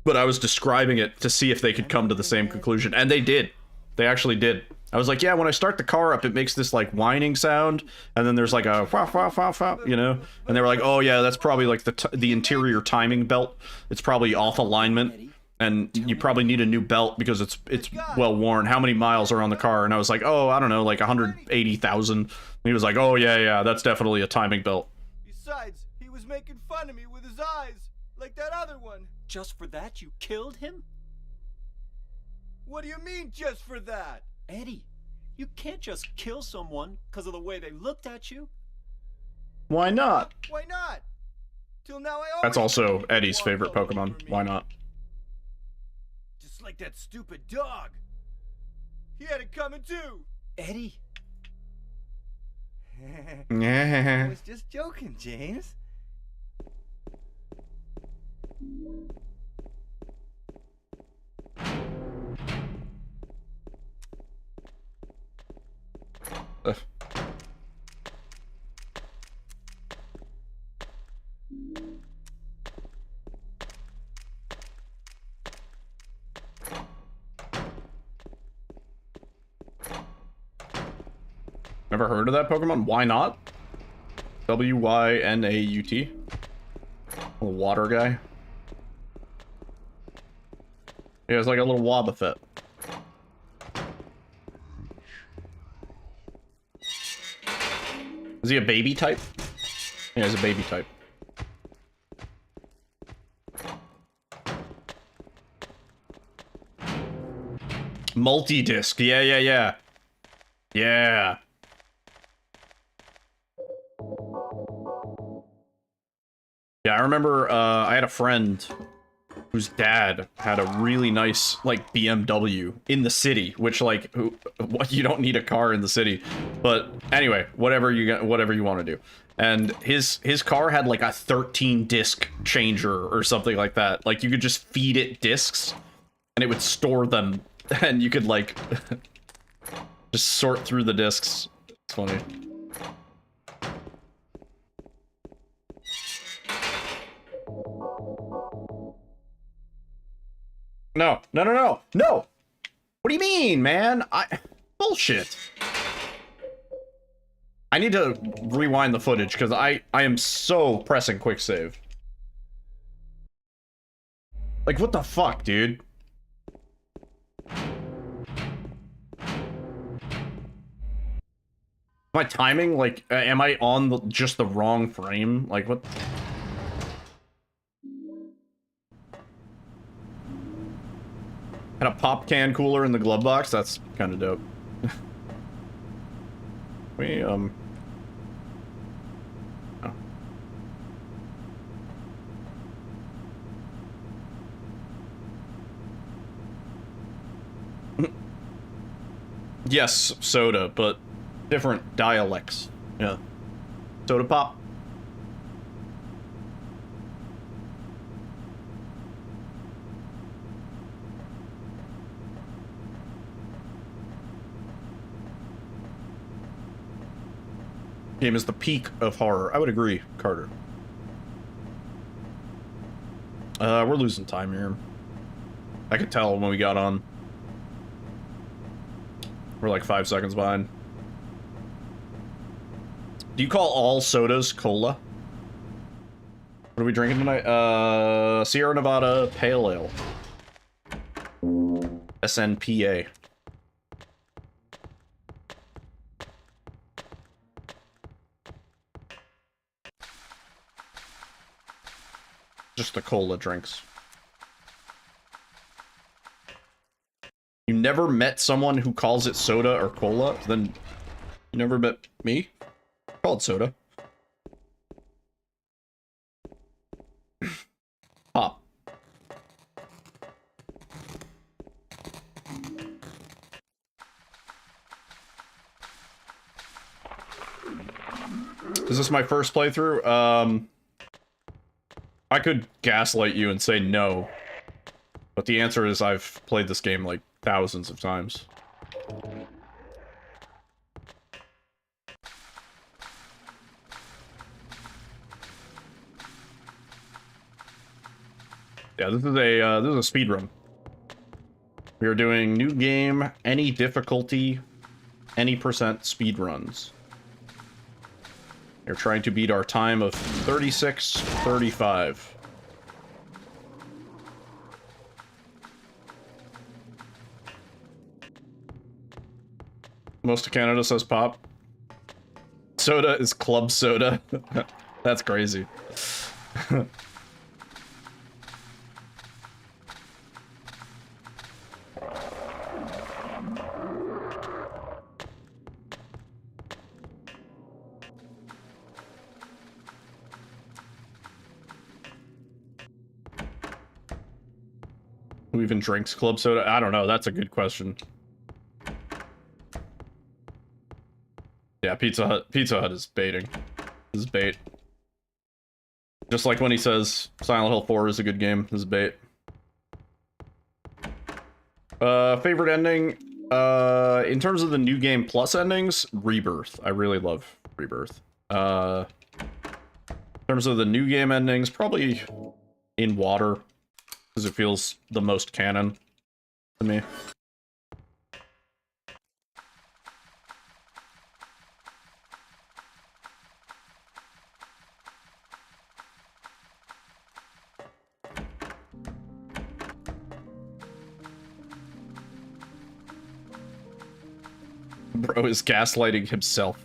[SPEAKER 6] But I was describing it to see if they could come to the same conclusion, and they did. They actually did. I was like, yeah, when I start the car up, it makes this like whining sound, and then there's like a fa fa fa fa, you know? And they were like, oh yeah, that's probably like the interior timing belt. It's probably off alignment, and you probably need a new belt because it's well worn. How many miles are on the car? And I was like, oh, I don't know, like 180,000. And he was like, oh yeah, that's definitely a timing belt.
[SPEAKER 5] Besides, he was making fun of me with his eyes, like that other one.
[SPEAKER 3] Just for that, you killed him?
[SPEAKER 5] What do you mean, just for that?
[SPEAKER 3] Eddie, you can't just kill someone because of the way they looked at you.
[SPEAKER 6] Why not?
[SPEAKER 5] Why not? Till now I
[SPEAKER 6] That's also Eddie's favorite Pokemon. Why not?
[SPEAKER 5] Just like that stupid dog. He had it coming too.
[SPEAKER 3] Eddie.
[SPEAKER 5] I was just joking, James.
[SPEAKER 6] Never heard of that Pokemon? Why not? W-Y-N-A-U-T. A water guy. Yeah, it's like a little Wobbuffet. Is he a baby type? Yeah, he's a baby type. Multi-disc. Yeah. Yeah. Yeah, I remember I had a friend whose dad had a really nice like BMW in the city, which like what, you don't need a car in the city. But anyway, whatever you want to do. And his car had like a 13 disc changer or something like that. Like you could just feed it discs and it would store them and you could like just sort through the discs. It's funny. No. What do you mean, man? Bullshit. I need to rewind the footage because I am so pressing quick save. Like, what the fuck, dude? Am I timing? Like, am I on just the wrong frame? Like, what? Had a pop can cooler in the glove box? That's kind of dope. Oh. Yes, soda, but Different dialects. Yeah. Soda pop. Game is the peak of horror. I would agree, Carter. We're losing time here. I could tell when we got on. We're like 5 seconds behind. Do you call all sodas cola? What are we drinking tonight? Sierra Nevada Pale Ale. SNPA. Just the cola drinks. You never met someone who calls it soda or cola? Then you never met me? Call it soda. Pop. Is this my first playthrough? I could gaslight you and say no, but the answer is I've played this game like thousands of times. Yeah, this is a speed run. We are doing new game, any difficulty, any percent speed runs. We're trying to beat our time of 36:35. Most of Canada says pop. Soda is club soda. That's crazy. Who even drinks club soda? I don't know. That's a good question. Yeah, Pizza Hut is baiting. This is bait. Just like when he says Silent Hill 4 is a good game. This is bait. Favorite ending? In terms of the new game plus endings, Rebirth. I really love Rebirth. In terms of the new game endings, probably In Water, because it feels the most canon to me. Bro is gaslighting himself.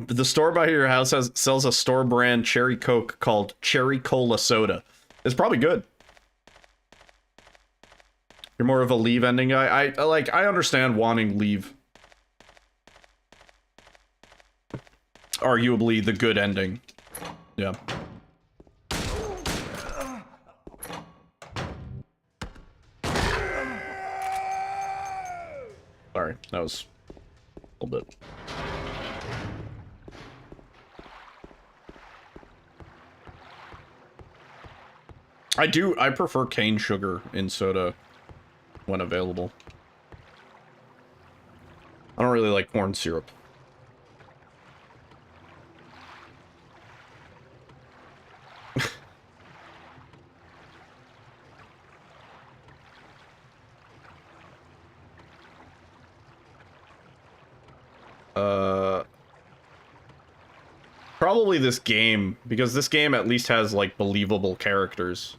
[SPEAKER 6] The store by your house sells a store brand cherry Coke called Cherry Cola Soda. It's probably good. You're more of a leave ending guy. I understand wanting leave. Arguably the good ending. Yeah. Sorry, that was a little bit. I prefer cane sugar in soda when available. I don't really like corn syrup. Probably this game, because this game at least has, like, believable characters.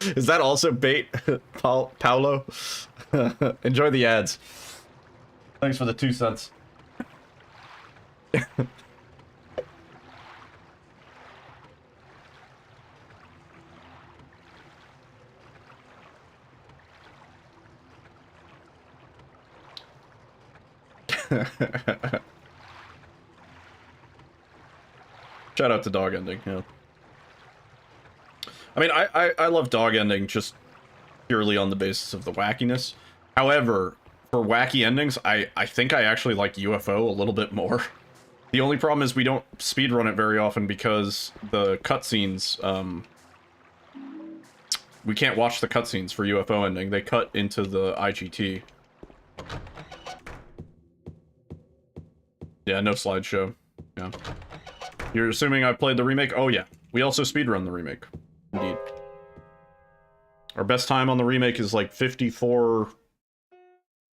[SPEAKER 6] Is that also bait, Paolo? Enjoy the ads. Thanks for the 2 cents. Shout out to dog ending, yeah. I mean, I love dog ending just purely on the basis of the wackiness. However, for wacky endings, I think I actually like UFO a little bit more. The only problem is we don't speedrun it very often because the cutscenes, we can't watch the cutscenes for UFO ending. They cut into the IGT. Yeah, no slideshow. Yeah. You're assuming I played the remake? Oh yeah. We also speedrun the remake. Indeed. Our best time on the remake is like 54...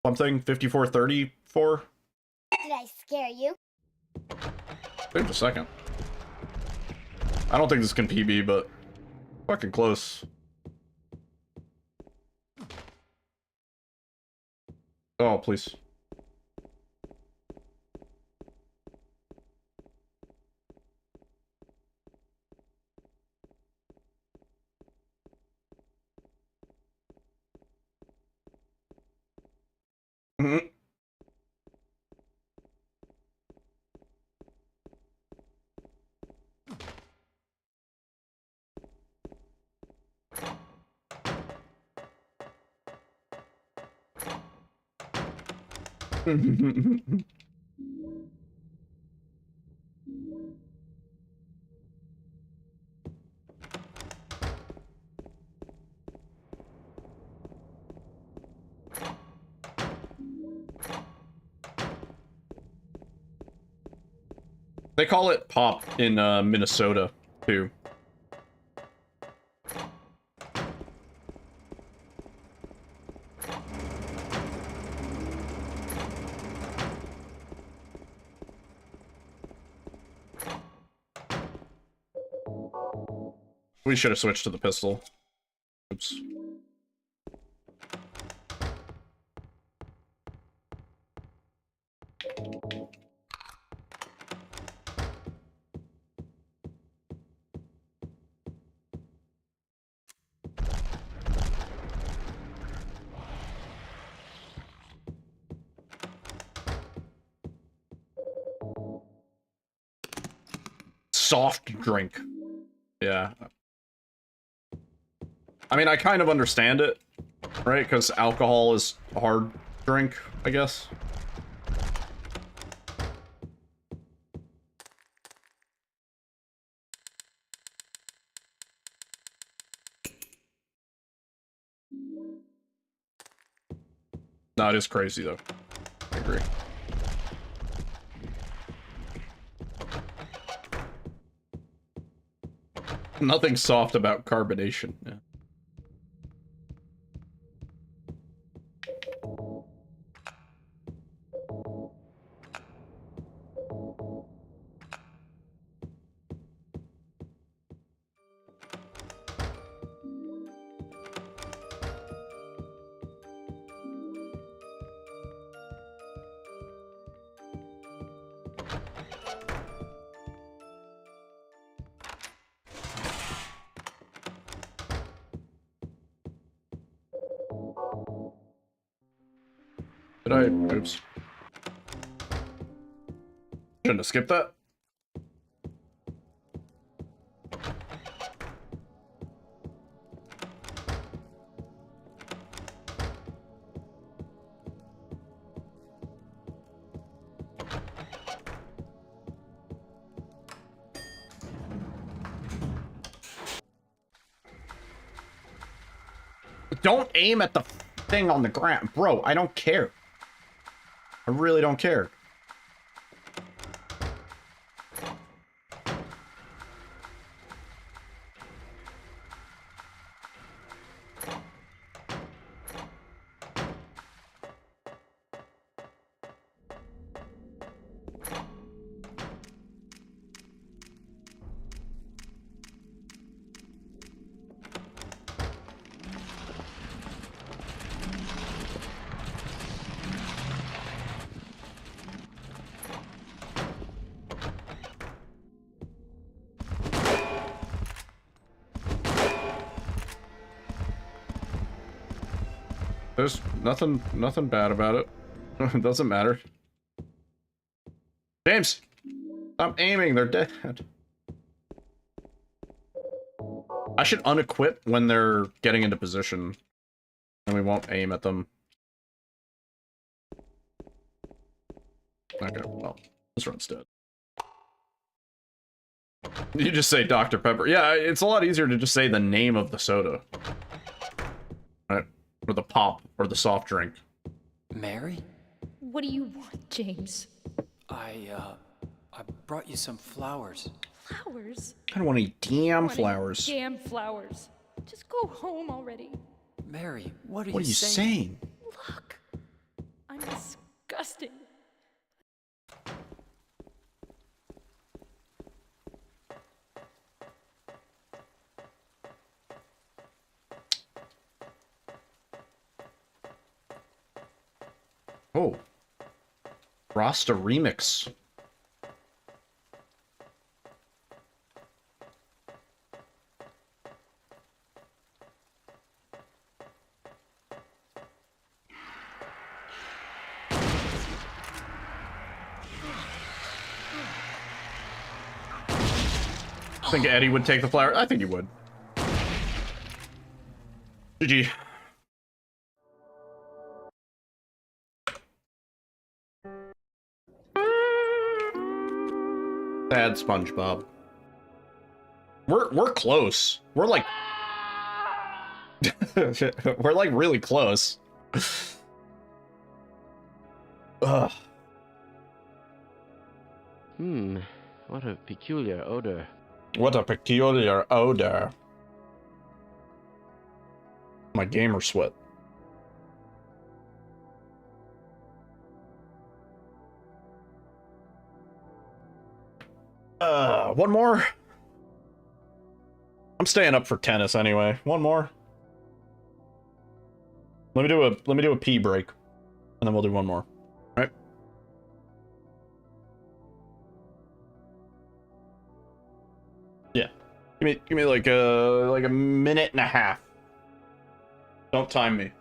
[SPEAKER 6] something? 54:34?
[SPEAKER 15] Did I scare you?
[SPEAKER 6] Wait a second. I don't think this can PB, but... fucking close. Oh, please. Mm-hmm. They call it pop in Minnesota, too. We should have switched to the pistol. Oops. Soft drink. Yeah. I mean, I kind of understand it, right? Because alcohol is a hard drink, I guess. No, it is crazy, though. I agree. Nothing soft about carbonation. Yeah. Did I? Oops. Shouldn't have skipped that. Don't aim at the thing on the ground. Bro, I don't care. I really don't care. There's nothing bad about it. It doesn't matter. James! Stop aiming, they're dead. I should unequip when they're getting into position. And we won't aim at them. Okay, well, this run's dead. You just say Dr. Pepper. Yeah, it's a lot easier to just say the name of the soda. Right? Or the pop, or the soft drink.
[SPEAKER 3] Mary?
[SPEAKER 8] What do you want, James?
[SPEAKER 3] I brought you some flowers.
[SPEAKER 8] Flowers?
[SPEAKER 6] I don't want any damn flowers.
[SPEAKER 8] Damn flowers. Just go home already.
[SPEAKER 3] Mary, what are
[SPEAKER 6] you saying?
[SPEAKER 8] Look, I'm disgusting.
[SPEAKER 6] Oh. Rasta remix. I think Eddie would take the flower. I think he would. GG. Sad SpongeBob. We're close. We're like we're like really close. Ugh.
[SPEAKER 4] What a peculiar odor.
[SPEAKER 6] What a peculiar odor. My gamer sweat. One more? I'm staying up for tennis anyway. One more. Let me do a pee break. And then we'll do one more. All right? Yeah. Give me like a minute and a half. Don't time me.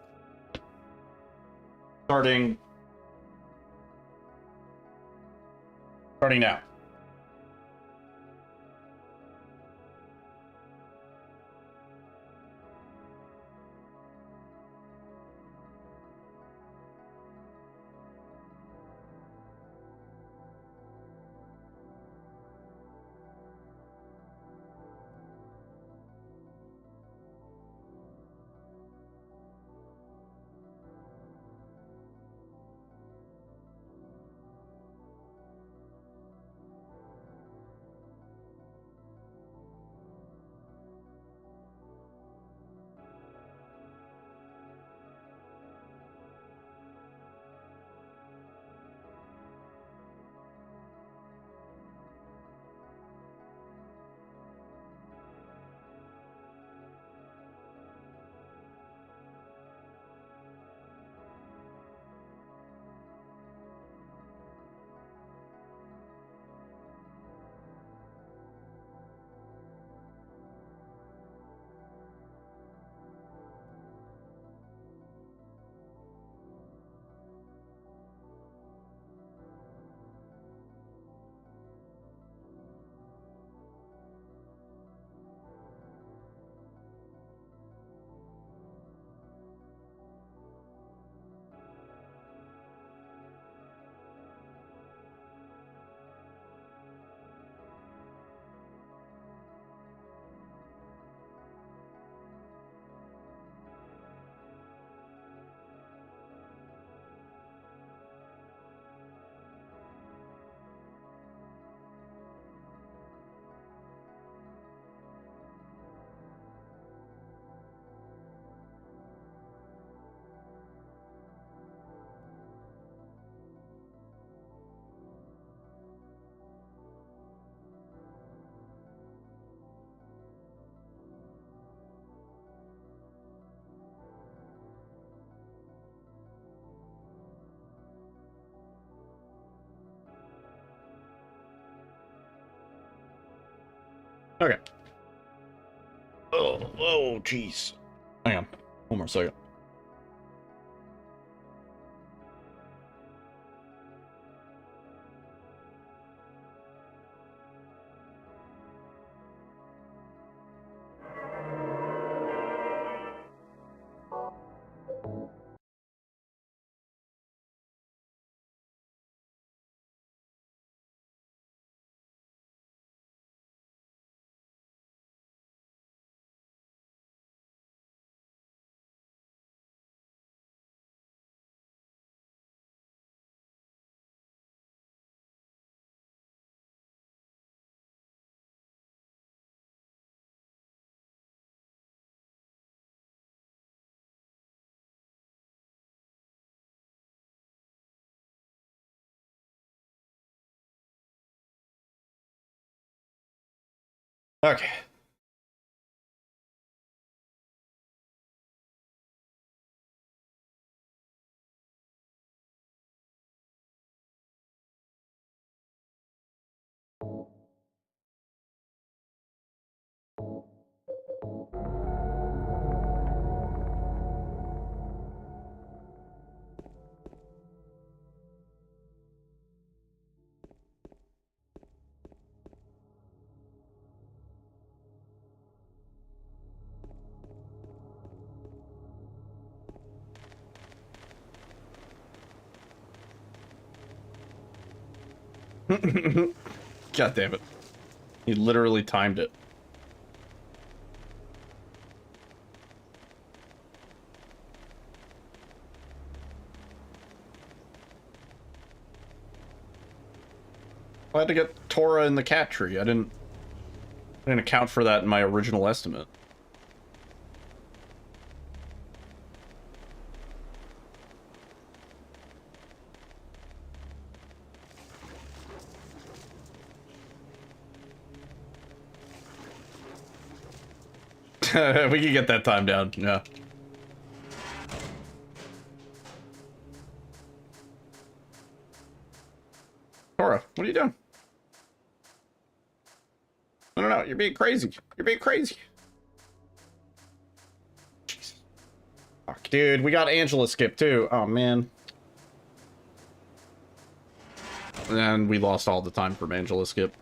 [SPEAKER 6] Starting now. Okay. Oh, jeez. Hang on. One more second. Okay. God damn it. He literally timed it. I had to get Tora in the cat tree. I didn't account for that in my original estimate. We can get that time down, yeah. Tora, what are you doing? No, you're being crazy. You're being crazy. Jeez. Fuck, dude, we got Angela skip too. Oh, man. And we lost all the time from Angela skip.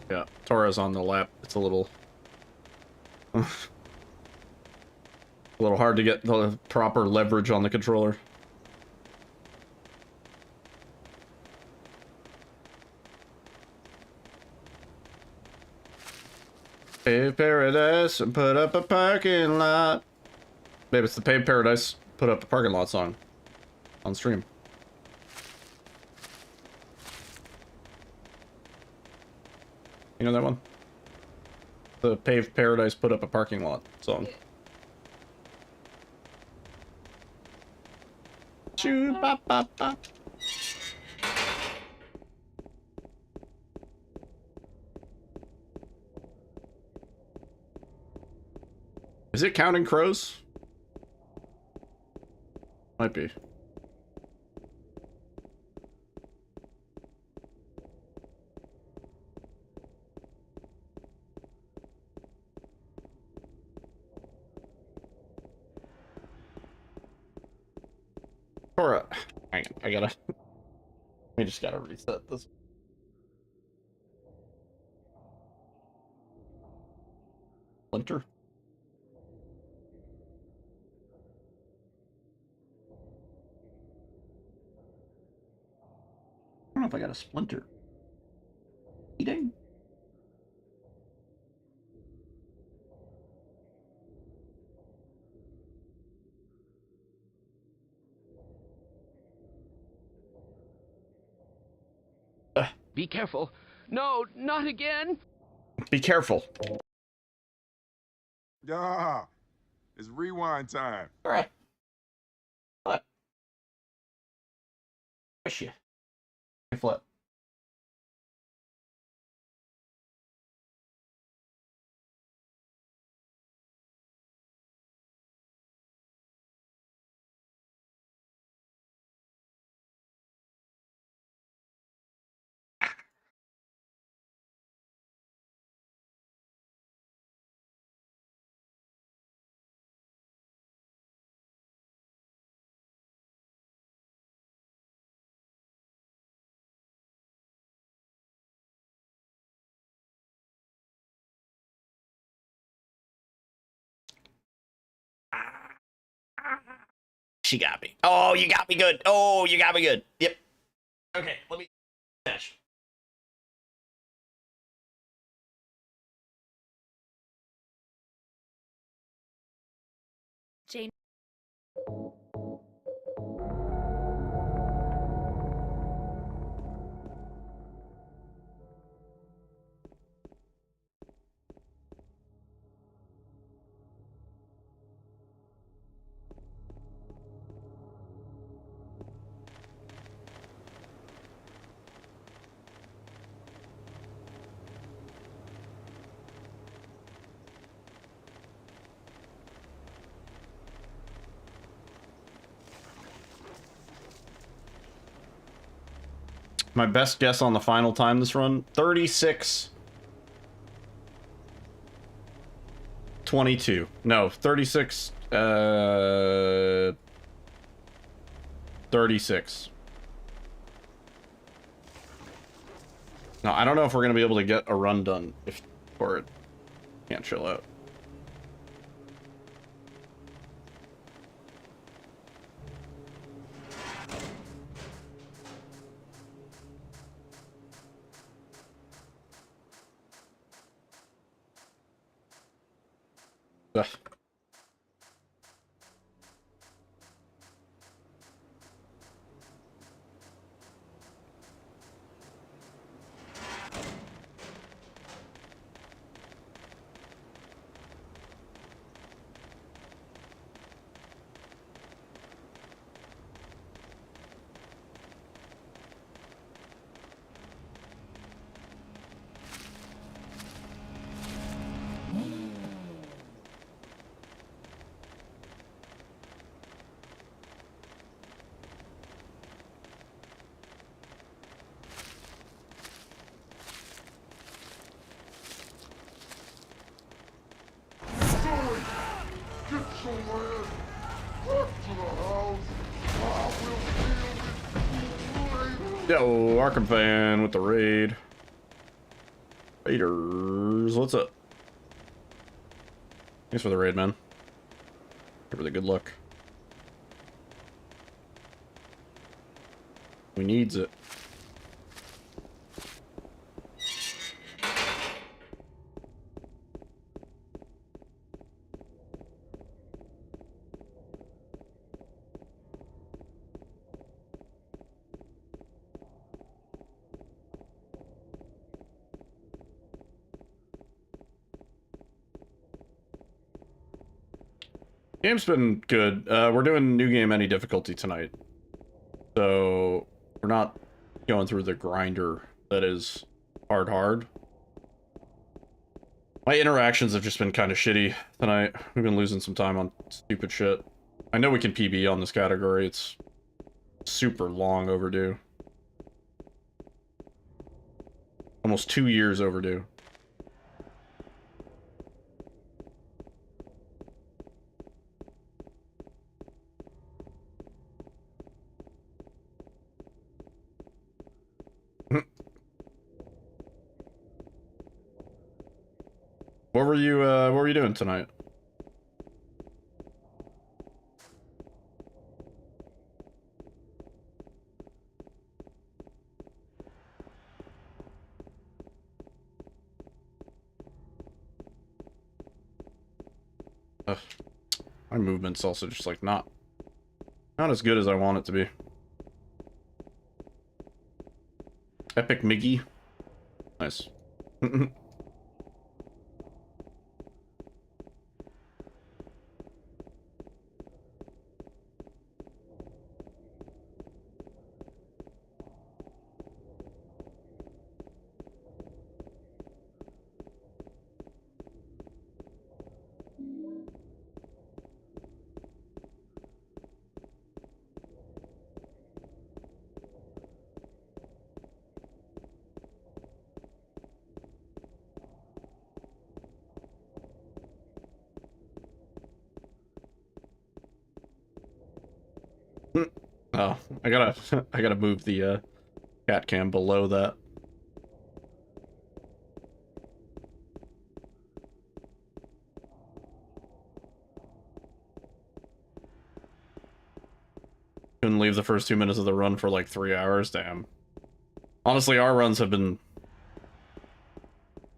[SPEAKER 6] Yeah, Tora's on the lap. It's a little... a little hard to get the proper leverage on the controller. Pave Paradise and put up a parking lot. Babe, it's the Pave Paradise put up a parking lot song on stream. You know that one? The Paved Paradise put up a parking lot song. Choo bop bop bop. Is it counting crows? Might be. Tora, hang on, I gotta... we just gotta reset this. Splinter? I don't know if I got a splinter. Dang.
[SPEAKER 4] Be careful. No, not again.
[SPEAKER 6] Be careful.
[SPEAKER 13] Yeah, it's rewind time.
[SPEAKER 6] All right. What? Push you. Flip. She got me. Oh, you got me good. Oh, you got me good. Yep. Okay, let me dash.
[SPEAKER 8] Jane.
[SPEAKER 6] My best guess on the final time this run, 36:22. No, 36. No, I don't know if we're gonna be able to get a run done if for it. Can't chill out. Ugh. Yo, Arkham fan with the raid. Raiders, what's up? Thanks for the raid, man. Give her the good luck. We needs it. Game's been good. We're doing new game any difficulty tonight. So we're not going through the grinder that is hard. My interactions have just been kind of shitty tonight. We've been losing some time on stupid shit. I know we can PB on this category. It's super long overdue. Almost 2 years overdue. What were you doing tonight? Ugh. My movement's also just like not as good as I want it to be. Epic Miggy. Nice. Oh, I gotta move the cat cam below that. Couldn't leave the first 2 minutes of the run for like 3 hours. Damn. Honestly, our runs have been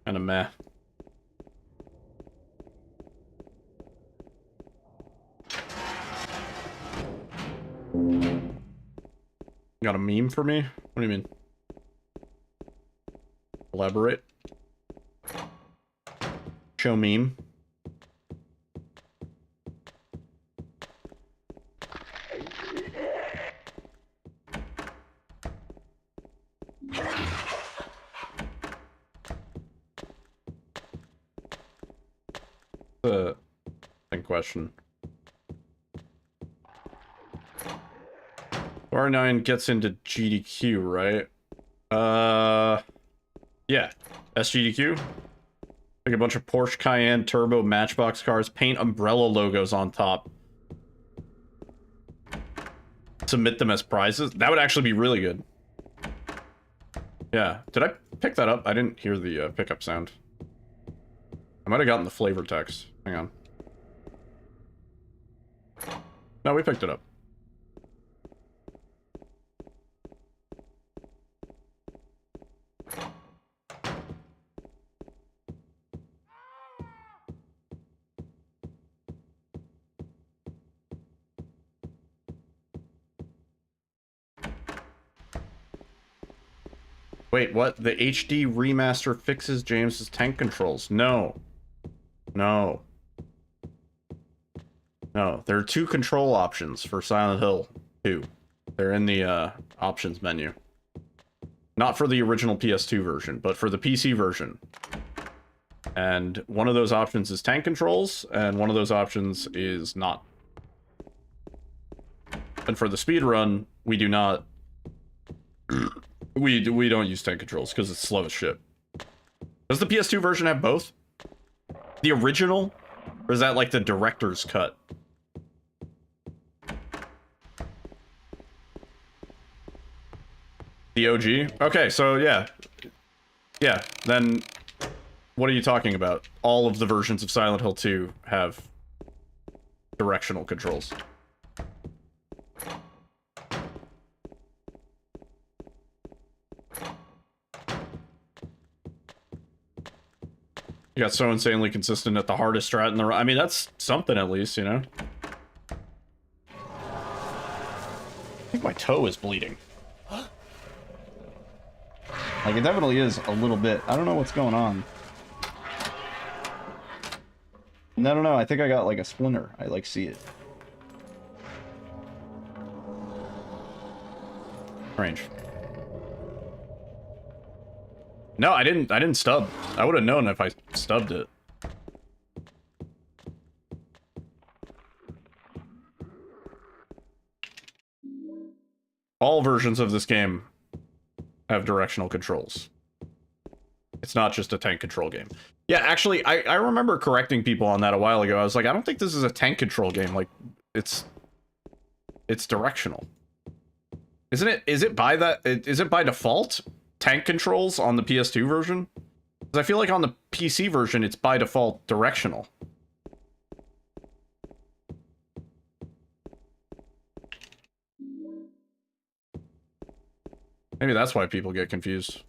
[SPEAKER 6] kind of meh. Got a meme for me? What do you mean? Elaborate. Show meme. Question. R9 gets into GDQ, right? Yeah. SGDQ. Like a bunch of Porsche Cayenne Turbo Matchbox cars. Paint umbrella logos on top. Submit them as prizes. That would actually be really good. Yeah. Did I pick that up? I didn't hear the pickup sound. I might have gotten the flavor text. Hang on. No, we picked it up. Wait, what? The HD remaster fixes James's tank controls? No. No. No, there are 2 control options for Silent Hill 2. They're in the options menu. Not for the original PS2 version, but for the PC version. And one of those options is tank controls, and one of those options is not. And for the speedrun, we do not... we don't use tank controls, because it's slow as shit. Does the PS2 version have both? The original? Or is that like the director's cut? The OG? Okay, so yeah. Yeah, then what are you talking about? All of the versions of Silent Hill 2 have directional controls. You got so insanely consistent at the hardest strat in the... I mean, that's something at least, you know? I think my toe is bleeding. Like, it definitely is a little bit. I don't know what's going on. No, I don't know. I think I got, like, a splinter. I, like, see it. Strange. No, I didn't stub. I would have known if I stubbed it. All versions of this game have directional controls. It's not just a tank control game. Yeah, actually, I remember correcting people on that a while ago. I was like, I don't think this is a tank control game. Like, it's directional. Isn't it? Is it by default? Tank controls on the PS2 version? Because I feel like on the PC version, it's by default directional. Maybe that's why people get confused.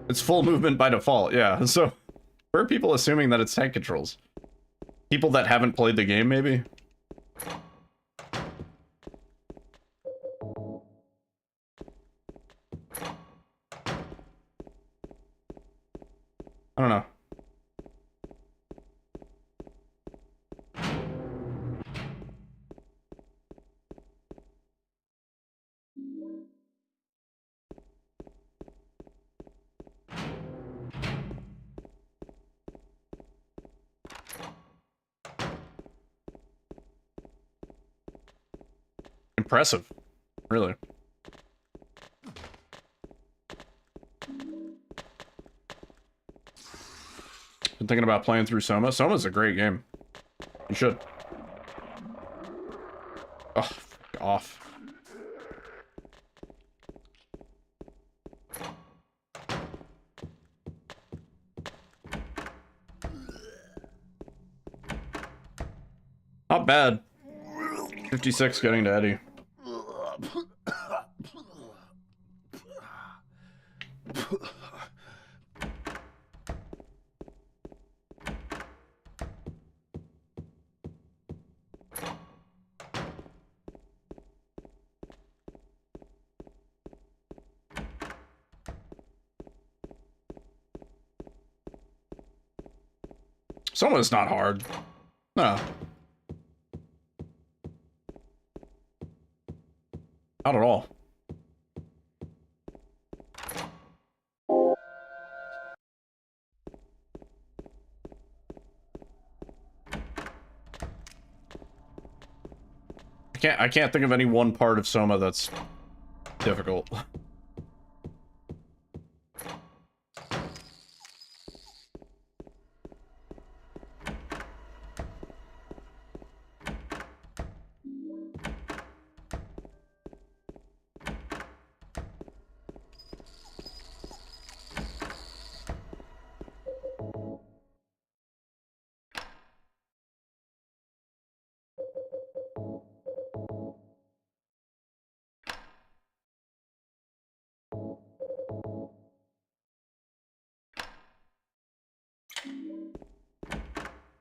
[SPEAKER 6] It's full movement by default, yeah. So, where are people assuming that it's tank controls? People that haven't played the game, maybe? I don't know. Impressive. Really. Been thinking about playing through Soma. Soma's a great game. You should. Oh, frick off. Not bad. 56 getting to Eddie. Soma's not hard. No. Not at all. I can't think of any one part of Soma that's difficult.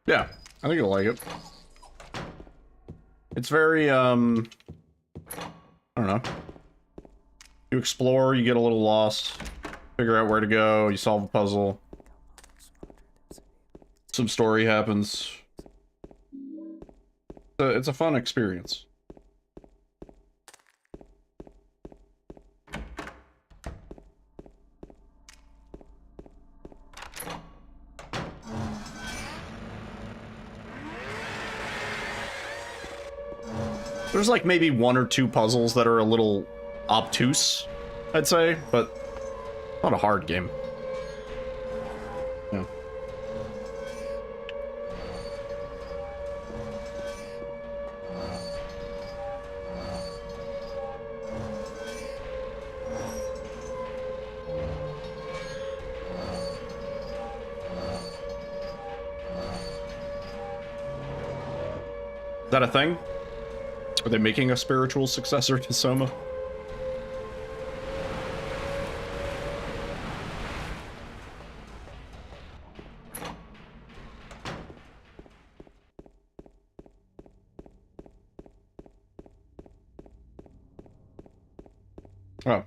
[SPEAKER 6] Yeah, I think you'll like it. It's very, I don't know. You explore, you get a little lost, figure out where to go, you solve a puzzle. Some story happens. It's a fun experience. There's like maybe 1 or 2 puzzles that are a little obtuse, I'd say, but not a hard game. Yeah. Is that a thing? Are they making a spiritual successor to Soma? Oh.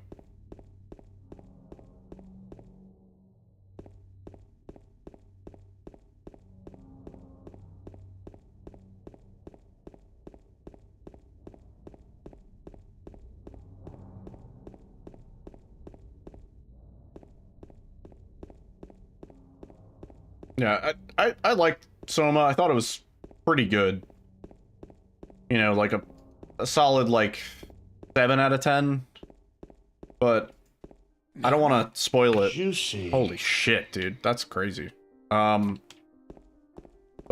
[SPEAKER 6] Yeah, I liked Soma. I thought it was pretty good. You know, like a solid, like, 7 out of 10. But I don't want to spoil it.
[SPEAKER 9] Juicy.
[SPEAKER 6] Holy shit, dude. That's crazy. But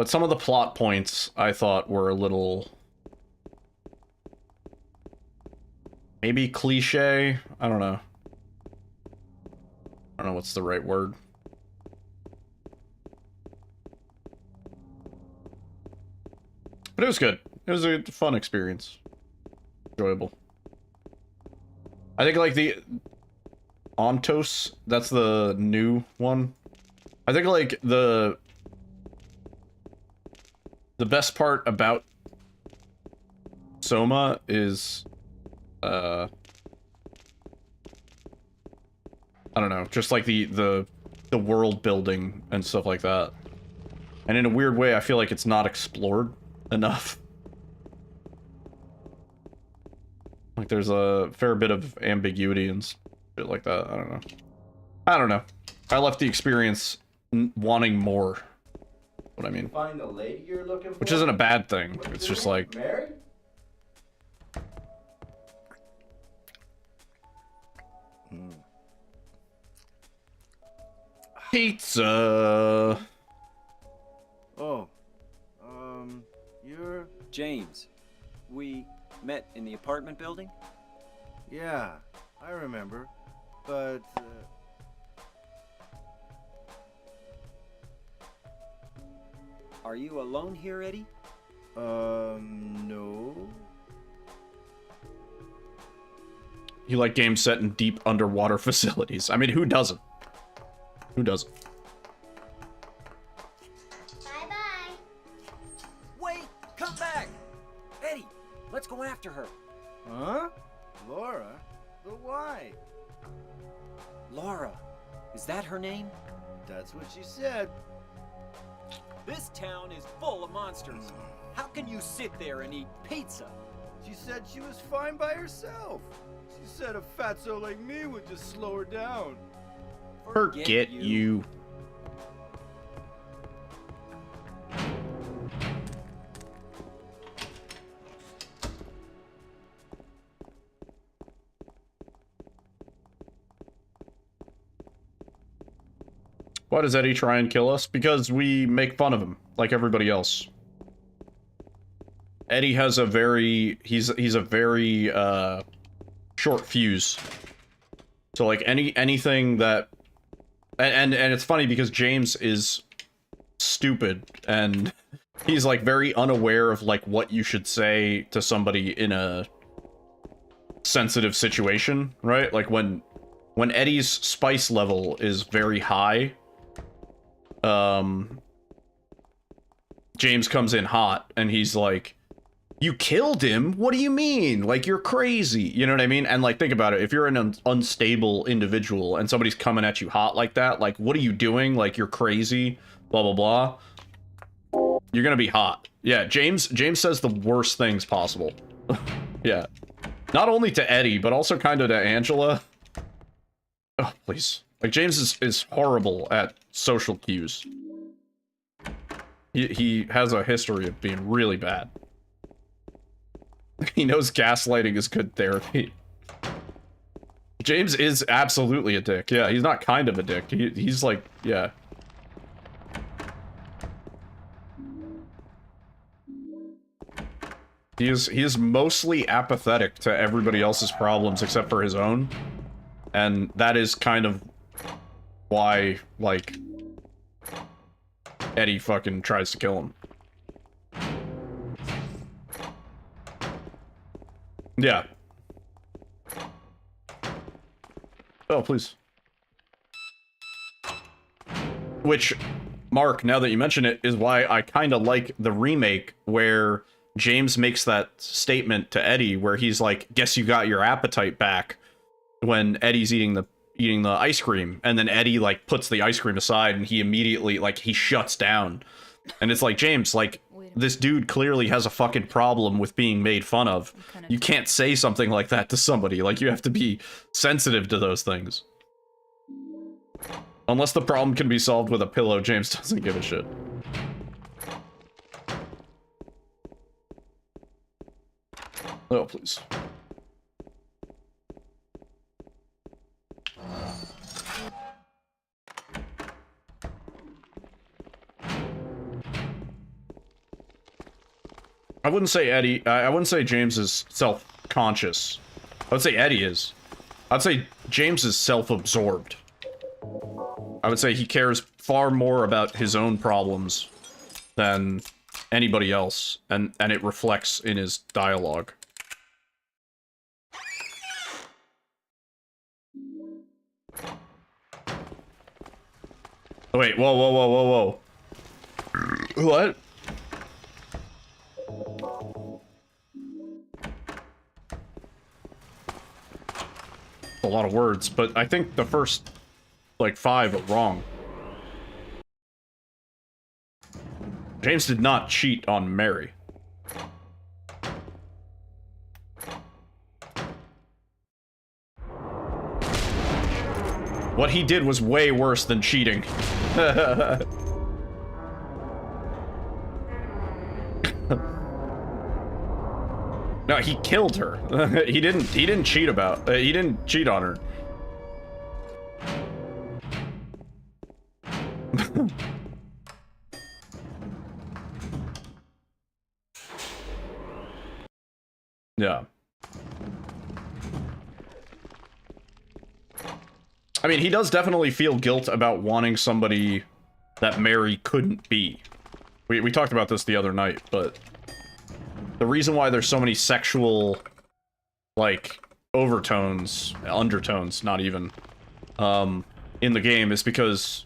[SPEAKER 6] some of the plot points I thought were a little... maybe cliche? I don't know. I don't know what's the right word. But it was good. It was a fun experience. Enjoyable. I think, like, the... Ontos, that's the new one. I think, like, the best part about Soma is... I don't know, just, like, the world building and stuff like that. And in a weird way, I feel like it's not explored enough. Like, there's a fair bit of ambiguity and shit like that. I don't know. I left the experience wanting more. What I mean.
[SPEAKER 5] Find the lady you're looking for?
[SPEAKER 6] Which isn't a bad thing. It's just like...
[SPEAKER 5] Mary?
[SPEAKER 6] Pizza!
[SPEAKER 5] Oh. You're...
[SPEAKER 3] James, we met in the apartment building?
[SPEAKER 5] Yeah, I remember. But,
[SPEAKER 3] Are you alone here, Eddie?
[SPEAKER 5] no.
[SPEAKER 6] You like games set in deep underwater facilities. I mean, who doesn't? Who doesn't?
[SPEAKER 15] Bye-bye.
[SPEAKER 3] Wait! Come back! Eddie, let's go after her.
[SPEAKER 5] Huh? Laura? But why?
[SPEAKER 3] Laura. Is that her name?
[SPEAKER 5] That's what she said.
[SPEAKER 7] This town is full of monsters. How can you sit there and eat pizza?
[SPEAKER 5] She said she was fine by herself. She said a fatso like me would just slow her down.
[SPEAKER 6] Forget you. Why does Eddie try and kill us? Because we make fun of him, like everybody else. Eddie has a very... He's a very, short fuse. So, like, anything that... And it's funny because James is stupid, and he's, like, very unaware of, like, what you should say to somebody in a sensitive situation, right? Like, when Eddie's spice level is very high, James comes in hot, and he's like, you killed him? What do you mean? Like, you're crazy. You know what I mean? And, like, think about it. If you're an unstable individual and somebody's coming at you hot like that, like, what are you doing? Like, you're crazy, blah, blah, blah. You're gonna be hot. Yeah, James says the worst things possible. Yeah. Not only to Eddie, but also kind of to Angela. Oh, please. Like, James is horrible at social cues. He has a history of being really bad. He knows gaslighting is good therapy. James is absolutely a dick. Yeah, he's not kind of a dick. He's like, yeah. He is mostly apathetic to everybody else's problems except for his own. And that is kind of why, like, Eddie fucking tries to kill him. Yeah. Oh, please. Which, Mark, now that you mention it, is why I kind of like the remake where James makes that statement to Eddie where he's like, guess you got your appetite back, when Eddie's eating the ice cream, and then Eddie, like, puts the ice cream aside and he immediately, like, he shuts down. And it's like, James, like, this dude clearly has a fucking problem with being made fun of. You can't say something like that to somebody. Like, you have to be sensitive to those things. Unless the problem can be solved with a pillow, James doesn't give a shit. Oh, please. I wouldn't say Eddie, I wouldn't say James is self-conscious. I would say Eddie is. I'd say James is self-absorbed. I would say he cares far more about his own problems than anybody else, and it reflects in his dialogue. Wait, whoa, whoa, whoa, whoa, whoa. What? A lot of words, but I think the first, like, 5 are wrong. James did not cheat on Mary. What he did was way worse than cheating. No, he killed her. He didn't cheat he didn't cheat on her. Yeah. I mean, he does definitely feel guilt about wanting somebody that Mary couldn't be. We talked about this the other night, but the reason why there's so many sexual, like, overtones, undertones, not even, in the game is because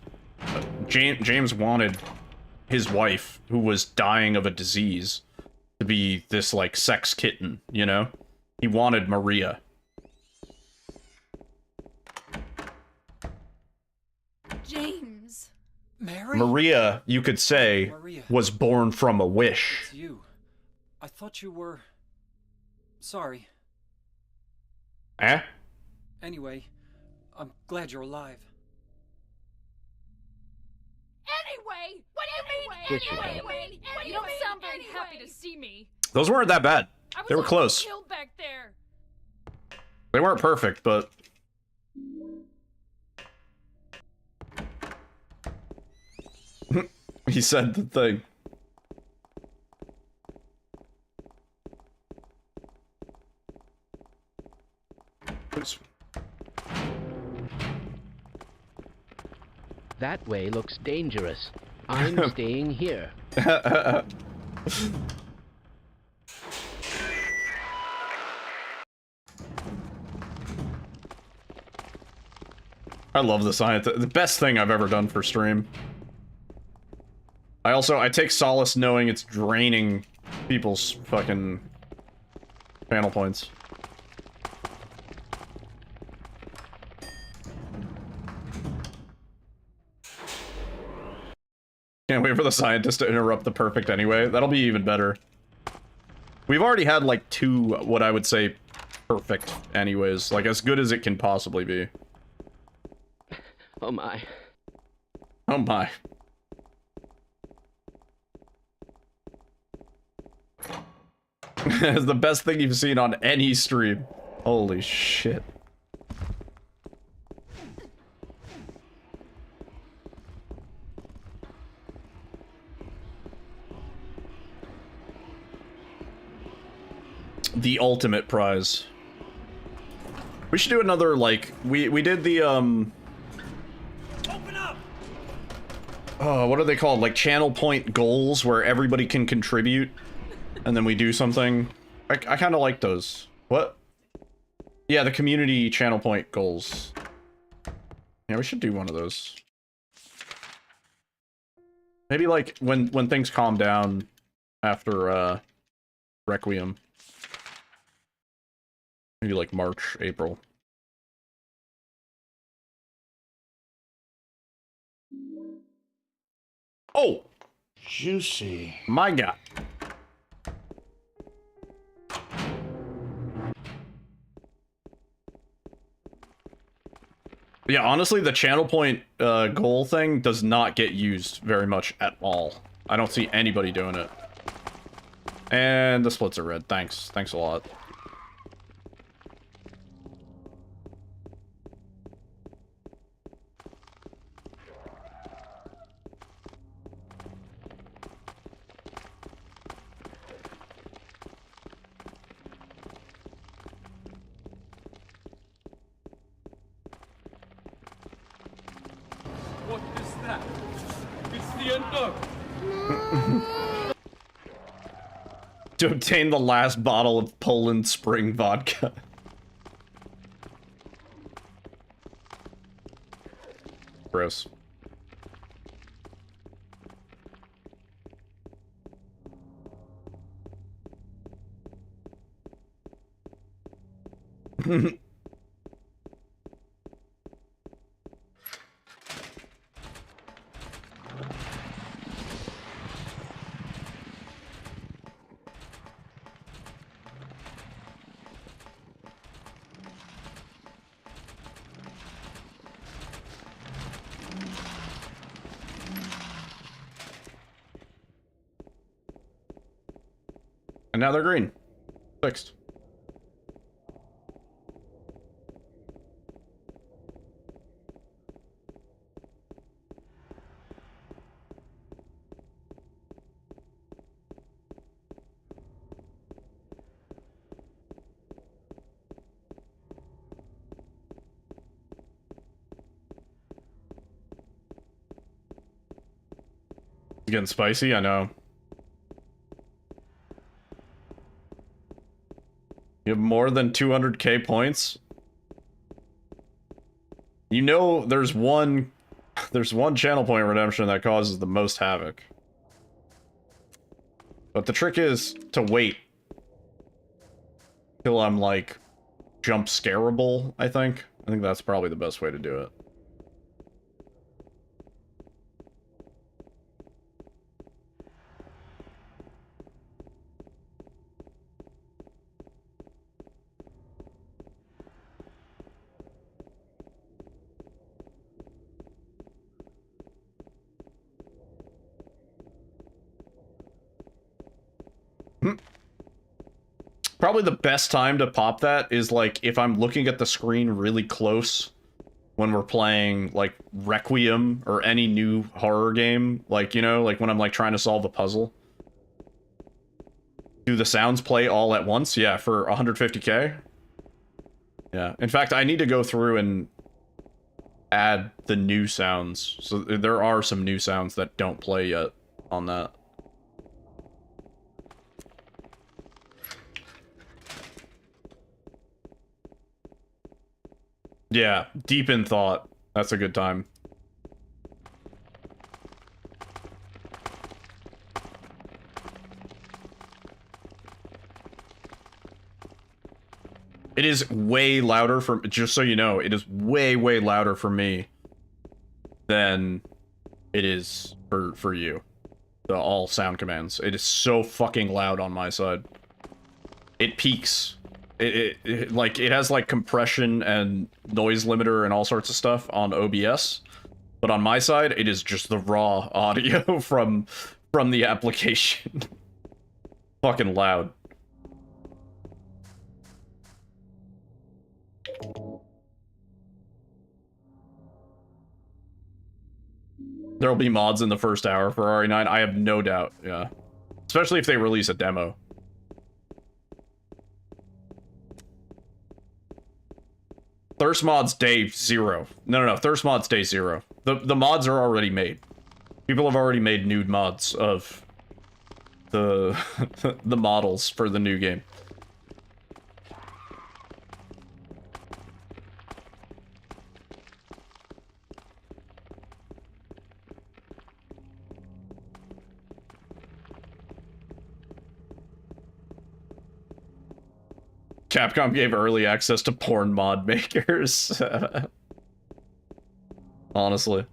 [SPEAKER 6] James wanted his wife, who was dying of a disease, to be this, like, sex kitten, you know? He wanted Maria.
[SPEAKER 8] James.
[SPEAKER 3] Mary?
[SPEAKER 6] Maria, you could say,
[SPEAKER 3] Maria.
[SPEAKER 6] was born from a wish.
[SPEAKER 3] It's you. I thought you were... Sorry.
[SPEAKER 6] Eh?
[SPEAKER 3] Anyway, I'm glad you're alive.
[SPEAKER 8] Anyway! What do you mean, anyway? You don't sound very happy to see me.
[SPEAKER 6] Those weren't that bad. They were close.
[SPEAKER 8] Killed back there.
[SPEAKER 6] They weren't perfect, but... He said the thing. Oops.
[SPEAKER 4] That way looks dangerous. I'm staying here.
[SPEAKER 6] I love the science. The best thing I've ever done for stream. I take solace knowing it's draining people's fucking panel points. Can't wait for the scientist to interrupt the perfect anyway. That'll be even better. We've already had like 2, what I would say, perfect anyways. Like as good as it can possibly be.
[SPEAKER 4] Oh my.
[SPEAKER 6] Oh my. It's the best thing you've seen on any stream. Holy shit. The ultimate prize. We should do another, like, we did the,
[SPEAKER 7] Open up!
[SPEAKER 6] what are they called? Like channel point goals where everybody can contribute and then we do something. I kind of like those. What? Yeah, the community channel point goals. Yeah, we should do one of those. Maybe like when things calm down after Requiem. Maybe like March, April. Oh!
[SPEAKER 9] Juicy.
[SPEAKER 6] My God. Yeah, honestly, the channel point goal thing does not get used very much at all. I don't see anybody doing it. And the splits are red. Thanks. Thanks a lot.
[SPEAKER 5] What is that? It's the unknown.
[SPEAKER 6] To obtain the last bottle of Poland Spring vodka. Gross. And now they're green. Fixed. It's getting spicy, I know. You have more than 200k points? You know there's one channel point redemption that causes the most havoc. But the trick is to wait till I'm like jump scareable, I think. I think that's probably the best way to do it. Probably the best time to pop that is like if I'm looking at the screen really close when we're playing like Requiem or any new horror game, like, you know, like when I'm like trying to solve a puzzle. Do the sounds play all at once? Yeah, for 150k. Yeah. In fact, I need to go through and add the new sounds. So there are some new sounds that don't play yet on that. Yeah, deep in thought. That's a good time. It is way louder for, just so you know, it is way, way louder for me than it is for you. The all sound commands. It is so fucking loud on my side. It peaks. Like, it has like compression and noise limiter and all sorts of stuff on OBS. But on my side, it is just the raw audio from the application. Fucking loud. There'll be mods in the first hour for RE9, I have no doubt, yeah. Especially if they release a demo. Thirst mods day 0. No, Thirst mods day 0. The mods are already made. People have already made nude mods of the the models for the new game. Capcom gave early access to porn mod makers. Honestly.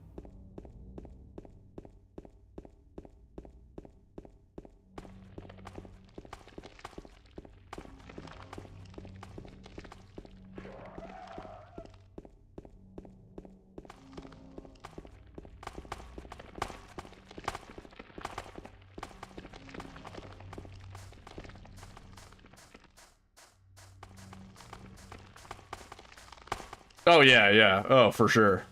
[SPEAKER 6] Oh, yeah. Oh, for sure.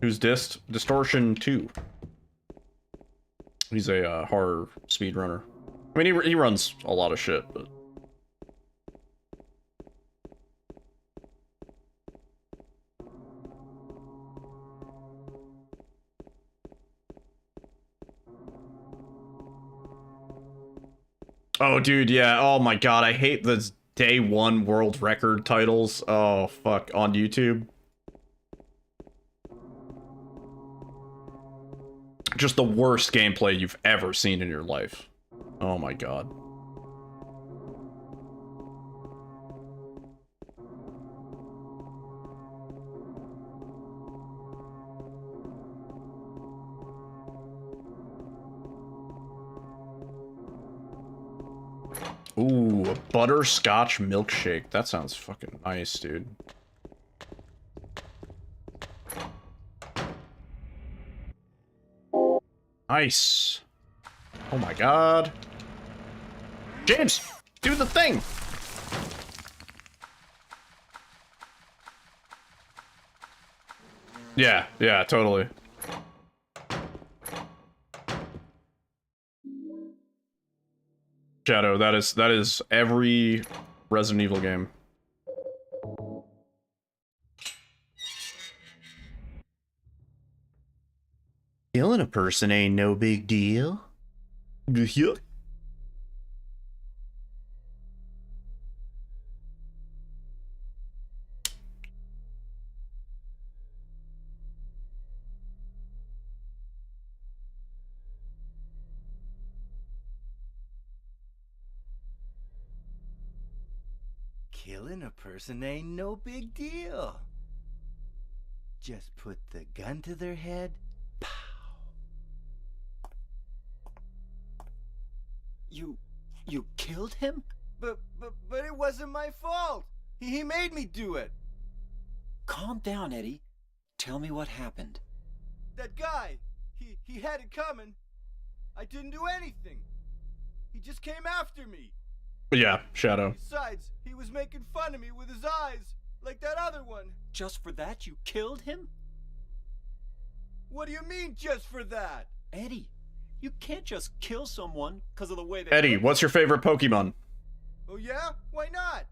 [SPEAKER 6] Who's Distortion 2? He's a horror speedrunner. I mean, he runs a lot of shit, but... Oh, dude, yeah. Oh my god, I hate the day 1 world record titles. Oh, fuck. On YouTube. Just the worst gameplay you've ever seen in your life. Oh my god. Ooh, a butterscotch milkshake. That sounds fucking nice, dude. Nice. Oh my god. James, do the thing. Yeah, totally. Shadow, that is every Resident Evil game.
[SPEAKER 2] Killing a person ain't no big deal.
[SPEAKER 6] Yeah.
[SPEAKER 5] Killing a person ain't no big deal. Just put the gun to their head. Pow. You killed him? But it wasn't my fault. He made me do it.
[SPEAKER 3] Calm down, Eddie. Tell me what happened.
[SPEAKER 5] That guy,
[SPEAKER 16] He had it coming. I didn't do anything. He just came after me.
[SPEAKER 6] Yeah, Shadow.
[SPEAKER 16] Besides, he was making fun of me with his eyes, like that other one.
[SPEAKER 3] Just for that, you killed him?
[SPEAKER 16] What do you mean, just for that?
[SPEAKER 3] Eddie, you can't just kill someone because of the way they
[SPEAKER 6] Eddie,
[SPEAKER 3] look.
[SPEAKER 6] what's your favorite Pokemon?
[SPEAKER 16] Oh yeah? Why not?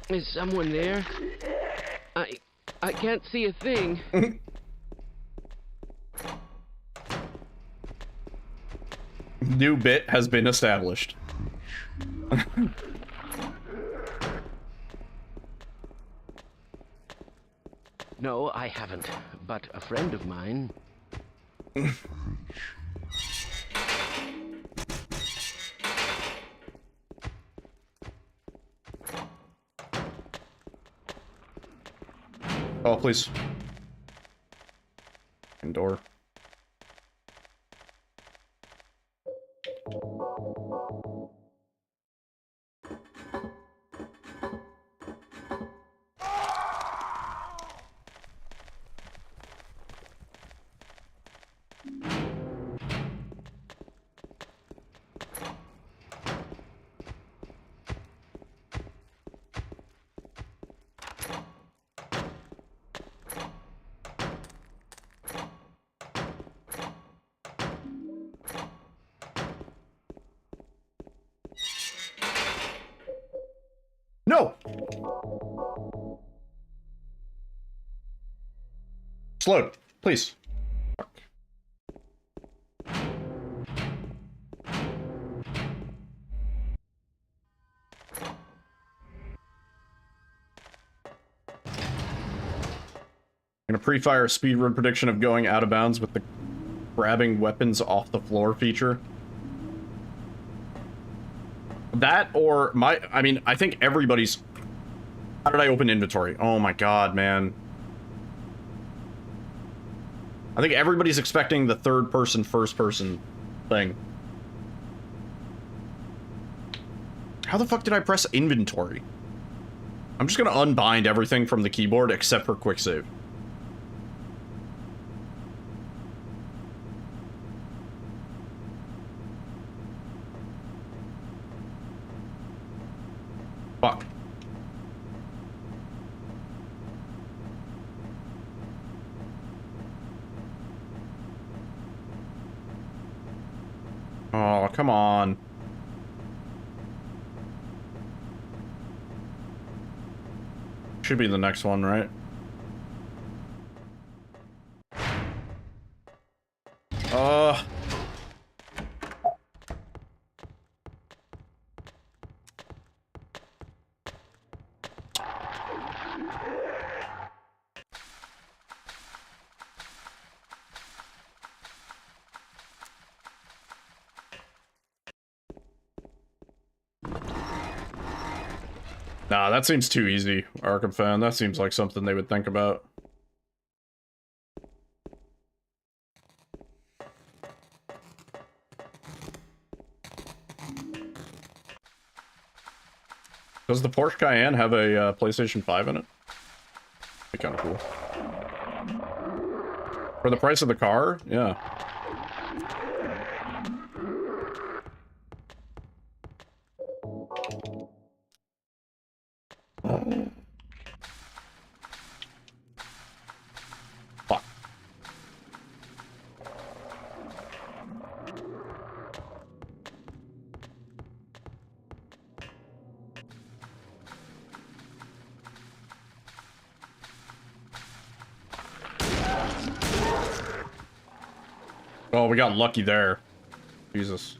[SPEAKER 4] Is someone there? I can't see a thing.
[SPEAKER 6] New bit has been established.
[SPEAKER 4] No, I haven't. But a friend of mine.
[SPEAKER 6] Oh, please. Door. No! Slow, please. I'm gonna pre-fire a speedrun prediction of going out of bounds with the grabbing weapons off the floor feature. That or I mean, I think everybody's... How did I open inventory? Oh my god, man. I think everybody's expecting the third person, first person thing. How the fuck did I press inventory? I'm just gonna unbind everything from the keyboard except for quick save. Fuck. Oh, come on. Should be the next one, right? Nah, that seems too easy, Arkham fan. That seems like something they would think about. Does the Porsche Cayenne have a PlayStation 5 in it? Be kind of cool. For the price of the car? Yeah. Fuck. Oh, we got lucky there. Jesus.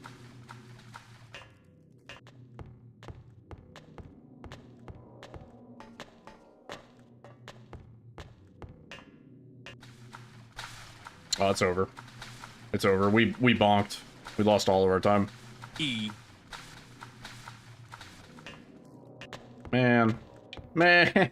[SPEAKER 6] Oh, it's over. It's over. We bonked. We lost all of our time.
[SPEAKER 1] E.
[SPEAKER 6] Man. Man.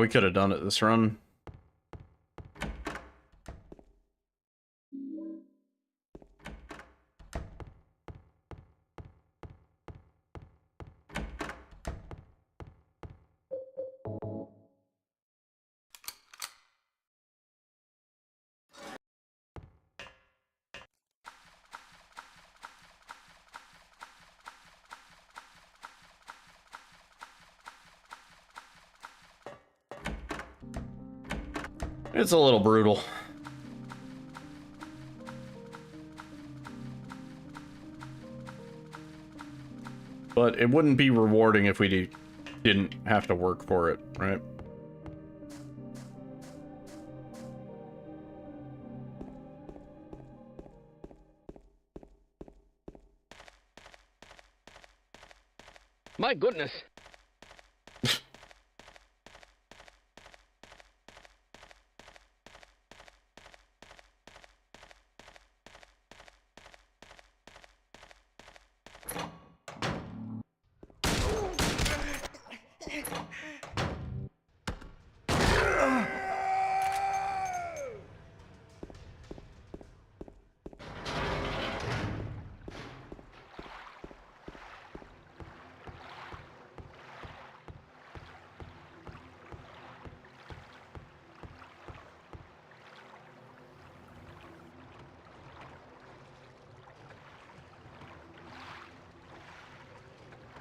[SPEAKER 6] We could have done it this run. It's a little brutal. But it wouldn't be rewarding if we didn't have to work for it, right?
[SPEAKER 4] My goodness.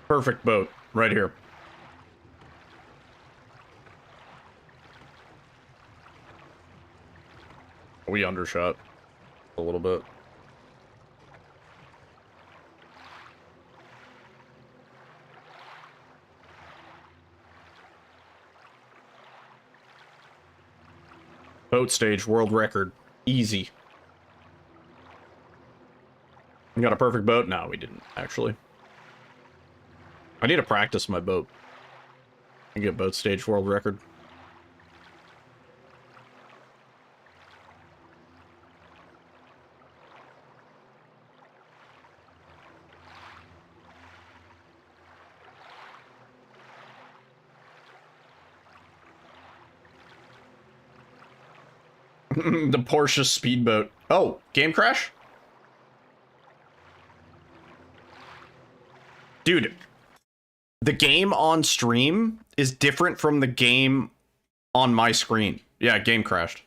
[SPEAKER 6] Perfect boat, right here. We undershot a little bit. Boat stage, world record. Easy. We got a perfect boat? No, we didn't, actually. I need to practice my boat. I get boat stage world record. The Porsche speedboat. Oh, game crash? Dude, the game on stream is different from the game on my screen. Yeah, game crashed.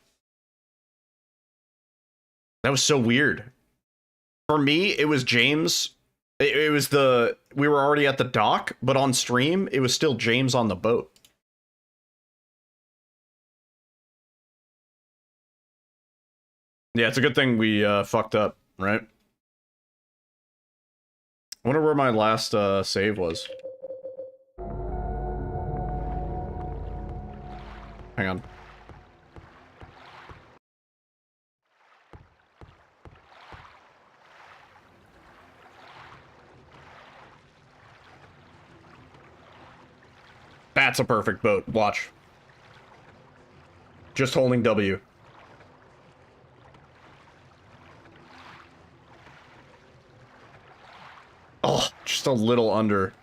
[SPEAKER 6] That was so weird. For me, it was James. It was we were already at the dock, but on stream, it was still James on the boat. Yeah, it's a good thing we fucked up, right? I wonder where my last save was. Hang on. That's a perfect boat. Watch. Just holding W. Oh, just a little under.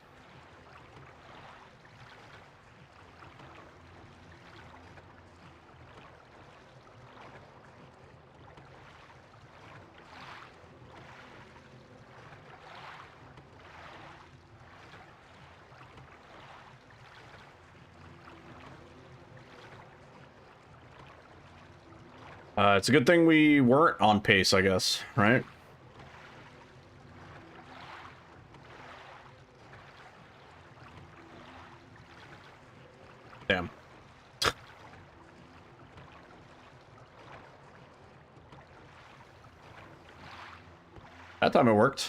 [SPEAKER 6] It's a good thing we weren't on pace, I guess, right? Damn. That time it worked.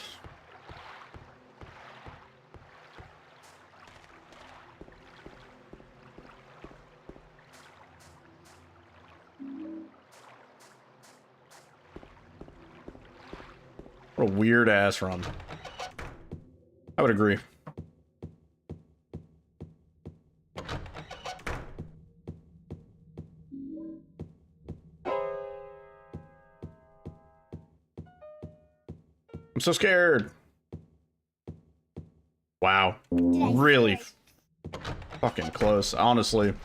[SPEAKER 6] What a weird ass run. I would agree. I'm so scared. Wow. Really fucking close, honestly.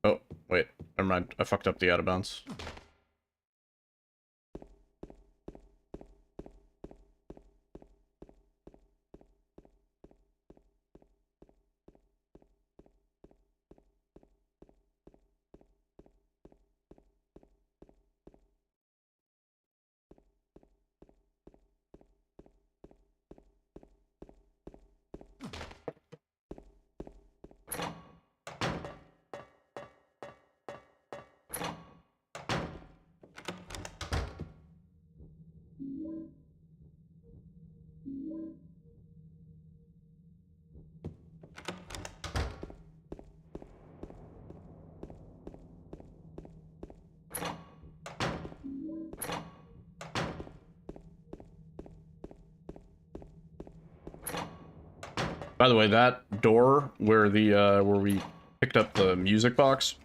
[SPEAKER 6] Oh, wait. Never mind. I fucked up the out of bounds. By the way, that door where the where we picked up the music box,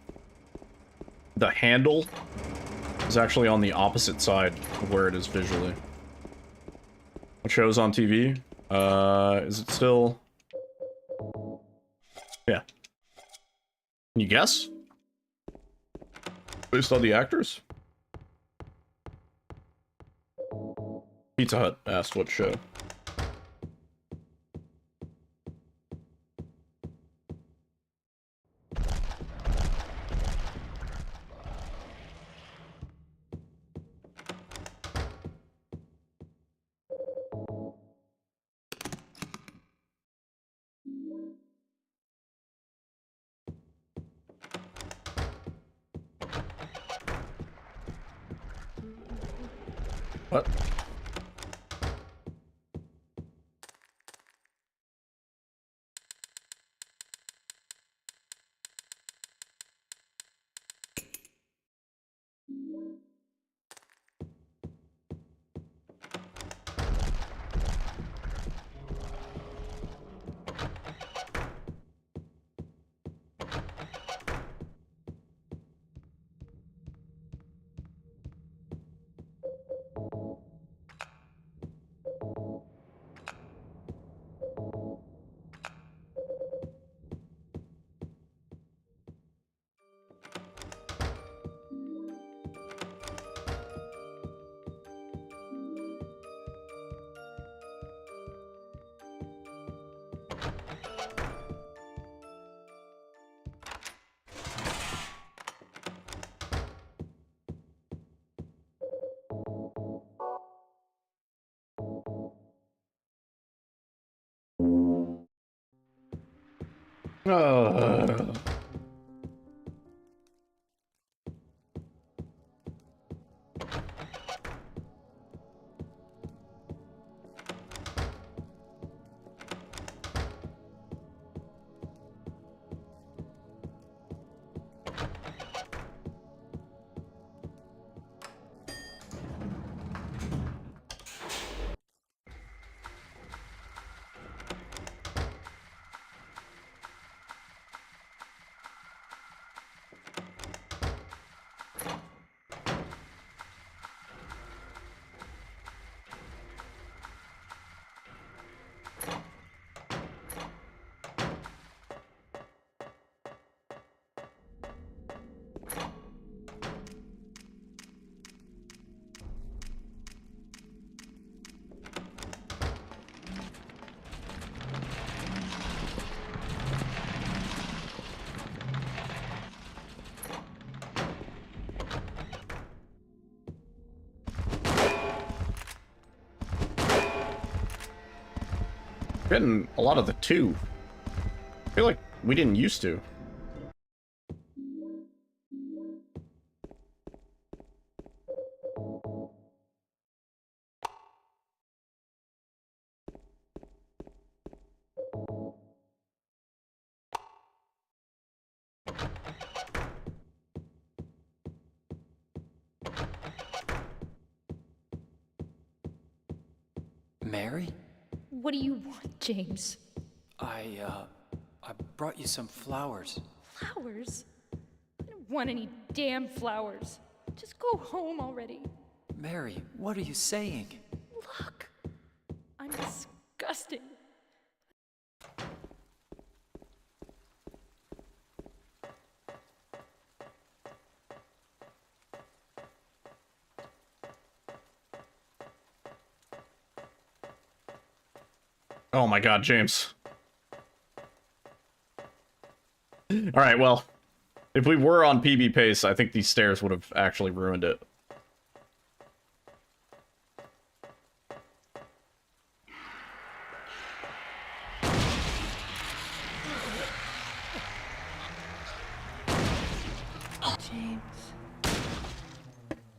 [SPEAKER 6] the handle is actually on the opposite side of where it is visually. What shows on TV? Is it still? Yeah. Can you guess? Based on the actors? Pizza Hut asked what show. What? Getting a lot of the two. I feel like we didn't used to.
[SPEAKER 3] Mary?
[SPEAKER 8] What do you want, James?
[SPEAKER 3] I brought you some flowers.
[SPEAKER 8] Flowers? I don't want any damn flowers. Just go home already.
[SPEAKER 3] Mary, what are you saying?
[SPEAKER 8] Look, I'm disgusting.
[SPEAKER 6] Oh my god, James. Alright, well, if we were on PB pace, I think these stairs would have actually ruined it.
[SPEAKER 10] James.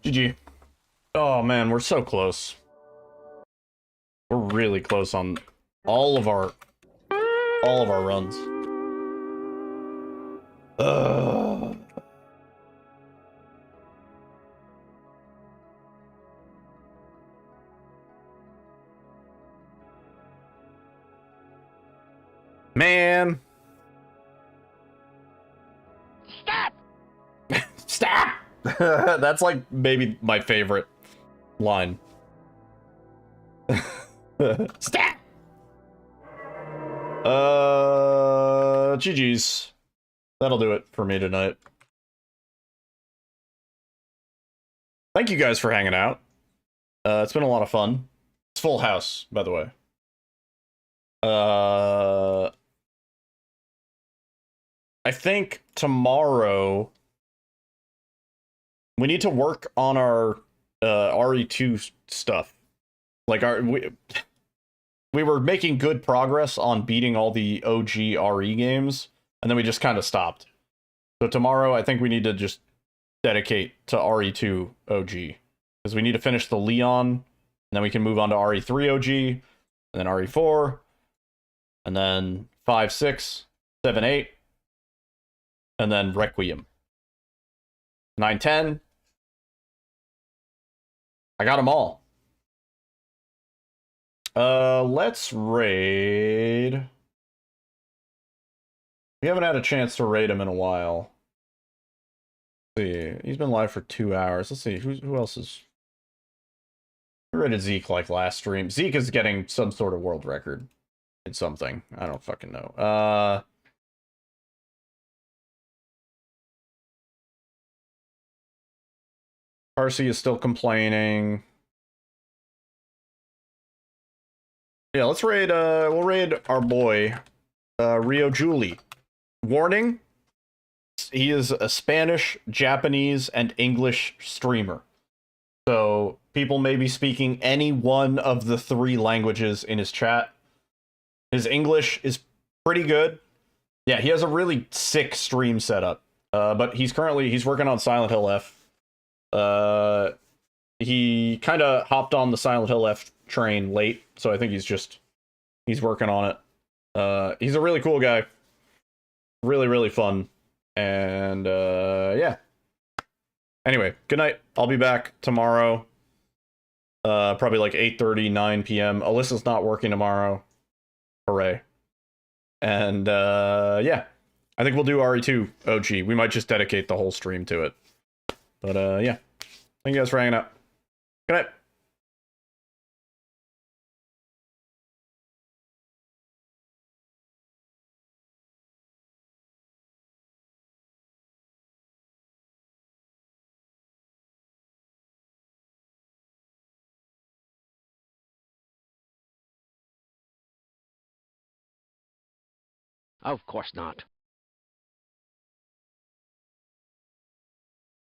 [SPEAKER 6] GG. Oh man, we're so close. We're really close on all of our runs. Man.
[SPEAKER 12] Stop!
[SPEAKER 6] Stop! That's like maybe my favorite line. Stop! GG's. That'll do it for me tonight. Thank you guys for hanging out. It's been a lot of fun. It's full house, by the way. I think tomorrow we need to work on our RE2 stuff. Like we were making good progress on beating all the OG RE games, and then we just kind of stopped. So tomorrow I think we need to just dedicate to RE2 OG, because we need to finish the Leon, and then we can move on to RE3 OG, and then RE4, and then 5, 6, 7, 8, and then Requiem. 9, 10. I got them all. Let's raid. We haven't had a chance to raid him in a while. Let's see, he's been live for 2 hours. Let's see, who else is... We raided Zeke like last stream. Zeke is getting some sort of world record. It's something. I don't fucking know. Parsi is still complaining. Yeah, let's raid, we'll raid our boy, Rio Julie. Warning, he is a Spanish, Japanese, and English streamer. So, people may be speaking any one of the 3 languages in his chat. His English is pretty good. Yeah, he has a really sick stream setup. But he's working on Silent Hill F. He kind of hopped on the Silent Hill F train late, so I think he's working on it. He's a really cool guy. Really, really fun. And, yeah. Anyway, good night. I'll be back tomorrow. Probably like 8:30, 9 p.m. Alyssa's not working tomorrow. Hooray. And, yeah. I think we'll do RE2 OG. We might just dedicate the whole stream to it. But, yeah. Thank you guys for hanging out. Good night.
[SPEAKER 4] Of course not.